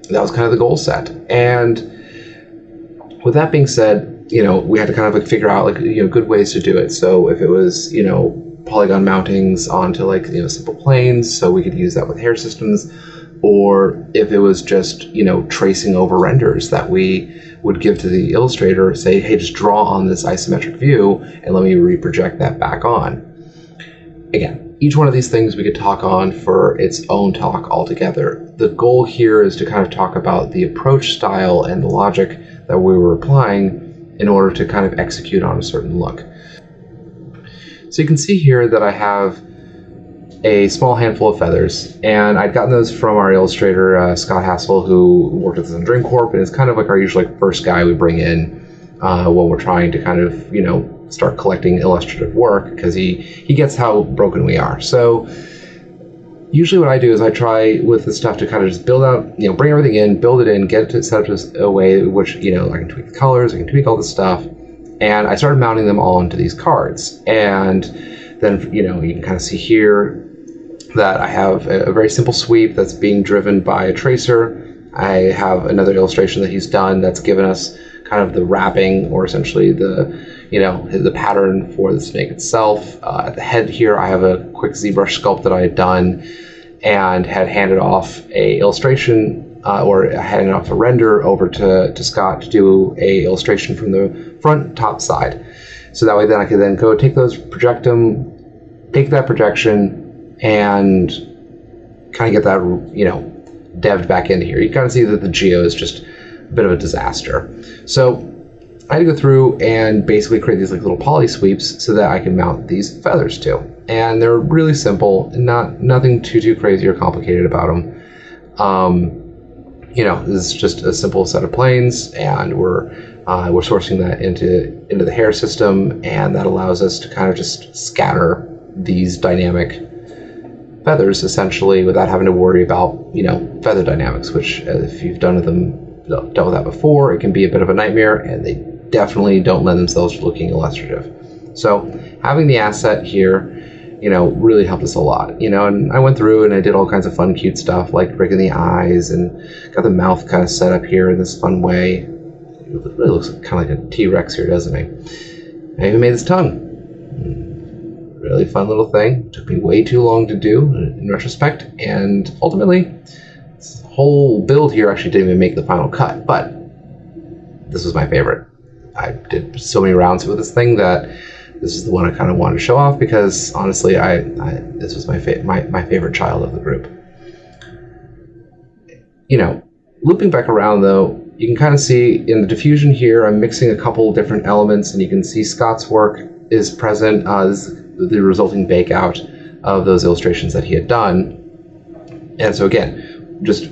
the goal set. And with that being said, we had to kind of figure out good ways to do it. So if it was polygon mountings onto simple planes, so we could use that with hair systems, or if it was just tracing over renders that we would give to the illustrator, say, hey, just draw on this isometric view and let me reproject that back on. Again, each one of these things we could talk on for its own talk altogether. The goal here is to kind of talk about the approach style and the logic that we were applying in order to kind of execute on a certain look. So you can see here that I have a small handful of feathers, and I'd gotten those from our illustrator, Scott Hassel, who worked with us on Dream Corp, and is kind of our usual first guy we bring in when we're trying to kind of, start collecting illustrative work, because he gets how broken we are. So usually what I do is I try with this stuff to kind of just build out, bring everything in, build it in, get it to set up a way in which, I can tweak the colors, I can tweak all this stuff, and I started mounting them all into these cards. And then, you can kind of see here that I have a very simple sweep that's being driven by a tracer. I have another illustration that he's done that's given us kind of the wrapping, or essentially the pattern for the snake itself. At the head here, I have a quick ZBrush sculpt that I had done and had handed off a illustration, or handed off a render over to Scott to do a illustration from the front top side. So that way then I could then go take those, project them, take that projection, and kind of get that, devved back into here. You kind of see that the geo is just a bit of a disaster. So I had to go through and basically create these little poly sweeps so that I can mount these feathers to. And they're really simple, nothing too crazy or complicated about them. This is just a simple set of planes, and we're sourcing that into the hair system, and that allows us to kind of just scatter these dynamic feathers essentially without having to worry about feather dynamics, which if you've dealt with that before, it can be a bit of a nightmare, and they definitely don't lend themselves to looking illustrative. So having the asset here really helped us a lot, and I went through and I did all kinds of fun cute stuff like breaking the eyes and got the mouth kind of set up here in this fun way. It really looks kind of like a T-Rex here, doesn't it? I even made this tongue. Really fun little thing. It took me way too long to do in retrospect, and ultimately this whole build here actually didn't even make the final cut, but this was my favorite. I did so many rounds with this thing that this is the one I kind of wanted to show off, because honestly this was my favorite child of the group. Looping back around though, you can kind of see in the diffusion here I'm mixing a couple different elements, and you can see Scott's work is present. This is the resulting bake out of those illustrations that he had done. And so again, just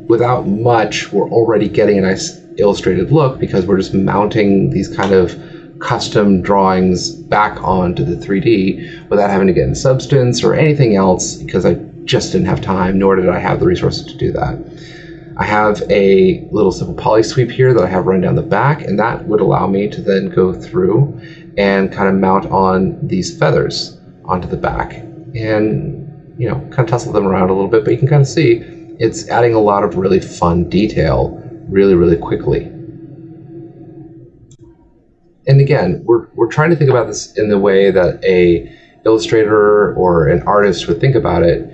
without much, we're already getting a nice illustrated look, because we're just mounting these kind of custom drawings back onto the 3D without having to get in Substance or anything else, because I just didn't have time, nor did I have the resources to do that. I have a little simple poly sweep here that I have run down the back, and that would allow me to then go through and kind of mount on these feathers onto the back and kind of tussle them around a little bit, but you can kind of see it's adding a lot of really fun detail really, really quickly. And again, we're trying to think about this in the way that a illustrator or an artist would think about it.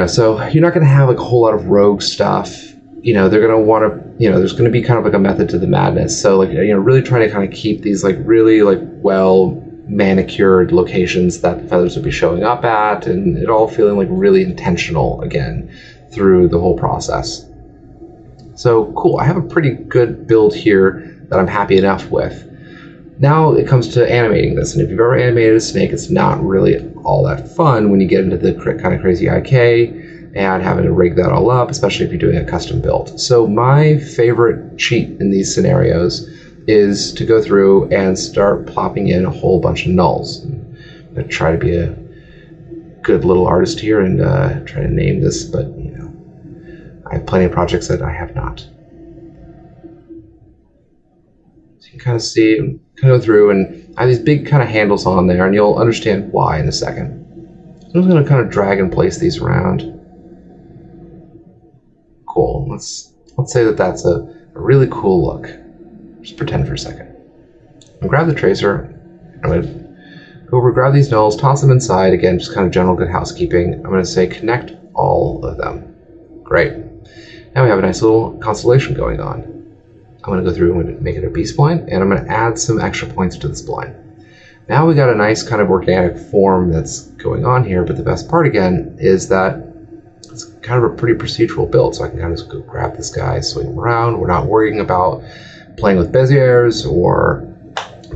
So you're not going to have like a whole lot of rogue stuff. They're going to want to, there's going to be kind of like a method to the madness. So like, really trying to kind of keep these like really like well manicured locations that the feathers would be showing up at, and it all feeling like really intentional again through the whole process. So cool. I have a pretty good build here that I'm happy enough with. Now it comes to animating this, and if you've ever animated a snake, it's not really all that fun when you get into the kind of crazy IK and having to rig that all up, especially if you're doing a custom build. So my favorite cheat in these scenarios is to go through and start plopping in a whole bunch of nulls. I'm going to try to be a good little artist here and try to name this, but I have plenty of projects that I have not. So you can kind of see, kind of go through, and I have these big kind of handles on there, and you'll understand why in a second. I'm just going to kind of drag and place these around. Cool. Let's say that that's a really cool look. Just pretend for a second. I'm grab the tracer. I'm going to go over, grab these nulls, toss them inside. Again, just kind of general good housekeeping. I'm going to say connect all of them. Great. Now we have a nice little constellation going on. I'm going to go through and make it a B-spline, and I'm going to add some extra points to the spline. Now we got a nice kind of organic form that's going on here, but the best part again is that it's kind of a pretty procedural build, so I can kind of just go grab this guy, swing him around. We're not worrying about playing with Beziers or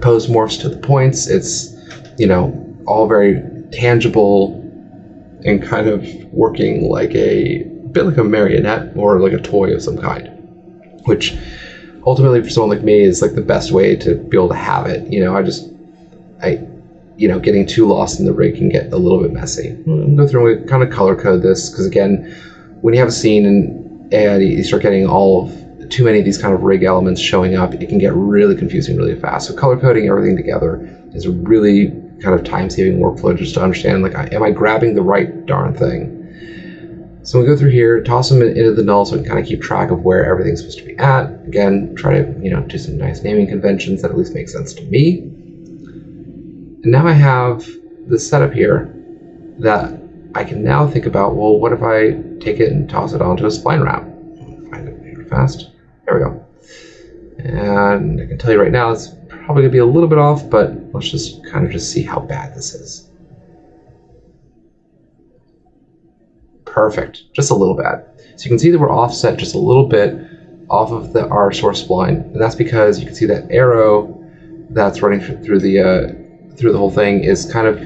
pose morphs to the points. It's, all very tangible and kind of working like a bit like a marionette or like a toy of some kind, which ultimately for someone like me is like the best way to be able to have it. Getting too lost in the rig can get a little bit messy. I'm going to go through and kind of color code this, because again, when you have a scene and you start getting too many of these kind of rig elements showing up, it can get really confusing really fast. So color coding everything together is a really kind of time-saving workflow just to understand, like, am I grabbing the right darn thing? So we go through here, toss them into the null so we can kind of keep track of where everything's supposed to be at. Again, try to do some nice naming conventions that at least make sense to me. And now I have this setup here that I can now think about, well, what if I take it and toss it onto a spline wrap? Find it here fast. There we go. And I can tell you right now, it's probably going to be a little bit off, but let's just kind of see how bad this is. Perfect. Just a little bad. So you can see that we're offset just a little bit off of our source spline, and that's because you can see that arrow that's running through the whole thing is kind of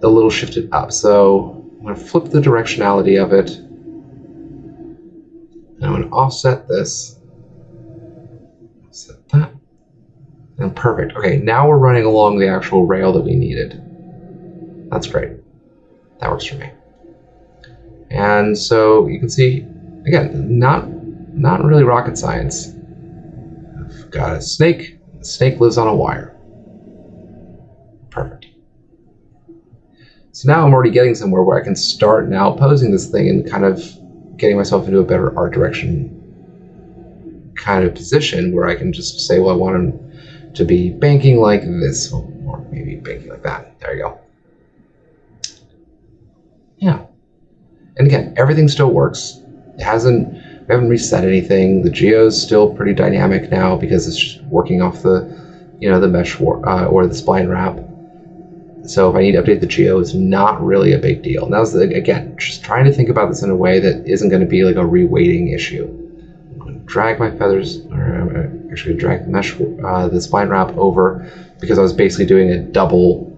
a little shifted up. So I'm going to flip the directionality of it, and I'm going to offset this. Set that. And perfect. Okay, now we're running along the actual rail that we needed. That's great. That works for me. And so you can see, again, not really rocket science. I've got a snake. The snake lives on a wire. Perfect. So now I'm already getting somewhere where I can start now posing this thing and kind of getting myself into a better art direction kind of position where I can just say, well, I want him to be banking like this, or maybe banking like that. There you go. Yeah. And again, everything still works. We haven't reset anything. The geo's still pretty dynamic now because it's just working off the, the mesh or the spline wrap. So if I need to update the geo, it's not really a big deal. And that was, again, just trying to think about this in a way that isn't going to be like a reweighting issue. I'm going to drag my feathers, or actually drag the mesh, the spline wrap over, because I was basically doing a double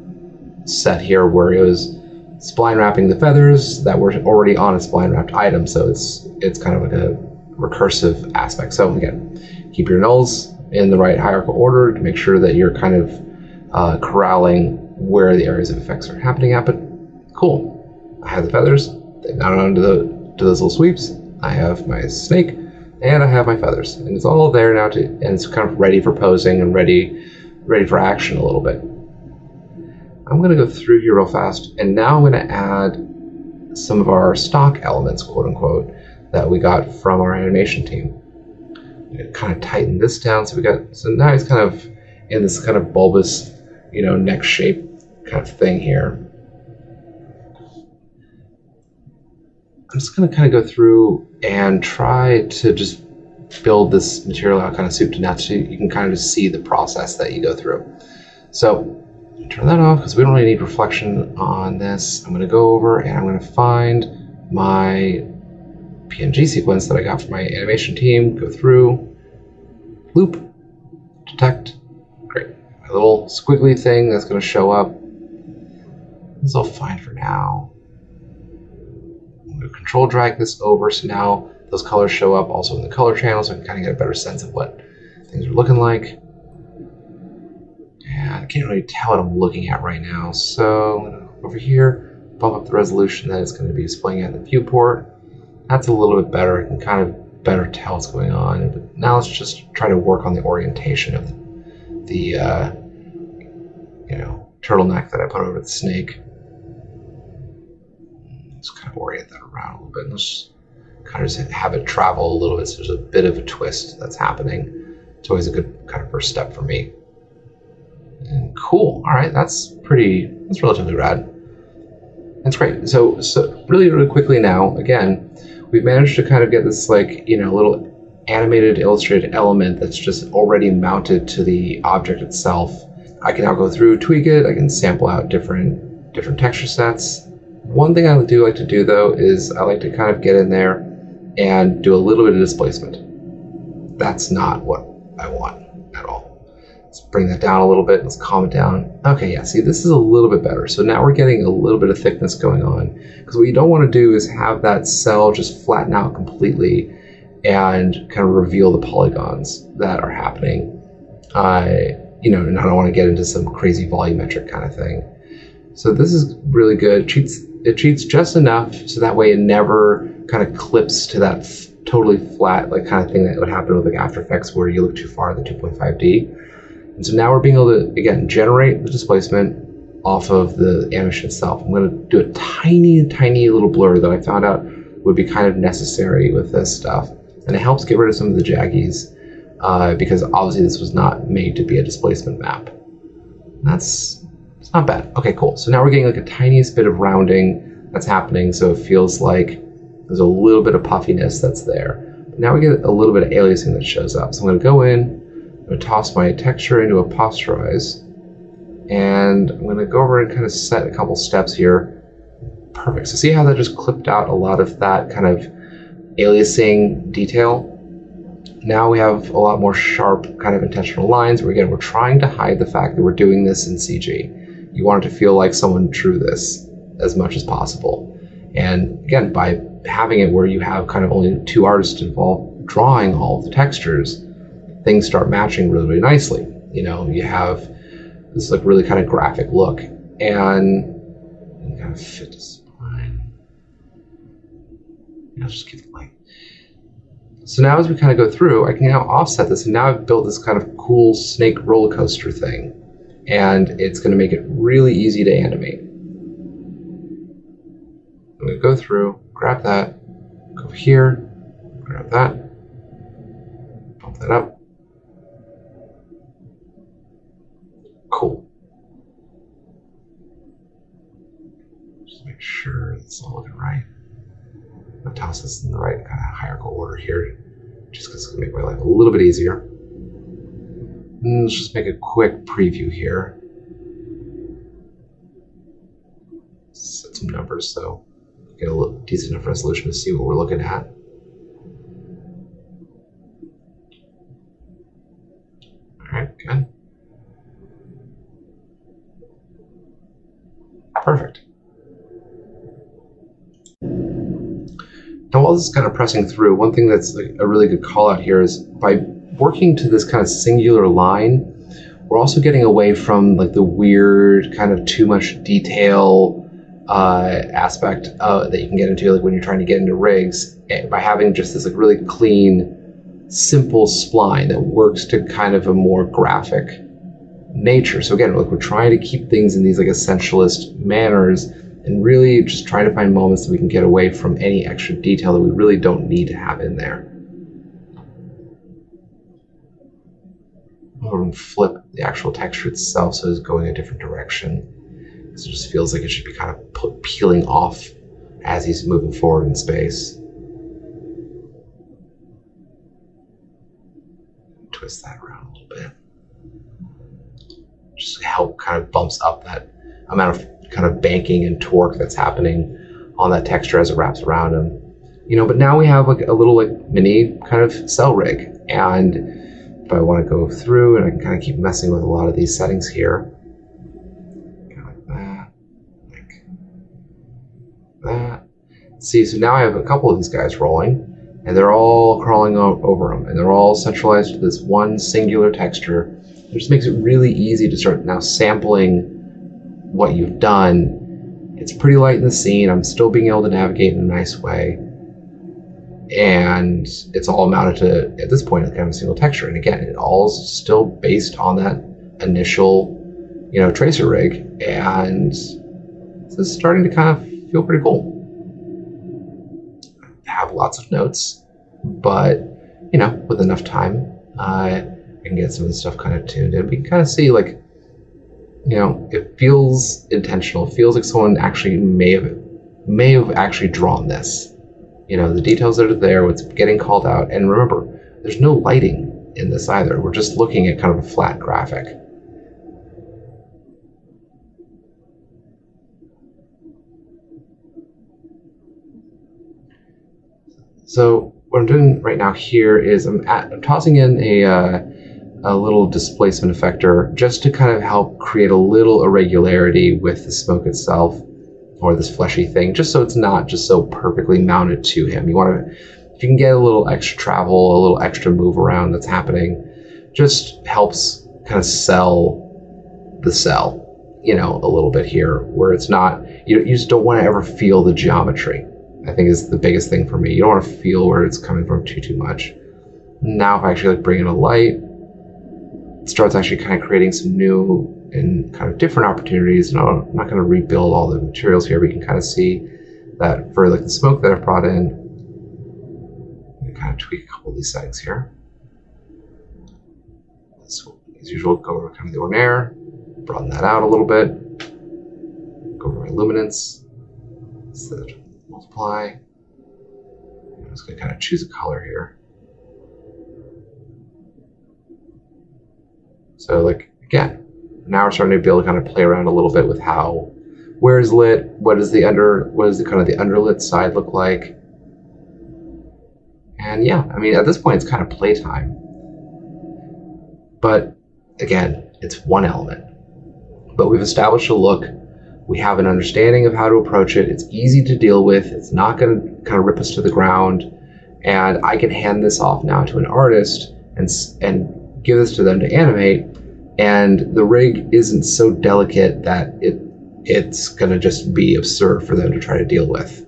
set here where it was spline wrapping the feathers that were already on a spline wrapped item. So it's kind of like a recursive aspect. So again, keep your nulls in the right hierarchical order to make sure that you're kind of corralling where the areas of effects are happening at. But cool, I have the feathers, they've mounted onto those little sweeps. I have my snake, and I have my feathers, and it's all there now and it's kind of ready for posing and ready for action a little bit. I'm going to go through here real fast, and now I'm going to add some of our stock elements, quote unquote, that we got from our animation team. Kind of tighten this down, so now he's kind of in this kind of bulbous, neck shape kind of thing here. I'm just going to kind of go through and try to just build this material out kind of soup to nuts, so you can kind of just see the process that you go through. So turn that off because we don't really need reflection on this. I'm going to go over and I'm going to find my PNG sequence that I got from my animation team, go through, loop, detect, great. My little squiggly thing that's going to show up. This is all fine for now. I'm going to control drag this over so now those colors show up also in the color channel, so I can kind of get a better sense of what things are looking like. And I can't really tell what I'm looking at right now, so I'm going to over here, bump up the resolution that it's going to be displaying at the viewport. That's a little bit better. I can kind of better tell what's going on. But now let's just try to work on the orientation of the turtleneck that I put over the snake. Let's kind of orient that around a little bit. Let's kind of just have it travel a little bit, so there's a bit of a twist that's happening. It's always a good kind of first step for me. And cool. All right, that's relatively rad. That's great. So really, really quickly now, again, we've managed to kind of get this little animated illustrated element that's just already mounted to the object itself. I can now go through, tweak it. I can sample out different texture sets. One thing I do like to do though is I like to kind of get in there and do a little bit of displacement. That's not what I want at all. Let's bring that down a little bit. Let's calm it down. Okay, yeah, see, this is a little bit better. So now we're getting a little bit of thickness going on, because what you don't want to do is have that cell just flatten out completely and kind of reveal the polygons that are happening. And I don't want to get into some crazy volumetric kind of thing. So this is really good. It cheats just enough so that way it never kind of clips to that totally flat kind of thing that would happen with After Effects where you look too far in the 2.5D. And so now we're being able to, again, generate the displacement off of the animation itself. I'm going to do a tiny, tiny little blur that I found out would be kind of necessary with this stuff. And it helps get rid of some of the jaggies because obviously this was not made to be a displacement map. It's not bad. Okay, cool. So now we're getting a tiniest bit of rounding that's happening, so it feels like there's a little bit of puffiness that's there. But now we get a little bit of aliasing that shows up. So I'm going to go in, I'm going to toss my texture into a posterize, and I'm going to go over and kind of set a couple steps here. Perfect. So see how that just clipped out a lot of that kind of aliasing detail? Now we have a lot more sharp kind of intentional lines where, again, we're trying to hide the fact that we're doing this in CG. You want it to feel like someone drew this as much as possible. And again, by having it where you have kind of only two artists involved drawing all of the textures, things start matching really, really nicely. You have this really kind of graphic look, and kind of fit the spine. Just keep it light. So now as we kind of go through, I can now offset this, and now I've built this kind of cool snake roller coaster thing, and it's going to make it really easy to animate. I'm going to go through, grab that, go here, grab that, bump that up. Cool. Just make sure it's all looking right. I'm going to toss this in the right kind of hierarchical order here, just because it's going to make my life a little bit easier. And let's just make a quick preview here. Set some numbers so we get a decent enough resolution to see what we're looking at. All right, good. Perfect. Now, while this is kind of pressing through, one thing that's a really good call out here is by working to this kind of singular line, we're also getting away from the weird kind of too much detail aspect that you can get into when you're trying to get into rigs, by having just this really clean, simple spline that works to kind of a more graphic nature. So again, we're trying to keep things in these essentialist manners and really just trying to find moments that we can get away from any extra detail that we really don't need to have in there. Or flip the actual texture itself so it's going a different direction. Because it just feels like it should be kind of peeling off as he's moving forward in space. Twist that around a little bit. Just help kind of bumps up that amount of kind of banking and torque that's happening on that texture as it wraps around him. You know, but now we have like a little like mini kind of cell rig, and if I want to go through and I can kind of keep messing with a lot of these settings here, kind of like that, like that. See, so now I have a couple of these guys rolling, and they're all crawling over them, and they're all centralized to this one singular texture. It just makes it really easy to start now sampling what you've done. It's pretty light in the scene. I'm still being able to navigate in a nice way. And it's all amounted to, at this point, kind of a single texture. And again, it all is still based on that initial, you know, tracer rig. And this is starting to kind of feel pretty cool. I have lots of notes, but, you know, with enough time, I can get some of this stuff kind of tuned in. We can kind of see, like, you know, it feels intentional. It feels like someone actually may have actually drawn this. You know, the details that are there, what's getting called out. And remember, there's no lighting in this either. We're just looking at kind of a flat graphic. So what I'm doing right now here is I'm tossing in a little displacement effector just to kind of help create a little irregularity with the smoke itself, or this fleshy thing, just so it's not just so perfectly mounted to him. You want to, if you can get a little extra travel, a little extra move around that's happening, just helps kind of sell the cell, you know, a little bit here, where it's not, you just don't want to ever feel the geometry, I think is the biggest thing for me. You don't want to feel where it's coming from too much. Now if I actually like bring in a light, it starts actually kind of creating some new and kind of different opportunities. And I'm not going to rebuild all the materials here. We can kind of see that for like the smoke that I've brought in, kind of tweak a couple of these settings here. So as usual, go over kind of the ordinaire, broaden that out a little bit, go over my luminance, instead of multiply. I'm just going to kind of choose a color here. So like, again, now we're starting to be able to kind of play around a little bit with how, where is lit, what does the kind of the underlit side look like? And yeah, I mean, at this point, it's kind of playtime. But again, it's one element. But we've established a look. We have an understanding of how to approach it. It's easy to deal with. It's not going to kind of rip us to the ground. And I can hand this off now to an artist and give this to them to animate. And the rig isn't so delicate that it's going to just be absurd for them to try to deal with.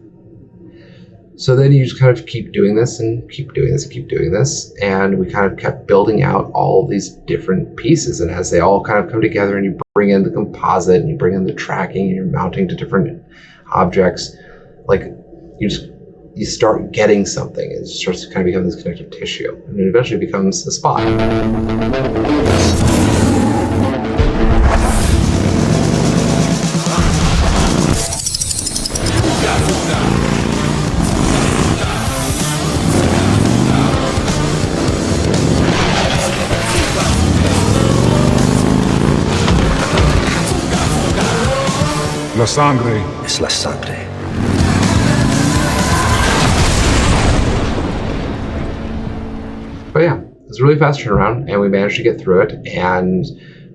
So then you just kind of keep doing this and keep doing this and keep doing this. And we kind of kept building out all these different pieces. And as they all kind of come together and you bring in the composite and you bring in the tracking and you're mounting to different objects, like you start getting something. It starts to kind of become this connective tissue. And it eventually becomes a spot. La sangre es la sangre. But yeah, it was a really fast turnaround, and we managed to get through it and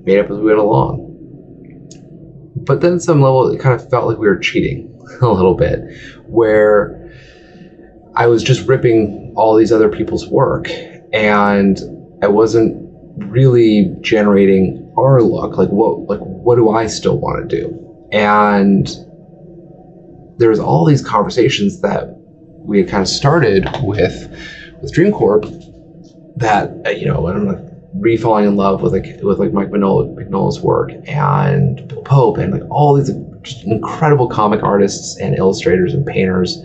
made up as we went along. But then at some level, it kind of felt like we were cheating a little bit, where I was just ripping all these other people's work, and I wasn't really generating our look. Like what do I still want to do? And there's all these conversations that we had kind of started with Dream Corp that, you know, I'm like re-falling in love with Mike Mignola's work and Bill Pope and like all these just incredible comic artists and illustrators and painters.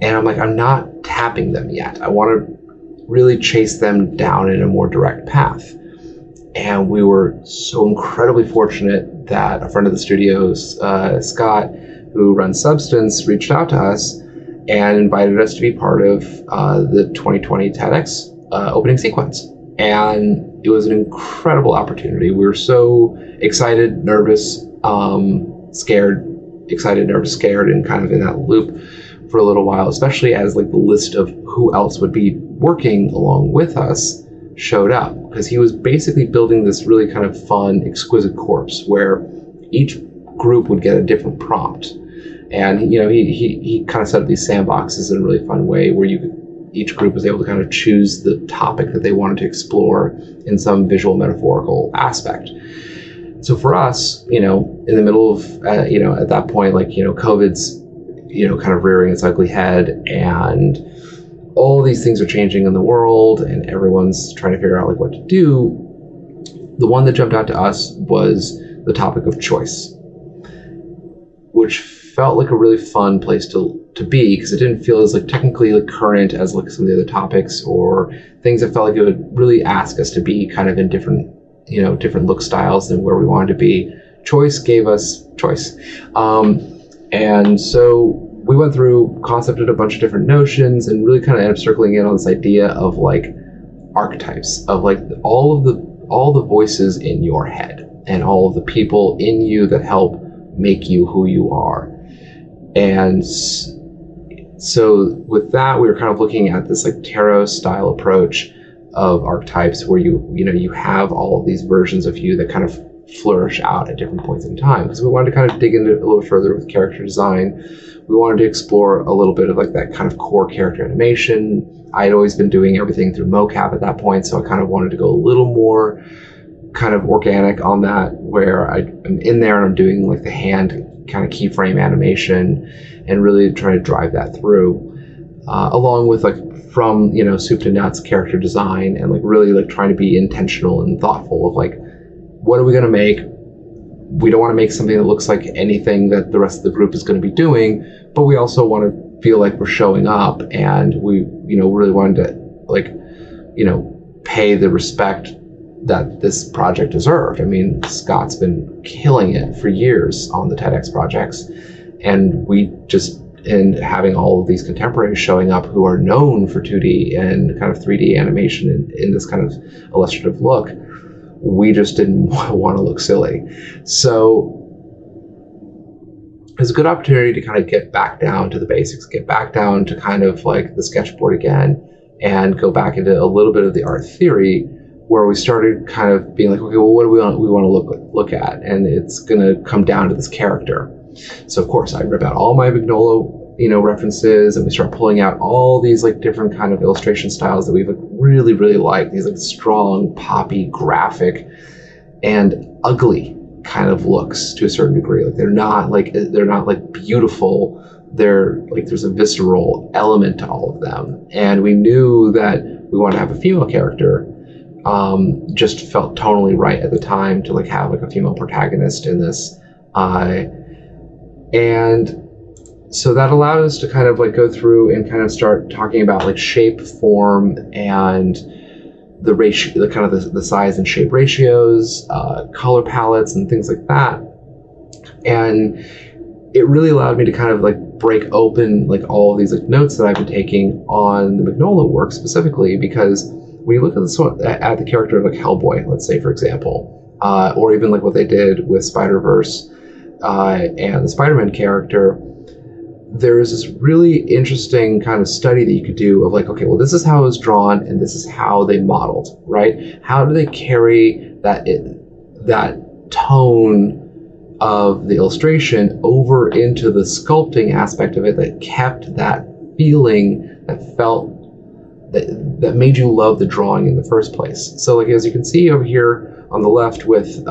And I'm like, I'm not tapping them yet. I want to really chase them down in a more direct path. And we were so incredibly fortunate that a friend of the studio's, Scott, who runs Substance, reached out to us and invited us to be part of the 2020 TEDx opening sequence. And it was an incredible opportunity. We were so excited, nervous, scared, excited, nervous, scared, and kind of in that loop for a little while, especially as like the list of who else would be working along with us showed up, because he was basically building this really kind of fun, exquisite corpse where each group would get a different prompt. And you know, he kind of set up these sandboxes in a really fun way where each group was able to kind of choose the topic that they wanted to explore in some visual metaphorical aspect. So for us, you know, in the middle of, you know, at that point, like, you know, COVID's, you know, kind of rearing its ugly head, and all these things are changing in the world, and everyone's trying to figure out like what to do. The one that jumped out to us was the topic of choice, which felt like a really fun place to be, because it didn't feel as like technically like current as like some of the other topics or things that felt like it would really ask us to be kind of in different, you know, different look styles than where we wanted to be. Choice gave us choice. And so we went through, concepted a bunch of different notions, and really kind of ended up circling in on this idea of like archetypes, of like all the voices in your head and all of the people in you that help make you who you are. And so with that, we were kind of looking at this like tarot style approach of archetypes where you have all of these versions of you that kind of flourish out at different points in time, because we wanted to kind of dig into it a little further with character design. We wanted to explore a little bit of like that kind of core character animation. I had always been doing everything through mocap at that point, so I kind of wanted to go a little more kind of organic on that, where I'm in there and I'm doing like the hand kind of keyframe animation and really trying to drive that through, along with like from, you know, soup to nuts character design, and like really like trying to be intentional and thoughtful of like, what are we going to make? We don't want to make something that looks like anything that the rest of the group is going to be doing, but we also want to feel like we're showing up, and we, you know, really wanted to like, you know, pay the respect that this project deserved. I mean, Scott's been killing it for years on the TEDx projects, and and having all of these contemporaries showing up who are known for 2D and kind of 3D animation in this kind of illustrative look, we just didn't want to look silly. So it's a good opportunity to kind of get back down to the basics, get back down to kind of like the sketchboard again, and go back into a little bit of the art theory, where we started kind of being like, okay, well, what do we want to look at? And it's going to come down to this character. So of course I rip out all my Vignola, you know, references, and we start pulling out all these like different kind of illustration styles that we've like really, really liked, these like strong, poppy, graphic, and ugly kind of looks to a certain degree. Like they're not like beautiful. They're like, there's a visceral element to all of them. And we knew that we wanted to have a female character. Just felt tonally right at the time to like have like a female protagonist in this. And so that allowed us to kind of like go through and kind of start talking about like shape, form, and the ratio, the kind of the size and shape ratios, color palettes, and things like that. And it really allowed me to kind of like break open like all of these like notes that I've been taking on the Vignola work specifically, because when you look at this one, at the character of like Hellboy, let's say for example, or even like what they did with Spider-Verse and the Spider-Man character, there is this really interesting kind of study that you could do of like, okay, well, this is how it was drawn and this is how they modeled, right? How do they carry that tone of the illustration over into the sculpting aspect of it that kept that feeling, that felt, that made you love the drawing in the first place. So like, as you can see over here on the left with the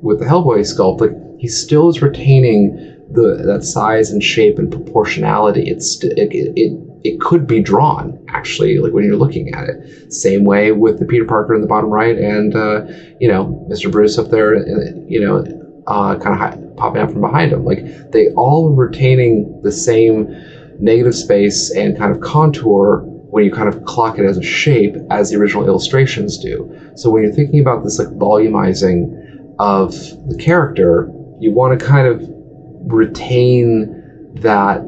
Hellboy sculpt, like he still is retaining that size and shape and proportionality. It could be drawn actually, like when you're looking at it. Same way with the Peter Parker in the bottom right, and you know, Mr. Bruce up there, you know, kind of popping out from behind them. Like they all retaining the same negative space and kind of contour when you kind of clock it as a shape as the original illustrations do. So when you're thinking about this like volumizing of the character, you want to kind of retain that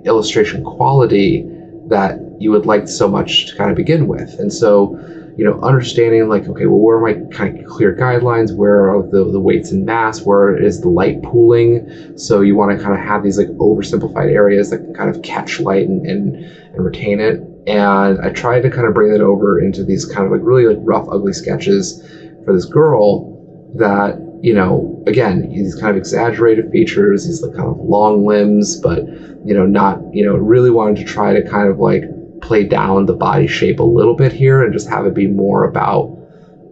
illustration quality that you would like so much to kind of begin with. And so, you know, understanding like, okay, well, where are my kind of clear guidelines? Where are the weights and mass? Where is the light pooling? So you want to kind of have these like oversimplified areas that can kind of catch light and retain it. And I tried to kind of bring that over into these kind of like really like rough, ugly sketches for this girl that, you know, again, these kind of exaggerated features, these like kind of long limbs, but, you know, not, you know, really wanted to try to kind of like play down the body shape a little bit here and just have it be more about,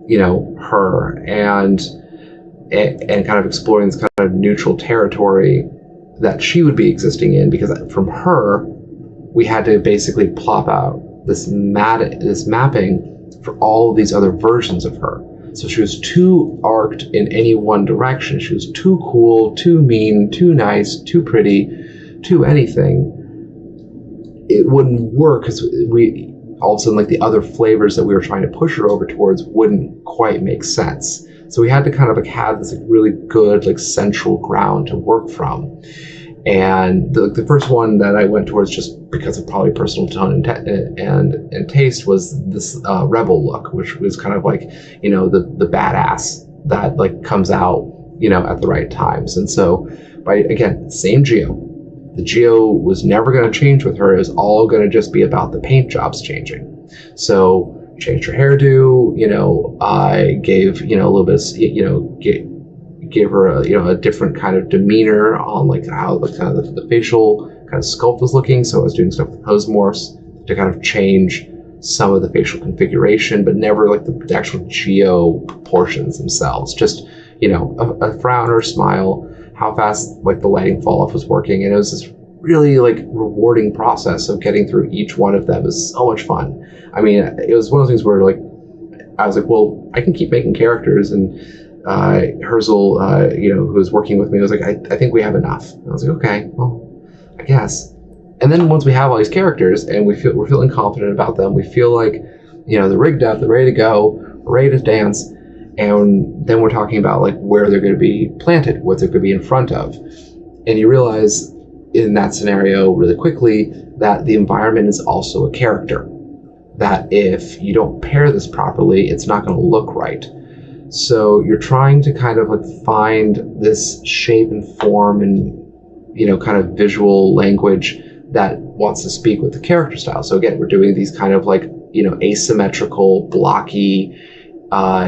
you know, her and kind of exploring this kind of neutral territory that she would be existing in, because from her, we had to basically plop out this mapping for all of these other versions of her. So she was too arced in any one direction. She was too cool, too mean, too nice, too pretty, too anything. It wouldn't work because we all of a sudden, like the other flavors that we were trying to push her over towards wouldn't quite make sense. So we had to kind of like have this like really good like central ground to work from. And the first one that I went towards, just because of probably personal tone and taste, was this rebel look, which was kind of like, you know, the badass that like comes out, you know, at the right times. And so by, again, same geo. The geo was never going to change with her. It was all going to just be about the paint jobs changing. So changed her hairdo, you know, I gave, you know, a little bit, you know, gave her a, you know, a different kind of demeanor on like how the kind of the facial kind of sculpt was looking. So I was doing stuff with pose morphs to kind of change some of the facial configuration, but never like the actual geo proportions themselves. Just, you know, a frown or a smile, how fast like the lighting fall off was working. And it was this really like rewarding process of getting through each one of them. It was so much fun. I mean, it was one of those things where like, I was like, well, I can keep making characters. And Herzl, you know, who was working with me, was like, I think we have enough. And I was like, okay, well, I guess. And then once we have all these characters and we're feeling confident about them, we feel like, you know, they're rigged up, they're ready to go, we're ready to dance. And then we're talking about like where they're going to be planted, what they're going to be in front of. And you realize in that scenario really quickly that the environment is also a character. That if you don't pair this properly, it's not going to look right. So you're trying to kind of like find this shape and form and, you know, kind of visual language that wants to speak with the character style. So again, we're doing these kind of like, you know, asymmetrical, blocky,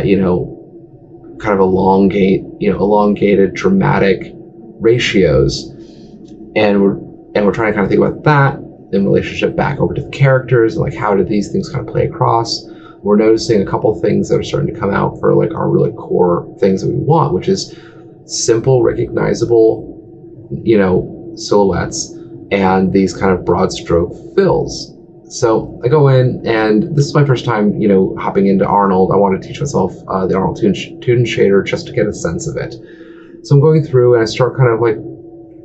you know, kind of elongated, dramatic ratios. And we're trying to kind of think about that in relationship back over to the characters and like how do these things kind of play across. We're noticing a couple things that are starting to come out for like our really core things that we want, which is simple, recognizable, you know, silhouettes and these kind of broad stroke fills. So I go in, and this is my first time, you know, hopping into Arnold. I want to teach myself the Arnold Toon Shader just to get a sense of it. So I'm going through and I start kind of like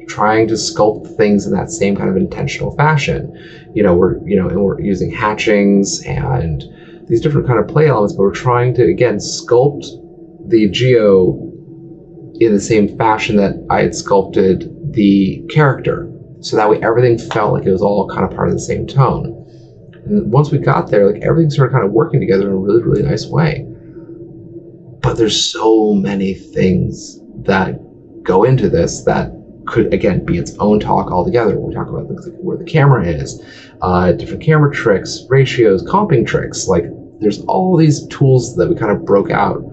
trying to sculpt things in that same kind of intentional fashion. You know, we're using hatchings and these different kind of play elements, but we're trying to, again, sculpt the geo in the same fashion that I had sculpted the character. So that way everything felt like it was all kind of part of the same tone. And once we got there, like everything started kind of working together in a really, really nice way. But there's so many things that go into this that could, again, be its own talk altogether. When we talk about things like where the camera is, different camera tricks, ratios, comping tricks, like there's all these tools that we kind of broke out,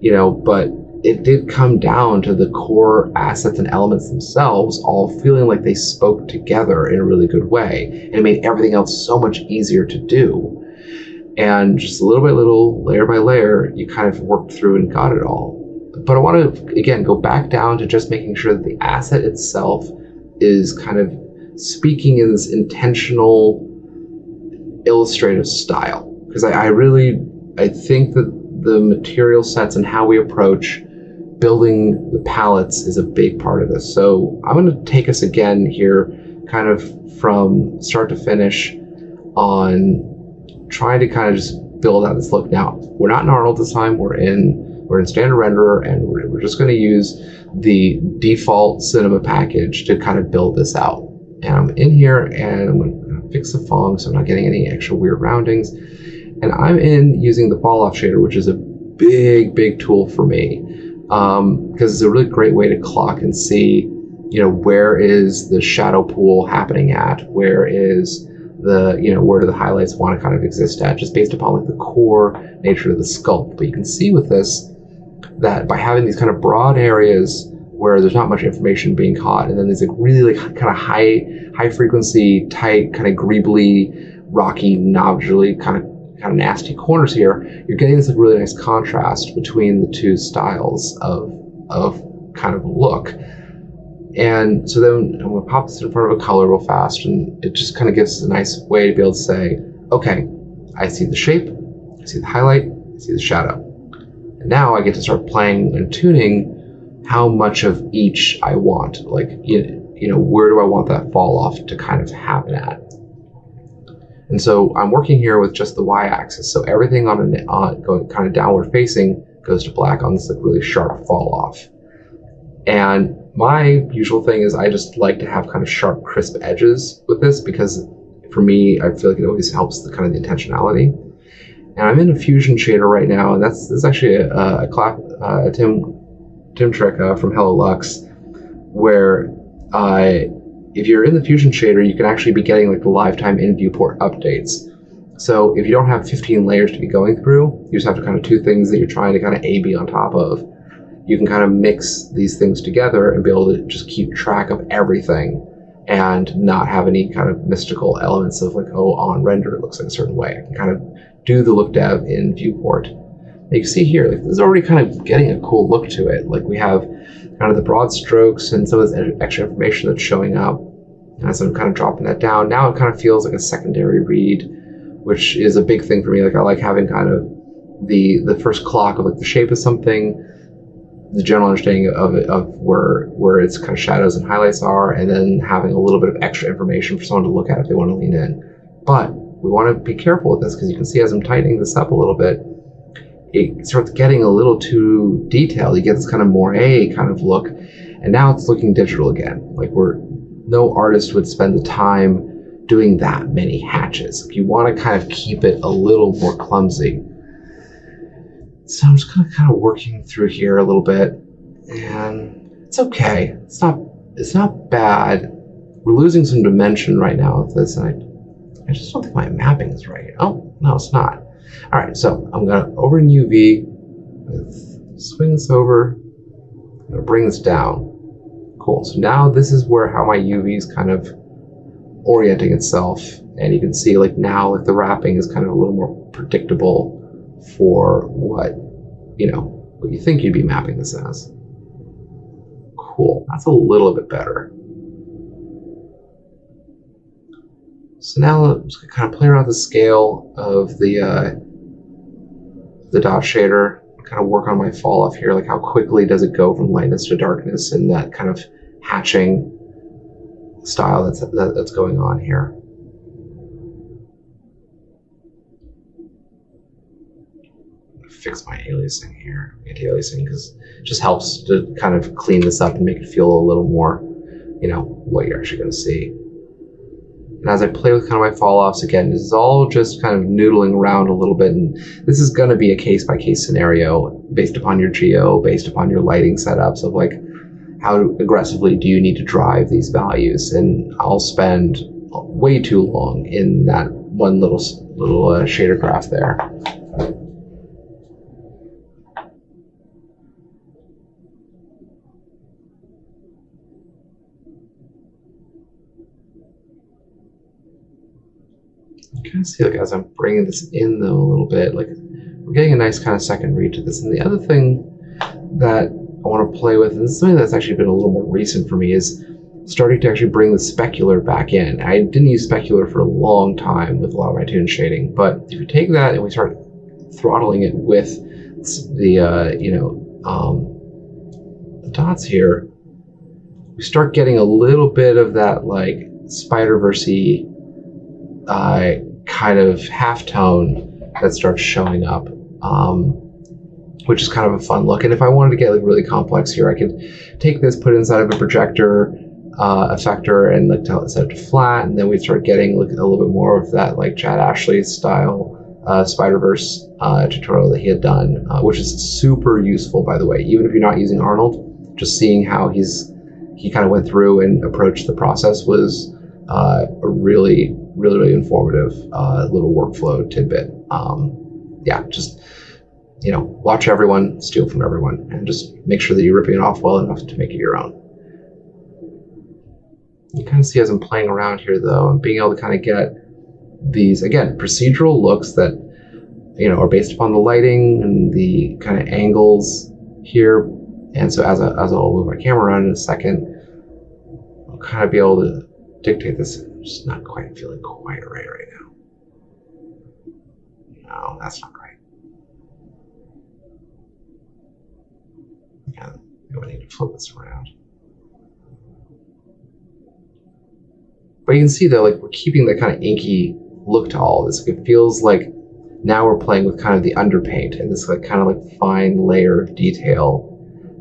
you know, but it did come down to the core assets and elements themselves all feeling like they spoke together in a really good way. And it made everything else so much easier to do. And just little by little, layer by layer, you kind of worked through and got it all. But I want to, again, go back down to just making sure that the asset itself is kind of speaking in this intentional illustrative style. Because I think that the material sets and how we approach building the palettes is a big part of this. So I'm going to take us again here, kind of from start to finish, on trying to kind of just build out this look. Now, we're not in Arnold this time. We're in standard renderer, and we're just going to use the default cinema package to kind of build this out. And I'm in here, and I'm going to fix the fog so I'm not getting any extra weird roundings. And I'm in using the fall off shader, which is a big tool for me, because it's a really great way to clock and see, where is the shadow pool happening at, where is the, where do the highlights want to kind of exist at, just based upon like the core nature of the sculpt. But you can see with this that by having these kind of broad areas where there's not much information being caught, and then there's like really like kind of high frequency, tight, kind of greebly, rocky, nodularly kind of nasty corners here, you're getting this like really nice contrast between the two styles of kind of look. And so then I'm going to pop this in front of a color real fast, and it just kind of gives us a nice way to be able to say, okay, I see the shape, I see the highlight, I see the shadow. And now I get to start playing and tuning how much of each I want. Like, where do I want that fall off to kind of happen at? And so I'm working here with just the y-axis. So everything on going kind of downward facing goes to black on this like really sharp fall off. And my usual thing is I just like to have kind of sharp, crisp edges with this, because for me, I feel like it always helps the kind of the intentionality. And I'm in a fusion shader right now, and this is actually a Tim trick from Hello Lux, where if you're in the fusion shader, you can actually be getting like the lifetime in viewport updates. So if you don't have 15 layers to be going through, you just have to kind of two things that you're trying to kind of A/B on top of. You can kind of mix these things together and be able to just keep track of everything and not have any kind of mystical elements of like, oh, on render it looks like a certain way. I can kind of do the look dev in viewport. And you can see here, like, this is already kind of getting a cool look to it. Like, we have kind of the broad strokes and some of this extra information that's showing up. And as I'm kind of dropping that down, now it kind of feels like a secondary read, which is a big thing for me. Like, I like having kind of the first clock of like the shape of something, the general understanding of it, of where its kind of shadows and highlights are, and then having a little bit of extra information for someone to look at if they want to lean in. But we want to be careful with this, because you can see as I'm tightening this up a little bit, it starts getting a little too detailed. You get this kind of moire kind of look, and now it's looking digital again. Like, no artist would spend the time doing that many hatches. Like, you want to kind of keep it a little more clumsy. So I'm just kind of working through here a little bit, and it's okay. It's not bad. We're losing some dimension right now with this, and I just don't think my mapping is right. Oh, no, it's not. All right, so I'm gonna over in UV, swing this over, I'm gonna bring this down. Cool, so now this is how my UV is kind of orienting itself, and you can see like now like the wrapping is kind of a little more predictable for what you think you'd be mapping this as. Cool, that's a little bit better. So now I'm just gonna kind of play around with the scale of the dot shader, kind of work on my fall off here, like how quickly does it go from lightness to darkness, and that kind of hatching style that's going on here. Fix my aliasing here, anti-aliasing, because it just helps to kind of clean this up and make it feel a little more, what you're actually going to see. And as I play with kind of my fall-offs, again, this is all just kind of noodling around a little bit, and this is going to be a case-by-case scenario based upon your geo, based upon your lighting setups of like, how aggressively do you need to drive these values? And I'll spend way too long in that one little shader graph there. You kind of see, like, as I'm bringing this in though a little bit, like we're getting a nice kind of second read to this. And the other thing that I want to play with, and this is something that's actually been a little more recent for me, is starting to actually bring the specular back in. I didn't use specular for a long time with a lot of my tune shading, but if you take that and we start throttling it with the the dots here, we start getting a little bit of that like Spider-Verse-y kind of halftone that starts showing up, which is kind of a fun look. And if I wanted to get like really complex here, I could take this, put it inside of a projector effector, and like set it to flat, and then we start getting like a little bit more of that like Chad Ashley style Spider-Verse tutorial that he had done, which is super useful, by the way. Even if you're not using Arnold, just seeing how he kind of went through and approached the process was a really informative little workflow tidbit. Yeah, just, you know, watch everyone, steal from everyone, and just make sure that you're ripping it off well enough to make it your own. You kind of see as I'm playing around here, though, and being able to kind of get these, again, procedural looks that, you know, are based upon the lighting and the kind of angles here. And so as I'll move my camera around in a second, I'll kind of be able to dictate this. I'm just not quite feeling quite right now. No, that's not right. Yeah, I need to flip this around. But you can see that, like, we're keeping the kind of inky look to all this. It feels like now we're playing with kind of the underpaint and this like kind of like fine layer of detail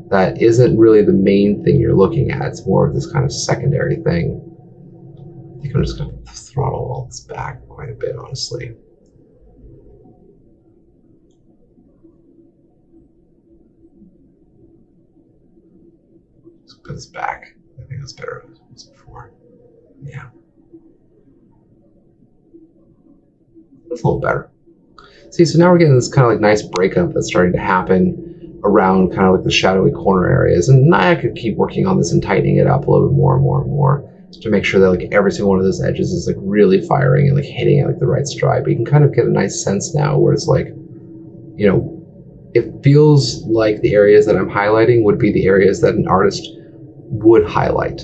that isn't really the main thing you're looking at. It's more of this kind of secondary thing. I think I'm just going to throttle all this back quite a bit, honestly. Let's put this back. I think that's better than it was before. Yeah. That's a little better. See, so now we're getting this kind of like nice breakup that's starting to happen around kind of like the shadowy corner areas. And I could keep working on this and tightening it up a little bit more and more and more to make sure that like every single one of those edges is like really firing and like hitting at like the right stride. But you can kind of get a nice sense now where it's like, you know, it feels like the areas that I'm highlighting would be the areas that an artist would highlight,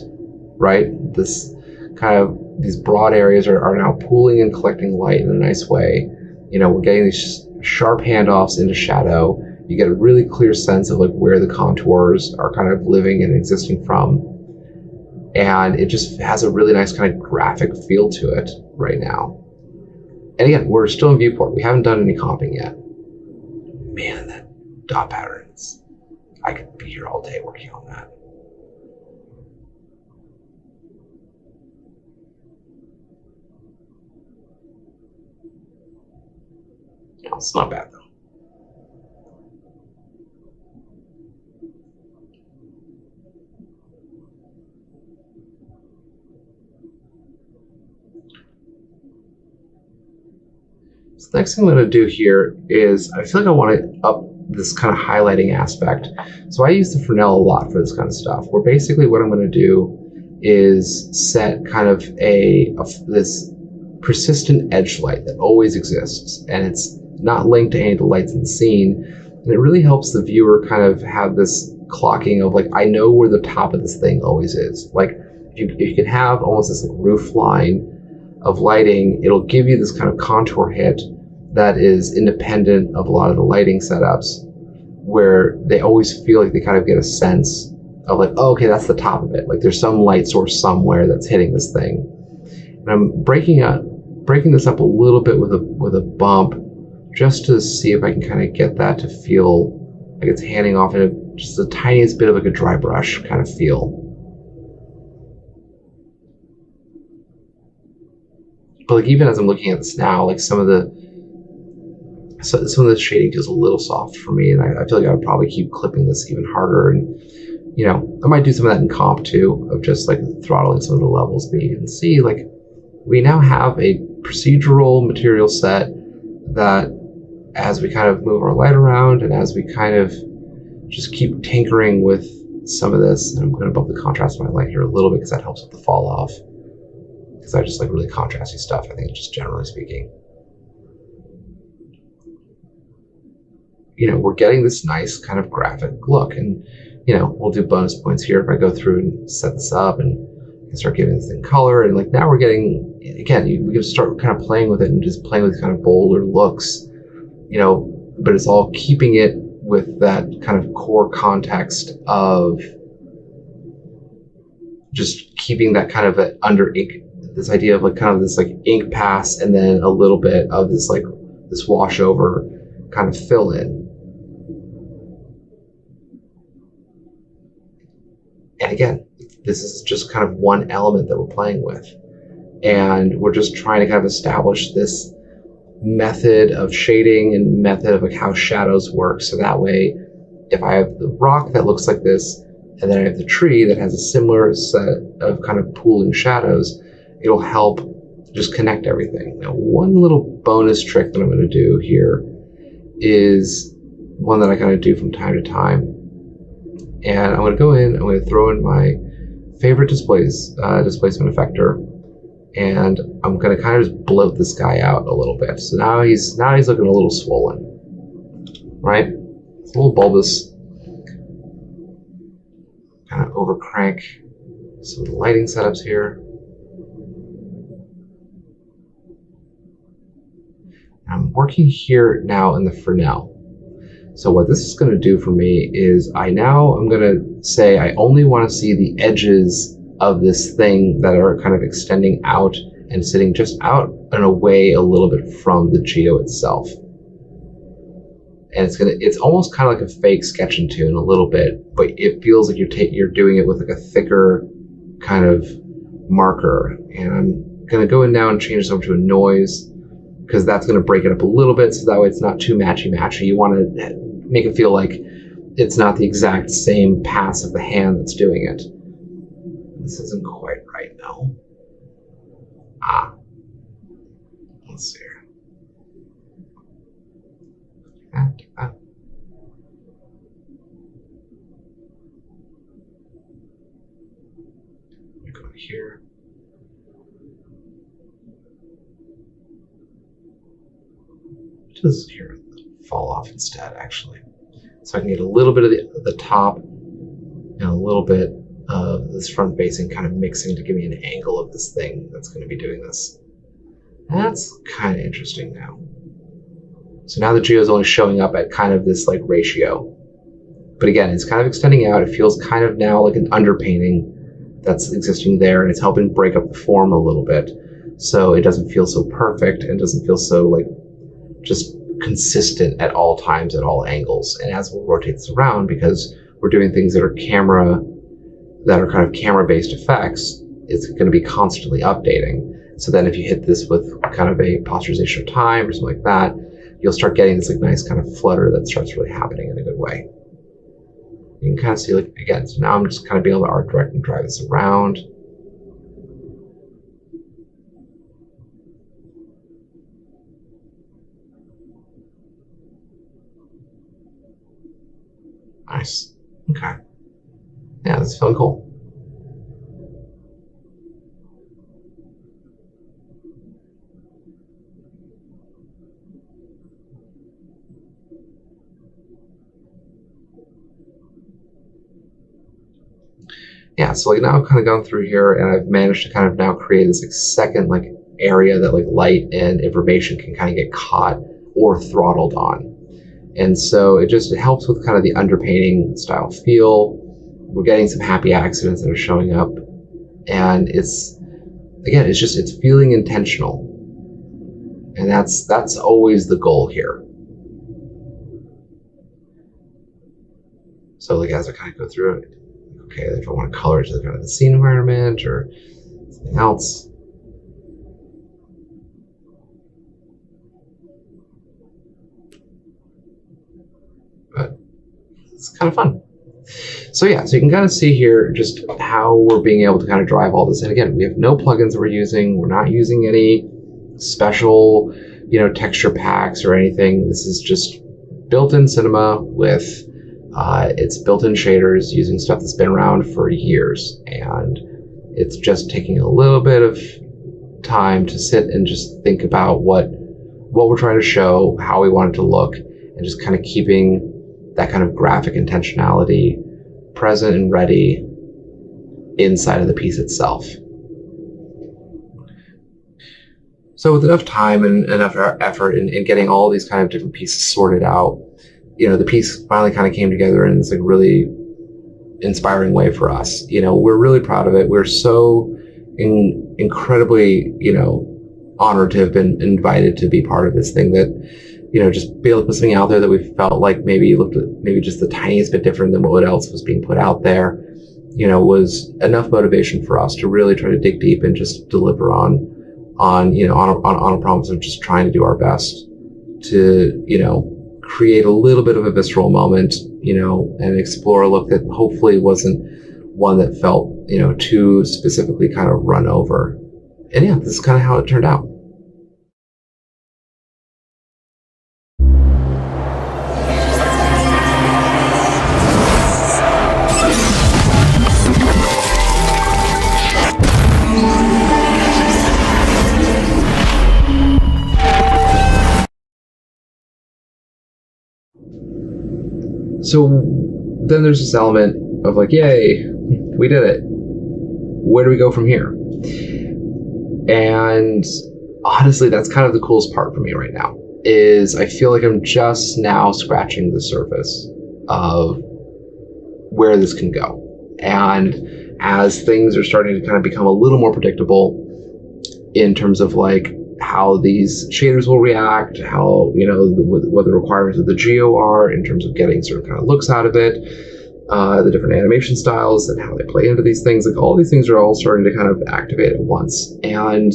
right? This kind of, these broad areas are now pooling and collecting light in a nice way. You know, we're getting these sharp handoffs into shadow. You get a really clear sense of like where the contours are kind of living and existing from. And it just has a really nice kind of graphic feel to it right now. And again, we're still in viewport. We haven't done any comping yet. Man, that dot patterns. I could be here all day working on that. No, it's not bad though. So the next thing I'm going to do here is I feel like I want to up this kind of highlighting aspect. So I use the Fresnel a lot for this kind of stuff, where basically what I'm going to do is set kind of this persistent edge light that always exists, and it's not linked to any of the lights in the scene, and it really helps the viewer kind of have this clocking of like, I know where the top of this thing always is. Like if you can have almost this like roof line of lighting, it'll give you this kind of contour hit that is independent of a lot of the lighting setups, where they always feel like they kind of get a sense of like, oh, okay, that's the top of it. Like there's some light source somewhere that's hitting this thing. And I'm breaking this up a little bit with a bump, just to see if I can kind of get that to feel like it's handing off in just the tiniest bit of like a dry brush kind of feel. But like even as I'm looking at this now, like some of the shading feels a little soft for me, and I feel like I would probably keep clipping this even harder. And you know, I might do some of that in comp too, of just like throttling some of the levels, but you can see like we now have a procedural material set that, as we kind of move our light around and as we kind of just keep tinkering with some of this, and I'm going to bump the contrast of my light here a little bit because that helps with the fall off, because I just like really contrasty stuff, I think, just generally speaking. You know, we're getting this nice kind of graphic look, and you know, we'll do bonus points here if I go through and set this up and start giving this thing color. And like now we're getting, again, we can start kind of playing with it and just playing with kind of bolder looks, you know, but it's all keeping it with that kind of core context of just keeping that kind of under ink, this idea of like kind of this like ink pass and then a little bit of this like this wash over kind of fill in. And again, this is just kind of one element that we're playing with. And we're just trying to kind of establish this method of shading and method of like how shadows work. So that way, if I have the rock that looks like this, and then I have the tree that has a similar set of kind of pooling shadows, it'll help just connect everything. Now, one little bonus trick that I'm going to do here is one that I kind of do from time to time. And I'm going to go in, I'm going to throw in my favorite displacement effector, and I'm going to kind of just bloat this guy out a little bit. So now he's looking a little swollen, right? It's a little bulbous. Kind of over crank some of the lighting setups here. I'm working here now in the Fresnel. So what this is going to do for me is I'm going to say I only want to see the edges of this thing that are kind of extending out and sitting just out and away a little bit from the geo itself. And it's almost kind of like a fake sketch and tune a little bit, but it feels like you're doing it with like a thicker kind of marker. And I'm going to go in now and change this over to a noise, because that's going to break it up a little bit, so that way it's not too matchy-matchy. You want to make it feel like it's not the exact same pass of the hand that's doing it. This isn't quite right now. Let's see here. Go here. Just here fall off instead, actually, so I can get a little bit of the top and a little bit of this front facing kind of mixing to give me an angle of this thing that's going to be doing this. That's kind of interesting now. So now the geo is only showing up at kind of this like ratio, but again, it's kind of extending out. It feels kind of now like an underpainting that's existing there, and it's helping break up the form a little bit, so it doesn't feel so perfect and doesn't feel so like just consistent at all times, at all angles. And as we'll rotate this around, because we're doing things that are kind of camera-based effects, it's going to be constantly updating. So then if you hit this with kind of a posturization of time or something like that, you'll start getting this like nice kind of flutter that starts really happening in a good way. You can kind of see, like, again, so now I'm just kind of being able to art direct and drive this around. Nice. Okay. Yeah, that's feeling cool. Yeah, so like now I've kind of gone through here and I've managed to kind of now create this like second like area that like light and information can kind of get caught or throttled on. And so it helps with kind of the underpainting style feel. We're getting some happy accidents that are showing up. And it's feeling intentional. And that's always the goal here. So like as I kind of go through it, okay, if I want to color it to kind of the scene environment or something else. But it's kind of fun. So yeah, so you can kind of see here just how we're being able to kind of drive all this in. Again, we have no plugins that we're using. We're not using any special, texture packs or anything. This is just built-in cinema with its built-in shaders using stuff that's been around for years. And it's just taking a little bit of time to sit and just think about what we're trying to show, how we want it to look, and just kind of keeping that kind of graphic intentionality present and ready inside of the piece itself. So with enough time and enough effort in getting all these kind of different pieces sorted out, the piece finally kind of came together in this like really inspiring way for us. We're really proud of it. We're so incredibly, honored to have been invited to be part of this thing that, just be able to put something out there that we felt like maybe looked maybe just the tiniest bit different than what else was being put out there, was enough motivation for us to really try to dig deep and just deliver on a promise of just trying to do our best to, create a little bit of a visceral moment, and explore a look that hopefully wasn't one that felt, too specifically kind of run over. And yeah, this is kind of how it turned out. So then there's this element of like, yay, we did it. Where do we go from here? And honestly, that's kind of the coolest part for me right now, is I feel like I'm just now scratching the surface of where this can go. And as things are starting to kind of become a little more predictable in terms of like how these shaders will react, how, what the requirements of the geo are in terms of getting certain kind of looks out of it, the different animation styles and how they play into these things, like all these things are all starting to kind of activate at once. And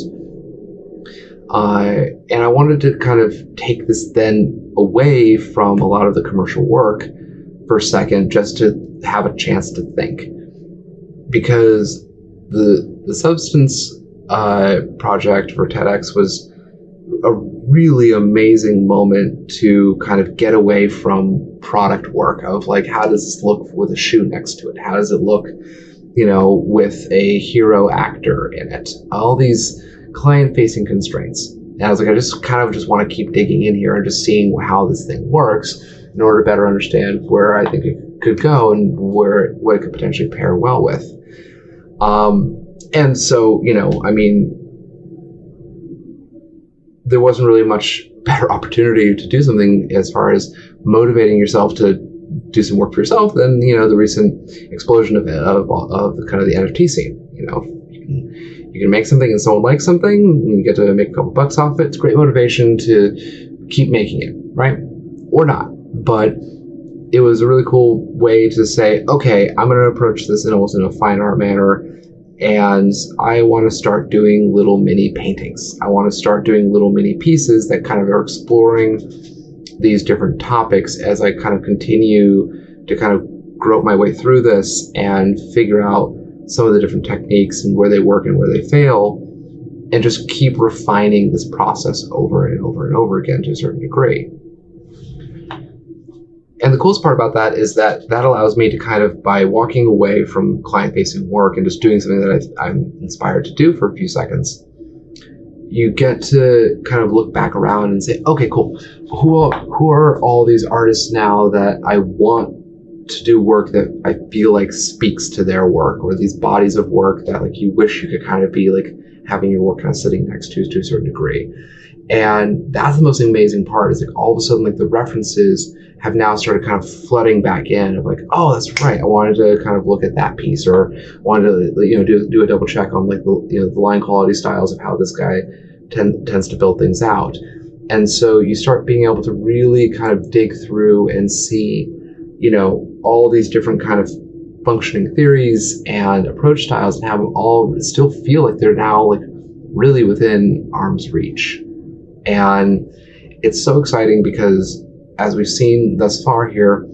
I wanted to kind of take this then away from a lot of the commercial work for a second, just to have a chance to think, because the Substance project for TEDx was a really amazing moment to kind of get away from product work of like, how does this look with a shoe next to it? How does it look, with a hero actor in it? All these client-facing constraints. And I was like, I just want to keep digging in here and just seeing how this thing works in order to better understand where I think it could go and what it could potentially pair well with. And so, there wasn't really much better opportunity to do something as far as motivating yourself to do some work for yourself than, the recent explosion of the kind of the NFT scene. You can make something and someone likes something and you get to make a couple bucks off it. It's great motivation to keep making it, right? Or not. But it was a really cool way to say, okay, I'm going to approach this almost in a fine art manner. And I want to start doing little mini paintings. I want to start doing little mini pieces that kind of are exploring these different topics as I kind of continue to kind of grope my way through this and figure out some of the different techniques and where they work and where they fail, and just keep refining this process over and over and over again to a certain degree. And the coolest part about that is that allows me to kind of, by walking away from client-facing work and just doing something that I'm inspired to do for a few seconds, you get to kind of look back around and say, okay, cool. Who are all these artists now that I want to do work that I feel like speaks to their work, or these bodies of work that like you wish you could kind of be like having your work kind of sitting next to a certain degree. And that's the most amazing part, is like all of a sudden like the references have now started kind of flooding back in of like, oh, that's right, I wanted to kind of look at that piece, or wanted to do a double check on like the line quality styles of how this guy tends to build things out. And so you start being able to really kind of dig through and see, all these different kind of functioning theories and approach styles, and have them all still feel like they're now like really within arm's reach. And it's so exciting because, as we've seen thus far here,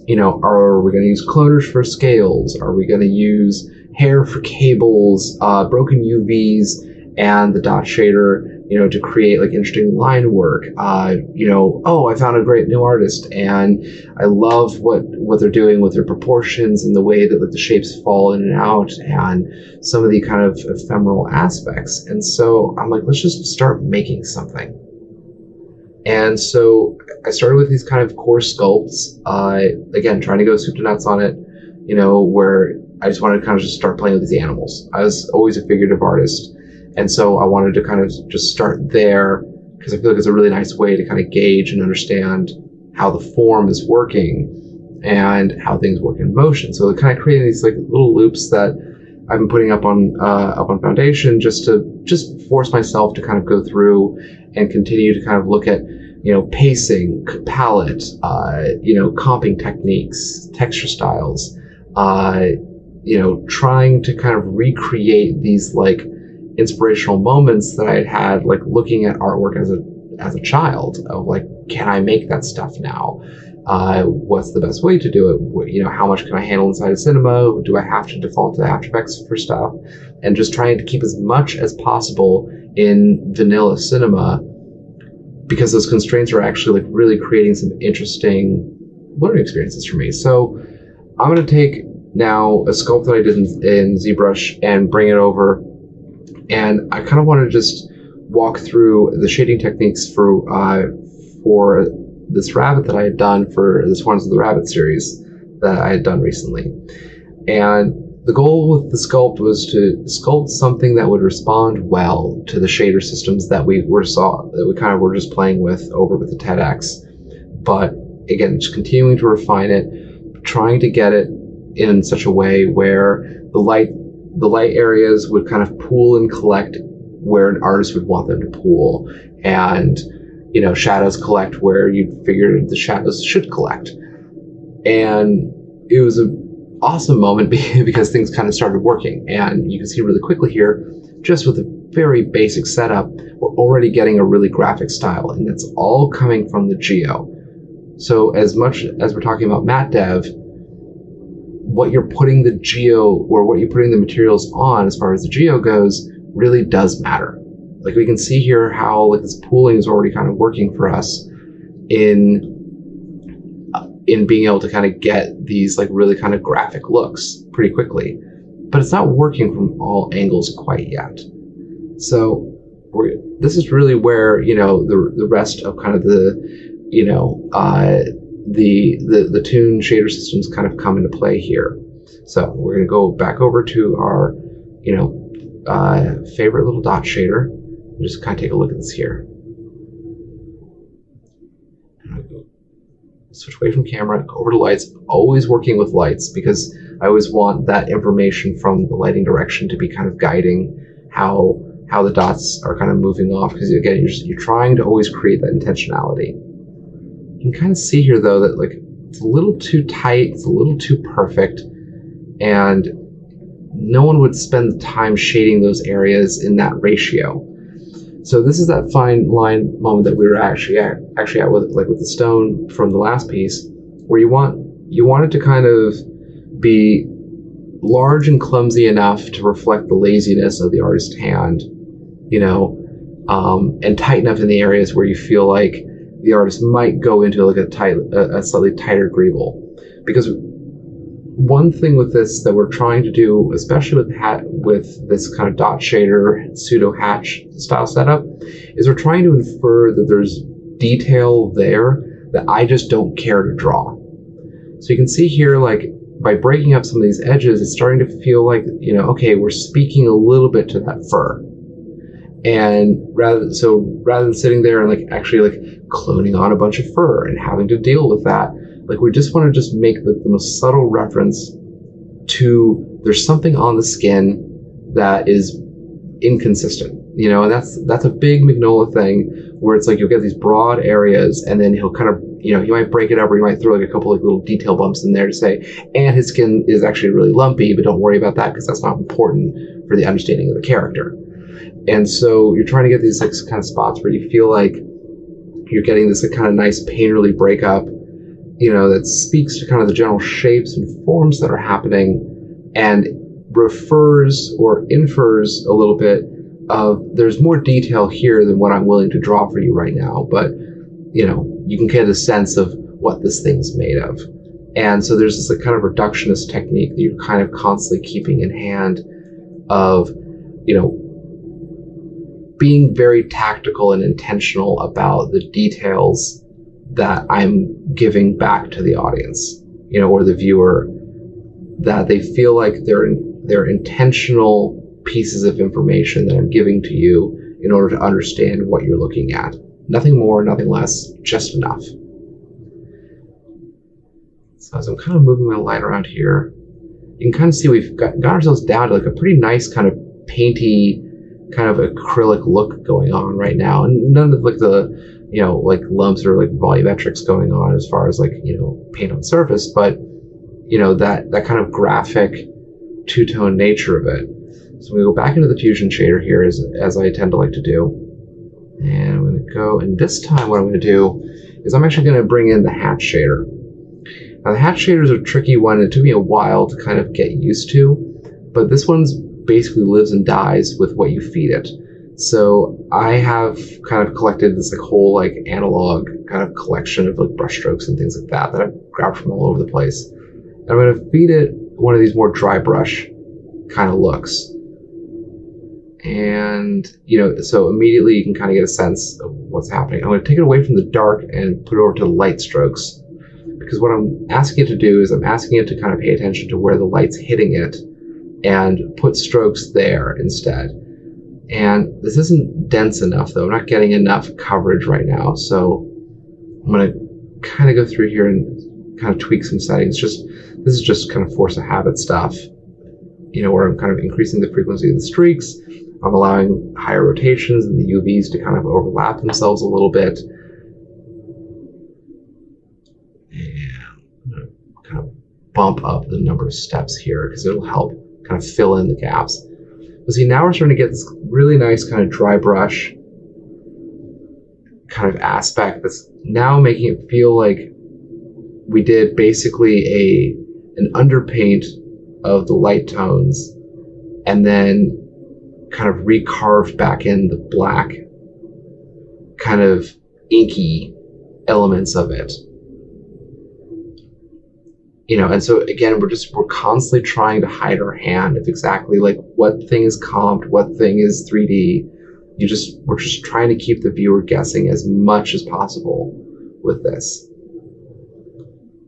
are we going to use cloners for scales? Are we going to use hair for cables, broken UVs, and the dot shader, to create like interesting line work? Oh, I found a great new artist and I love what they're doing with their proportions and the way that like the shapes fall in and out and some of the kind of ephemeral aspects. And so I'm like, let's just start making something. And so I started with these kind of core sculpts, again, trying to go soup to nuts on it, where I just wanted to kind of just start playing with these animals. I was always a figurative artist. And so I wanted to kind of just start there, because I feel like it's a really nice way to kind of gauge and understand how the form is working and how things work in motion. So kind of creating these like little loops that I've been putting up on Foundation just to force myself to kind of go through and continue to kind of look at, pacing, palette, comping techniques, texture styles, trying to kind of recreate these like inspirational moments that I had like looking at artwork as a child of like, can I make that stuff now? What's the best way to do it? How much can I handle inside of Cinema? Do I have to default to After Effects for stuff? And just trying to keep as much as possible in vanilla Cinema, because those constraints are actually like really creating some interesting learning experiences for me. So I'm going to take now a sculpt that I did in ZBrush and bring it over. And I kind of want to just walk through the shading techniques for this rabbit that I had done for the Swans of the Rabbit series that I had done recently. And the goal with the sculpt was to sculpt something that would respond well to the shader systems that we kind of were just playing with over with the TEDx. But again, just continuing to refine it, trying to get it in such a way where the light areas would kind of pool and collect where an artist would want them to pool, and shadows collect where you'd figure the shadows should collect. And it was an awesome moment because things kind of started working, and you can see really quickly here, just with a very basic setup, we're already getting a really graphic style, and it's all coming from the geo. So as much as we're talking about matte dev, what you're putting the geo, or what you're putting the materials on as far as the geo goes, really does matter. Like we can see here how like this pooling is already kind of working for us in being able to kind of get these like really kind of graphic looks pretty quickly, but it's not working from all angles quite yet. So this is really where the rest of kind of the the Toon shader systems kind of come into play here. So we're going to go back over to our favorite little dot shader and just kind of take a look at this here. Switch away from camera, go over to lights. Always working with lights because I always want that information from the lighting direction to be kind of guiding how the dots are kind of moving off, because again, you're trying to always create that intentionality. You can kind of see here though that like it's a little too tight, it's a little too perfect, and no one would spend the time shading those areas in that ratio. So this is that fine line moment that we were actually at with the stone from the last piece, where you want it to kind of be large and clumsy enough to reflect the laziness of the artist's hand, and tight enough in the areas where you feel like the artist might go into like a slightly tighter greeble. Because one thing with this that we're trying to do, especially with this kind of dot shader pseudo hatch style setup, is we're trying to infer that there's detail there that I just don't care to draw. So you can see here, like by breaking up some of these edges, it's starting to feel like, okay, we're speaking a little bit to that fur. And rather than sitting there and like actually like cloning on a bunch of fur and having to deal with that, like we just want to just make the most subtle reference to there's something on the skin that is inconsistent, and that's a big Mignola thing, where it's like you'll get these broad areas and then he'll kind of, he might break it up, or he might throw like a couple like little detail bumps in there to say, and his skin is actually really lumpy, but don't worry about that because that's not important for the understanding of the character. And so you're trying to get these like kind of spots where you feel like you're getting this like kind of nice painterly breakup, that speaks to kind of the general shapes and forms that are happening, and refers or infers a little bit of there's more detail here than what I'm willing to draw for you right now, but you can get a sense of what this thing's made of. And so there's this like kind of reductionist technique that you're kind of constantly keeping in hand of being very tactical and intentional about the details that I'm giving back to the audience, or the viewer, that they feel like they're intentional pieces of information that I'm giving to you in order to understand what you're looking at. Nothing more, nothing less, just enough. So as I'm kind of moving my light around here, you can kind of see we've got ourselves down to like a pretty nice kind of painty, kind of acrylic look going on right now. And none of like the, you know, like lumps or like volumetrics going on as far as like, you know, paint on surface, but you know, that kind of graphic two-tone nature of it. So we go back into the fusion shader here as I tend to like to do. And I'm going to go, and this time what I'm going to do is I'm actually going to bring in the hatch shader. Now the hatch shader is a tricky one. It took me a while to kind of get used to, but this one's basically lives and dies with what you feed it. So I have kind of collected this like whole like analog kind of collection of like brush strokes and things like that I've grabbed from all over the place. And I'm going to feed it one of these more dry brush kind of looks. And, you know, so immediately you can kind of get a sense of what's happening. I'm going to take it away from the dark and put it over to the light strokes. Because what I'm asking it to do is I'm asking it to kind of pay attention to where the light's hitting it and put strokes there instead. And this isn't dense enough though. I'm not getting enough coverage right now. So I'm going to kind of go through here and kind of tweak some settings. This is just kind of force of habit stuff, you know, where I'm kind of increasing the frequency of the streaks. I'm allowing higher rotations and the UVs to kind of overlap themselves a little bit. And kind of bump up the number of steps here because it'll help kind of fill in the gaps. But see, now we're starting to get this really nice kind of dry brush kind of aspect that's now making it feel like we did basically an underpaint of the light tones and then kind of recarved back in the black kind of inky elements of it. You know, and so again, we're constantly trying to hide our hand of exactly like what thing is comped, what thing is 3D. We're just trying to keep the viewer guessing as much as possible with this.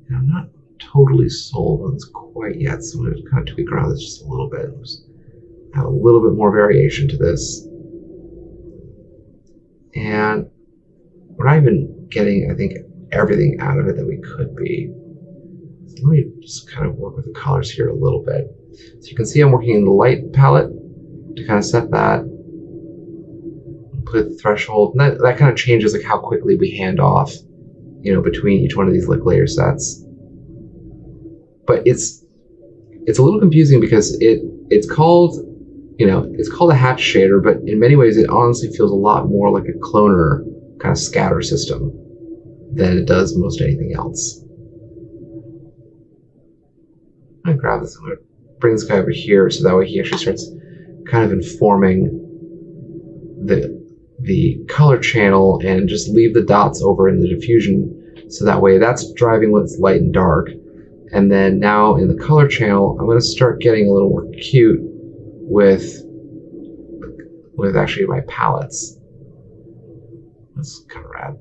And I'm not totally sold on this quite yet, so I'm going to kind of tweak around this just a little bit. Just add a little bit more variation to this. And we're not even getting, I think, everything out of it that we could be. So let me just kind of work with the colors here a little bit. So you can see I'm working in the light palette to kind of set that. Put the threshold. And that kind of changes like how quickly we hand off, you know, between each one of these like layer sets. But it's a little confusing because it's called, you know, it's called a hatch shader, but in many ways it honestly feels a lot more like a cloner kind of scatter system than it does most anything else. I'm gonna grab this, I'm gonna bring this guy over here so that way he actually starts kind of informing the color channel and just leave the dots over in the diffusion so that way that's driving what's light and dark. And then now in the color channel, I'm going to start getting a little more cute with actually my palettes. That's kind of rad.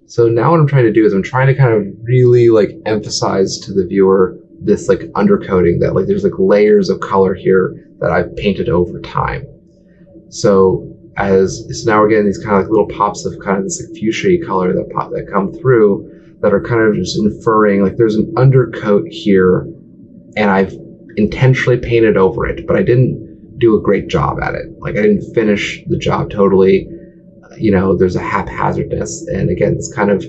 So now what I'm trying to do is I'm trying to kind of really like emphasize to the viewer this like undercoating that like there's like layers of color here that I've painted over time. So now we're getting these kind of like little pops of kind of this like fuchsia color that come through that are kind of just inferring like there's an undercoat here and I've intentionally painted over it, but I didn't do a great job at it. Like I didn't finish the job totally. You know, there's a haphazardness and again, this kind of,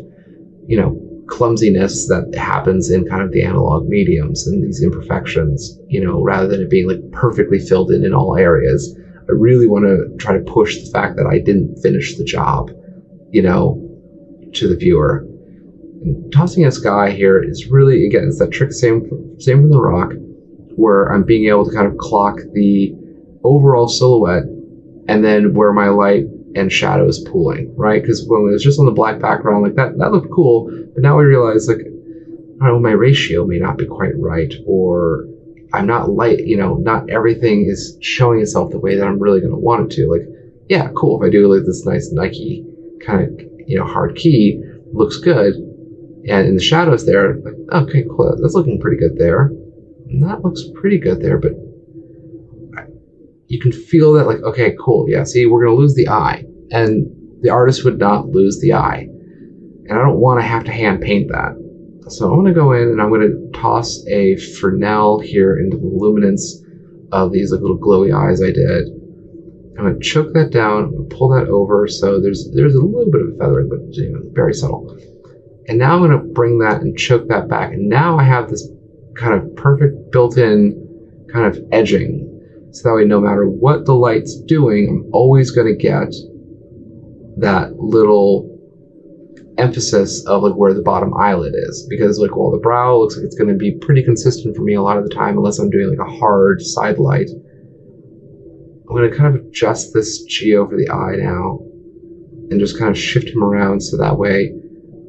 you know, clumsiness that happens in kind of the analog mediums and these imperfections, you know, rather than it being like perfectly filled in all areas. I really want to try to push the fact that I didn't finish the job, you know, to the viewer. And tossing a sky here is really, again, it's that trick, same from the rock, where I'm being able to kind of clock the overall silhouette and then where my light and shadow is pooling, right? Because when it was just on the black background, like that looked cool, but now I realize like, I don't know, my ratio may not be quite right, or I'm not light, you know, not everything is showing itself the way that I'm really going to want it to. Like, yeah, cool. If I do like this nice Nike kind of, you know, hard key, looks good. And in the shadows there, like, okay, cool. That's looking pretty good there. And that looks pretty good there, but you can feel that like, okay, cool. Yeah, see, we're going to lose the eye. And the artist would not lose the eye. and I don't want to have to hand paint that. So I'm going to go in and I'm going to toss a Fresnel here into the luminance of these little glowy eyes I did. I'm going to choke that down, I'm going to pull that over, so there's a little bit of feathering, but very subtle. And now I'm going to bring that and choke that back, and now I have this kind of perfect built-in kind of edging. So that way, no matter what the light's doing, I'm always going to get that little emphasis of like where the bottom eyelid is, because like while the brow looks like it's going to be pretty consistent for me a lot of the time, unless I'm doing like a hard side light, I'm going to kind of adjust this geo for the eye now and just kind of shift him around so that way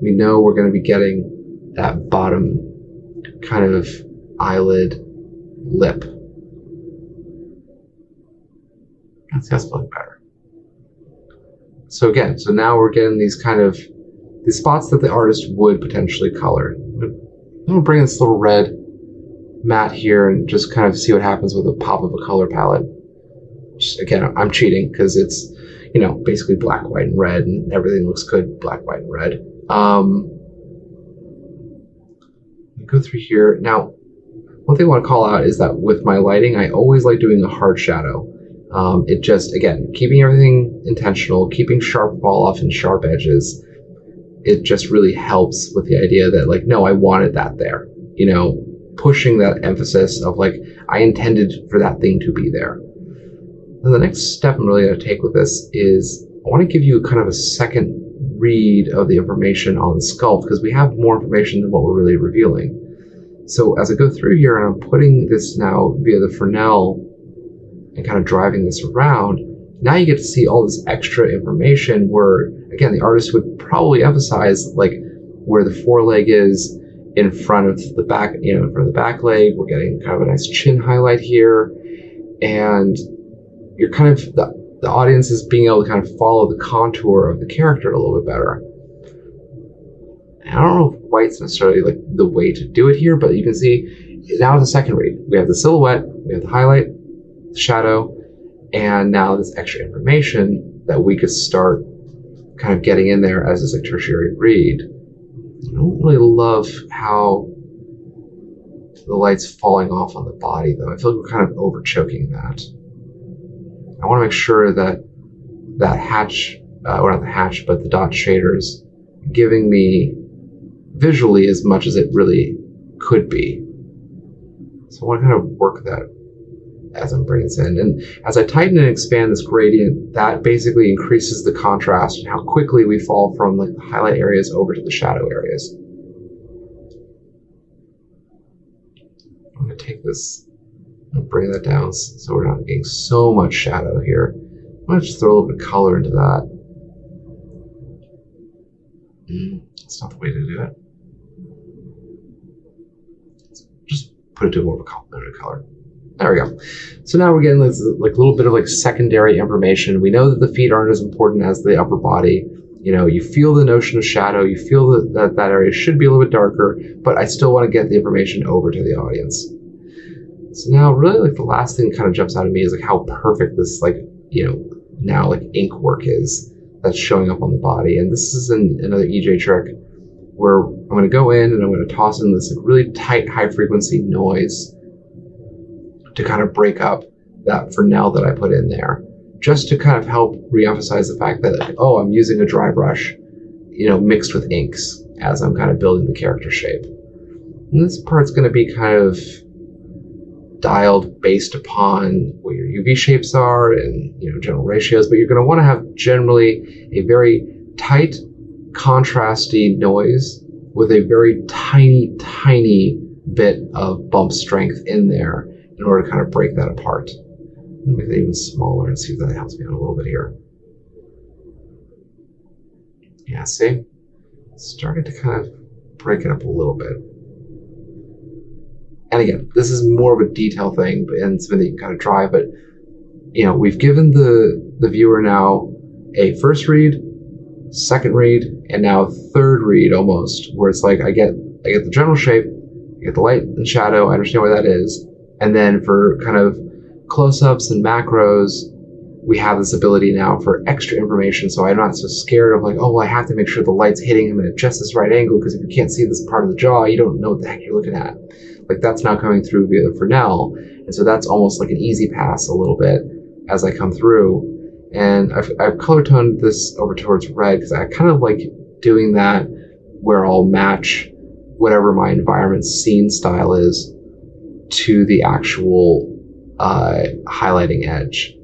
we know we're going to be getting that bottom kind of eyelid lip. That's looking better. So again, so now we're getting these kind of the spots that the artist would potentially color. I'm going to bring this little red matte here and just kind of see what happens with a pop of a color palette. Just, again, I'm cheating because it's, you know, basically black, white, and red, and everything looks good black, white, and red. Go through here. Now, one thing I want to call out is that with my lighting, I always like doing a hard shadow. It just, again, keeping everything intentional, keeping sharp fall off and sharp edges, it just really helps with the idea that, like, no, I wanted that there. You know, pushing that emphasis of, like, I intended for that thing to be there. And the next step I'm really going to take with this is I want to give you kind of a second read of the information on the sculpt, because we have more information than what we're really revealing. So as I go through here and I'm putting this now via the Fresnel and kind of driving this around, now you get to see all this extra information where, again, the artist would probably emphasize like where the foreleg is in front of the back, you know, in front of the back leg. We're getting kind of a nice chin highlight here, and you're kind of, the audience is being able to kind of follow the contour of the character a little bit better. And I don't know if white's necessarily like the way to do it here, but you can see now the second read. We have the silhouette, we have the highlight, the shadow, and now this extra information that we could start kind of getting in there as this like tertiary read. I don't really love how the light's falling off on the body though. I feel like we're kind of over choking that. I want to make sure that that hatch, or not the hatch, but the dot shaders giving me visually as much as it really could be. So I want to kind of work that as I'm bringing this in. And as I tighten and expand this gradient, that basically increases the contrast and how quickly we fall from like the highlight areas over to the shadow areas. I'm going to take this and bring that down so we're not getting so much shadow here. I'm going to just throw a little bit of color into that. That's not the way to do it. Just put it to more of a complementary color. There we go. So now we're getting this like a little bit of like secondary information. We know that the feet aren't as important as the upper body. You know, you feel the notion of shadow. You feel that area should be a little bit darker, but I still want to get the information over to the audience. So now really like the last thing that kind of jumps out at me is like how perfect this like, you know, now like ink work is that's showing up on the body. And this is another EJ trick where I'm going to go in and I'm going to toss in this like really tight high frequency noise to kind of break up that Fresnel that I put in there, just to kind of help reemphasize the fact that, like, oh, I'm using a dry brush, you know, mixed with inks as I'm kind of building the character shape. And this part's going to be kind of dialed based upon what your UV shapes are and, you know, general ratios, but you're going to want to have generally a very tight, contrasty noise with a very tiny, tiny bit of bump strength in there in order to kind of break that apart. Let me make that even smaller and see if that helps me out a little bit here. Yeah, see? Starting to kind of break it up a little bit. And again, this is more of a detail thing and something that you can kind of drive, but you know, we've given the viewer now a first read, second read, and now third read almost, where it's like I get the general shape, I get the light and shadow, I understand where that is, and then for kind of close-ups and macros, we have this ability now for extra information, so I'm not so scared of like, oh, well, I have to make sure the light's hitting him at just this right angle, because if you can't see this part of the jaw, you don't know what the heck you're looking at. Like, that's now coming through via the Fresnel, and so that's almost like an easy pass a little bit as I come through. And I've color toned this over towards red because I kind of like doing that where I'll match whatever my environment scene style is to the actual highlighting edge.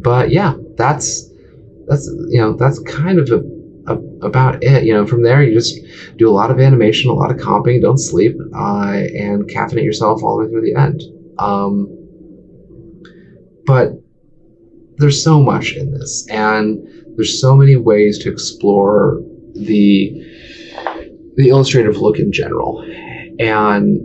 But yeah, that's kind of about it. From there you just do a lot of animation, a lot of comping, don't sleep, and caffeinate yourself all the way through the end. But there's so much in this, and there's so many ways to explore the illustrative look in general. And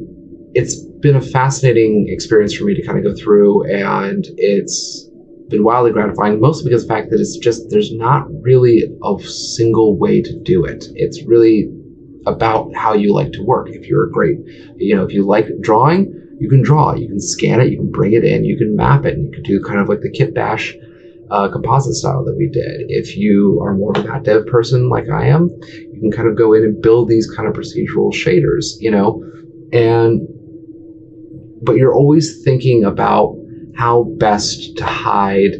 it's been a fascinating experience for me to kind of go through, and it's been wildly gratifying, mostly because of the fact that it's just, there's not really a single way to do it. It's really about how you like to work. If you're if you like drawing, you can draw, you can scan it, you can bring it in, you can map it, and you can do kind of like the Kit Bash composite style that we did. If you are more of a matte dev person like I am, you can kind of go in and build these kind of procedural shaders, but you're always thinking about how best to hide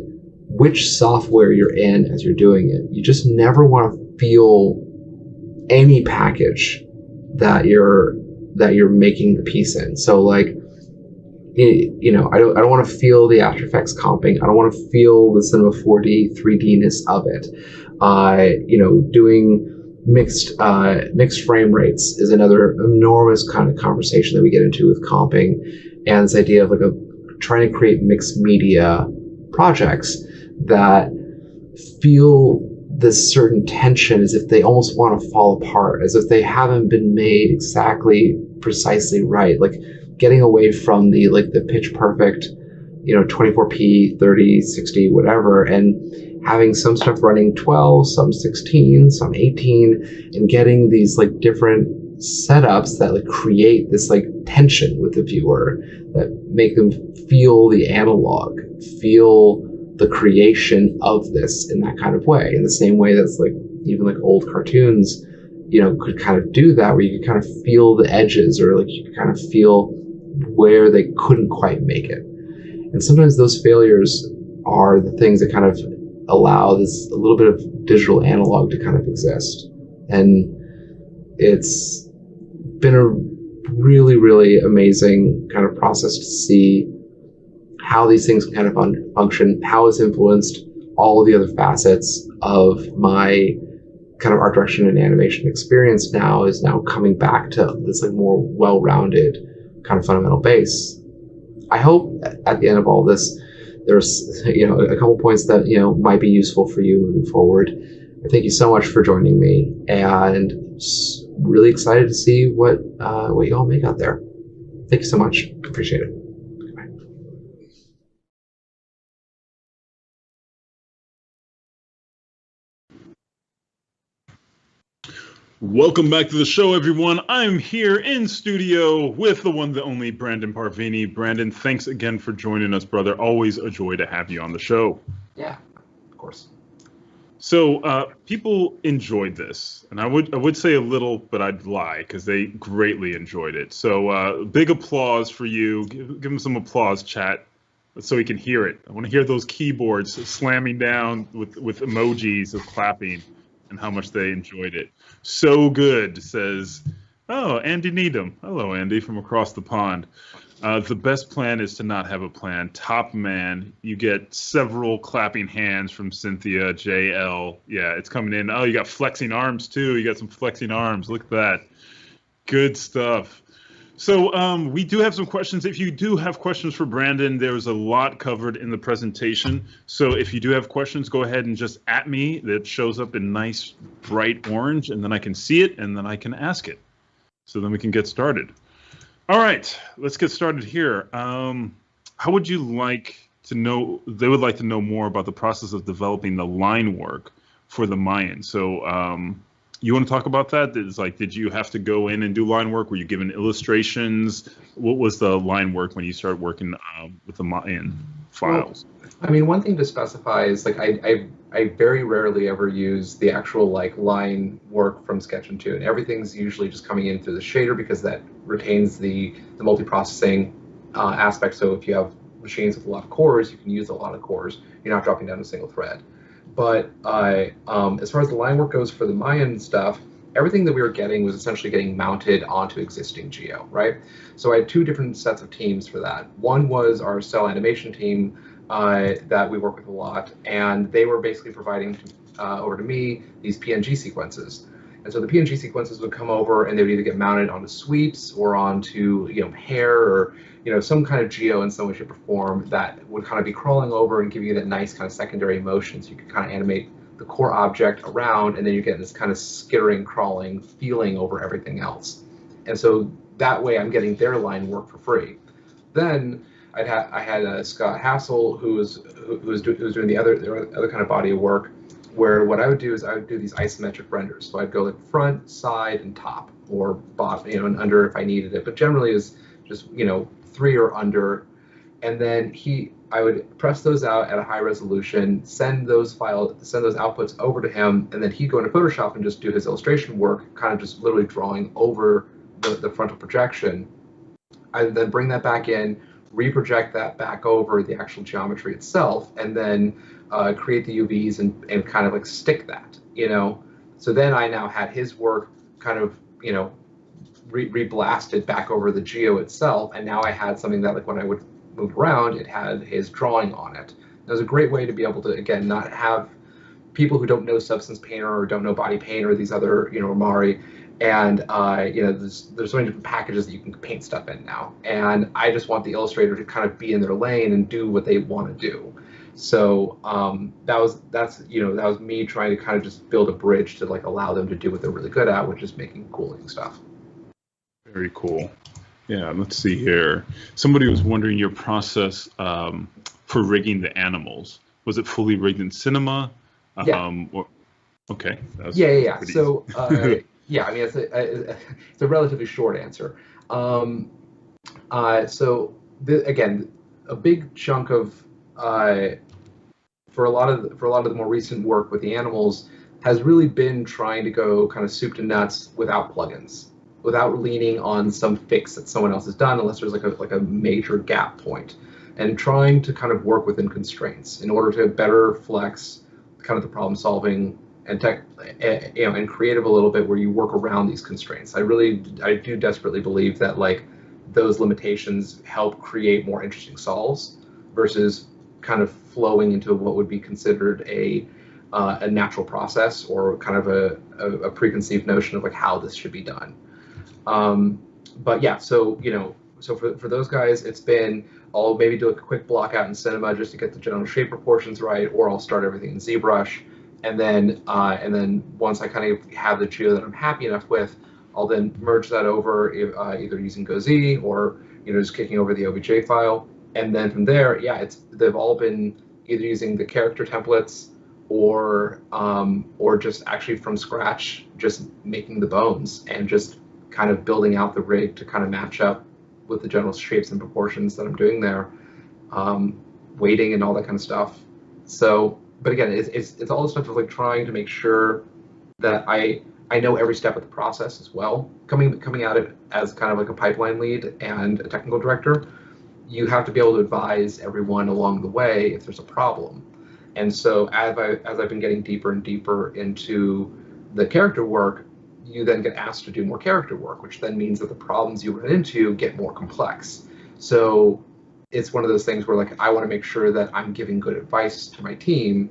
which software you're in as you're doing it. You just never want to feel any package that you're making the piece in. So like, I don't want to feel the After Effects comping. I don't want to feel the Cinema 4D 3D-ness of it. Doing mixed frame rates is another enormous kind of conversation that we get into with comping, and this idea of like trying to create mixed media projects that feel this certain tension as if they almost want to fall apart, as if they haven't been made exactly precisely right. Like getting away from the pitch perfect, 24p, 30, 60, whatever, and having some stuff running 12, some 16, some 18, and getting these like different setups that like create this like tension with the viewer, that make them feel the analog, feel the creation of this in that kind of way, in the same way that's like even like old cartoons, could kind of do that, where you could kind of feel the edges, or like you could kind of feel where they couldn't quite make it. And sometimes those failures are the things that kind of allow this a little bit of digital analog to kind of exist. And it's been a really, really amazing kind of process to see how these things kind of function, how it's influenced all of the other facets of my kind of art direction and animation experience is now coming back to this like more well-rounded kind of fundamental base. I hope at the end of all this, there's a couple points that might be useful for you moving forward. Thank you so much for joining me, and really excited to see what you all make out there. Thank you so much. Appreciate it. Welcome back to the show, everyone. I'm here in studio with the one, the only Brandon Parvini. Brandon, thanks again for joining us, brother. Always a joy to have you on the show. Yeah, of course. So people enjoyed this, and I would say a little, but I'd lie because they greatly enjoyed it. So big applause for you. Give them some applause, chat, so we can hear it. I want to hear those keyboards slamming down with emojis of clapping, and how much they enjoyed it. So good, says, oh, Andy Needham. Hello, Andy, from across the pond. The best plan is to not have a plan. Top man. You get several clapping hands from Cynthia, JL. Yeah, it's coming in. Oh, you got flexing arms, too. You got some flexing arms. Look at that. Good stuff. So we do have some questions. If you do have questions for Brandon, there's a lot covered in the presentation. So if you do have questions, go ahead and just at me. That shows up in nice bright orange, and then I can see it, and then I can ask it. So then we can get started. All right, let's get started here. How would you like to know? They would like to know more about the process of developing the line work for the Mayan. So you want to talk about that? It's like, did you have to go in and do line work? Were you given illustrations? What was the line work when you started working with the Mayan files? I mean, one thing to specify is like I very rarely ever use the actual like line work from Sketch and Tune. Everything's usually just coming in through the shader because that retains the multiprocessing aspect. So if you have machines with a lot of cores, you can use a lot of cores. You're not dropping down a single thread. But as far as the line work goes for the Mayan stuff, everything that we were getting was essentially getting mounted onto existing geo, right? So I had two different sets of teams for that. One was our cell animation team that we work with a lot, and they were basically providing over to me these PNG sequences. And so the PNG sequences would come over and they would either get mounted onto sweeps or onto hair or some kind of geo in some way, shape, or form that would kind of be crawling over and giving you that nice kind of secondary motion. So you could kind of animate the core object around, and then you get this kind of skittering, crawling feeling over everything else. And so that way I'm getting their line work for free. Then I had Scott Hassel who was doing the other kind of body of work, where what I would do is I would do these isometric renders. So I'd go like front, side, and top, or bottom, and under if I needed it. But generally is just 3 or under, and then I would press those out at a high resolution, send those outputs over to him, and then he'd go into Photoshop and just do his illustration work, kind of just literally drawing over the frontal projection. I would then bring that back in, reproject that back over the actual geometry itself, and then create the UVs and kind of like stick that, So then I now had his work kind of, reblasted back over the geo itself, and now I had something that like when I would move around, it had his drawing on it. It was a great way to be able to, again, not have people who don't know Substance Painter or don't know Body Paint or these other, Mari, and there's so many different packages that you can paint stuff in now, and I just want the illustrator to kind of be in their lane and do what they want to do. So that was me trying to kind of just build a bridge to like allow them to do what they're really good at, which is making cool looking stuff. Very cool. Yeah, let's see here. Somebody was wondering your process for rigging the animals. Was it fully rigged in Cinema? Yeah. Okay. Yeah. So yeah, I mean it's a relatively short answer. So again, a big chunk of for a lot of the more recent work with the animals has really been trying to go kind of soup to nuts without plugins, without leaning on some fix that someone else has done, unless there's like a major gap point, and trying to kind of work within constraints in order to better flex kind of the problem solving and and creative a little bit, where you work around these constraints. I do desperately believe that like those limitations help create more interesting solves versus kind of flowing into what would be considered a natural process or kind of a preconceived notion of like how this should be done. But yeah, so for those guys, it's been I'll maybe do a quick block out in Cinema just to get the general shape proportions right, or I'll start everything in ZBrush, and then once I kind of have the geo that I'm happy enough with, I'll then merge that over either using GoZ or just kicking over the OBJ file, and then from there, yeah, they've all been either using the character templates or just actually from scratch, just making the bones and just kind of building out the rig to kind of match up with the general shapes and proportions that I'm doing there, weighting and all that kind of stuff. So, but again, it's all the stuff of like trying to make sure that I know every step of the process as well. Coming at it as kind of like a pipeline lead and a technical director, you have to be able to advise everyone along the way if there's a problem. And so as I've been getting deeper and deeper into the character work, you then get asked to do more character work, which then means that the problems you run into get more complex. So it's one of those things where like I want to make sure that I'm giving good advice to my team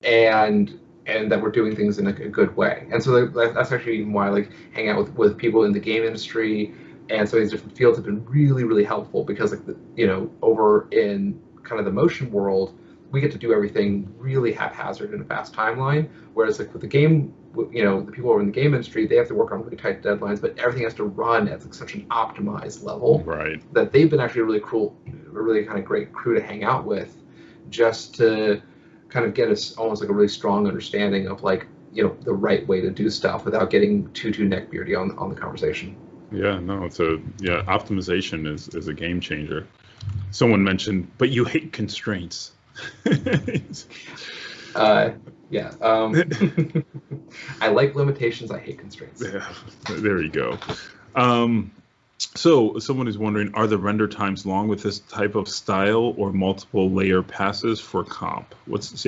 and that we're doing things in a good way. And so that's actually even why I like hang out with people in the game industry and some of these different fields have been really, really helpful, because like over in kind of the motion world, we get to do everything really haphazard in a fast timeline, whereas like with the game, the people over in the game industry, they have to work on really tight deadlines, but everything has to run at like such an optimized level, right, that they've been actually a really kind of great crew to hang out with, just to kind of get us almost like a really strong understanding of like the right way to do stuff without getting too neckbeardy on the conversation. Yeah, no, optimization is a game changer. Someone mentioned, but you hate constraints. Yeah. I like limitations. I hate constraints. Yeah, there you go. So someone is wondering, are the render times long with this type of style or multiple layer passes for comp? What is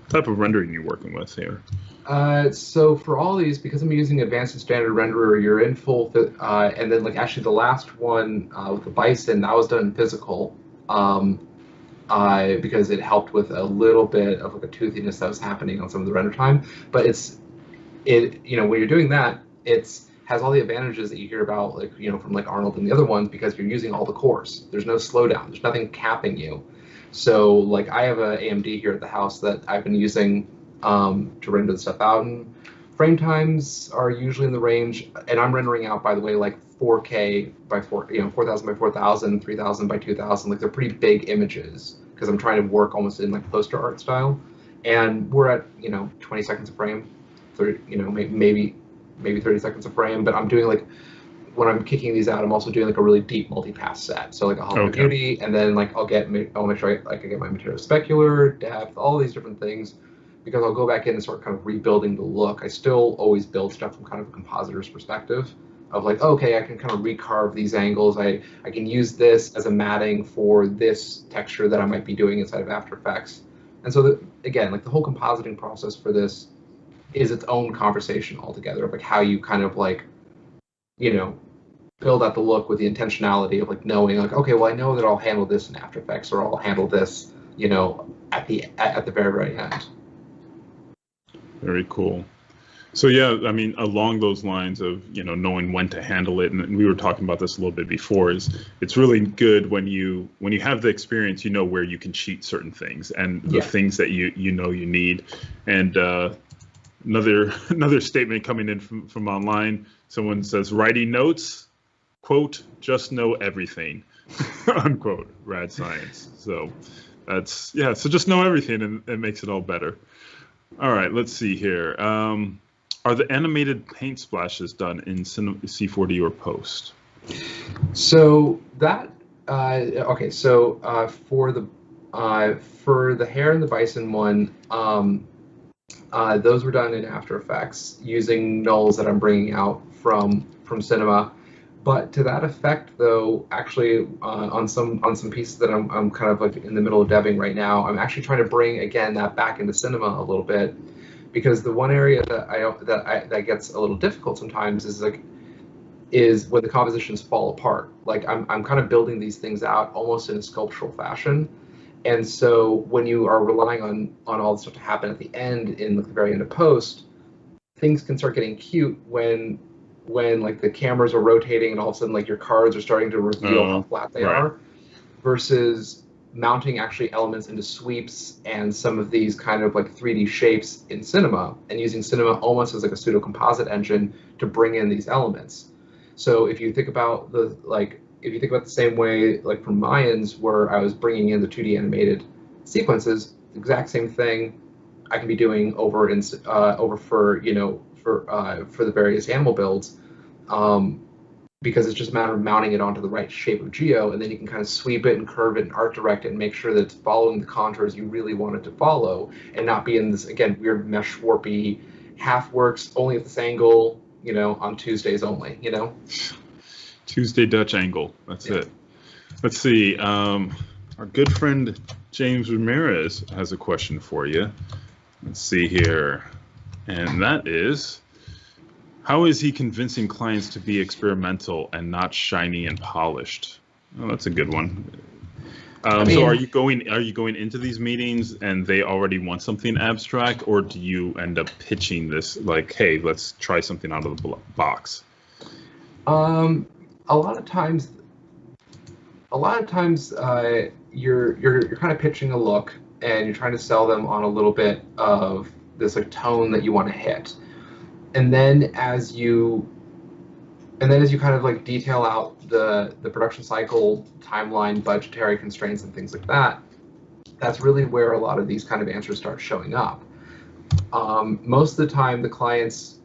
type of rendering you're working with here? So for all these, because I'm using advanced and standard renderer, you're in full, and then like actually the last one with the Bison, that was done in physical, because it helped with a little bit of like a toothiness that was happening on some of the render time. But when you're doing that, has all the advantages that you hear about, like, from like Arnold and the other ones, because you're using all the cores. There's no slowdown. There's nothing capping you. So like I have a AMD here at the house that I've been using to render the stuff out, and frame times are usually in the range, and I'm rendering out, by the way, like 4K by 4000 by 4000, 3000 by 2000. Like they're pretty big images because I'm trying to work almost in like poster art style, and we're at 20 seconds a frame, 30, maybe 30 seconds a frame. But I'm doing like, when I'm kicking these out, I'm also doing like a really deep multipass set. So like a Hollow Beauty, and then like I'll make sure I can get my material specular, depth, all these different things, because I'll go back in and start kind of rebuilding the look. I still always build stuff from kind of a compositor's perspective of like, okay, I can kind of recarve these angles. I can use this as a matting for this texture that I might be doing inside of After Effects. And so again, like the whole compositing process for this is its own conversation altogether of like how you kind of like, build out the look with the intentionality of like knowing like, okay, well, I know that I'll handle this in After Effects, or I'll handle this, at the very, very end. Very cool. So yeah, I mean, along those lines of knowing when to handle it, and we were talking about this a little bit before, it's really good when you have the experience, where you can cheat certain things and the things that you need. And another statement coming in from online. Someone says, writing notes, quote, just know everything, unquote, rad science. So so just know everything, and it makes it all better. All right, let's see here. Are the animated paint splashes done in C4D or post? So that for the hair and the Bison one, those were done in After Effects using nulls that I'm bringing out from Cinema. But to that effect, though, actually on some pieces that I'm kind of like in the middle of debbing right now, I'm actually trying to bring again that back into Cinema a little bit, because the one area that gets a little difficult sometimes is when the compositions fall apart. Like I'm kind of building these things out almost in a sculptural fashion, and so when you are relying on all the stuff to happen at the end, in the very end of post, things can start getting cute when like the cameras are rotating and all of a sudden like your cards are starting to reveal how flat they are, versus mounting actually elements into sweeps and some of these kind of like 3D shapes in Cinema, and using Cinema almost as like a pseudo composite engine to bring in these elements. So if you think about the same way like from Mayans, where I was bringing in the 2D animated sequences, the exact same thing I can be doing over for the various animal builds, because it's just a matter of mounting it onto the right shape of geo, and then you can kind of sweep it and curve it and art direct it and make sure that it's following the contours you really want it to follow, and not be in this, again, weird mesh warpy, half works only at this angle, on Tuesdays only, Tuesday Dutch angle, that's it. Let's see, our good friend James Ramirez has a question for you. Let's see here. And that is, how is he convincing clients to be experimental and not shiny and polished? Oh, that's a good one. So are you going into these meetings and they already want something abstract, or do you end up pitching this like, hey, let's try something out of the box? A lot of times you're kind of pitching a look, and you're trying to sell them on a little bit of this like tone that you want to hit, and then as you kind of like detail out the production cycle, timeline, budgetary constraints, and things like that, that's really where a lot of these kind of answers start showing up. Most of the time, the clients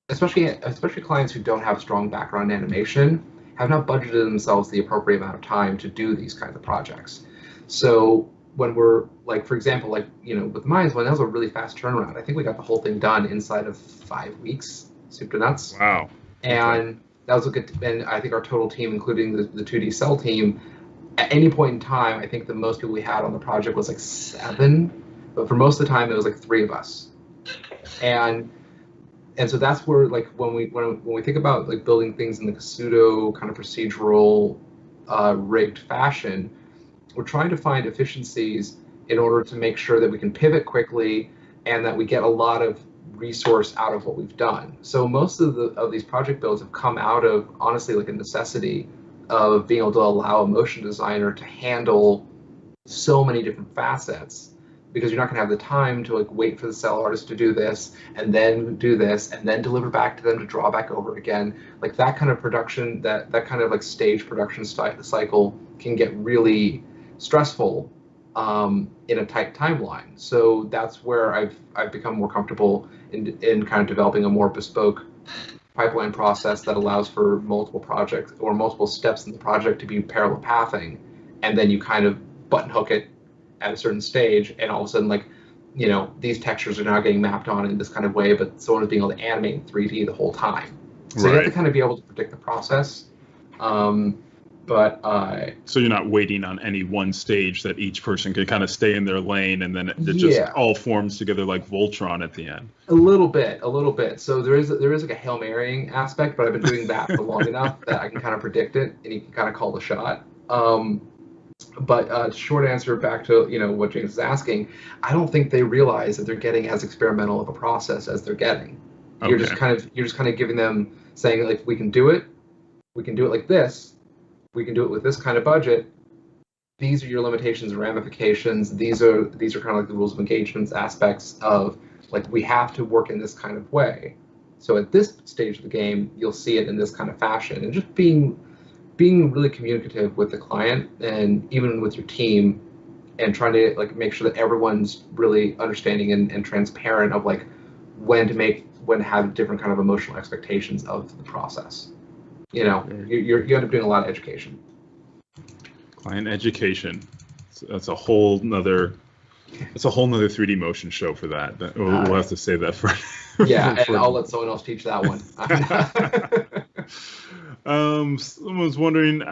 especially clients who don't have strong background in animation, have not budgeted themselves the appropriate amount of time to do these kinds of projects. So when we're like, for example, like, you know, with Mayans one, that was a really fast turnaround. I think we got the whole thing done inside of 5 weeks, soup to nuts. Wow. And that was a good, and I think our total team, including the 2D cell team, at any point in time, I think the most people we had on the project was like 7, but for most of the time it was like 3 of us. And so that's where, like, when we think about like building things in the pseudo kind of procedural rigged fashion, we're trying to find efficiencies in order to make sure that we can pivot quickly and that we get a lot of resource out of what we've done. So most of these project builds have come out of, honestly, like a necessity of being able to allow a motion designer to handle so many different facets, because you're not going to have the time to like wait for the cell artist to do this and then do this and then deliver back to them to draw back over again. Like that kind of production, that kind of like stage production cycle can get really stressful in a tight timeline. So that's where I've become more comfortable in kind of developing a more bespoke pipeline process that allows for multiple projects or multiple steps in the project to be parallel pathing, and then you kind of button hook it at a certain stage, and all of a sudden, like, you know, these textures are now getting mapped on in this kind of way, but someone is being able to animate in 3D the whole time. So you have to kind of be able to predict the process. So you're not waiting on any one stage, that each person can kind of stay in their lane, and then it just all forms together like Voltron at the end. A little bit. So there is like a Hail Marying aspect, but I've been doing that for long enough that I can kind of predict it, and you can kind of call the shot. But short answer back to, you know, what James is asking, I don't think they realize that they're getting as experimental of a process as they're getting. Okay. You're just kind of giving them, saying, like, we can do it like this. We can do it with this kind of budget. These are your limitations and ramifications. These are kind of like the rules of engagement aspects of, like, we have to work in this kind of way. So at this stage of the game, you'll see it in this kind of fashion, and just being really communicative with the client and even with your team, and trying to like make sure that everyone's really understanding and transparent of like when to have different kind of emotional expectations of the process. You know, you end up doing a lot of education. Client education. That's a whole nother 3D motion show for that. We'll have to save that for. Yeah, and I'll let someone else teach that one. Someone was wondering,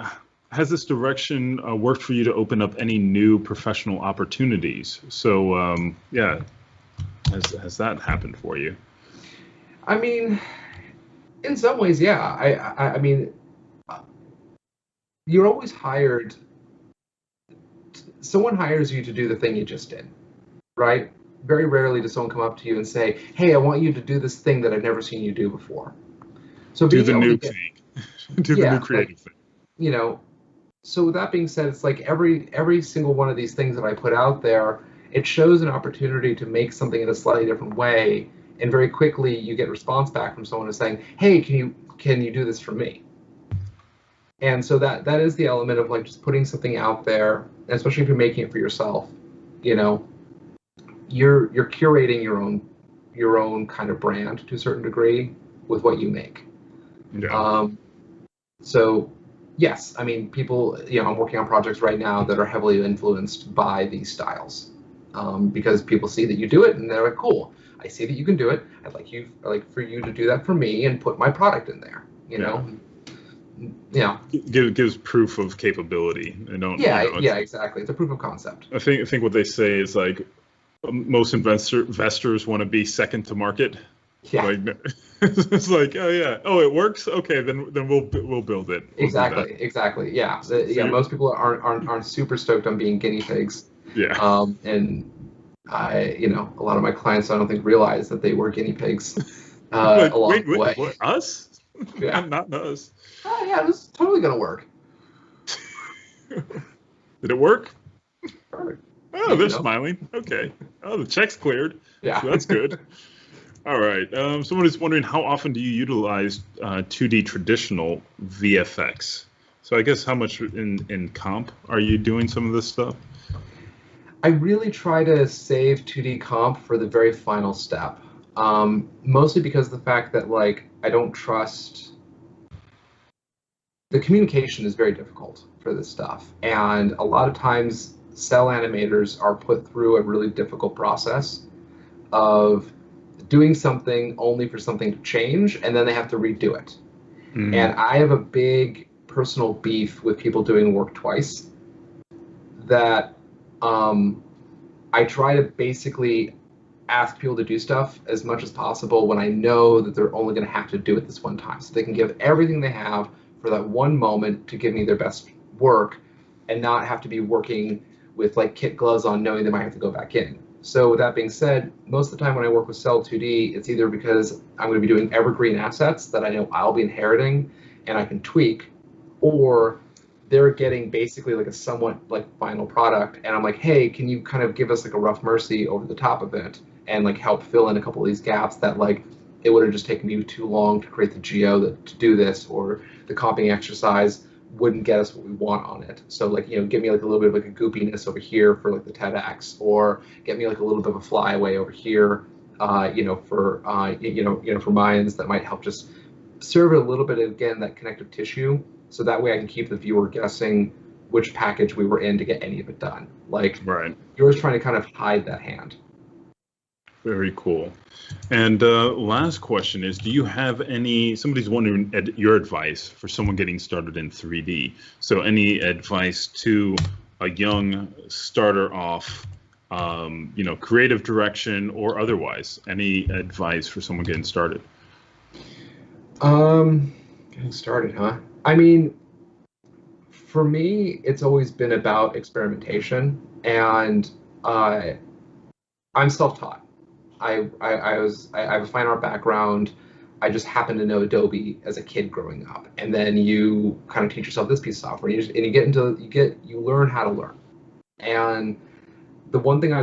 has this direction worked for you to open up any new professional opportunities? So, yeah, has that happened for you? I mean, in some ways, yeah. I mean, you're always hired. Someone hires you to do the thing you just did, right? Very rarely does someone come up to you and say, "Hey, I want you to do this thing that I've never seen you do before." So do the new thing. Do the new creative thing. You know, so with that being said, it's like every single one of these things that I put out there, it shows an opportunity to make something in a slightly different way, and very quickly you get response back from someone who's saying, "Hey, can you do this for me?" And so that is the element of like just putting something out there, especially if you're making it for yourself. You know, you're curating your own kind of brand to a certain degree with what you make. Yeah. So yes, I mean, people, you know, I'm working on projects right now that are heavily influenced by these styles, because people see that you do it and they're like, cool, I see that you can do it. I'd like for you to do that for me and put my product in there, you know? Yeah. Gives proof of capability. And don't. Yeah, you know, yeah, exactly. It's a proof of concept. I think what they say is like most investors want to be second to market. Yeah. Like, it's like, oh yeah, oh it works. Okay, then we'll build it. Exactly. Yeah. Most people aren't super stoked on being guinea pigs. Yeah. And you know, a lot of my clients, I don't think, realize that they were guinea pigs along the way. What, us? Yeah. Not us. Oh yeah, this is totally gonna work. Did it work? Perfect. Oh, they're smiling. Okay. Oh, the check's cleared. Yeah. So that's good. All right. Someone is wondering, how often do you utilize 2D traditional VFX? So I guess how much in comp are you doing some of this stuff? I really try to save 2D comp for the very final step. Mostly because of the fact that like I don't trust. The communication is very difficult for this stuff, and a lot of times cell animators are put through a really difficult process of doing something only for something to change, and then they have to redo it. And I have a big personal beef with people doing work twice, that I try to basically ask people to do stuff as much as possible when I know that they're only going to have to do it this one time, so they can give everything they have for that one moment to give me their best work and not have to be working with like kit gloves on, knowing they might have to go back in. So with that being said, most of the time when I work with Cell 2D, it's either because I'm going to be doing evergreen assets that I know I'll be inheriting and I can tweak, or they're getting basically like a somewhat like final product, and I'm like, hey, can you kind of give us like a rough mercy over the top of it and like help fill in a couple of these gaps that like it would have just taken you too long to create the geo to do this, or the comping exercise wouldn't get us what we want on it. So like, you know, give me like a little bit of like a goopiness over here for like the TEDx, or get me like a little bit of a flyaway over here, you know, for for Mayans that might help just serve it a little bit, again, that connective tissue, so that way I can keep the viewer guessing which package we were in to get any of it done. Like, you're always trying to kind of hide that hand. Very cool. And last question is, do you have somebody's wondering your advice for someone getting started in 3D. So any advice to a young starter off, creative direction or otherwise, any advice for someone getting started? Getting started, huh? I mean, for me, it's always been about experimentation, and I'm self-taught. I have a fine art background. I just happened to know Adobe as a kid growing up, and then you kind of teach yourself this piece of software, and you learn how to learn. And the one thing I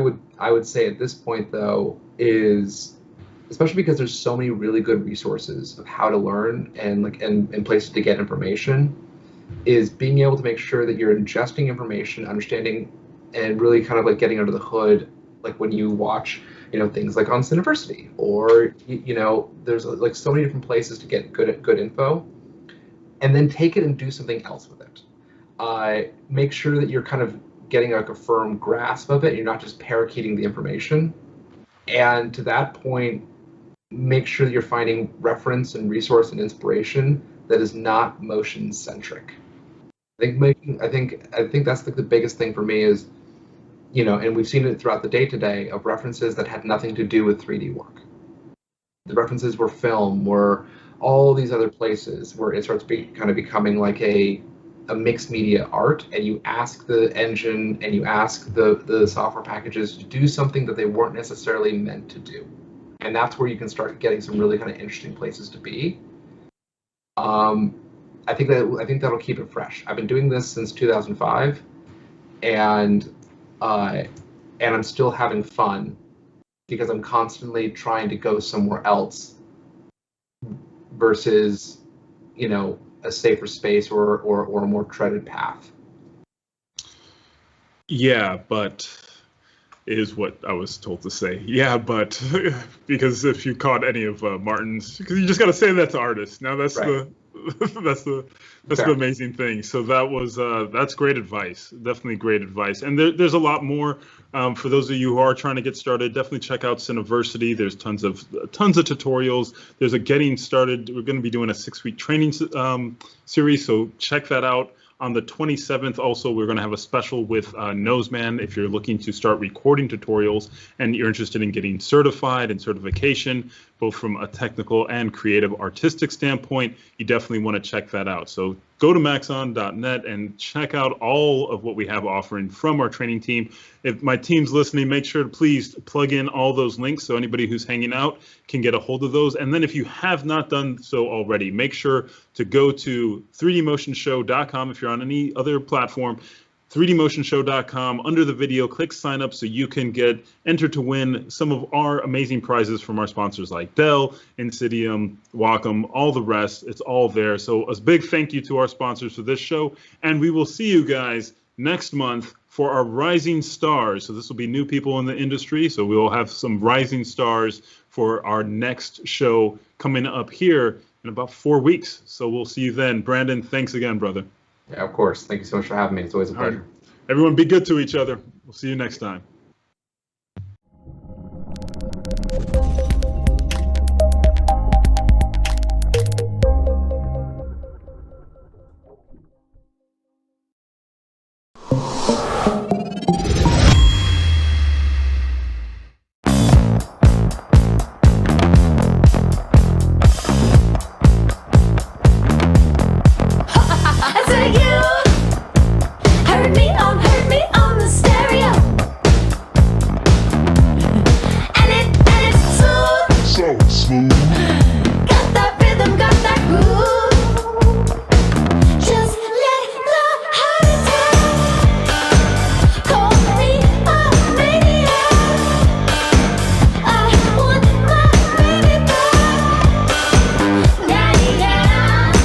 would say at this point though is, especially because there's so many really good resources of how to learn and places to get information, is being able to make sure that you're ingesting information, understanding, and really kind of like getting under the hood, like when you watch, things like on Cineversity, or, there's like so many different places to get good info, and then take it and do something else with it. Make sure that you're kind of getting like a firm grasp of it. You're not just parakeeting the information. And to that point, make sure that you're finding reference and resource and inspiration that is not motion centric. I think that's the biggest thing for me is, and we've seen it throughout the day-to-day of references that had nothing to do with 3D work. The references were film, were all these other places where it starts becoming like a mixed media art, and you ask the engine and you ask the software packages to do something that they weren't necessarily meant to do. And that's where you can start getting some really kind of interesting places to be. I think that'll keep it fresh. I've been doing this since 2005, and I'm still having fun because I'm constantly trying to go somewhere else versus, a safer space or a more treaded path. Yeah, but is what I was told to say. Yeah, but because if you caught any of Martin's, because you just got to say that to artists. Now that's right. that's the amazing thing. So that's great advice. Definitely great advice. And there's a lot more for those of you who are trying to get started. Definitely check out Cineversity. There's tons of tutorials. There's a getting started. We're going to be doing a 6-week training series, so check that out. On the 27th, also, we're going to have a special with Noseman. If you're looking to start recording tutorials and you're interested in getting certified and certification, both from a technical and creative artistic standpoint, you definitely want to check that out. So go to maxon.net and check out all of what we have offering from our training team. If my team's listening, make sure to please plug in all those links so anybody who's hanging out can get a hold of those. And then if you have not done so already, make sure to go to 3dmotionshow.com if you're on any other platform. 3dmotionshow.com, under the video, click sign up so you can get entered to win some of our amazing prizes from our sponsors like Dell, Insidium, Wacom, all the rest. It's all there. So a big thank you to our sponsors for this show, and we will see you guys next month for our rising stars. So this will be new people in the industry. So we will have some rising stars for our next show coming up here in about 4 weeks. So we'll see you then. Brandon, thanks again, brother. Yeah, of course. Thank you so much for having me. It's always a pleasure. Right. Everyone be good to each other. We'll see you next time.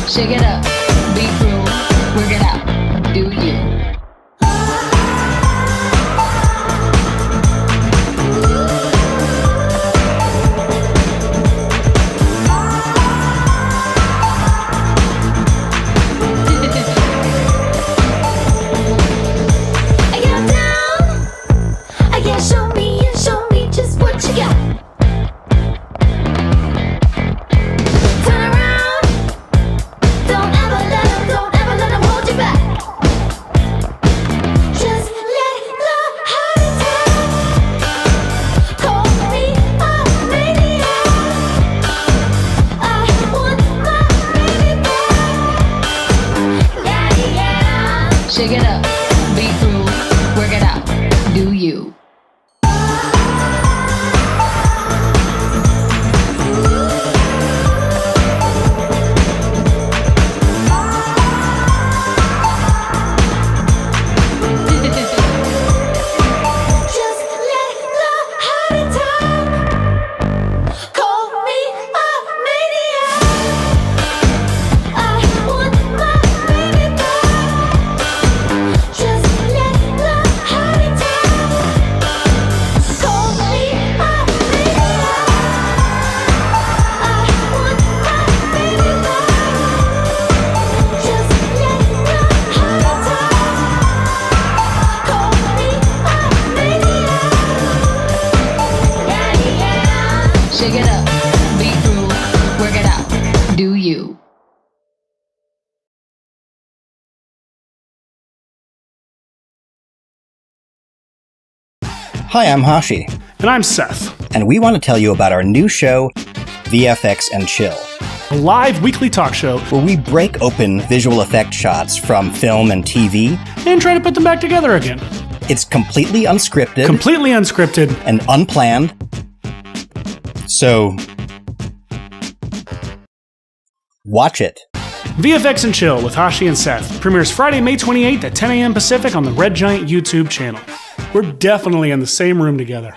Shake it up, be cool, work it out, do you. I get down, I get show me just what you got. Turn around, don't ever let them hold you back. Just let the heart attack. Call me a maniac. I want my baby back. Yeah, yeah. Shake it up, be cool, work it out, do you. Just let the heart attack. Call me a maniac. I want my baby back. Just let the heart attack. Call me a maniac. I want my baby back. Just let the heart attack. Call me a maniac. Yeah, yeah. Shake it up, be cool, work it out, do you. Hi, I'm Hashi. And I'm Seth. And we want to tell you about our new show, VFX and Chill, A live weekly talk show where we break open visual effect shots from film and TV and try to put them back together again. It's completely unscripted. Completely unscripted. And unplanned. So, watch it. VFX and Chill with Hashi and Seth premieres Friday, May 28th at 10 a.m. Pacific on the Red Giant YouTube channel. We're definitely in the same room together.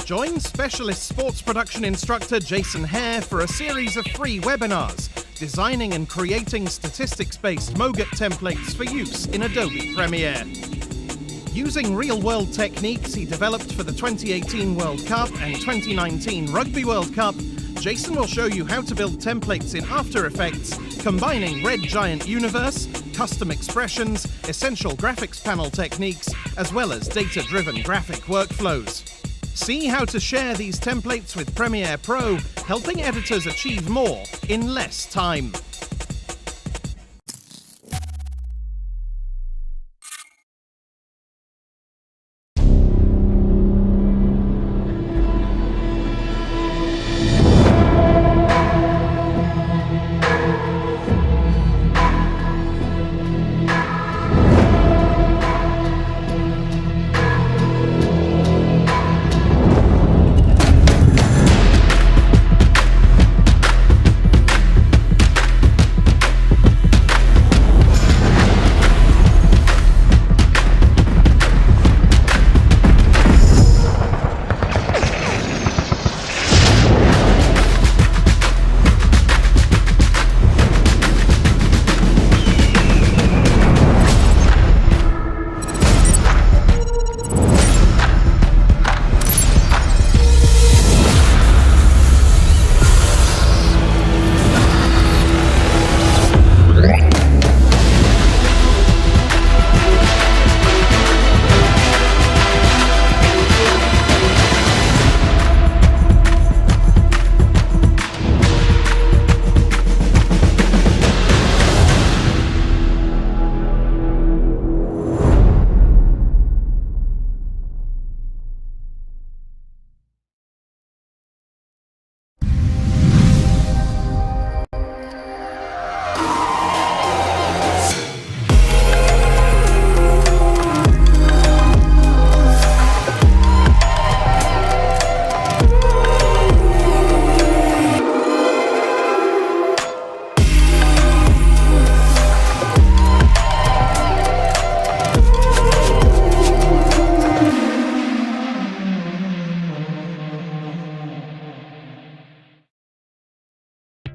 Join specialist sports production instructor Jason Hare for a series of free webinars designing and creating statistics-based MOGAT templates for use in Adobe Premiere. Using real-world techniques he developed for the 2018 World Cup and 2019 Rugby World Cup, Jason will show you how to build templates in After Effects, combining Red Giant Universe, custom expressions, essential graphics panel techniques, as well as data-driven graphic workflows. See how to share these templates with Premiere Pro, helping editors achieve more in less time.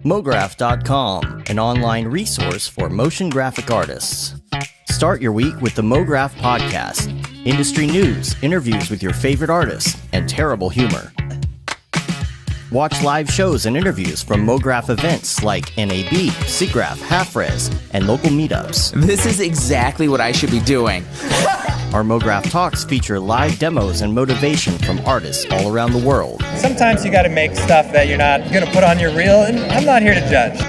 MoGraph.com, an online resource for motion graphic artists. Start your week with the MoGraph podcast. Industry news, interviews with your favorite artists, and terrible humor. Watch live shows and interviews from MoGraph events like NAB, SIGGRAPH, Half-Res, and local meetups. This is exactly what I should be doing. Our MoGraph talks feature live demos and motivation from artists all around the world. Sometimes you gotta make stuff that you're not gonna put on your reel, and I'm not here to judge.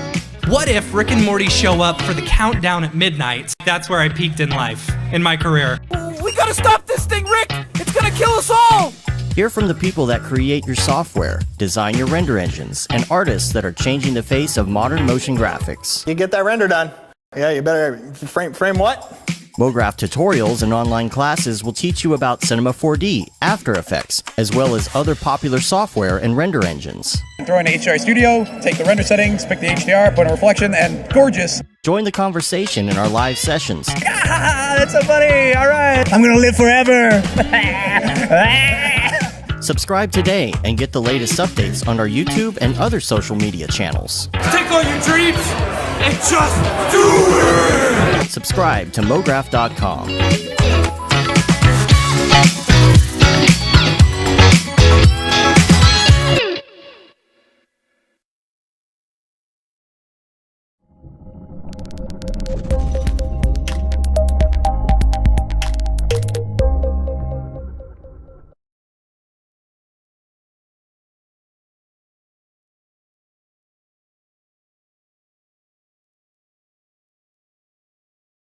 What if Rick and Morty show up for the countdown at midnight? That's where I peaked in life, in my career. We gotta stop this thing, Rick! It's gonna kill us all! Hear from the people that create your software, design your render engines, and artists that are changing the face of modern motion graphics. You get that render done. Yeah, you better frame what? MoGraph tutorials and online classes will teach you about Cinema 4D, After Effects, as well as other popular software and render engines. Throw in the HDR Studio, take the render settings, pick the HDR, put a reflection, and gorgeous. Join the conversation in our live sessions. Ah, that's so funny! All right, I'm gonna live forever! Subscribe today and get the latest updates on our YouTube and other social media channels. Take all your dreams and just do it! Subscribe to MoGraph.com.